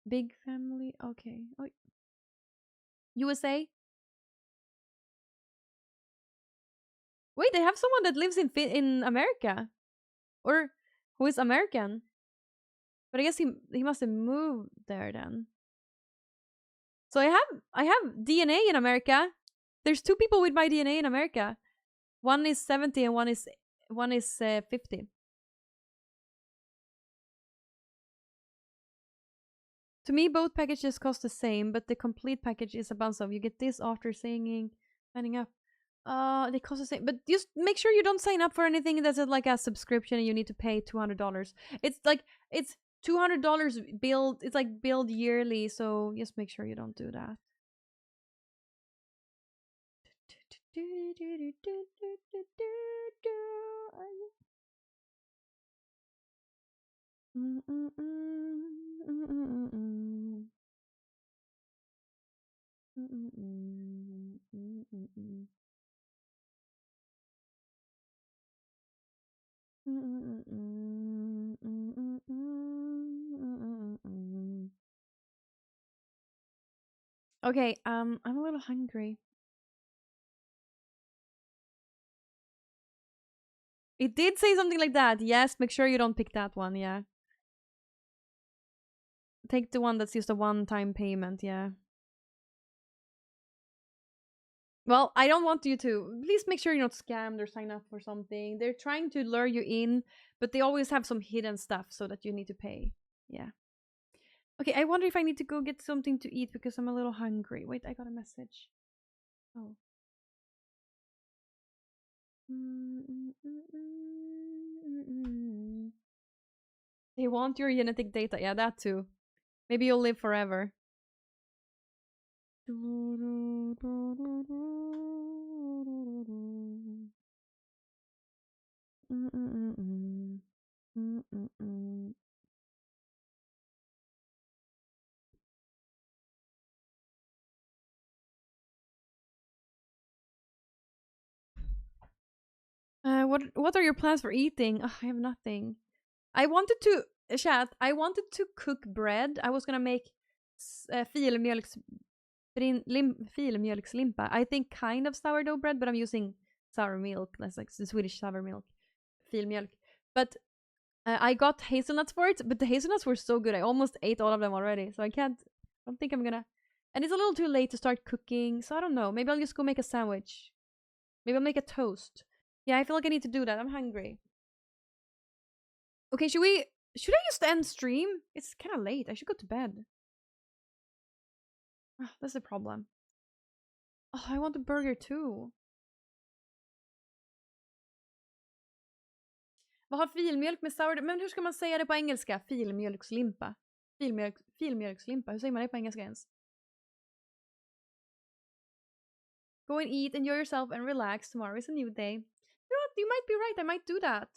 Big family? Okay. Oh. USA? Wait, they have someone that lives in America, or who is American. But I guess he must have moved there then. So I have DNA in America. There's 2 people with my DNA in America. One is 70 and one is 50. To me, both packages cost the same, but the complete package is a bunch of you get this after signing up. They cost the same, but just make sure you don't sign up for anything that's like a subscription and you need to pay $200. It's like it's $200 billed. It's like billed yearly, so just make sure you don't do that. Okay, I'm a little hungry. It did say something like that. Yes, make sure you don't pick that one, yeah. Take the one that's just a one-time payment, yeah. Well, I don't want you to. Please make sure you're not scammed or sign up for something. They're trying to lure you in, but they always have some hidden stuff so that you need to pay. Yeah. Okay, I wonder if I need to go get something to eat because I'm a little hungry. Wait, I got a message. Oh. They want your genetic data. Yeah, that too. Maybe you'll live forever. What are your plans for eating? Oh, I have nothing. I wanted to I wanted to cook bread. I was gonna make filmjölkslimpa. I think kind of sourdough bread, but I'm using sour milk. That's like the Swedish sour milk, filmjölk. But I got hazelnuts for it, but the hazelnuts were so good. I almost ate all of them already, so I don't think I'm gonna. And it's a little too late to start cooking, so I don't know. Maybe I'll just go make a sandwich. Maybe I'll make a toast. Yeah, I feel like I need to do that. I'm hungry. Okay, should I just end stream? It's kind of late. I should go to bed. Oh, that's the problem. Oh, I want a burger too. Vad har filmjölk med sourdough? Men hur ska man säga det på engelska? Filmjölkslimpa. Filmjölkslimpa. Hur säger man det på engelska ens? Go and eat, enjoy yourself, and relax. Tomorrow is a new day. You know what? You might be right. I might do that.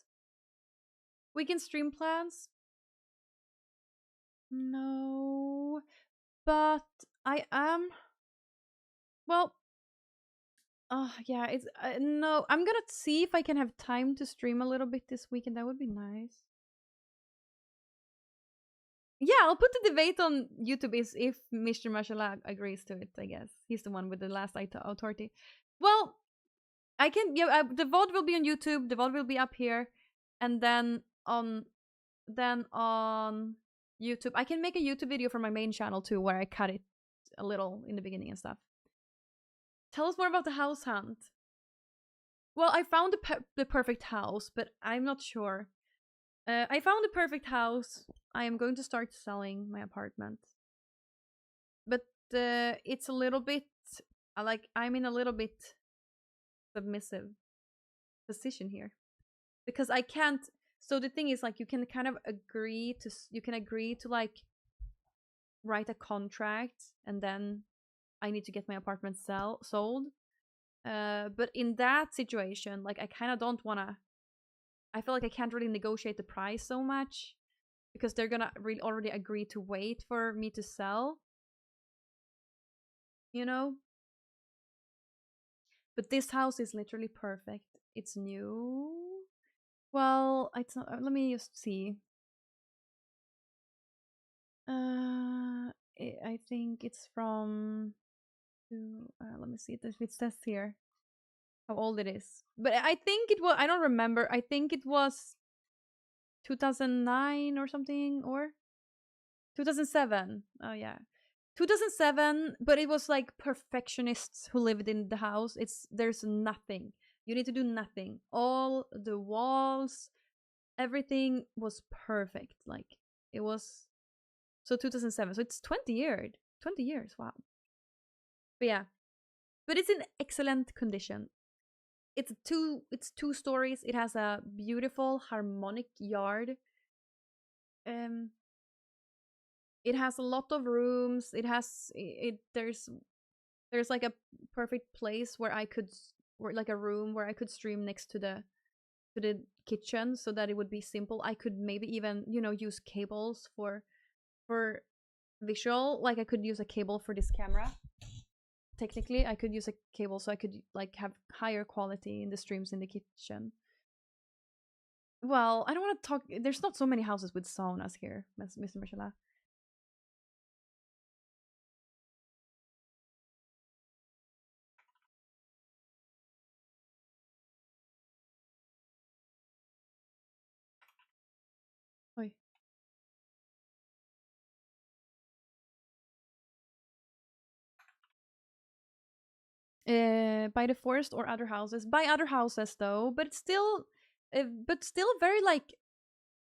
Weekend stream plans? No. But I am... Well... Oh, yeah, it's... no, I'm gonna see if I can have time to stream a little bit this weekend. That would be nice. Yeah, I'll put the debate on YouTube if Mr. Mashallah agrees to it, I guess. He's the one with the last authority. Well, I can, yeah, the VOD will be on YouTube, the VOD will be up here, and then on YouTube, I can make a YouTube video for my main channel too, where I cut it a little in the beginning and stuff. Tell us more about the house hunt. Well, I found the perfect house, but I'm not sure. I found the perfect house. I am going to start selling my apartment. But it's a little bit, I'm in a little bit submissive position here. Because I can't, so the thing is, like, you can kind of agree to like write a contract, and then I need to get my apartment sold. But in that situation, like, I kind of don't want to, I feel like I can't really negotiate the price so much, because they're gonna already agree to wait for me to sell, you know? But this house is literally perfect. It's new. Well, it's not, let me just see. I think it's from, let me see if it says here how old it is. But I think it was, I don't remember. I think it was 2009 or something, or 2007. Oh yeah. 2007, but it was like perfectionists who lived in the house. There's nothing. You need to do nothing. All the walls, everything was perfect. Like, it was, so 2007. So it's 20 years. 20 years. Wow. But yeah. But it's in excellent condition. It's two stories. It has a beautiful harmonic yard. It has a lot of rooms. There's like a perfect place where like a room where I could stream next to the kitchen, so that it would be simple. I could maybe even, use cables for visual. Like, I could use a cable for this camera. Technically, I could use a cable, so I could like have higher quality in the streams in the kitchen. Well, I don't want to talk. There's not so many houses with saunas here, Mr. Michela. Oi. By the forest or other houses. By other houses though, but still very, like,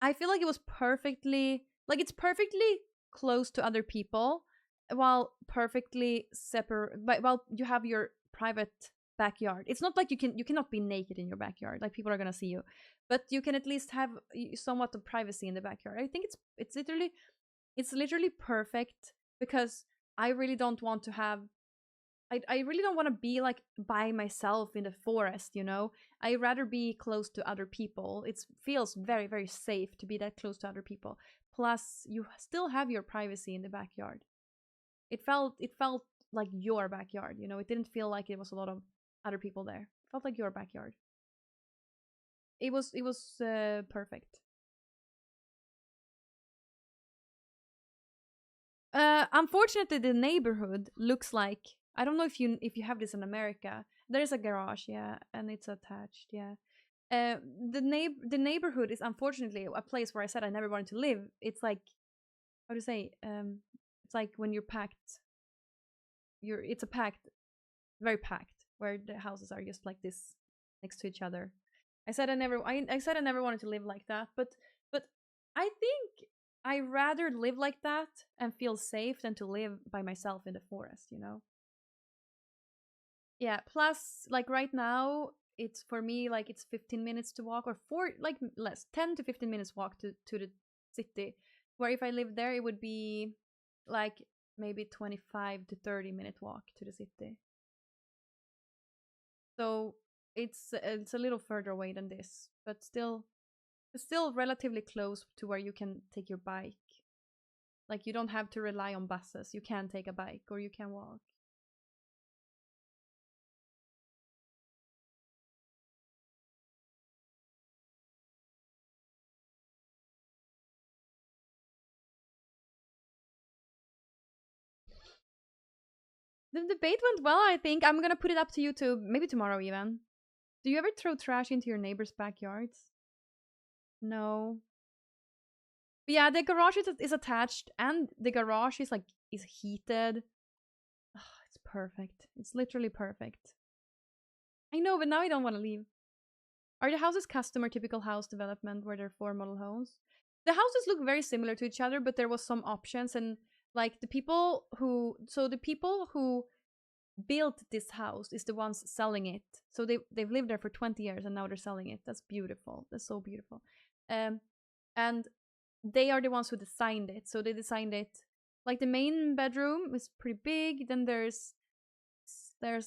I feel like it was perfectly, like, it's perfectly close to other people, while perfectly separate. But while you have your private backyard, it's not like you cannot be naked in your backyard. Like, people are gonna see you, but you can at least have somewhat of privacy in the backyard. I think it's literally perfect, because I really don't want to have. I really don't want to be like by myself in the forest, I'd rather be close to other people. It feels very, very safe to be that close to other people. Plus, you still have your privacy in the backyard. It felt like your backyard, It didn't feel like it was a lot of other people there. It felt like your backyard. It was perfect. Unfortunately, the neighborhood looks like, I don't know if you have this in America. There is a garage, yeah, and it's attached, yeah. The neighborhood is unfortunately a place where I said I never wanted to live. It's like, how to say, it's like when you're packed. It's a packed, very packed, where the houses are just like this next to each other. I said I never wanted to live like that, but I think I rather live like that and feel safe than to live by myself in the forest, Yeah, plus, like, right now, it's, for me, like, it's 15 minutes to walk, or like, less, 10 to 15 minutes walk to the city, where if I lived there, it would be like maybe 25 to 30-minute walk to the city. So it's a little further away than this, but still relatively close to where you can take your bike. Like, you don't have to rely on buses. You can take a bike, or you can walk. The debate went well, I think. I'm gonna put it up to YouTube, maybe tomorrow even. Do you ever throw trash into your neighbors' backyards? No. But yeah, the garage is attached, and the garage is heated. Oh, it's perfect. It's literally perfect. I know, but now I don't want to leave. Are the houses custom or typical house development where there are 4 model homes? The houses look very similar to each other, but there was some options, and like the people who built this house is the ones selling it. So they've lived there for 20 years and now they're selling it. That's beautiful. That's so beautiful. And they are the ones who designed it. So they designed it like the main bedroom is pretty big. Then there's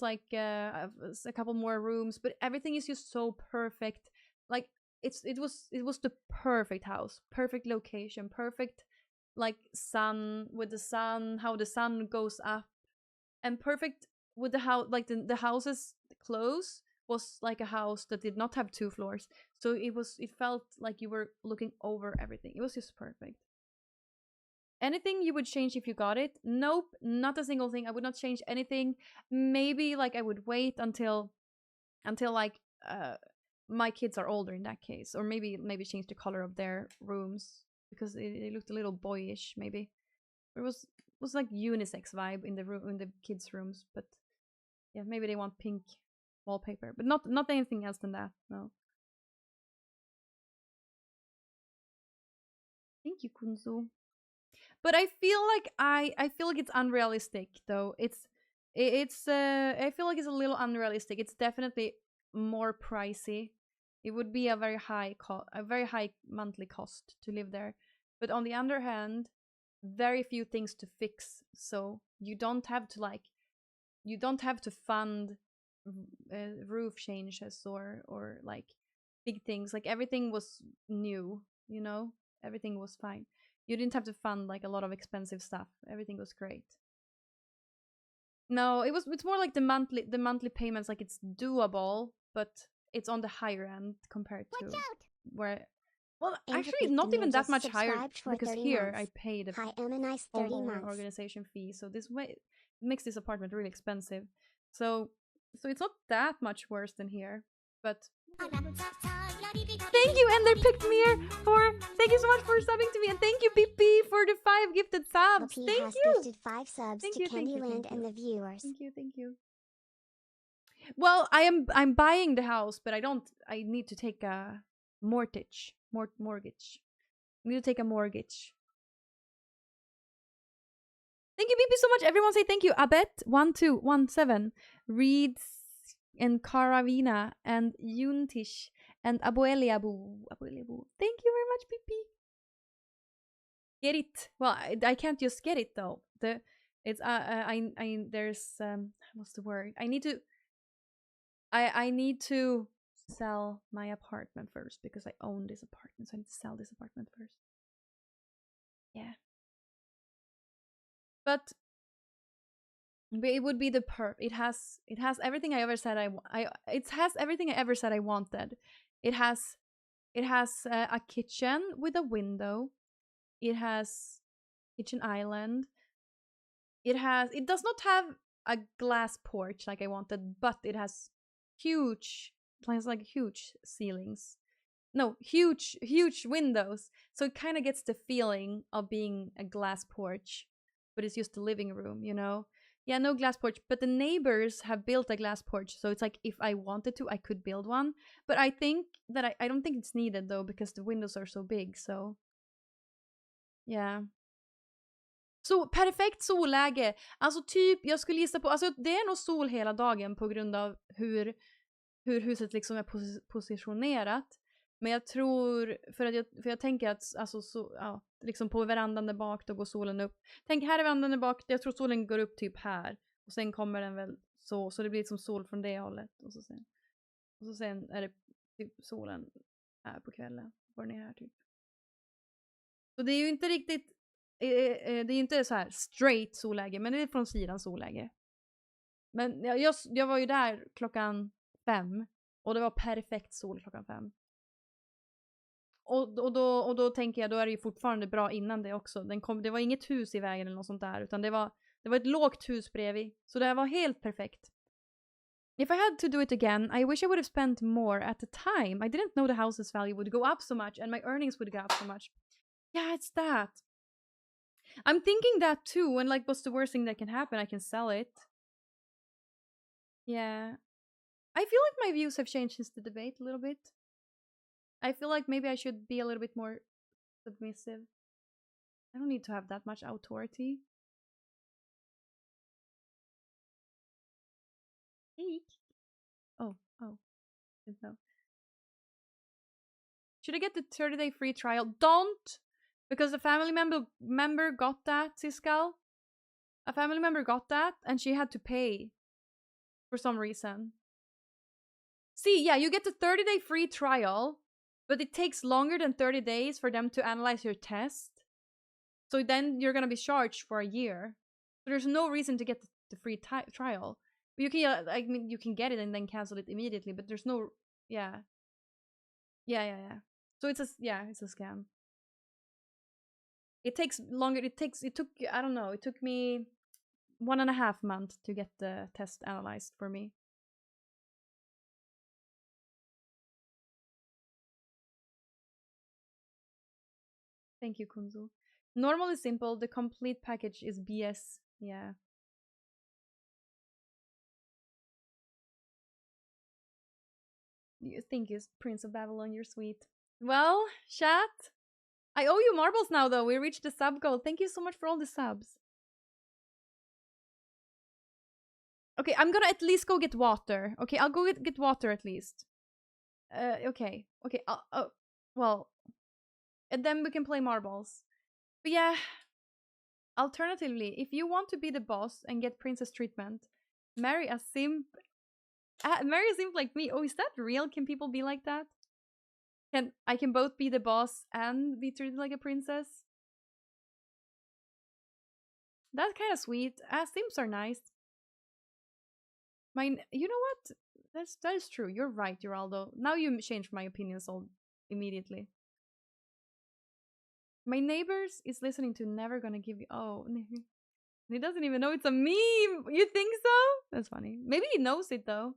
like a couple more rooms, but everything is just so perfect. Like it was the perfect house, perfect location, perfect like sun with the sun, how the sun goes up, and perfect with the house. Like the houses close was like a house that did not have 2 floors, so it felt like you were looking over everything. It was just perfect. Anything you would change if you got it? Nope, not a single thing. I would not change anything. Maybe like I would wait until like my kids are older in that case, or maybe change the color of their rooms because it looked a little boyish. Maybe it was like unisex vibe in the kids' rooms, but yeah, maybe they want pink wallpaper, but not anything else than that. No. Thank you, Kunzu. But I feel like it's unrealistic though. I feel like it's a little unrealistic. It's definitely more pricey. It would be a very high monthly cost to live there. But on the other hand, very few things to fix. So you don't have to fund roof changes or like big things. Like everything was new, everything was fine. You didn't have to fund like a lot of expensive stuff. Everything was great. No, it's more like the monthly payments, like it's doable, but it's on the higher end compared to where. Well, actually, not even that much higher because here I paid a homeowner organization fee, so this way makes this apartment really expensive. So it's not that much worse than here, but. Thank you, Ender picked me here thank you so much for subbing to me, and thank you, PP, for the 5 gifted subs. Lopi thank has you. Gifted 5 subs to Kandyland and the viewers. Thank you. Well, I'm buying the house, but I need to take a mortgage. Mortgage. I need to take a mortgage. Thank you, PP, so much. Everyone say thank you. Abet1217 reads and Karavina and Yuntish and Abueliabu. Thank you very much, PP. Get it? Well, I can't just get it though. There's what's the word? I need to sell my apartment first because I own this apartment, so I need to sell this apartment first. Yeah. But it would be it has everything I ever said it has everything I ever said I wanted. It has a kitchen with a window. It has kitchen island. It does not have a glass porch like I wanted, but it has huge ceilings. No, huge windows. So it kind of gets the feeling of being a glass porch, but it's just the living room, Yeah, no glass porch, but the neighbors have built a glass porch, so it's like if I wanted to, I could build one. But I think that I don't think it's needed though because the windows are so big, so yeah. Så perfekt solläge. Alltså typ, jag skulle gissa på, alltså det är nog sol hela dagen på grund av hur huset liksom är positionerat. Men jag tror, för jag tänker att alltså liksom på verandan där bak då går solen upp. Tänk här är verandan där bak, jag tror solen går upp typ här. Och sen kommer den väl så det blir liksom sol från det hållet. Och så sen är det typ solen här på kvällen. Går ner här typ. Så det är ju inte riktigt, det är inte så här straight solläge, men det är från sidan solläge. Men jag var ju där klockan 5 och det var perfekt sol klockan 5. Och då tänker jag, då är det ju fortfarande bra innan det också. Det var inget hus i vägen eller något sånt där, utan det var ett lågt hus bredvid. Så det var helt perfekt. If I had to do it again, I wish I would have spent more at the time. I didn't know the house's value would go up so much and my earnings would go up so much. Yeah, it's that. I'm thinking that too, and like, what's the worst thing that can happen? I can sell it. Yeah. I feel like my views have changed since the debate a little bit. I feel like maybe I should be a little bit more submissive. I don't need to have that much authority. Hey. Oh, didn't know. Should I get the 30-day free trial? Don't! Because a family member got that, Siskal. A family member got that, and she had to pay for some reason. See, yeah, you get the 30-day free trial, but it takes longer than 30 days for them to analyze your test. So then you're gonna be charged for a year. So there's no reason to get the free trial. You can, I mean, you can get it and then cancel it immediately, but there's no, yeah. So it's a scam. It takes longer. It took, I don't know, it took me 1.5 months to get the test analyzed for me. Thank you, Kunzu. Normal is simple. The complete package is BS. Yeah. Thank you, Prince of Babylon. You're sweet. Well, chat. I owe you marbles now, though. We reached the sub goal. Thank you so much for all the subs. Okay, I'm gonna at least go get water. Okay, I'll go get water at least. Okay. Well, and then we can play marbles. But yeah, alternatively, if you want to be the boss and get princess treatment, marry a simp. Marry a simp like me. Oh, is that real? Can people be like that? I can both be the boss and be treated like a princess? That's kind of sweet. Simps are nice. You know what? That is true. You're right, Geraldo. Now you changed my opinion so immediately. My neighbors is listening to Never Gonna Give You. Oh, he doesn't even know it's a meme. You think so? That's funny. Maybe he knows it though.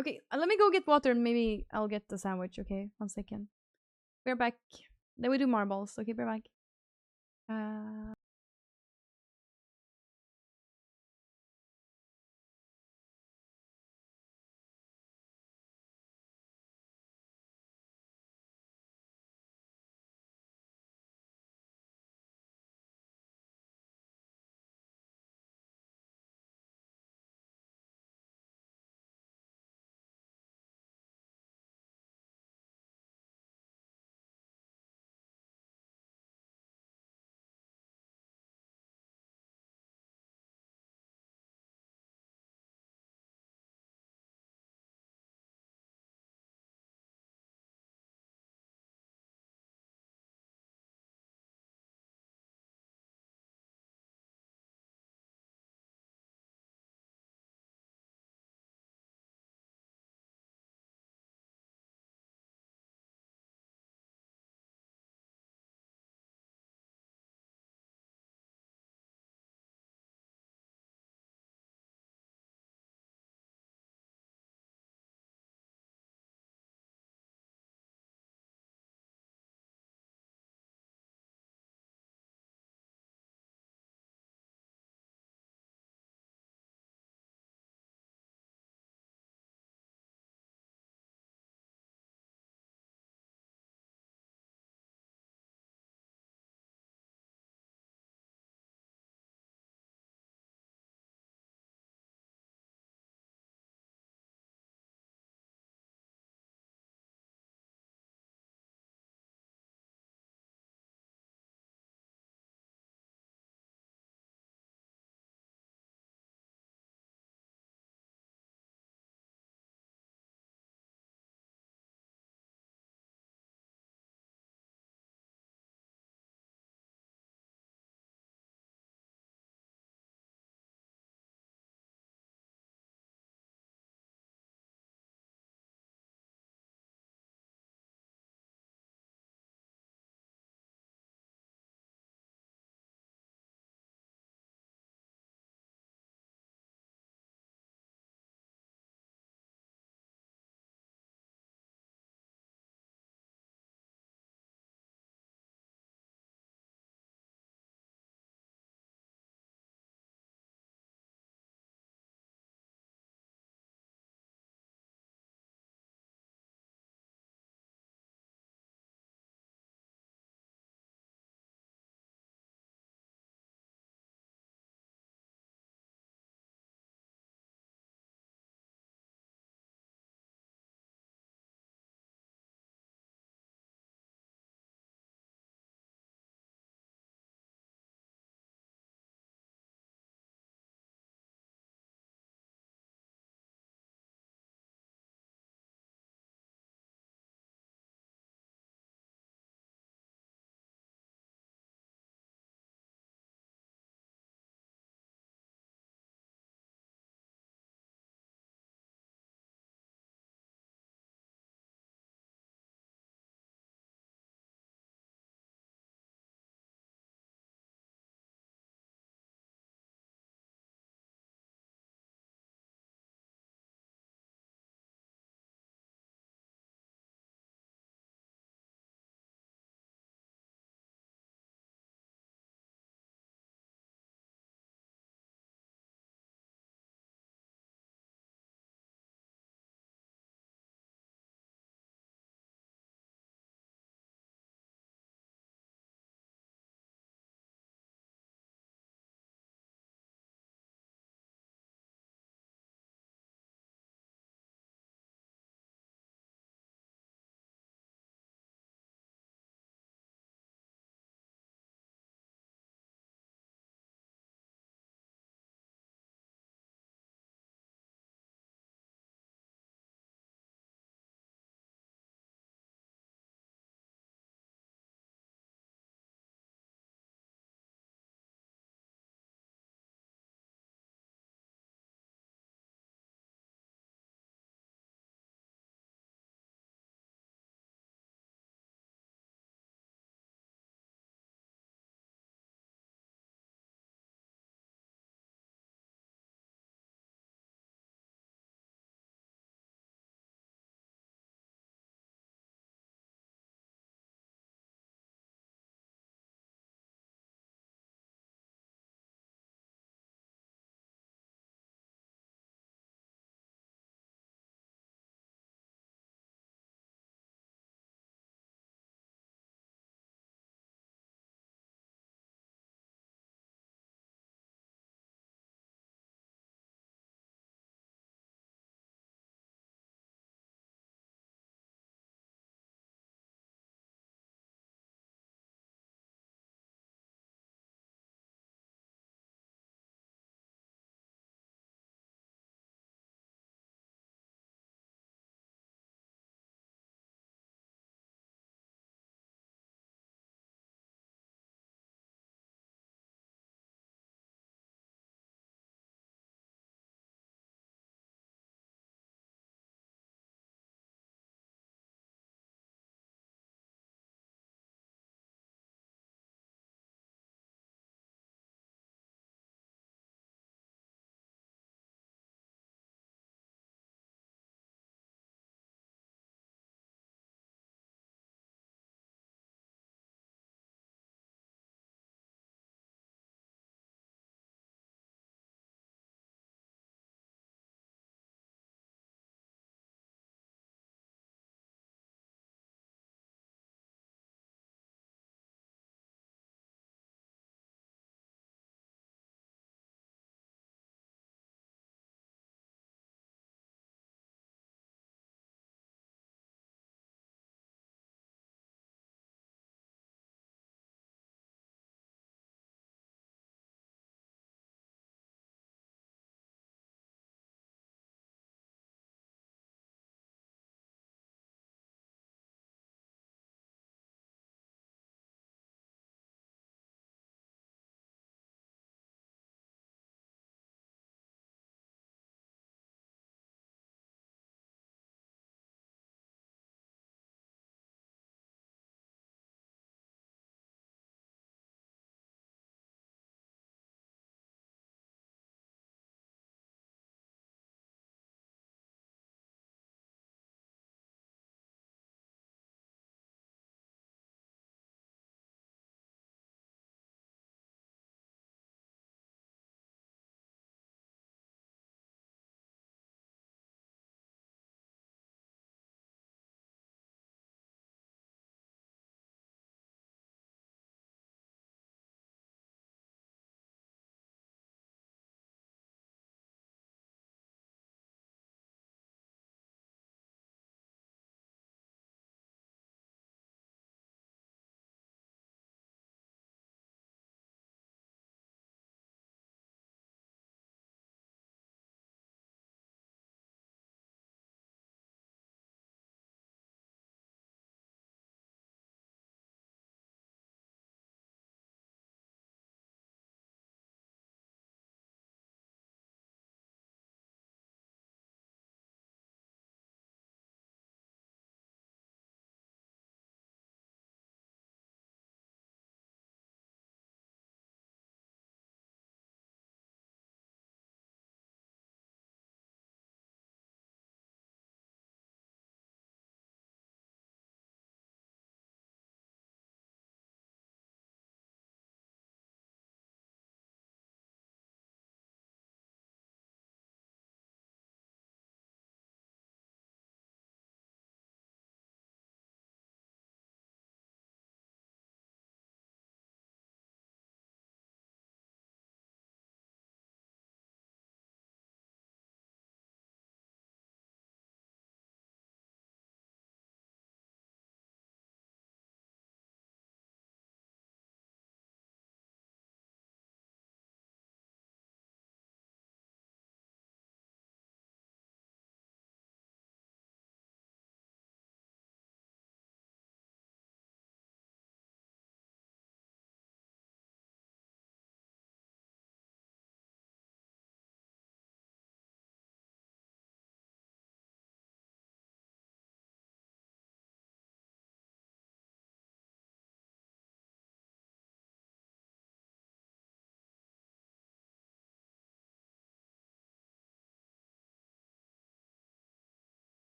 Okay, let me go get water and maybe I'll get the sandwich. Okay, 1 second. We're back. Then we do marbles. Okay, we're back.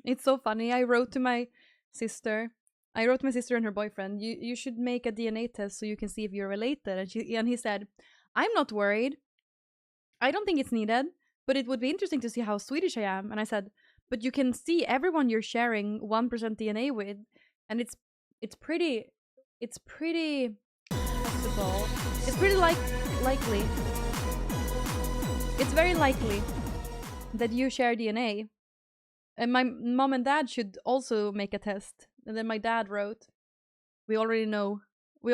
It's so funny. I wrote to my sister. And her boyfriend, you should make a DNA test so you can see if you're related. And he said, I'm not worried. I don't think it's needed, but it would be interesting to see how Swedish I am. And I said, but you can see everyone you're sharing 1% DNA with, and it's pretty possible. It's pretty likely. It's very likely that you share DNA. And my mom and dad should also make a test. And then my dad wrote, we already know we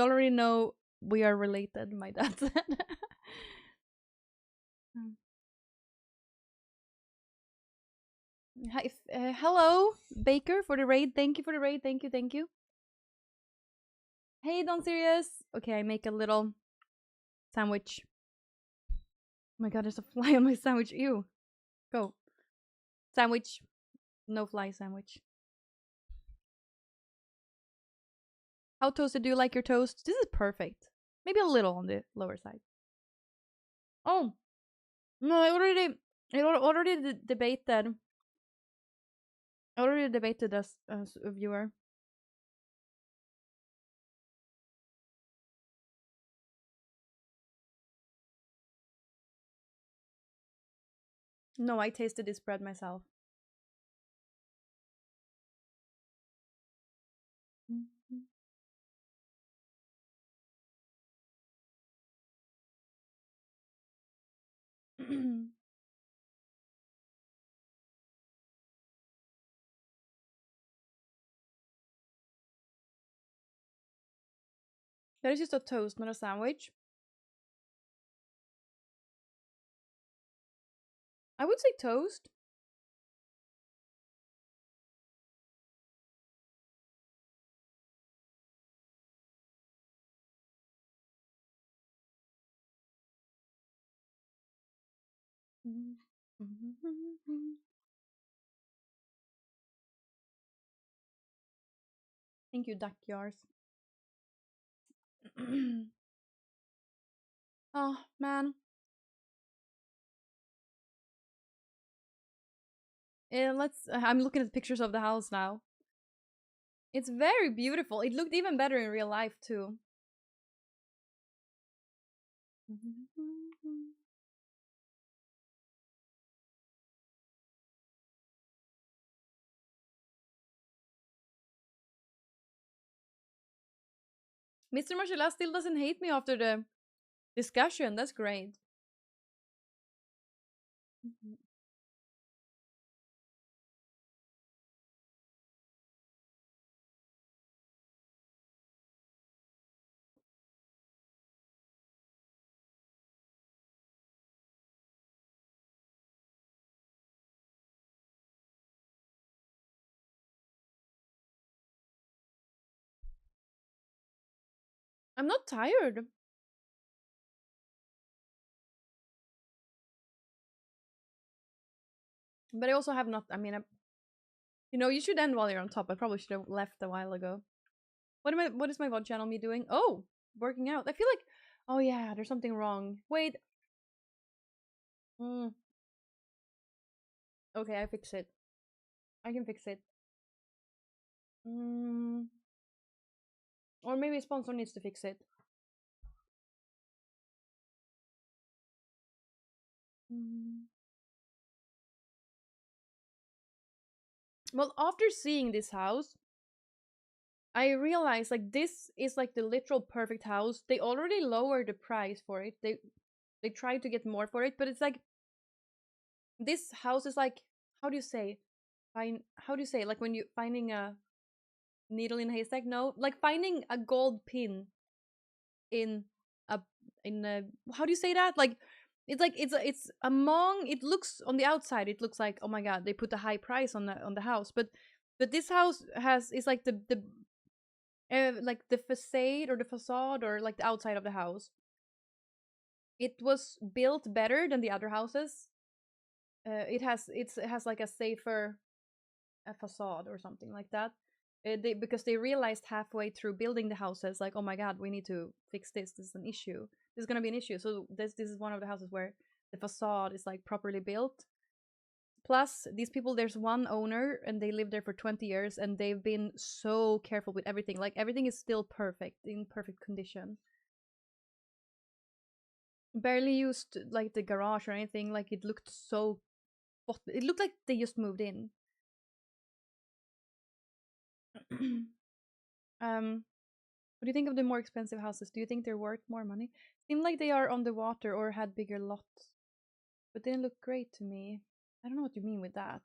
are related, my dad said. Hi, hello, Baker, for the raid. Thank you for the raid. Thank you. Hey, Don Sirius. Okay, I make a little sandwich. Oh my god, there's a fly on my sandwich. Ew. Go. Sandwich. No fly sandwich. How toasted do you like your toast? This is perfect. Maybe a little on the lower side. Oh. No, I already debated. I already debated as a viewer. No, I tasted this bread myself. That is just a toast, not a sandwich. I would say toast. Thank you, duck yars. Oh, man. I'm looking at pictures of the house now. It's very beautiful. It looked even better in real life, too. Mr. Marcella still doesn't hate me after the discussion. That's great. I'm not tired. But I also have not, I mean, you should end while you're on top. I probably should have left a while ago. What is my VOD channel me doing? Oh, working out. I feel like, oh yeah, there's something wrong. Wait. Okay, I fix it. I can fix it. Or maybe a sponsor needs to fix it. Well, after seeing this house, I realized like this is like the literal perfect house. They already lowered the price for it. They tried to get more for it, but it's like this house is like, how do you say? Like when you finding a needle in a haystack? No, like finding a gold pin in a how do you say that? Like it's among, it looks on the outside, it looks like, oh my god, they put a high price on the house, but this house is like the like the facade or the facade or like the outside of the house, it was built better than the other houses. It has like a safer facade or something like that. Because they realized halfway through building the houses, like, oh my god, we need to fix this. This is an issue. This is gonna be an issue. So this is one of the houses where the facade is like properly built. Plus, these people, there's one owner and they lived there for 20 years and they've been so careful with everything. Like, everything is still perfect, in perfect condition. Barely used, like, the garage or anything. Like, it looked so... It looked like they just moved in. What do you think of the more expensive houses? Do you think they're worth more money? Seemed like they are on the water or had bigger lots. But didn't look great to me. I don't know what you mean with that.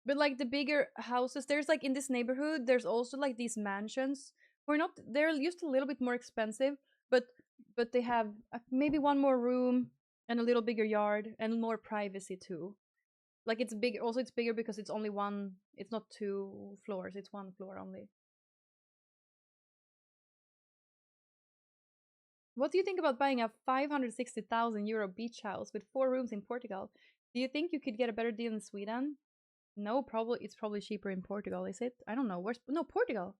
But like the bigger houses, there's like in this neighborhood, there's also like these mansions. They're just a little bit more expensive, but they have maybe one more room and a little bigger yard and more privacy too. Like it's big. Also, it's bigger because it's only one. It's not 2 floors. It's 1 floor only. What do you think about buying a 560,000 euro beach house with 4 rooms in Portugal? Do you think you could get a better deal in Sweden? No, probably it's probably cheaper in Portugal, is it? I don't know. Portugal.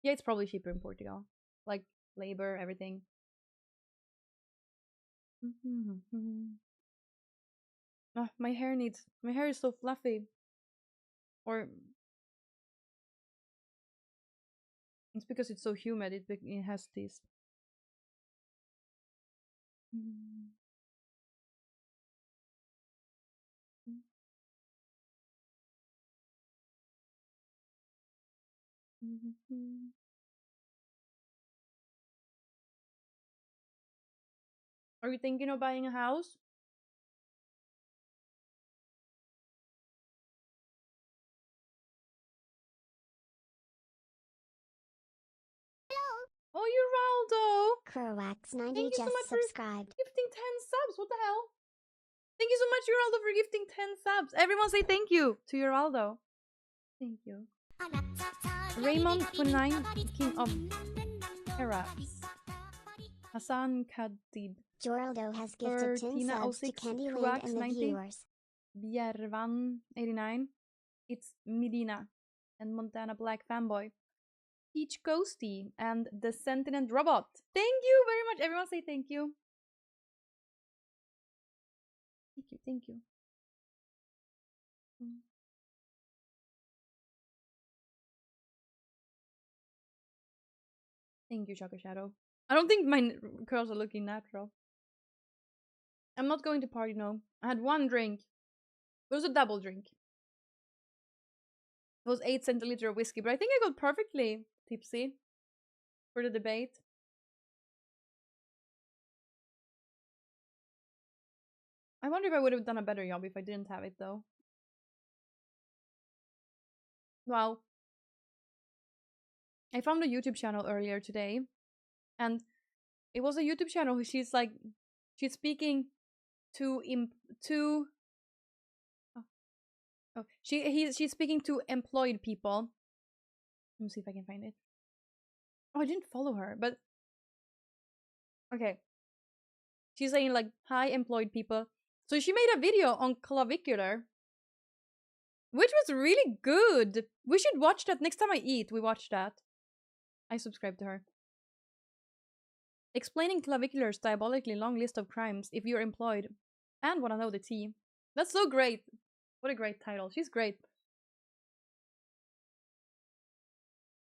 Yeah, it's probably cheaper in Portugal. Like labor, everything. My hair is so fluffy. Or it's because it's so humid, it has this. Are you thinking of buying a house? Oh, Uraldo! Crowax90 Thank you so just much subscribed. for gifting 10 subs. What the hell? Thank you so much, Uraldo, for gifting 10 subs. Everyone say thank you to Uraldo. Thank you. Raymond29, King of Arabs. Hassan Kadib. Joraldo has gifted 10 Tina subs to 06, Kandyland and the 90, viewers. Bjervan 89. It's Medina and Montana Black Fanboy. Peach Ghosty and the Sentient Robot. Thank you very much. Everyone say thank you. Thank you, thank you. Thank you, Choco Shadow. I don't think my curls are looking natural. I'm not going to party, no. I had 1 drink. It was a double drink. It was 8 centiliter of whiskey, but I think I got perfectly tipsy for the debate. I wonder if I would have done a better job if I didn't have it, though. Well, I found a YouTube channel earlier today, and it was a YouTube channel. She's speaking to she's speaking to employed people. Let me see if I can find it. Oh, I didn't follow her, but okay. She's saying like, "Hi, employed people." So she made a video on clavicular, which was really good. We should watch that next time I eat. We watch that. I subscribe to her. Explaining clavicular's diabolically long list of crimes if you're employed and want to know the tea. That's so great. What a great title. She's great.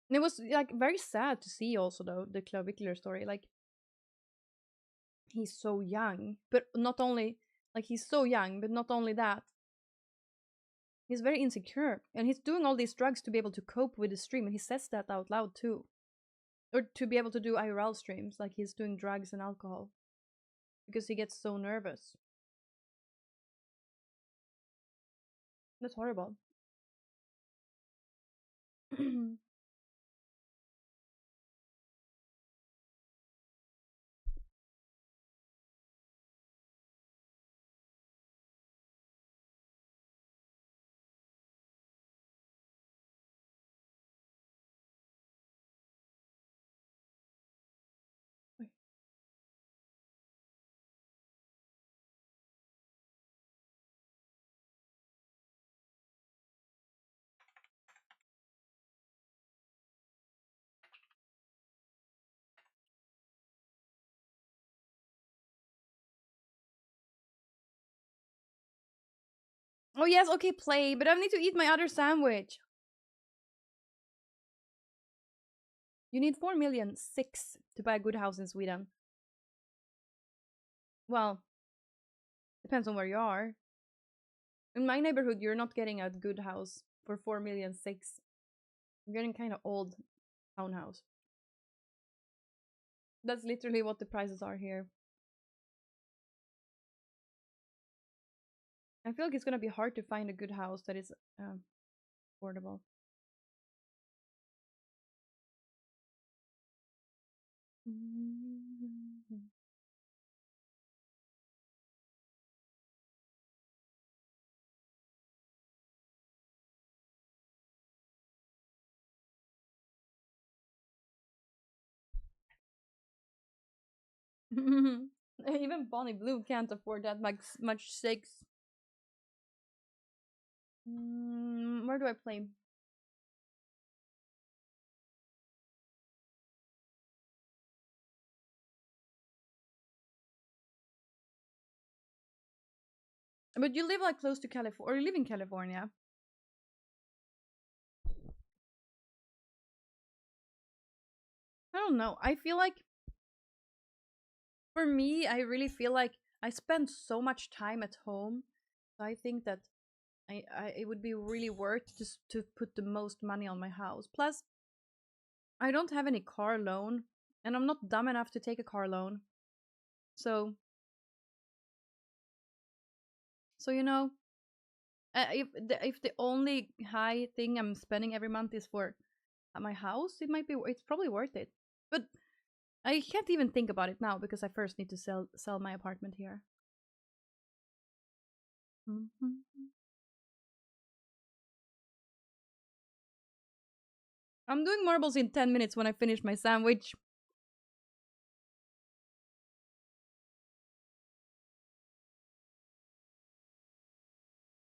And it was like very sad to see also though the clavicular story. Like he's so young, but not only like he's so young, but not only that. He's very insecure and he's doing all these drugs to be able to cope with the stream, and he says that out loud too. Or to be able to do IRL streams, like he's doing drugs and alcohol because he gets so nervous. That's horrible. Oh yes, okay, play, but I need to eat my other sandwich. You need 4,000,006 to buy a good house in Sweden. Well, depends on where you are. In my neighborhood, you're not getting a good house for 4,000,006. You're getting kind of old townhouse. That's literally what the prices are here. I feel like it's gonna be hard to find a good house that is affordable. Even Bonnie Blue can't afford that much steaks. Where do I play? But you live like close to California, or you live in California. I don't know. I feel like, for me, I really feel like I spend so much time at home. So I think that it would be really worth to put the most money on my house. Plus, I don't have any car loan, and I'm not dumb enough to take a car loan. So, you know, if the only high thing I'm spending every month is for my house, it's probably worth it. But I can't even think about it now because I first need to sell my apartment here. I'm doing marbles in 10 minutes when I finish my sandwich.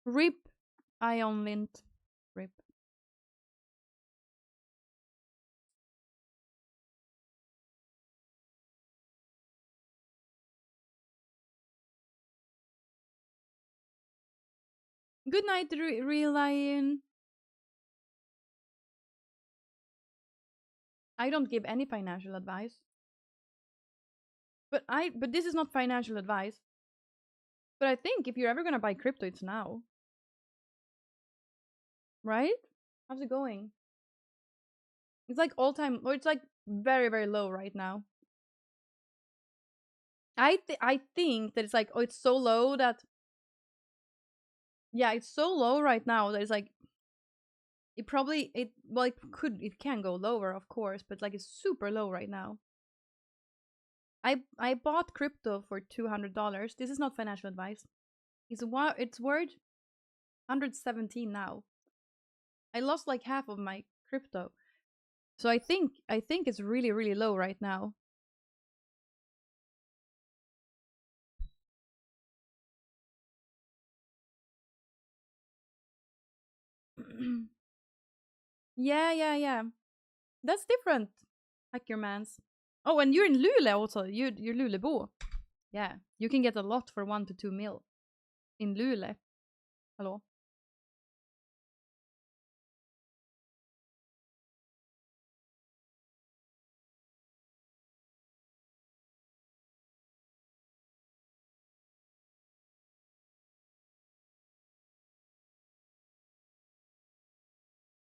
Rip Ion Lint. Rip. Good night, Real Lion. I don't give any financial advice. But this is not financial advice. But I think if you're ever gonna buy crypto, it's now. Right? How's it going? It's like all time, or it's like very, very low right now. I think that it's like, oh, it's so low that, yeah, it's so low right now that it's like, it can go lower, of course, but like it's super low right now. I bought crypto for $200. This is not financial advice. It's worth 117 now. I lost like half of my crypto. So I think it's really, really low right now. Yeah. That's different. Hack your mans. Oh, and you're in Luleå also. You're Lulebo. Yeah, you can get a lot for 1 to 2 mil in Luleå. Hello.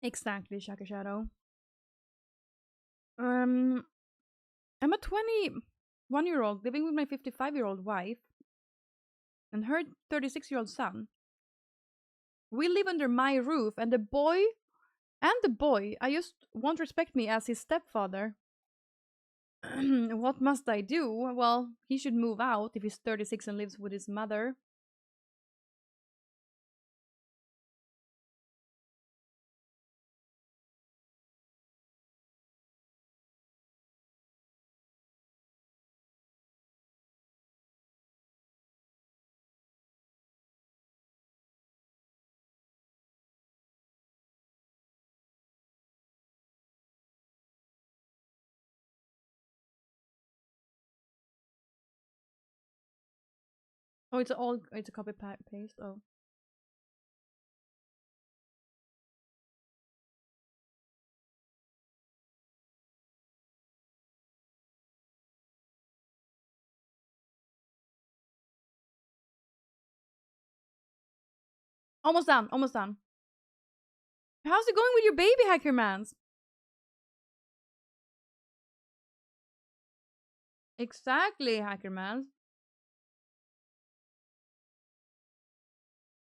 Exactly, Shaka Shadow. I'm a 21-year-old living with my 55-year-old wife and her 36-year-old son. We live under my roof, and the boy, I just won't respect me as his stepfather. What must I do? Well, he should move out if he's 36 and lives with his mother. Oh, it's a copy paste. Oh. Almost done. Almost done. How's it going with your baby, Hacker Mans? Exactly, Hacker Mans.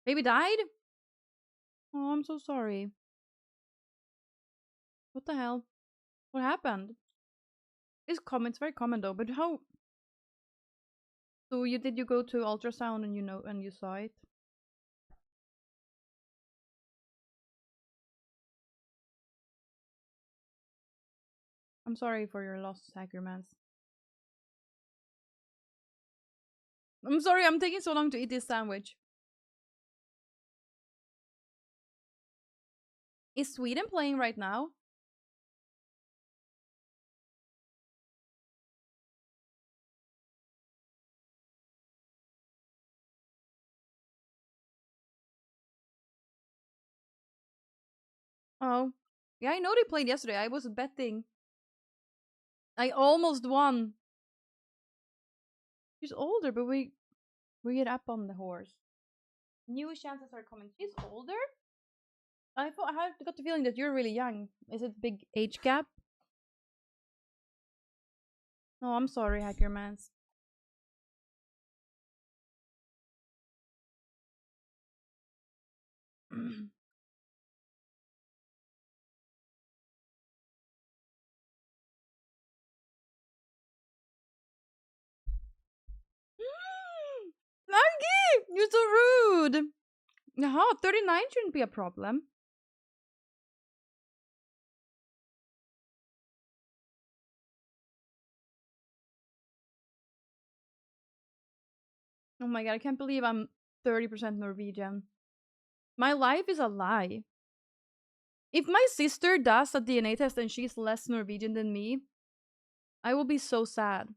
Baby died? Oh, I'm so sorry. What the hell? What happened? It's common. It's very common though. But how? So did you go to ultrasound and you saw it? I'm sorry for your loss, Hackermans. I'm sorry. I'm taking so long to eat this sandwich. Is Sweden playing right now? Oh, yeah. I know they played yesterday. I was betting. I almost won. She's older, but we get up on the horse. New chances are coming. She's older. I got the feeling that you're really young. Is it big age gap? Oh, I'm sorry, Hackermans. Maggie, you're so rude. No, 39 shouldn't be a problem. Oh my god, I can't believe I'm 30% Norwegian. My life is a lie. If my sister does a DNA test and she's less Norwegian than me, I will be so sad.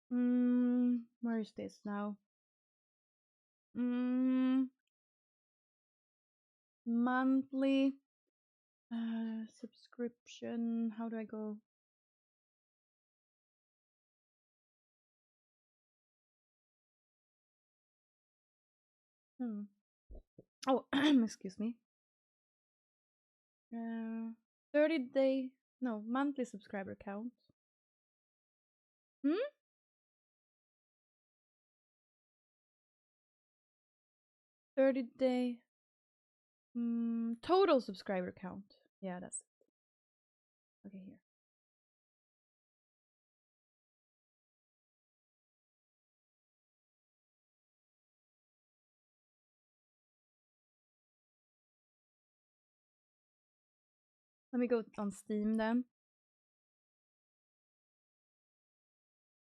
Where is this now? Monthly subscription. How do I go? Oh, excuse me. 30-day, no, monthly subscriber count. 30-day total subscriber count. Yeah, that's it. Okay, here. Let me go on Steam then.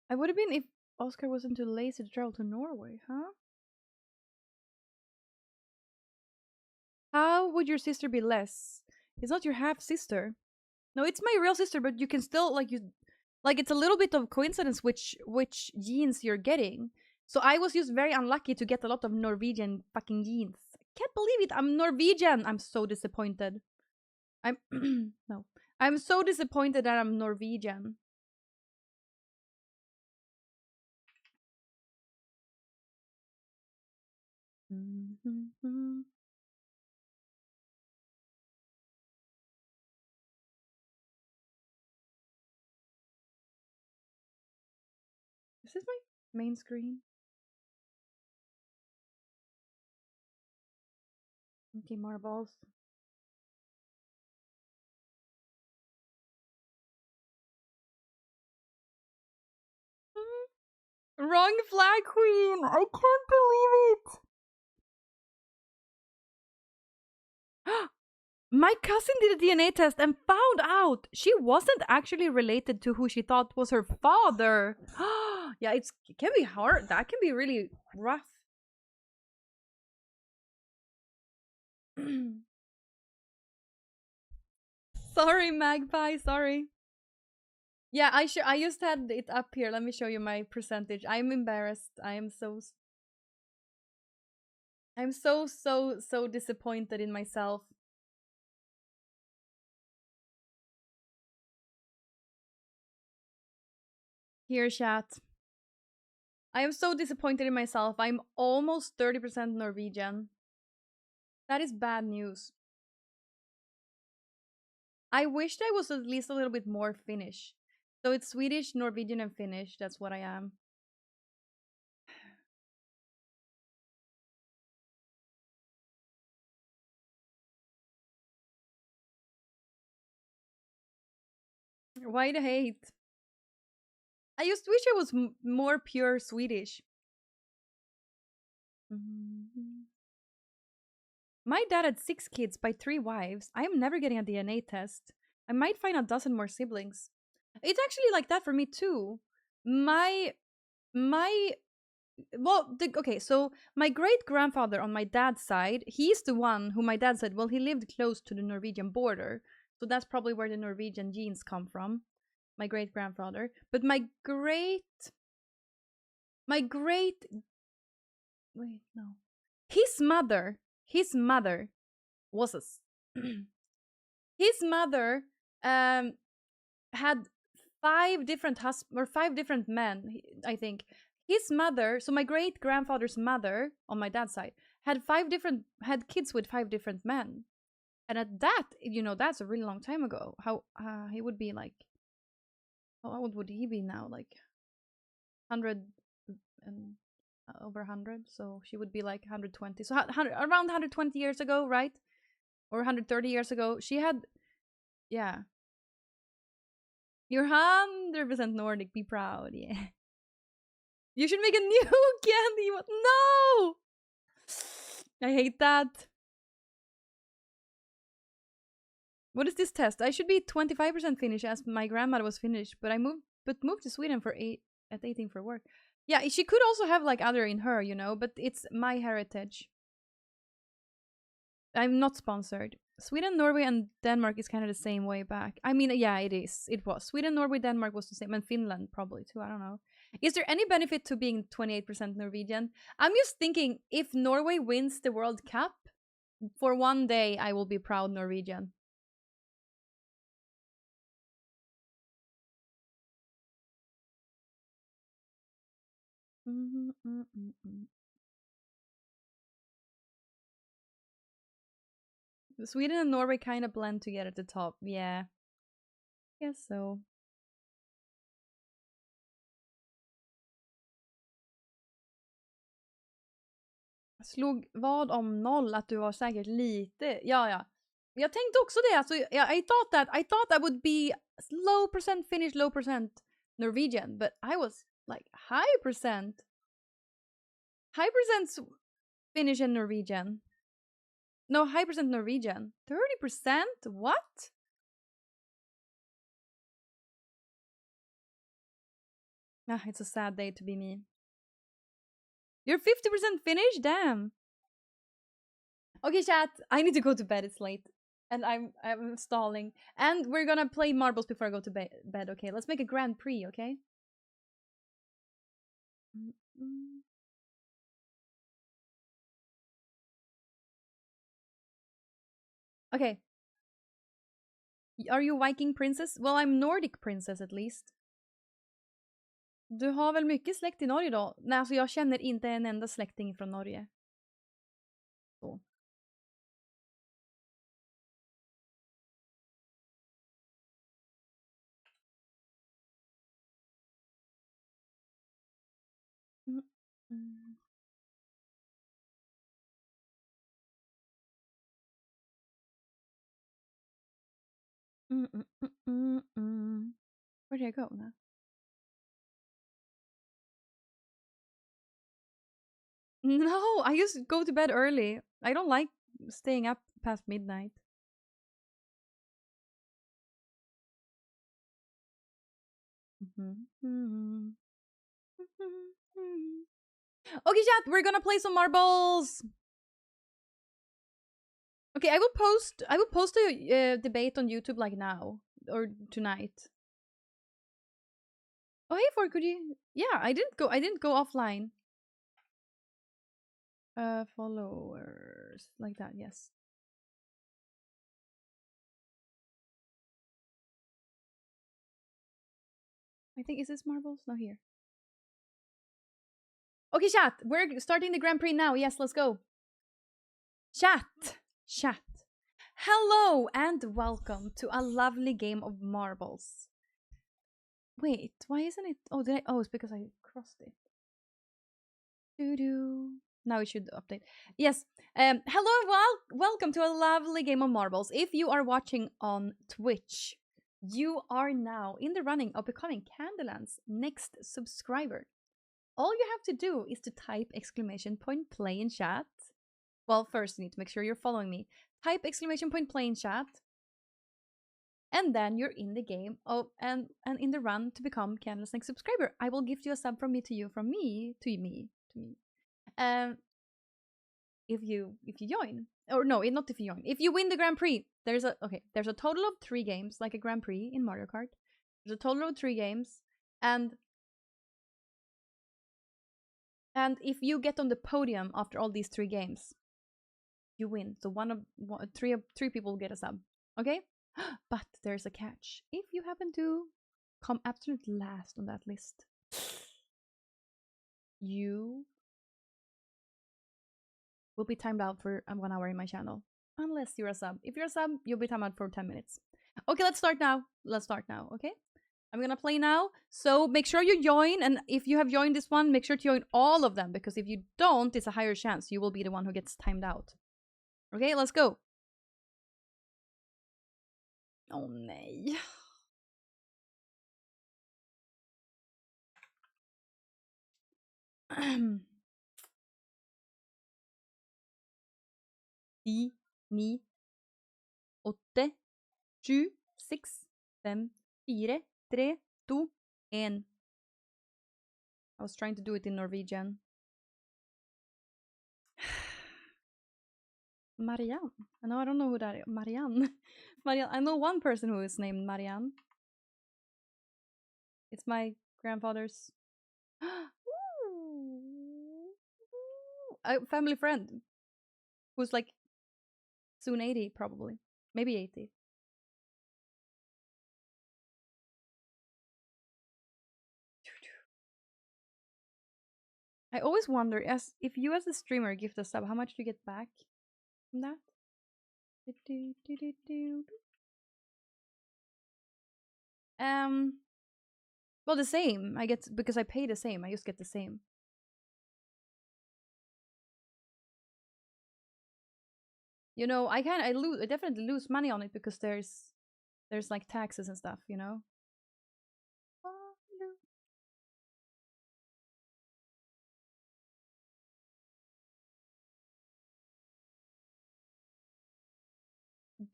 I would have been if Oscar wasn't too lazy to travel to Norway, huh? How would your sister be less? It's not your half sister. No, it's my real sister, but you can still like it's a little bit of coincidence which genes you're getting. So I was just very unlucky to get a lot of Norwegian fucking genes. I can't believe it. I'm Norwegian. I'm so disappointed. I'm no. I'm so disappointed that I'm Norwegian. Is this my main screen? Okay, marbles. Wrong flag queen! I can't believe it! My cousin did a DNA test and found out she wasn't actually related to who she thought was her father. Yeah, it can be hard. That can be really rough. Sorry, Magpie. Sorry. Yeah, I just had it up here. Let me show you my percentage. I'm embarrassed. I'm so disappointed in myself. Here, chat. I am so disappointed in myself. I'm almost 30% Norwegian. That is bad news. I wished I was at least a little bit more Finnish. So it's Swedish, Norwegian, and Finnish. That's what I am. Why the hate? I just wish I was more pure Swedish. My dad had 6 kids by 3 wives. I am never getting a DNA test. I might find a dozen more siblings. It's actually like that for me too. Okay, so my great grandfather on my dad's side, he's the one who my dad said, well, he lived close to the Norwegian border. So that's probably where the Norwegian genes come from. My great grandfather. But my great. Wait, no. His mother was a. His mother had 5 different or 5 different men, I think. His mother, so my great grandfather's mother on my dad's side, had kids with 5 different men. And at that, that's a really long time ago. How he would be like, how old would he be now? Like 100 and over 100. So she would be like 120. So around 120 years ago, right? Or 130 years ago, she had, yeah. You're 100% Nordic. Be proud, yeah. You should make a new candy. No! I hate that. What is this test? I should be 25% Finnish as my grandmother was Finnish, but moved to Sweden at 18 for work. Yeah, she could also have like other in her, but it's my heritage. I'm not sponsored. Sweden, Norway, and Denmark is kind of the same way back. I mean, yeah, it is. It was. Sweden, Norway, Denmark was the same. And Finland probably too. I don't know. Is there any benefit to being 28% Norwegian? I'm just thinking, if Norway wins the World Cup, for one day I will be proud Norwegian. Sweden and Norway kind of blend together at the top. Yeah. Guess so. Slog vad om 0 att du var säkert lite. Ja. Jag tänkte också det. Alltså, I thought I would be low percent Finnish, low percent Norwegian, but I was like high percent Finnish and Norwegian. No, high percent Norwegian. 30%? What? It's a sad day to be me. You're 50% Finnish? Damn. Okay, chat. I need to go to bed. It's late. And I'm stalling. And we're gonna play marbles before I go to bed. Okay, let's make a Grand Prix, okay? Okay. Are you Viking princess? Well, I'm Nordic princess at least. Du har väl mycket släkt i Norge då? Nej, alltså jag känner inte en enda släkting från Norge. Så. Where did I go now? No, I just go to bed early. I don't like staying up past midnight. Okay, chat, we're gonna play some marbles. Okay, I will post a debate on YouTube like now or tonight. Oh, hey, could you? Yeah, I didn't go offline. Followers like that. Yes. I think is this marbles? No, here. Okay, chat. We're starting the Grand Prix now. Yes, let's go. Chat. Hello and welcome to a lovely game of marbles. Wait, why isn't it? Oh, it's because I crossed it. Now it should update. Yes. Hello, welcome to a lovely game of marbles. If you are watching on Twitch, you are now in the running of becoming Kandyland's next subscriber. All you have to do is to type !play in chat. Well, first you need to make sure you're following me. Type !play in chat. And then you're in the game and in the run to become Kandyland's next subscriber. I will gift you a sub from me to you, from me to me. If you join. Or no, not if you join. If you win the Grand Prix, there's a total of 3 games, like a Grand Prix in Mario Kart. There's a total of 3 games. And if you get on the podium after all these 3 games, you win. So three people will get a sub. Okay? But there's a catch. If you happen to come absolute last on that list, you will be timed out for 1 hour in my channel. Unless you're a sub. If you're a sub, you'll be timed out for 10 minutes. Okay, let's start now. Okay? I'm gonna play now. So make sure you join, and if you have joined this one, make sure to join all of them, because if you don't, it's a higher chance you will be the one who gets timed out. Okay, let's go. Oh nej. I, 9, 8, 7, 6, 5, 4, 3, 2, 1. I was trying to do it in Norwegian. Marianne. No, I don't know who that is. Marianne. Marianne. I know one person who is named Marianne. It's my grandfather's a family friend who's like soon 80, probably. Maybe 80. I always wonder, if you as a streamer gift a sub, how much do you get back from that? Well, the same. I get, because I pay the same. I just get the same. You know, I definitely lose money on it, because there's like taxes and stuff, you know.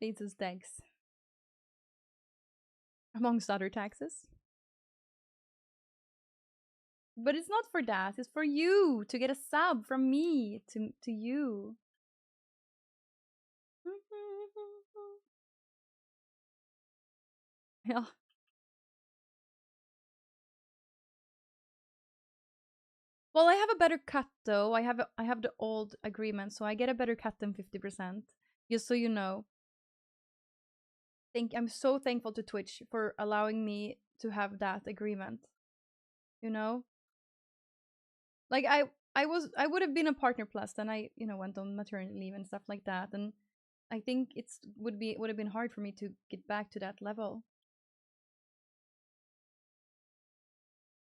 Bezos tax, amongst other taxes. But it's not for that. It's for you to get a sub from me to you. Yeah. Well, I have a better cut though. I have the old agreement, so I get a better cut than 50%. Just so you know. I'm so thankful to Twitch for allowing me to have that agreement. You know? Like I would have been a partner plus, then I, went on maternity leave and stuff like that, and I think would have been hard for me to get back to that level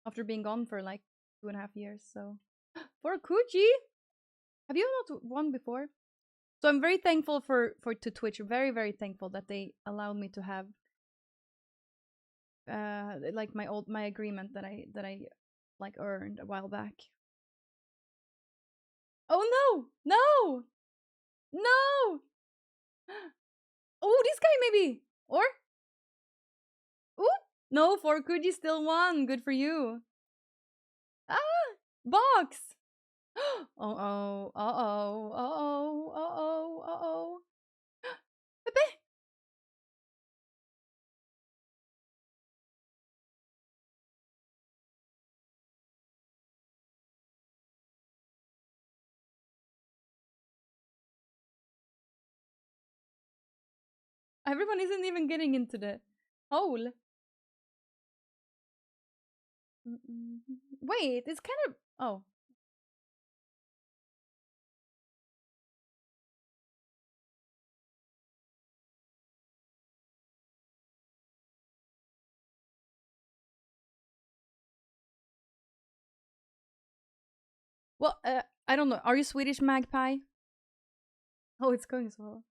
after being gone for like 2.5 years. So for Kuji, have you not won before? So I'm very thankful to Twitch. Very, very thankful that they allowed me to have like my agreement that I like earned a while back. Oh no! Oh, this guy maybe, or no, for Kuji still won. Good for you. Box. Pepe. Everyone isn't even getting into the hole. Wait, it's kind of... Oh. Well, I don't know. Are you Swedish, Magpie? Oh, it's going so well.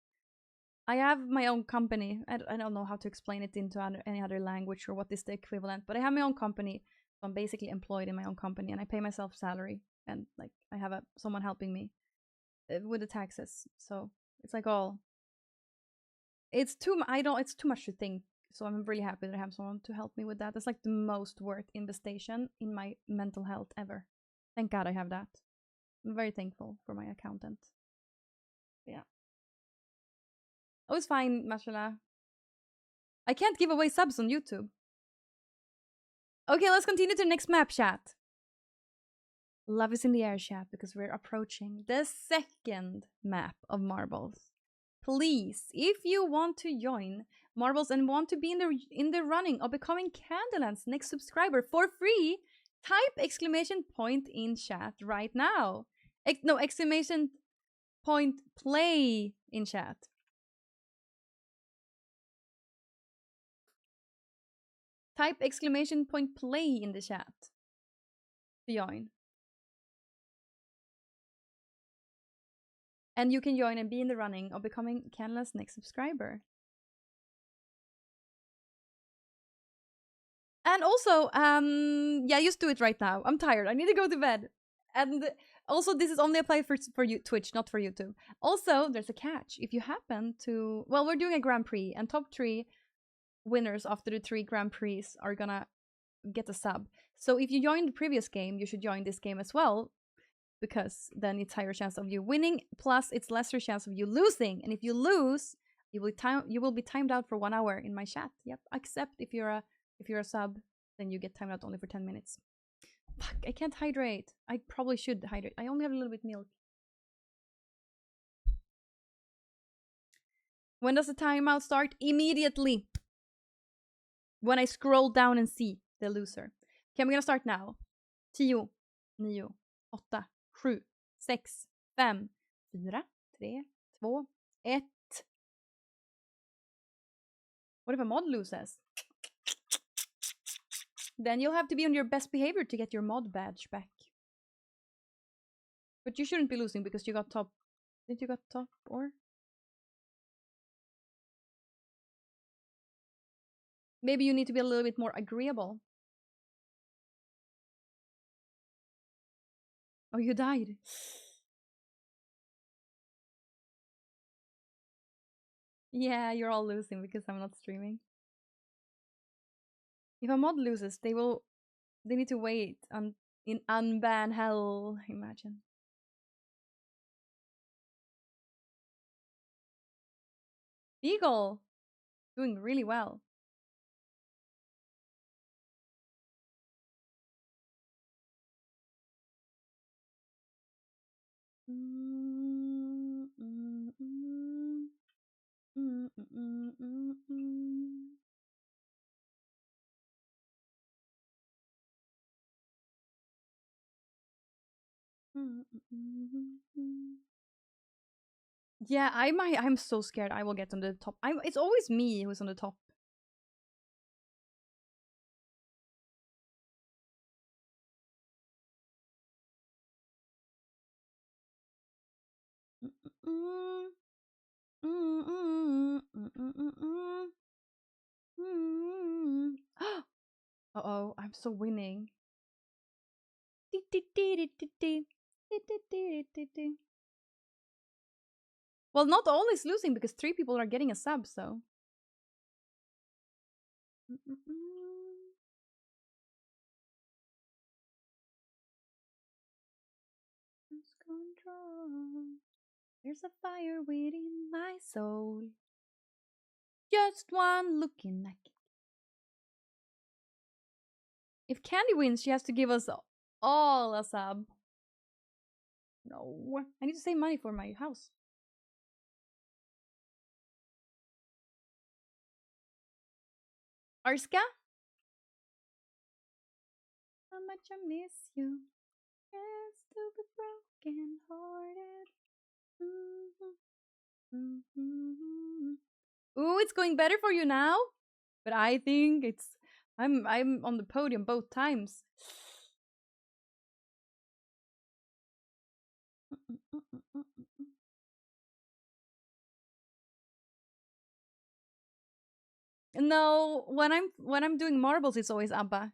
I have my own company. I don't know how to explain it into any other language or what is the equivalent, but I have my own company. So I'm basically employed in my own company, and I pay myself salary, and like I have someone helping me with the taxes. So it's like all. It's too. It's too much to think. So I'm really happy that I have someone to help me with that. That's like the most worth investation in my mental health ever. Thank God I have that. I'm very thankful for my accountant. Yeah. Oh, it's fine, mashallah. I can't give away subs on YouTube. Okay, let's continue to the next map, chat. Love is in the air, chat, because we're approaching the second map of Marbles. Please, if you want to join Marbles and want to be in the running of becoming Kandyland's next subscriber for free, type exclamation point in chat right now. No, exclamation point play in chat. Type exclamation point play in the chat to join. And you can join and be in the running of becoming Kandyland's next subscriber. And also, yeah, just do it right now. I'm tired. I need to go to bed. And also, this is only applied for Twitch, not for YouTube. Also, there's a catch. If you happen to... Well, we're doing a Grand Prix, and top 3 winners after the 3 Grand Prix are gonna get a sub. So if you joined the previous game, you should join this game as well, because then it's higher chance of you winning, plus it's lesser chance of you losing. And if you lose, you will be timed out for 1 hour in my chat. Yep, except if you're a sub, then you get timed out only for 10 minutes. Fuck, I can't hydrate. I probably should hydrate. I only have a little bit milk. When does the timeout start? Immediately. When I scroll down and see the loser. Okay, I'm gonna start now. 10, 9, 8, 7, 6, 5, 4, 3, 2, 1. What if a mod loses? Then you'll have to be on your best behavior to get your mod badge back. But you shouldn't be losing because you got top. Didn't you got top or? Maybe you need to be a little bit more agreeable. Oh, you died. Yeah, you're all losing because I'm not streaming. If a mod loses, they need to wait in unban hell, imagine. Eagle! Doing really well. Yeah, I'm so scared I will get on the top. It's always me who's on the top. Uh-oh, I'm so winning. Well, not all is losing because 3 people are getting a sub, so. Control. There's a fire within my soul. Just one looking like it. If Candy wins, she has to give us all a sub. No. I need to save money for my house. Arska? How much I miss you. Yes, to be broken hearted. Ooh, it's going better for you now. But I think I'm on the podium both times. No, when I'm doing marbles, it's always ABBA.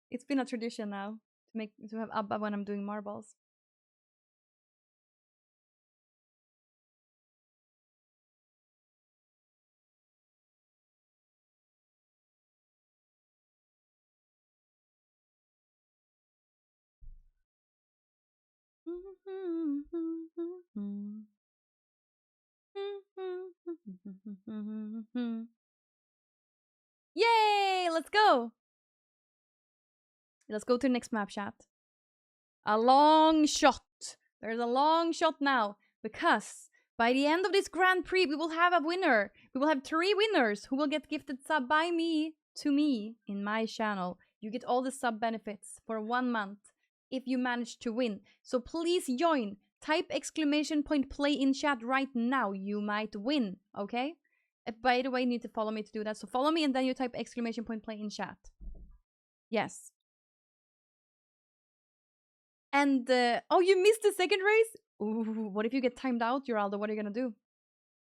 It's been a tradition now to have ABBA when I'm doing marbles. Yay! Let's go! Let's go to the next map, chat. A long shot. There's a long shot now. Because by the end of this Grand Prix, we will have a winner. We will have 3 winners who will get gifted sub by me to me in my channel. You get all the sub benefits for 1 month if you manage to win. So please join. Type exclamation point play in chat right now. You might win, okay? By the way, you need to follow me to do that. So follow me and then you type exclamation point play in chat. Yes. And, oh, you missed the second race? Ooh, what if you get timed out, Geraldo? What are you gonna do?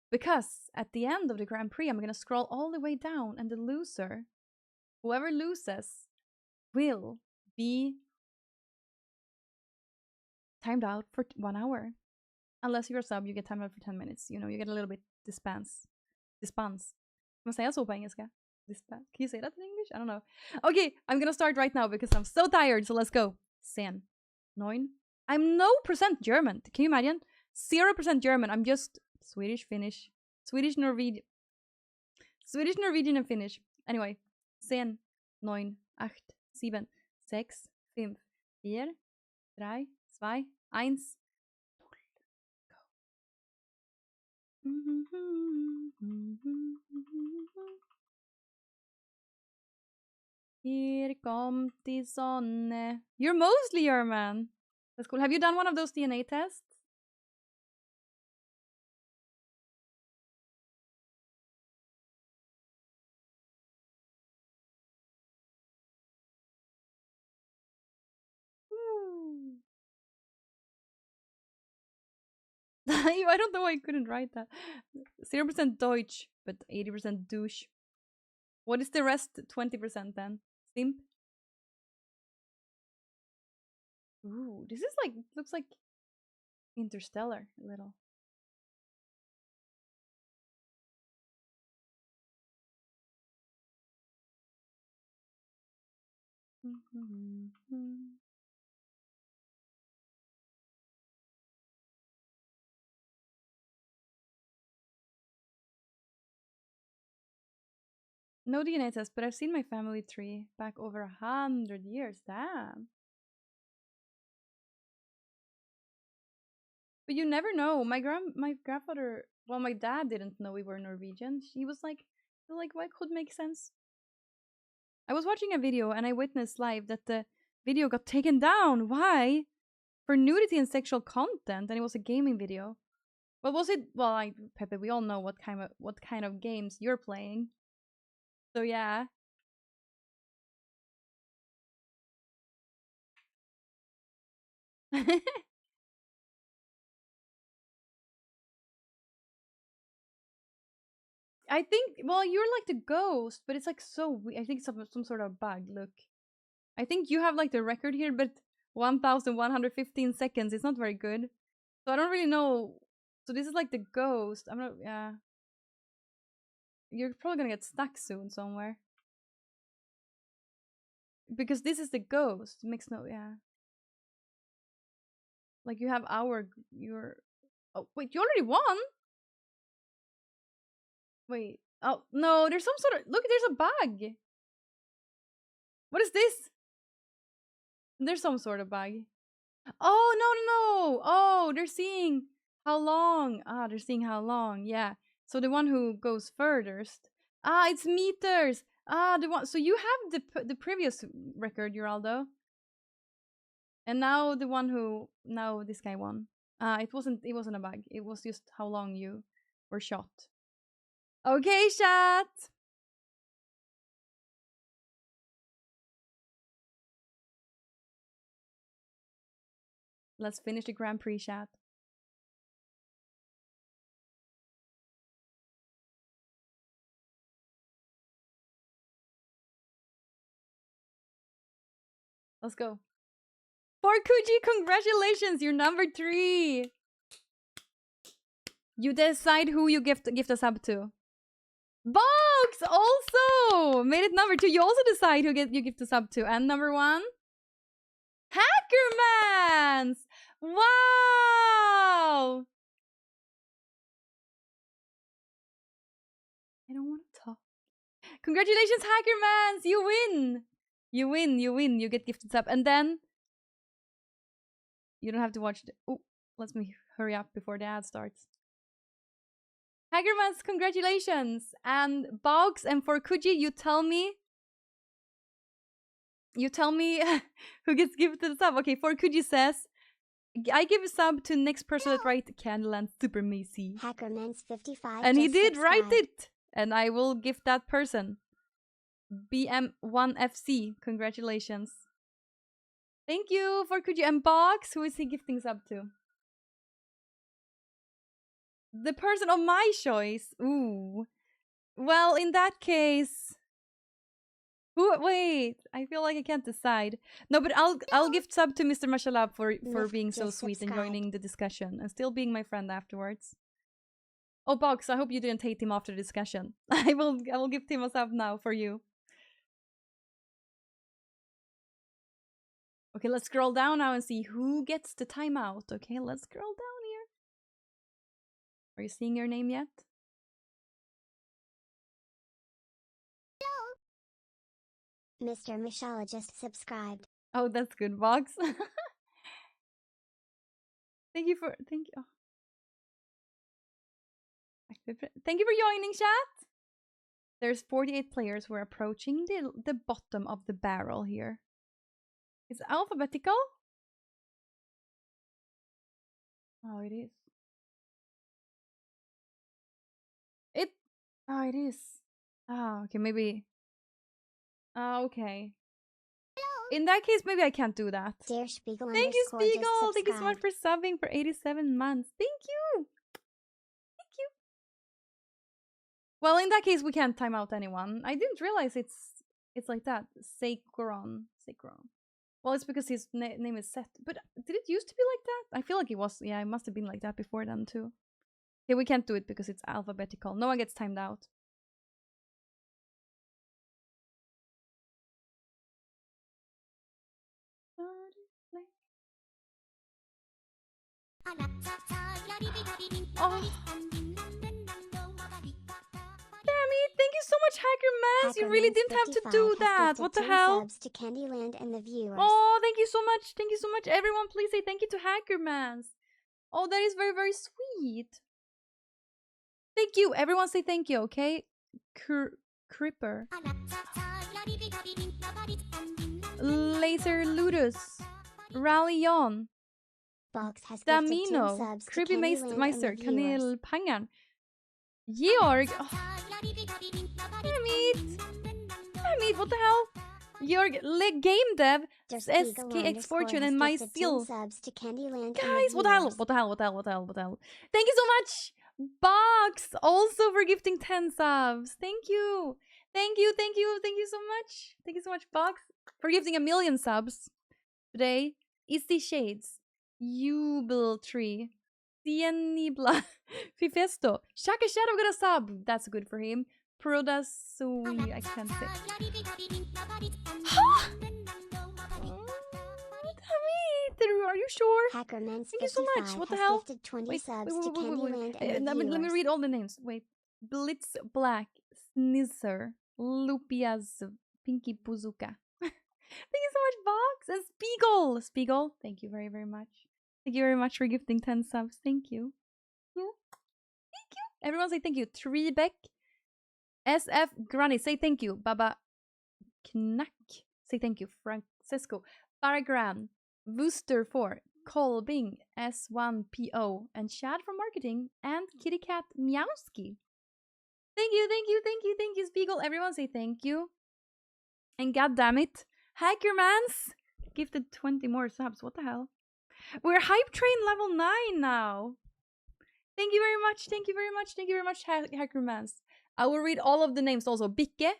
Because at the end of the Grand Prix, I'm gonna scroll all the way down and the loser, whoever loses, will be timed out for 1 hour. Unless you're a sub, you get timed out for 10 minutes. You know, you get a little bit dispense. Kan man säga så på engelska? Can you say that in English? I don't know. Okay, I'm gonna start right now because I'm so tired, so let's go. 10, 9. I'm no % German. Can you imagine? 0% German. I'm just Swedish, Finnish, Swedish, Norwegian, and Finnish. Anyway, 10, 9, 8, 7, 6, 5, 4, 3, 2, 1. Here comes the sun. You're mostly German. That's cool. Have you done one of those DNA tests? I don't know why I couldn't write that. 0% Deutsch, but 80% douche. What is the rest 20% then? Simp? Ooh, this is like, looks like Interstellar a little. No DNA test, but I've seen my family tree back over 100 years. Damn. But you never know. My grandfather, well, my dad didn't know we were Norwegian. He was like, what could make sense? I was watching a video and I witnessed live that the video got taken down. Why? For nudity and sexual content, and it was a gaming video. What was it? Well, Pepe, we all know what kind of games you're playing. So yeah. I think, well, you're like the ghost, but it's like so I think some sort of bug. Look, I think you have like the record here, but 1,115 seconds. It's not very good. So I don't really know. So this is like the ghost. I'm not. Yeah. You're probably gonna get stuck soon somewhere. Because this is the ghost. Makes no. Yeah. Like you have your. Oh wait, you already won. Wait. Oh no, there's some sort of look. There's a bug. What is this? There's some sort of bug. Oh no. Oh, they're seeing how long. Ah, they're seeing how long. Yeah. So the one who goes furthest. Ah, it's meters. Ah, the one. So you have the previous record, Geraldo. And now the one who now this guy won. It wasn't a bug. It was just how long you were shot. Okay, chat. Let's finish the Grand Prix chat. Let's go. Forkuji, congratulations! You're number 3. You decide who you gift a sub to. Box also made it number 2. You also decide who you gift a sub to. And number 1, Hackermans! Wow! I don't want to talk. Congratulations, Hackermans! You win! You win, you win. You get gifted sub. And then you don't have to watch the... Oh, let me hurry up before the ad starts. Hackermans, congratulations! And Box and Forkuji, you tell me who gets gifted a sub. Okay, Forkuji says, I give a sub to next person that write Kandyland Super Macy. Hackerman's 55. And he did write it. And I will gift that person. BM1FC, congratulations. Thank you, Forkuji. And Box, who is he gifting sub to? The person of my choice. Ooh. Well, in that case... Wait, I feel like I can't decide. No, but I'll gift sub to Mr. Mashalab for being so sweet and joining the discussion and still being my friend afterwards. Oh, Box, I hope you didn't hate him after the discussion. I will gift him a sub now for you. Okay, let's scroll down now and see who gets the timeout. Okay, let's scroll down here. Are you seeing your name yet? Mr. Mishala just subscribed. Oh, that's good, Box. Thank you for Thank you for joining, chat. There's 48 players. We're approaching the bottom of the barrel here. It's alphabetical? Oh, it is. Oh, it is. Oh, okay, maybe. Oh, okay. In that case, maybe I can't do that. Dear Spiegel, thank you, Spiegel. Thank you so much for subbing for 87 months. Thank you. Thank you. Well, in that case, we can't time out anyone. I didn't realize it's like that. Sakron. Well, it's because his name is set. But did it used to be like that? I feel like it was. Yeah, it must have been like that before then too. Okay, we can't do it because it's alphabetical. No one gets timed out. Oh. Damn it! Thank you so much, Hackermans! You really didn't have to do that! What the hell? Subs to Kandyland and the viewers. Oh, thank you so much! Thank you so much! Everyone, please say thank you to Hackermans! Oh, that is very, very sweet! Thank you! Everyone say thank you, okay? Creeper. Laser Ludus. Rally on. Box has Damino. Creepy Meister. Kanelpangan. Georg. Oh. Damn it, what the hell? Georg, Game Dev, SKX Fortune, and My Steel. Guys, what the hell? Thank you so much, Box, also for gifting 10 subs. Thank you so much. Thank you so much, Box, for gifting 1 million subs. Today, Isti Shades, Jubel Tree, Cienibla, Fifesto, Shaka Shadow got a sub. That's good for him. Prodasui, I can't say. Are you sure? Hackerman's Thank you so much. What the hell? 20 subs to Wait. Kandyland and Let me read all the names. Wait. Blitz Black, Snizzer, Lupiaz, Pinky Puzuka. Thank you so much, Box, and Spiegel, thank you very, very much. Thank you very much for gifting 10 subs. Thank you. Thank you. Everyone say thank you. Trebeck, SF Granny, say thank you. Baba Knack, say thank you. Francesco, Baragran, Wooster4, Kolbing, S1PO, and Chad from Marketing, and Kitty Cat Meowski. Thank you, Spiegel. Everyone say thank you. And goddammit, Hackermans gifted 20 more subs. What the hell? We're hype train level 9 now. Thank you very much. Thank you very much. Thank you very much, Hackermans. I will read all of the names also. Bicke,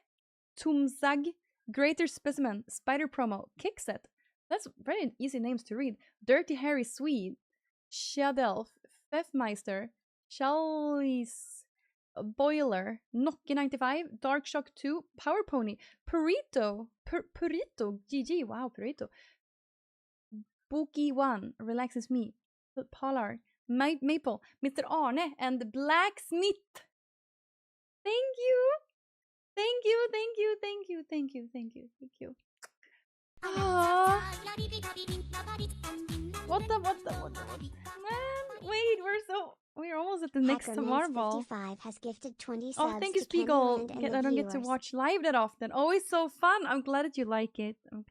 Tumzag, Greater Specimen, Spider Promo, Kickset. That's very easy names to read. Dirty Harry Swede, Shadelf, Fefmeister, Charlies, Boiler, Nocky95, Dark Shock 2, Power Pony, Purito, Purito, GG, wow, Purito. Bookie1, Relaxes Me, Polar, Maple, Mr. Arne, and Blacksmith. Thank you. Thank you, thank you, thank you, thank you, thank you, thank you. Aww. What the? Man, wait, we're almost at the next marble. 55 has gifted 20 subs. Oh, thank you, Spiegel. I don't get to watch live that often. Always so fun. I'm glad that you like it. Damn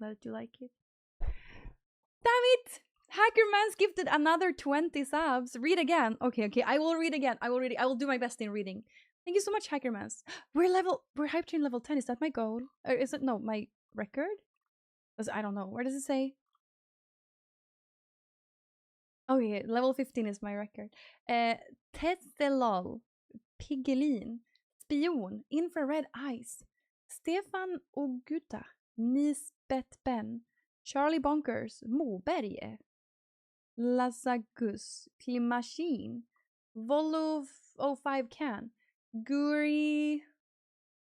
it! Hackerman's gifted another 20 subs. Read again. Okay. I will read again. I will do my best in reading. Thank you so much, Hackermans. We're hype train level 10. Is that my goal? Or is it my record? I don't know. Where does it say? Oh yeah, level 15 is my record. Tesselol, Piggelin, Spion, Infrared Eyes, Stefan Oguta, Nisbet Ben, Charlie Bonkers, Moberge, Lazagus, Klimachin, Volo 05 Can, Guri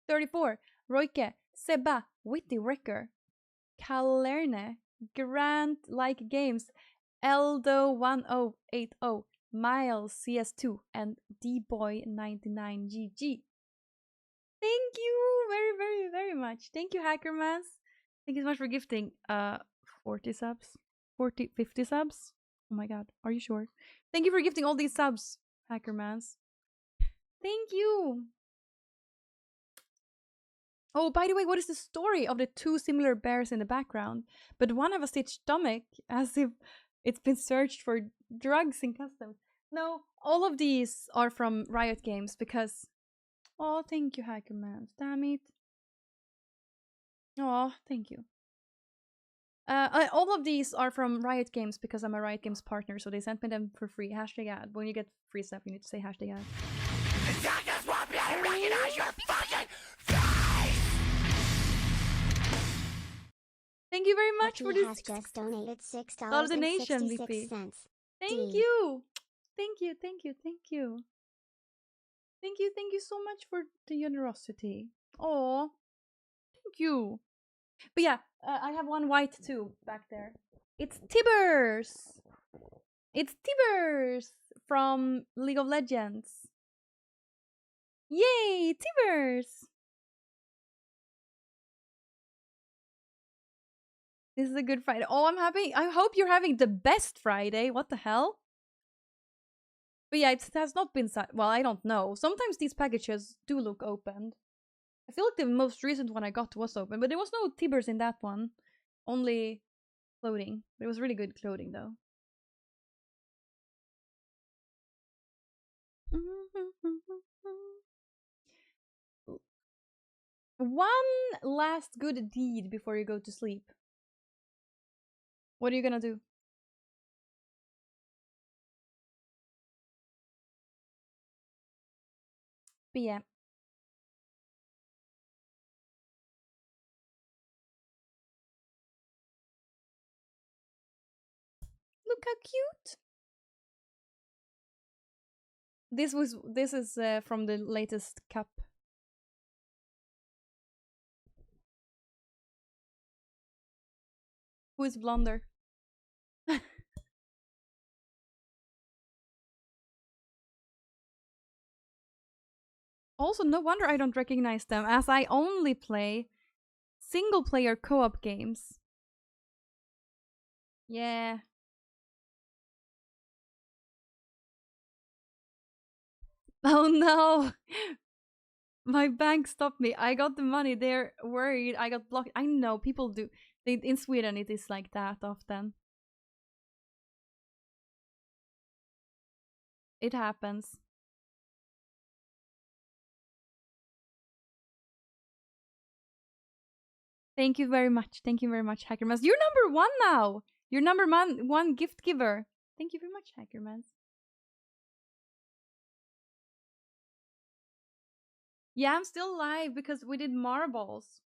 34, Roike, Seba, Witty Wrecker, Kalerne, Grant Like Games, Eldo 1080, Miles CS2, and D-Boy99GG. Thank you very, very, very much. Thank you, Hackermans. Thank you so much for gifting 40 subs. 50 subs. Oh my god, are you sure? Thank you for gifting all these subs, Hackermans. Thank you. Oh, by the way, what is the story of the two similar bears in the background? But one have a stitched stomach, as if it's been searched for drugs in customs. No, all of these are from Riot Games because... Oh, thank you, Hackerman. Damn it. Oh, thank you. All of these are from Riot Games because I'm a Riot Games partner, so they sent me them for free. Hashtag ad. When you get free stuff, you need to say hashtag ad. Thank you very much for this. Has just donated $6.66. Donation, VP. Thank you. Thank you. Thank you so much for the generosity. Oh, thank you. But yeah, I have one white too back there. It's Tibbers. It's Tibbers from League of Legends. Yay, Tibbers! This is a good Friday. Oh, I'm happy. I hope you're having the best Friday. What the hell? But yeah, it has not been... Well, I don't know. Sometimes these packages do look opened. I feel like the most recent one I got was open, but there was no Tibbers in that one. Only clothing. But it was really good clothing, though. One last good deed before you go to sleep. What are you gonna do? But yeah. Look how cute. This is from the latest cup. Who is blonder? Also, no wonder I don't recognize them, as I only play single-player co-op games. Yeah. Oh no! My bank stopped me. I got the money. They're worried. I got blocked. I know, people do. In Sweden, it is like that often. It happens. Thank you very much. Thank you very much, Hackermas. You're number 1 now! You're number one gift giver. Thank you very much, Hackerman. Yeah, I'm still live because we did marbles.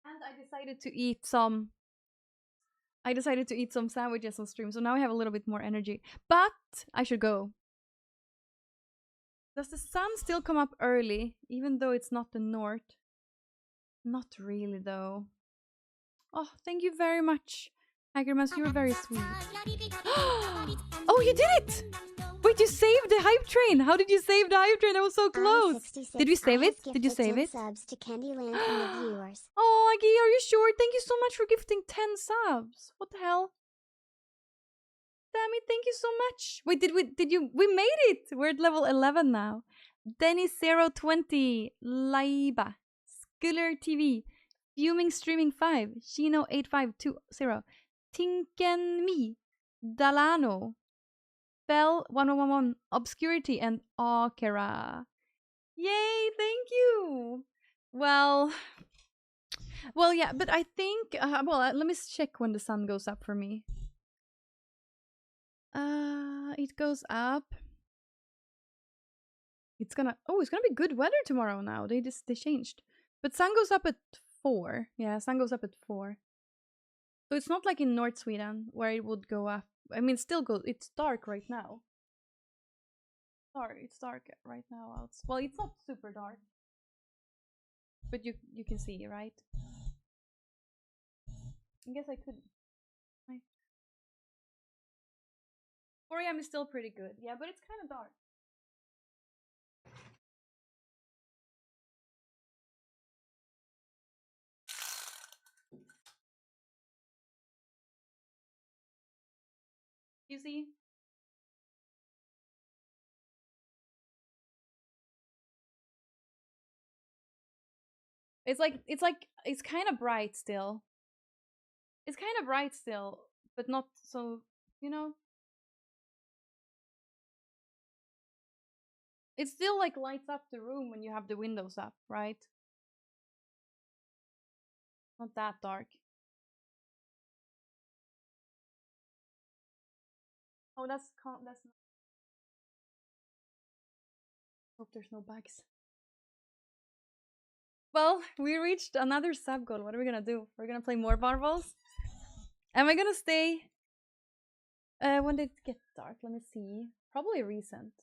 And I decided to eat some sandwiches on stream, so now I have a little bit more energy. But I should go. Does the sun still come up early, even though it's not the north? Not really, though. Oh, thank you very much, Hackermans. You were very sweet. Oh, you did it! Wait, you saved the hype train. How did you save the hype train? That was so close. Did you save it? Did you save it? Subs to Kandyland from the viewers. Oh, Aggie, are you sure? Thank you so much for gifting 10 subs. What the hell? Damn it, thank you so much. Wait, we made it. We're at level 11 now. Dennis020, Laiba, Sculler TV, Fuming Streaming 5, Shino8520, Tinken Me, Dalano, Bell 1011, Obscurity, and Akera. Yay, thank you. Well, yeah, but I think, let me check when the sun goes up for me. It goes up. It's gonna be good weather tomorrow now. They changed. But sun goes up at 4. Yeah, sun goes up at 4. So it's not like in North Sweden where it would go up. I mean, it's dark right now. Sorry, it's dark right now. Well, it's not super dark. But you can see, right? I guess I could. 4 AM is still pretty good. Yeah, but it's kind of dark. You see? It's kind of bright still. It's kind of bright still, but not so, you know? It still like lights up the room when you have the windows up, right? Not that dark. Oh, that's hope there's no bugs. Well, we reached another sub goal. What are we gonna do? We're gonna play more marbles? Am I gonna stay? When did it get dark? Let me see. Probably recent.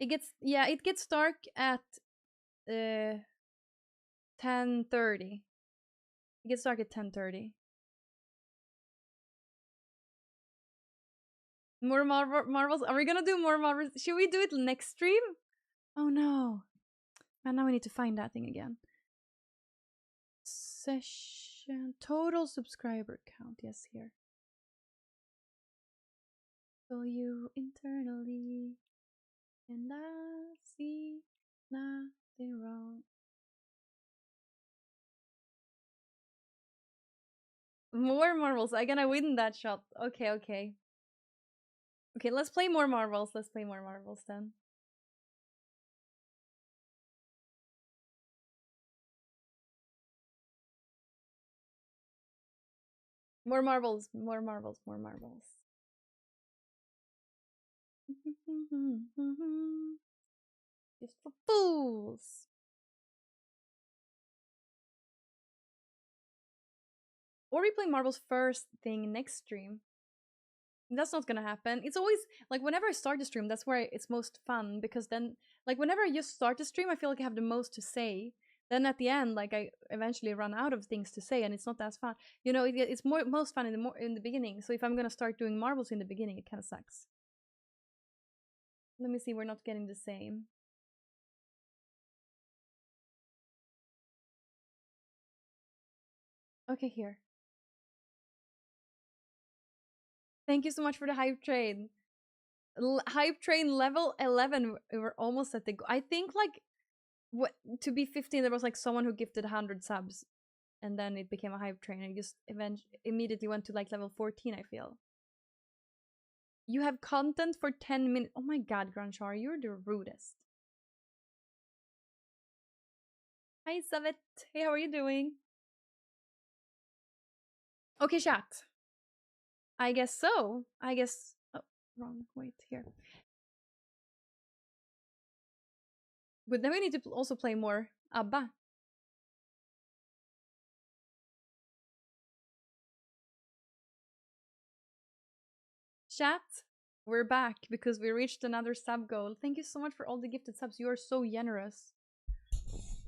It gets dark at 10:30. It gets dark at 10:30. More marbles? Are we gonna do more marbles? Should we do it next stream? Oh no. And now we need to find that thing again. Session total subscriber count. Yes, here. So you internally, and I see nothing wrong. More marbles. I'm gonna win that shot. Okay, okay. Okay, let's play more marbles. Let's play more marbles then. More marbles, more marbles, more marbles. Just for fools. Or we play marbles first thing next stream. That's not gonna happen. It's always like whenever I start the stream, that's where it's most fun, because then like whenever I just start the stream, I feel like I have the most to say. Then at the end, like I eventually run out of things to say, and it's not as fun. You know, it's most fun in the beginning. So if I'm gonna start doing marbles in the beginning, it kind of sucks. Let me see. We're not getting the same. Okay, here. Thank you so much for the hype train. Hype train level 11. We're almost at the. I think like, to be 15, there was like someone who gifted 100 subs, and then it became a hype train, and it just immediately went to like level 14. I feel. You have content for 10 minutes. Oh my god, Granchar, you're the rudest. Hi, Savet. Hey, how are you doing? Okay, chat. I guess so. I guess. Oh, wrong. Wait, here. But then we need to also play more ABBA. Chat, we're back because we reached another sub goal. Thank you so much for all the gifted subs. You are so generous.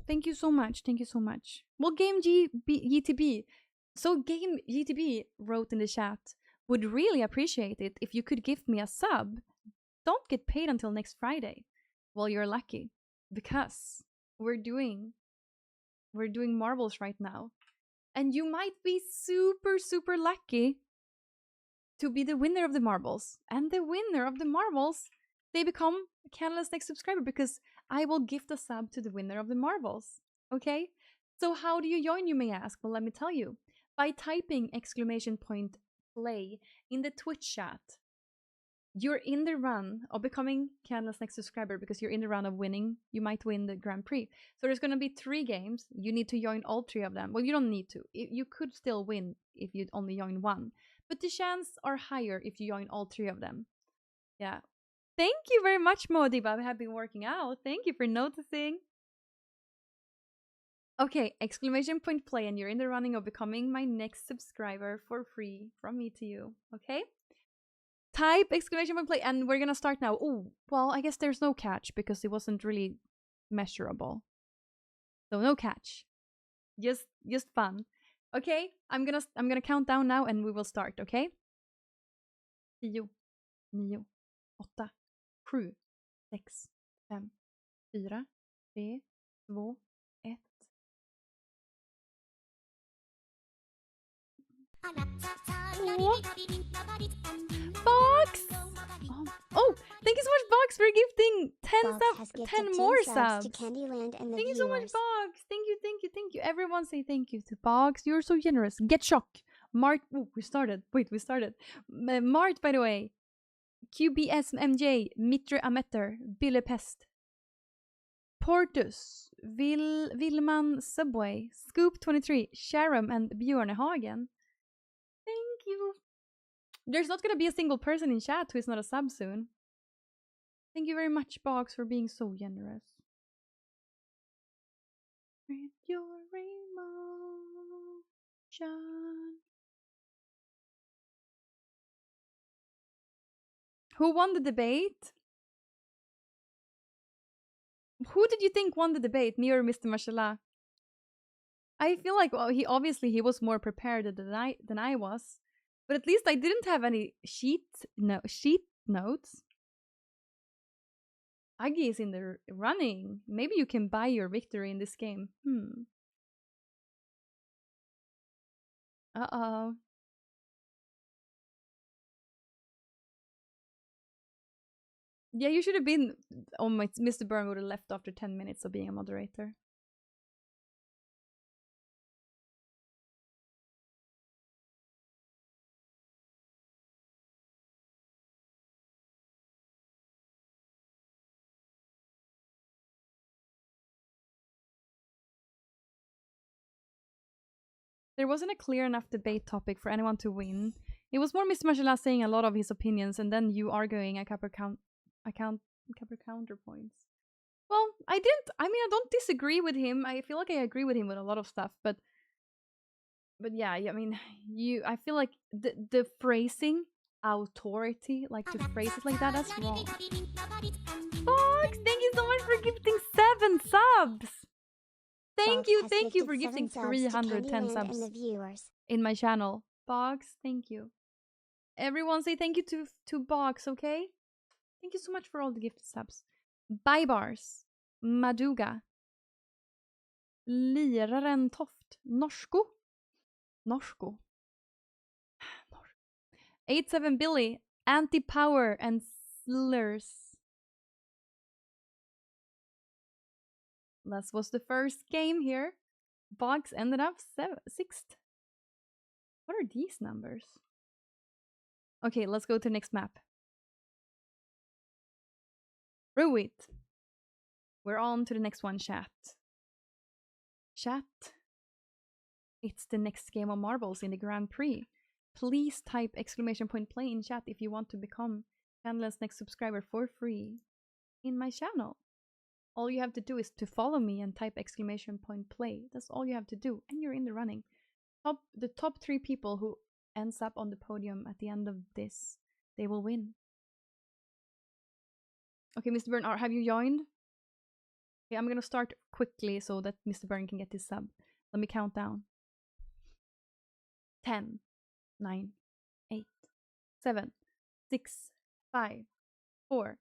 Thank you so much. Thank you so much. Well, Game GTB. So Game GTB wrote in the chat, would really appreciate it if you could give me a sub. Don't get paid until next Friday. Well, you're lucky because we're doing marbles right now. And you might be super, super lucky to be the winner of the marbles. And the winner of the marbles, they become Kandyland's next subscriber because I will gift a sub to the winner of the marbles. Okay? So how do you join, you may ask? Well, let me tell you. By typing !play in the Twitch chat. You're in the run of becoming Kandyland's next subscriber because you're in the run of winning. You might win the Grand Prix. So there's going to be 3 games. You need to join all 3 of them. Well, you don't need to. You could still win if you only join 1. But the chances are higher if you join all 3 of them. Yeah. Thank you very much, Modib. I have been working out. Thank you for noticing. Okay, !play, and you're in the running of becoming my next subscriber for free from me to you. Okay? Type !play, and we're gonna start now. Oh, well, I guess there's no catch because it wasn't really measurable. So no catch. Just fun. Okay? I'm gonna count down now and we will start, okay? 10, 9, 8, 7, 6, 5, 4, 3, 2, 1. Box! Oh, thank you so much, Box, for gifting 10 more subs. To Kandyland and the Thank you viewers. so much, Box. Thank you. Everyone say thank you to Box. You're so generous. Get shock. Mart. Oh, we started. Wait, we started. Mart, by the way. QBSMJ, Mitre Ameter, Billepest. Portus, Vilman Subway, Scoop23, Sharam, and Björnehagen. Thank you. There's not gonna be a single person in chat who is not a sub soon. Thank you very much, Box, for being so generous. With your emotion. Who won the debate? Who did you think won the debate, me or Mr. Mashallah? I feel like, well, he was more prepared than I was, but at least I didn't have any sheet notes. Aggie is in the running. Maybe you can buy your victory in this game. Uh-oh. Yeah, you should have been. Oh my, Mr. Byrne would have left after 10 minutes of being a moderator. There wasn't a clear enough debate topic for anyone to win. It was more Mr. Mashallah saying a lot of his opinions and then you arguing a couple counterpoints. Well, I don't disagree with him. I feel like I agree with him with a lot of stuff, but yeah, I mean, I feel like the phrasing, authority, like to phrase it like that's wrong. Fox, thank you so much for gifting 7 subs. Thank you for gifting 310 subs in my channel. Box, thank you. Everyone say thank you to Box, okay? Thank you so much for all the gifted subs. Bye Bars, Maduga, Liraren Toft, Norsko. 87 Billy, Anti-Power, and Slurs. That was the first game here. Box ended up 6th. What are these numbers? Okay, let's go to the next map. Ruit. We're on to the next one, chat. Chat. It's the next game of marbles in the Grand Prix. Please type exclamation point play in chat if you want to become Kandyland's next subscriber for free in my channel. All you have to do is to follow me and type exclamation point play. That's all you have to do, and you're in the running. The top 3 people who ends up on the podium at the end of this, they will win. Okay, Mr. Byrne, have you joined? Okay, I'm gonna start quickly so that Mr. Byrne can get his sub. Let me count down. 10, 9, 8, 7, 6, 5, 4,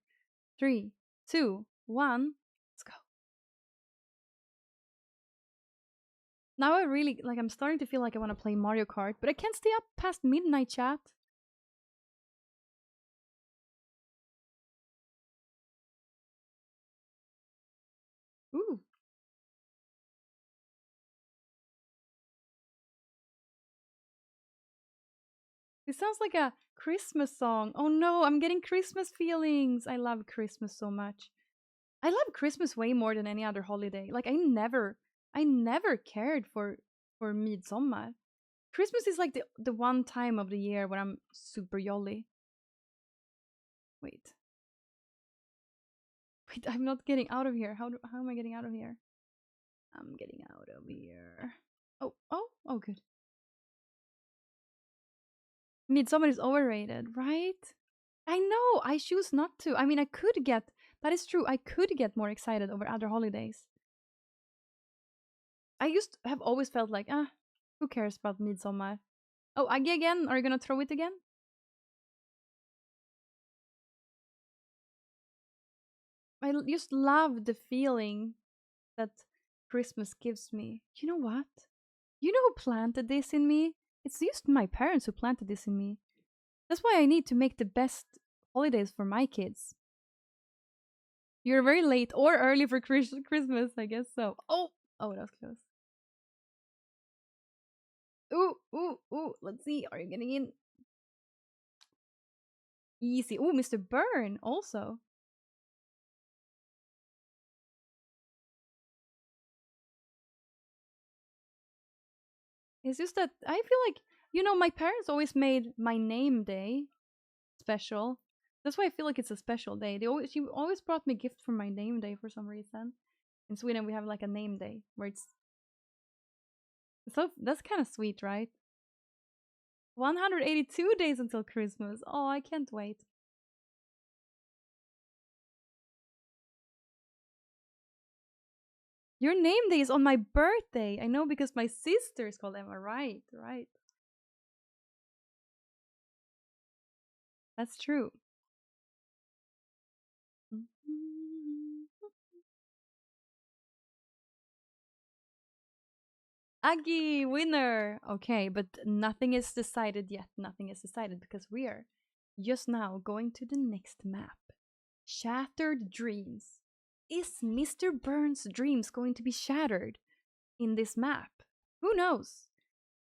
3, 2, 1. Let's go. Now I really, I'm starting to feel like I want to play Mario Kart, but I can't stay up past midnight, chat. Ooh. It sounds like a Christmas song. Oh no, I'm getting Christmas feelings. I love Christmas so much. I love Christmas way more than any other holiday. Like I never cared for Midsommar. Christmas is like the one time of the year when I'm super jolly. Wait, I'm not getting out of here. How am I getting out of here? I'm getting out of here. Oh, good. Midsommar is overrated, right? I know, I choose not to. I mean, that is true, I could get more excited over other holidays. I have always felt like, who cares about Midsommar? Oh, Aggie again? Are you gonna throw it again? I just love the feeling that Christmas gives me. You know what? You know who planted this in me? It's just my parents who planted this in me. That's why I need to make the best holidays for my kids. You're very late or early for Christmas, I guess so. Oh, that was close. Ooh. Let's see. Are you getting in? Easy. Ooh, Mr. Byrne also. It's just that I feel like, my parents always made my name day special. That's why I feel like it's a special day. She always brought me gifts for my name day for some reason. In Sweden, we have like a name day where that's kind of sweet, right? 182 days until Christmas. Oh, I can't wait. Your name day is on my birthday. I know because my sister is called Emma. Right. That's true. Aggie, winner! Okay, but nothing is decided yet. Nothing is decided because we are just now going to the next map. Shattered Dreams. Is Mr. Burns' dreams going to be shattered in this map? Who knows?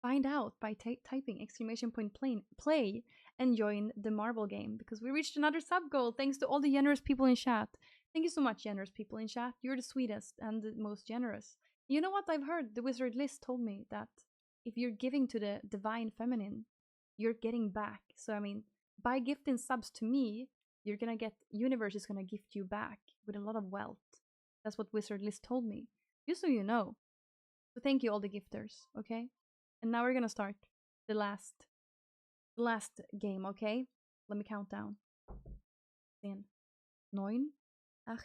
Find out by typing exclamation point play and join the marble game because we reached another sub goal thanks to all the generous people in chat. Thank you so much, generous people in chat. You're the sweetest and the most generous. You know what I've heard? The Wizard List told me that if you're giving to the divine feminine, you're getting back. So I mean, by gifting subs to me, you're gonna get, universe is gonna gift you back with a lot of wealth. That's what Wizard List told me. Just so you know. So thank you all the gifters, okay? And now we're gonna start the last game, okay? Let me count down. 10, 9, 8,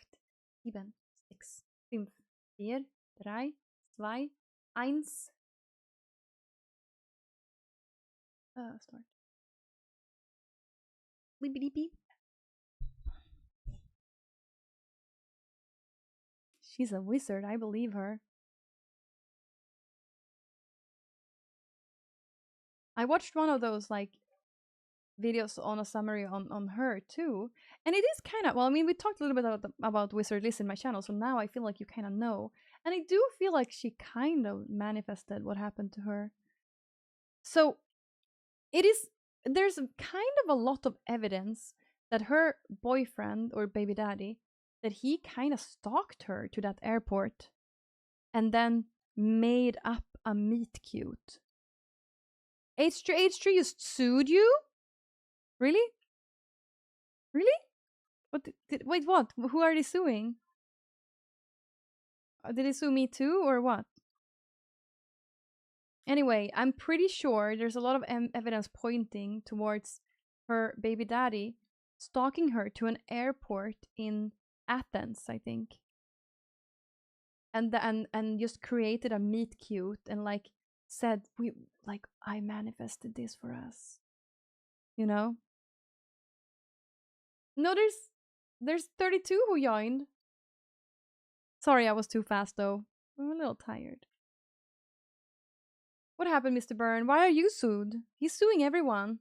7, 6, 5, 4, 3, 2, 1. Start. Beep. She's a wizard, I believe her. I watched one of those videos on a summary on her too, and it is kind of, well, I mean, we talked a little bit about Wizard List in my channel, so now I feel like you kind of know, and I do feel like she kind of manifested what happened to her. So there's kind of a lot of evidence that her boyfriend or baby daddy, that he kind of stalked her to that airport and then made up a meet cute. H3 just sued you? Really? Really? Wait, what? Who are they suing? Did they sue me too, or what? Anyway, I'm pretty sure there's a lot of evidence pointing towards her baby daddy stalking her to an airport in Athens, I think. And just created a meet cute and like said, we like, I manifested this for us. You know? No, there's 32 who joined. Sorry, I was too fast though. I'm a little tired. What happened, Mr. Byrne? Why are you sued? He's suing everyone.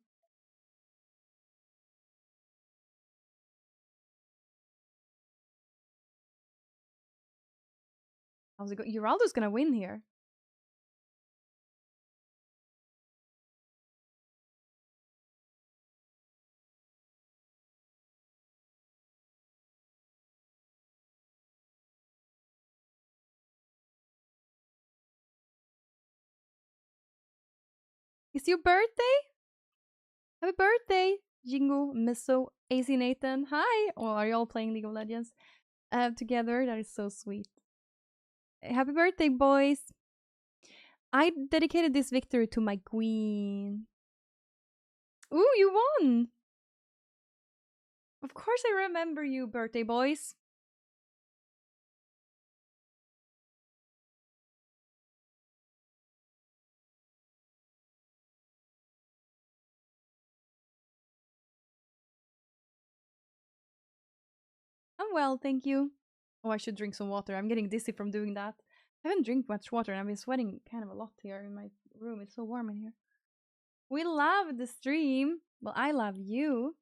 How's it going? Uraldo's gonna win here. It's your birthday? Happy birthday, Jingo, Misso, AC Nathan. Hi! Oh, are you all playing League of Legends together? That is so sweet. Happy birthday, boys! I dedicated this victory to my queen. Ooh, you won! Of course I remember you, birthday boys. I'm well, thank you. Oh, I should drink some water. I'm getting dizzy from doing that. I haven't drank much water and I've been sweating kind of a lot here in my room. It's so warm in here. We love the stream. Well, I love you.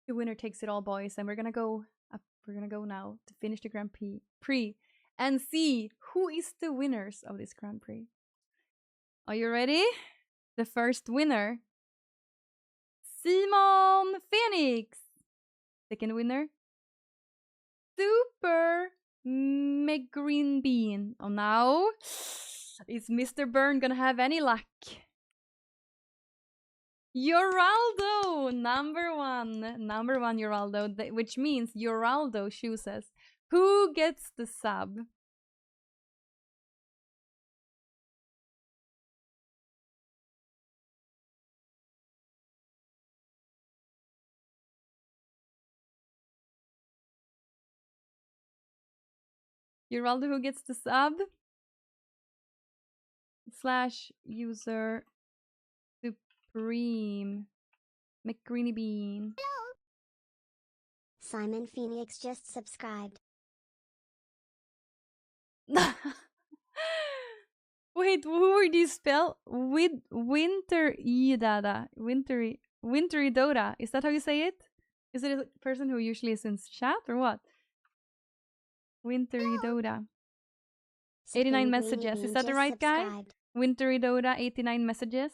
The winner takes it all, boys, and we're gonna go up. We're gonna go now to finish the Grand Prix and see who is the winners of this Grand Prix. Are you ready? The first winner, Simon Phoenix. Second winner, Super McGreen Bean. Oh, now is Mr. Byrne gonna have any luck? Uraldo, number one Uraldo, which means Uraldo chooses who gets the sub. Uraldo who gets the sub / user Supreme McGreeny Bean. Simon Phoenix just subscribed. Wait, who are these spell? With Winter Idada. Wintry Dota. Is that how you say it? Is it a person who usually is in chat or what? Wintry Dota. 89 messages. Is that the right guy? Wintry Dota, 89 messages.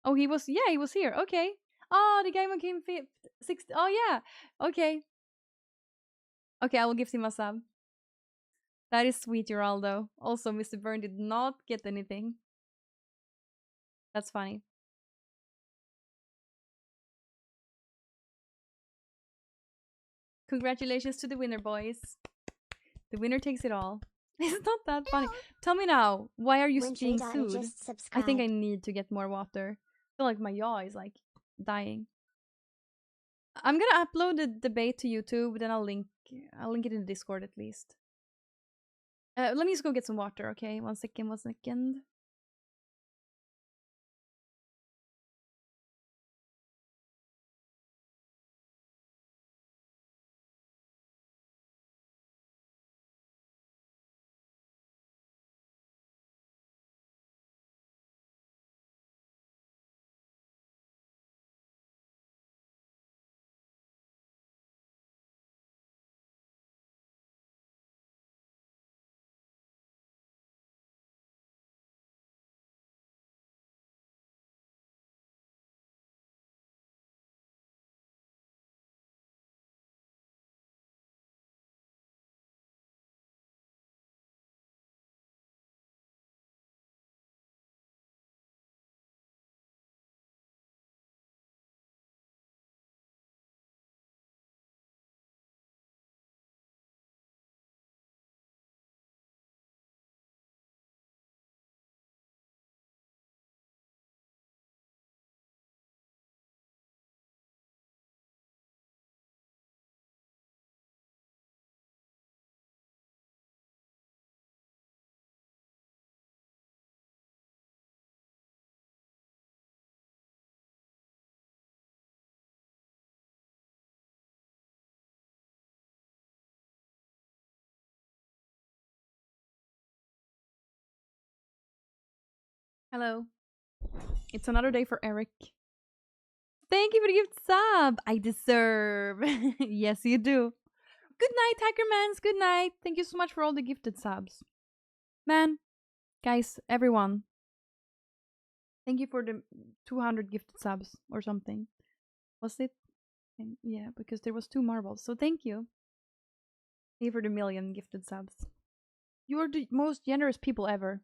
Oh, he was here. Okay. Oh, the guy who came 5th. 6th. Oh, yeah. Okay. Okay, I will give him a sub. That is sweet, Uraldo. Also, Mr. Byrne did not get anything. That's funny. Congratulations to the winner, boys. The winner takes it all. It's not that funny. Tell me now, why are you being sued? I think I need to get more water. I feel like my yaw is like dying. I'm gonna upload the debate to YouTube, then I'll link it in the Discord at least. Let me just go get some water, okay? 1 second, 1 second. Hello. It's another day for Eric. Thank you for the gift sub. I deserve. Yes, you do. Good night, Hackermans. Good night. Thank you so much for all the gifted subs. Man, guys, everyone. Thank you for the 200 gifted subs or something. Was it? Yeah, because there was 2 marbles. So thank you. Thank you for the 1,000,000 gifted subs. You are the most generous people ever.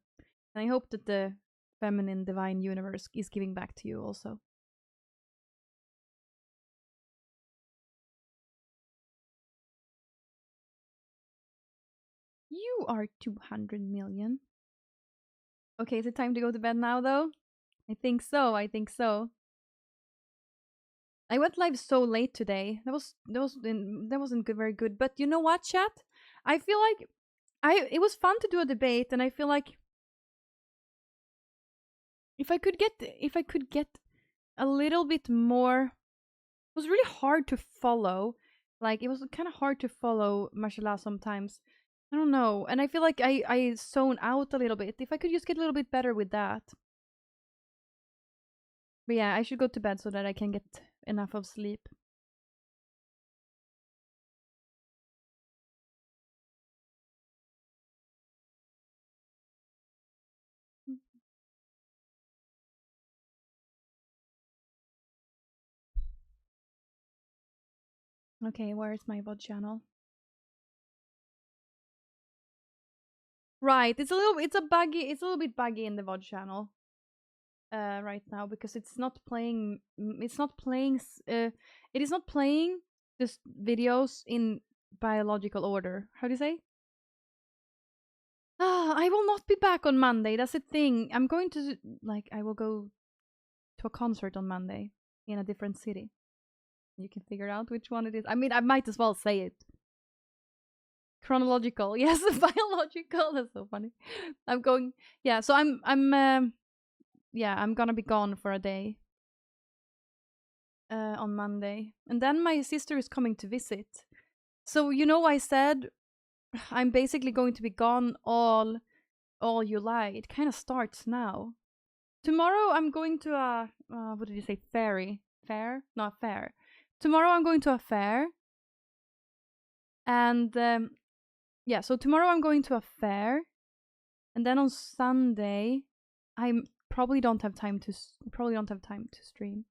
And I hope that the feminine divine universe is giving back to you also. You are 200 million. Okay, is it time to go to bed now, though? I think so. I think so. I went live so late today. That wasn't good, very good. But you know what, chat? I feel like it was fun to do a debate, and I feel like if I could get a little bit more, it was really hard to follow. Like it was kind of hard to follow mashallah sometimes. I don't know, and I feel like I zone out a little bit. If I could just get a little bit better with that. But yeah, I should go to bed so that I can get enough of sleep. Okay, where is my VOD channel? Right, it's a little bit buggy in the VOD channel. Right now because it is not playing just videos in biological order. How do you say? I will not be back on Monday. That's the thing. I'm going to I will go to a concert on Monday in a different city. You can figure out which one it is. I mean, I might as well say it. Chronological, yes, biological. That's so funny. I'm going. Yeah, so I'm gonna be gone for a day on Monday, and then my sister is coming to visit. So I said I'm basically going to be gone all July. It kind of starts now. Tomorrow I'm going to a what did you say? Fair? Not fair. Tomorrow I'm going to a fair, and so tomorrow I'm going to a fair, and then on Sunday I probably don't have time to stream.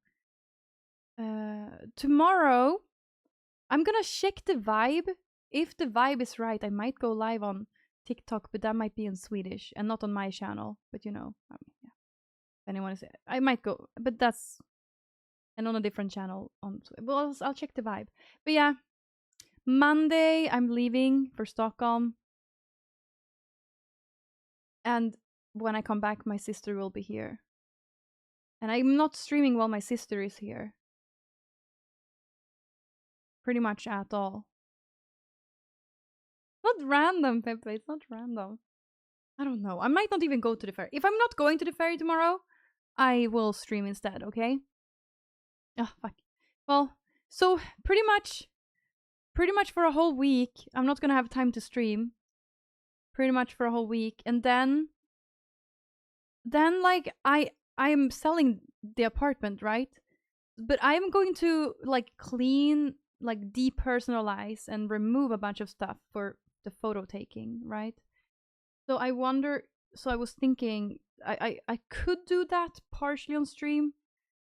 Tomorrow I'm gonna check the vibe. If the vibe is right, I might go live on TikTok, but that might be in Swedish and not on my channel. But yeah. If anyone is, I might go, but that's and on a different channel. Well, I'll check the vibe. But yeah, Monday I'm leaving for Stockholm, and when I come back, my sister will be here, and I'm not streaming while my sister is here. Pretty much at all. Not random, Pepe. It's not random. I don't know. I might not even go to the ferry. If I'm not going to the ferry tomorrow, I will stream instead, okay? Oh, fuck. Well, so pretty much for a whole week, I'm not gonna have time to stream. Pretty much for a whole week. And then I'm selling the apartment, right? But I'm going to clean, depersonalize and remove a bunch of stuff for the photo taking, right? So I was thinking I could do that partially on stream.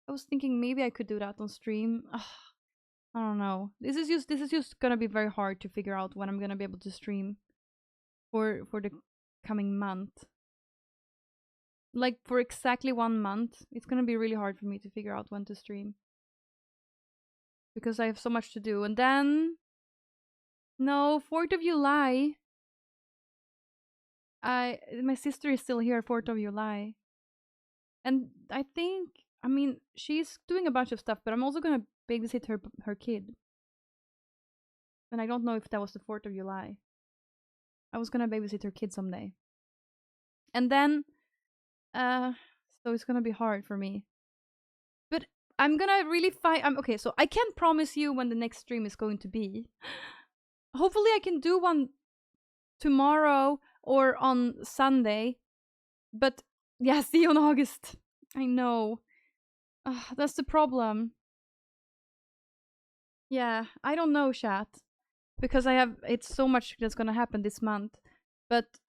I was thinking maybe I could do that on stream. Ugh, I don't know. This is just gonna be very hard to figure out when I'm gonna be able to stream for the coming month. Like for exactly 1 month, it's gonna be really hard for me to figure out when to stream. Because I have so much to do. And then 4th of July. My sister is still here 4th of July. And I think, she's doing a bunch of stuff, but I'm also gonna babysit her kid. And I don't know if that was the 4th of July. I was gonna babysit her kid someday. And then, so it's gonna be hard for me. But I'm gonna really find. Okay, so I can't promise you when the next stream is going to be. Hopefully, I can do one tomorrow or on Sunday. But Yeah, see you in August. I know. That's the problem. Yeah, I don't know, chat. Because it's so much that's gonna happen this month. But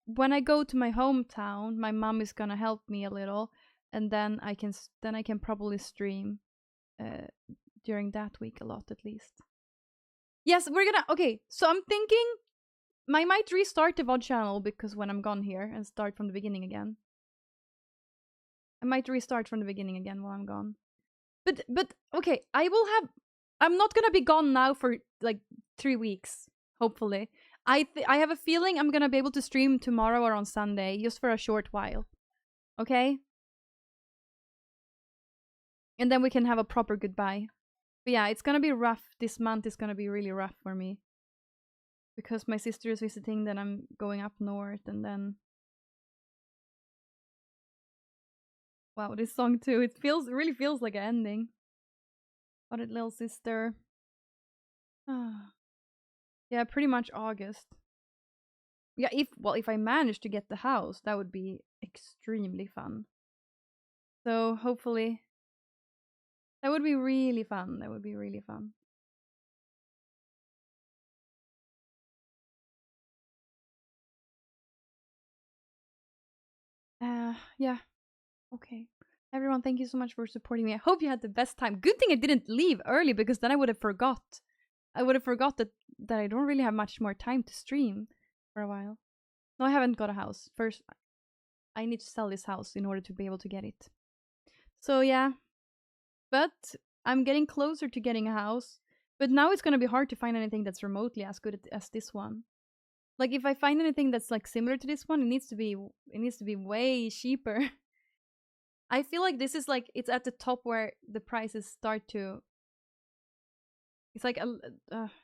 when I go to my hometown, my mom is gonna help me a little, and then I can probably stream during that week a lot at least. Yes, we're gonna. Okay, so I'm thinking I might restart the VOD channel because when I'm gone here and start from the beginning again. I might restart from the beginning again while I'm gone. But okay, I'm not gonna be gone now for like 3 weeks, hopefully. I have a feeling I'm gonna be able to stream tomorrow or on Sunday, just for a short while. Okay? And then we can have a proper goodbye. But yeah, it's gonna be rough. This month is gonna be really rough for me. Because my sister is visiting, then I'm going up north, and then... Wow, this song too. It really feels like an ending. What a little sister. Yeah, pretty much August. Yeah, if I manage to get the house, that would be extremely fun. So hopefully that would be really fun. That would be really fun. Yeah. Okay. Everyone, thank you so much for supporting me. I hope you had the best time. Good thing I didn't leave early because then I would have forgot. I would have forgot that I don't really have much more time to stream for a while. No, I haven't got a house. First, I need to sell this house in order to be able to get it. So yeah. But I'm getting closer to getting a house. But now it's gonna be hard to find anything that's remotely as good as this one. Like if I find anything that's like similar to this one, it needs to be way cheaper. I feel like this is like it's at the top where the prices start to. It's like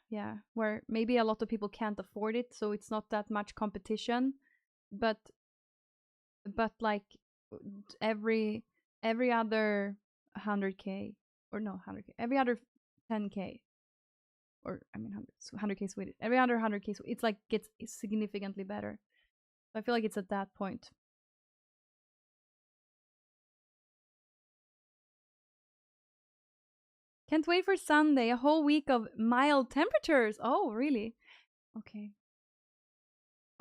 yeah, where maybe a lot of people can't afford it, so it's not that much competition. But like every other 100k or no 100k, every other 10k, or I mean 100k Swedish, every other 100k, it's like gets significantly better. So I feel like it's at that point. Can't wait for Sunday, a whole week of mild temperatures. Oh, really? Okay.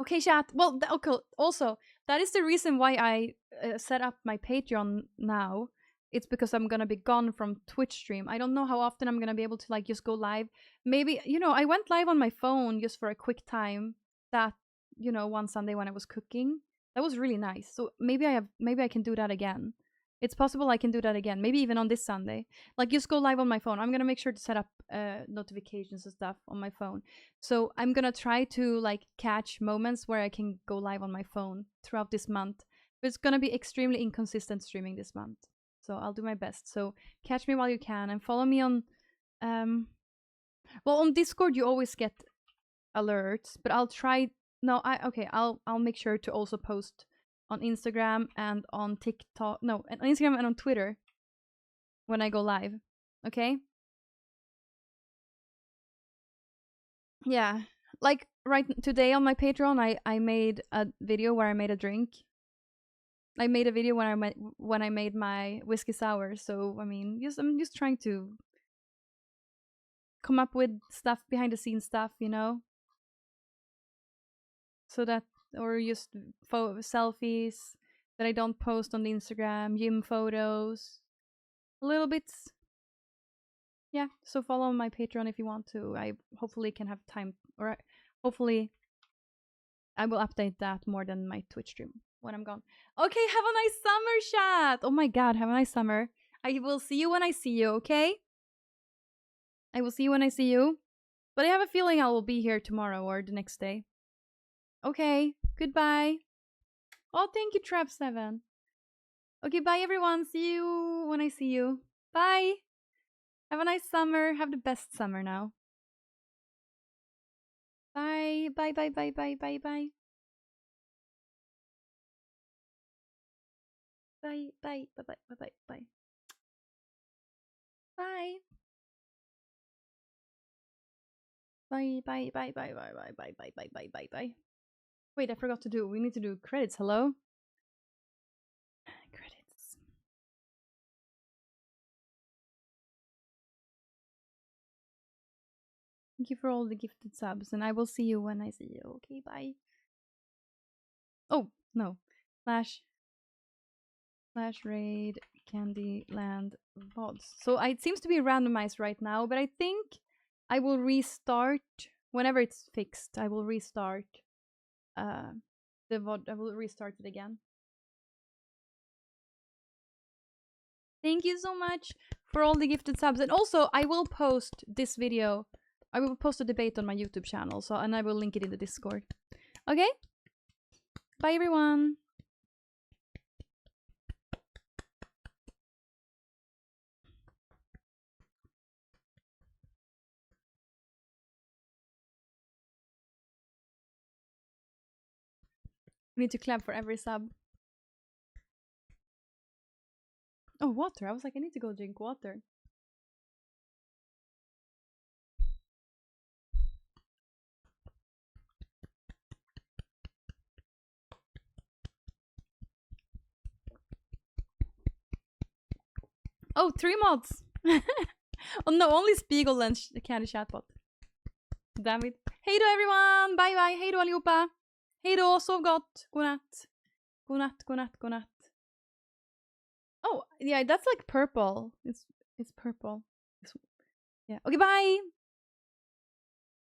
Okay, chat. Well, okay. Also, that is the reason why I set up my Patreon now. It's because I'm gonna be gone from Twitch stream. I don't know how often I'm gonna be able to like just go live. Maybe I went live on my phone just for a quick time. That one Sunday when I was cooking. That was really nice. So maybe I can do that again. It's possible I can do that again. Maybe even on this Sunday. Like just go live on my phone. I'm gonna make sure to set up notifications and stuff on my phone. So I'm gonna try to like catch moments where I can go live on my phone throughout this month. But it's gonna be extremely inconsistent streaming this month. So I'll do my best. So catch me while you can and follow me on on Discord you always get alerts, but I'll try I'll make sure to also post on Instagram and on TikTok. No, on Instagram and on Twitter when I go live. Okay? Yeah. Like right today on my Patreon, I made a video where I made a drink. I made a video when I made my whiskey sour. So I mean, I'm just trying to come up with stuff behind the scenes stuff, so that or just selfies that I don't post on the Instagram, gym photos, a little bit. Yeah, so follow my Patreon if you want to. I hopefully can have time, or hopefully I will update that more than my Twitch stream when I'm gone. Okay, have a nice summer, chat. Oh my god, have a nice summer. I will see you when I see you, okay? I will see you when I see you. But I have a feeling I will be here tomorrow or the next day. Okay, goodbye. Oh, thank you, Trap7. Okay, bye everyone. See you when I see you. Bye. Have a nice summer. Have the best summer now. Bye. Bye, bye, bye, bye, bye, bye. Bye, bye, bye, bye, bye, bye. Bye. Bye, bye, bye, bye, bye, bye, bye, bye, bye, bye, bye, bye. Wait, I forgot to do. We need to do credits. Hello? Thank you for all the gifted subs, and I will see you when I see you. Okay, bye. Oh, no. Slash raid Kandyland Vods. So it seems to be randomized right now, but I think I will restart whenever it's fixed. I will restart the VOD. I will restart it again. Thank you so much for all the gifted subs. And also, I will post this video. I will post a debate on my YouTube channel, and I will link it in the Discord. Okay? Bye, everyone. We need to clap for every sub. Oh, water. I was like, I need to go drink water. Oh, 3 mods! Oh no, only Spiegel and Candy Chatbot. Damn it. Hej då everyone! Bye bye! Hej då allihopa! Hej då, sov gott! Godnatt! Godnatt, godnatt, godnatt. Oh, yeah, that's like purple. It's purple. Yeah. Okay, bye!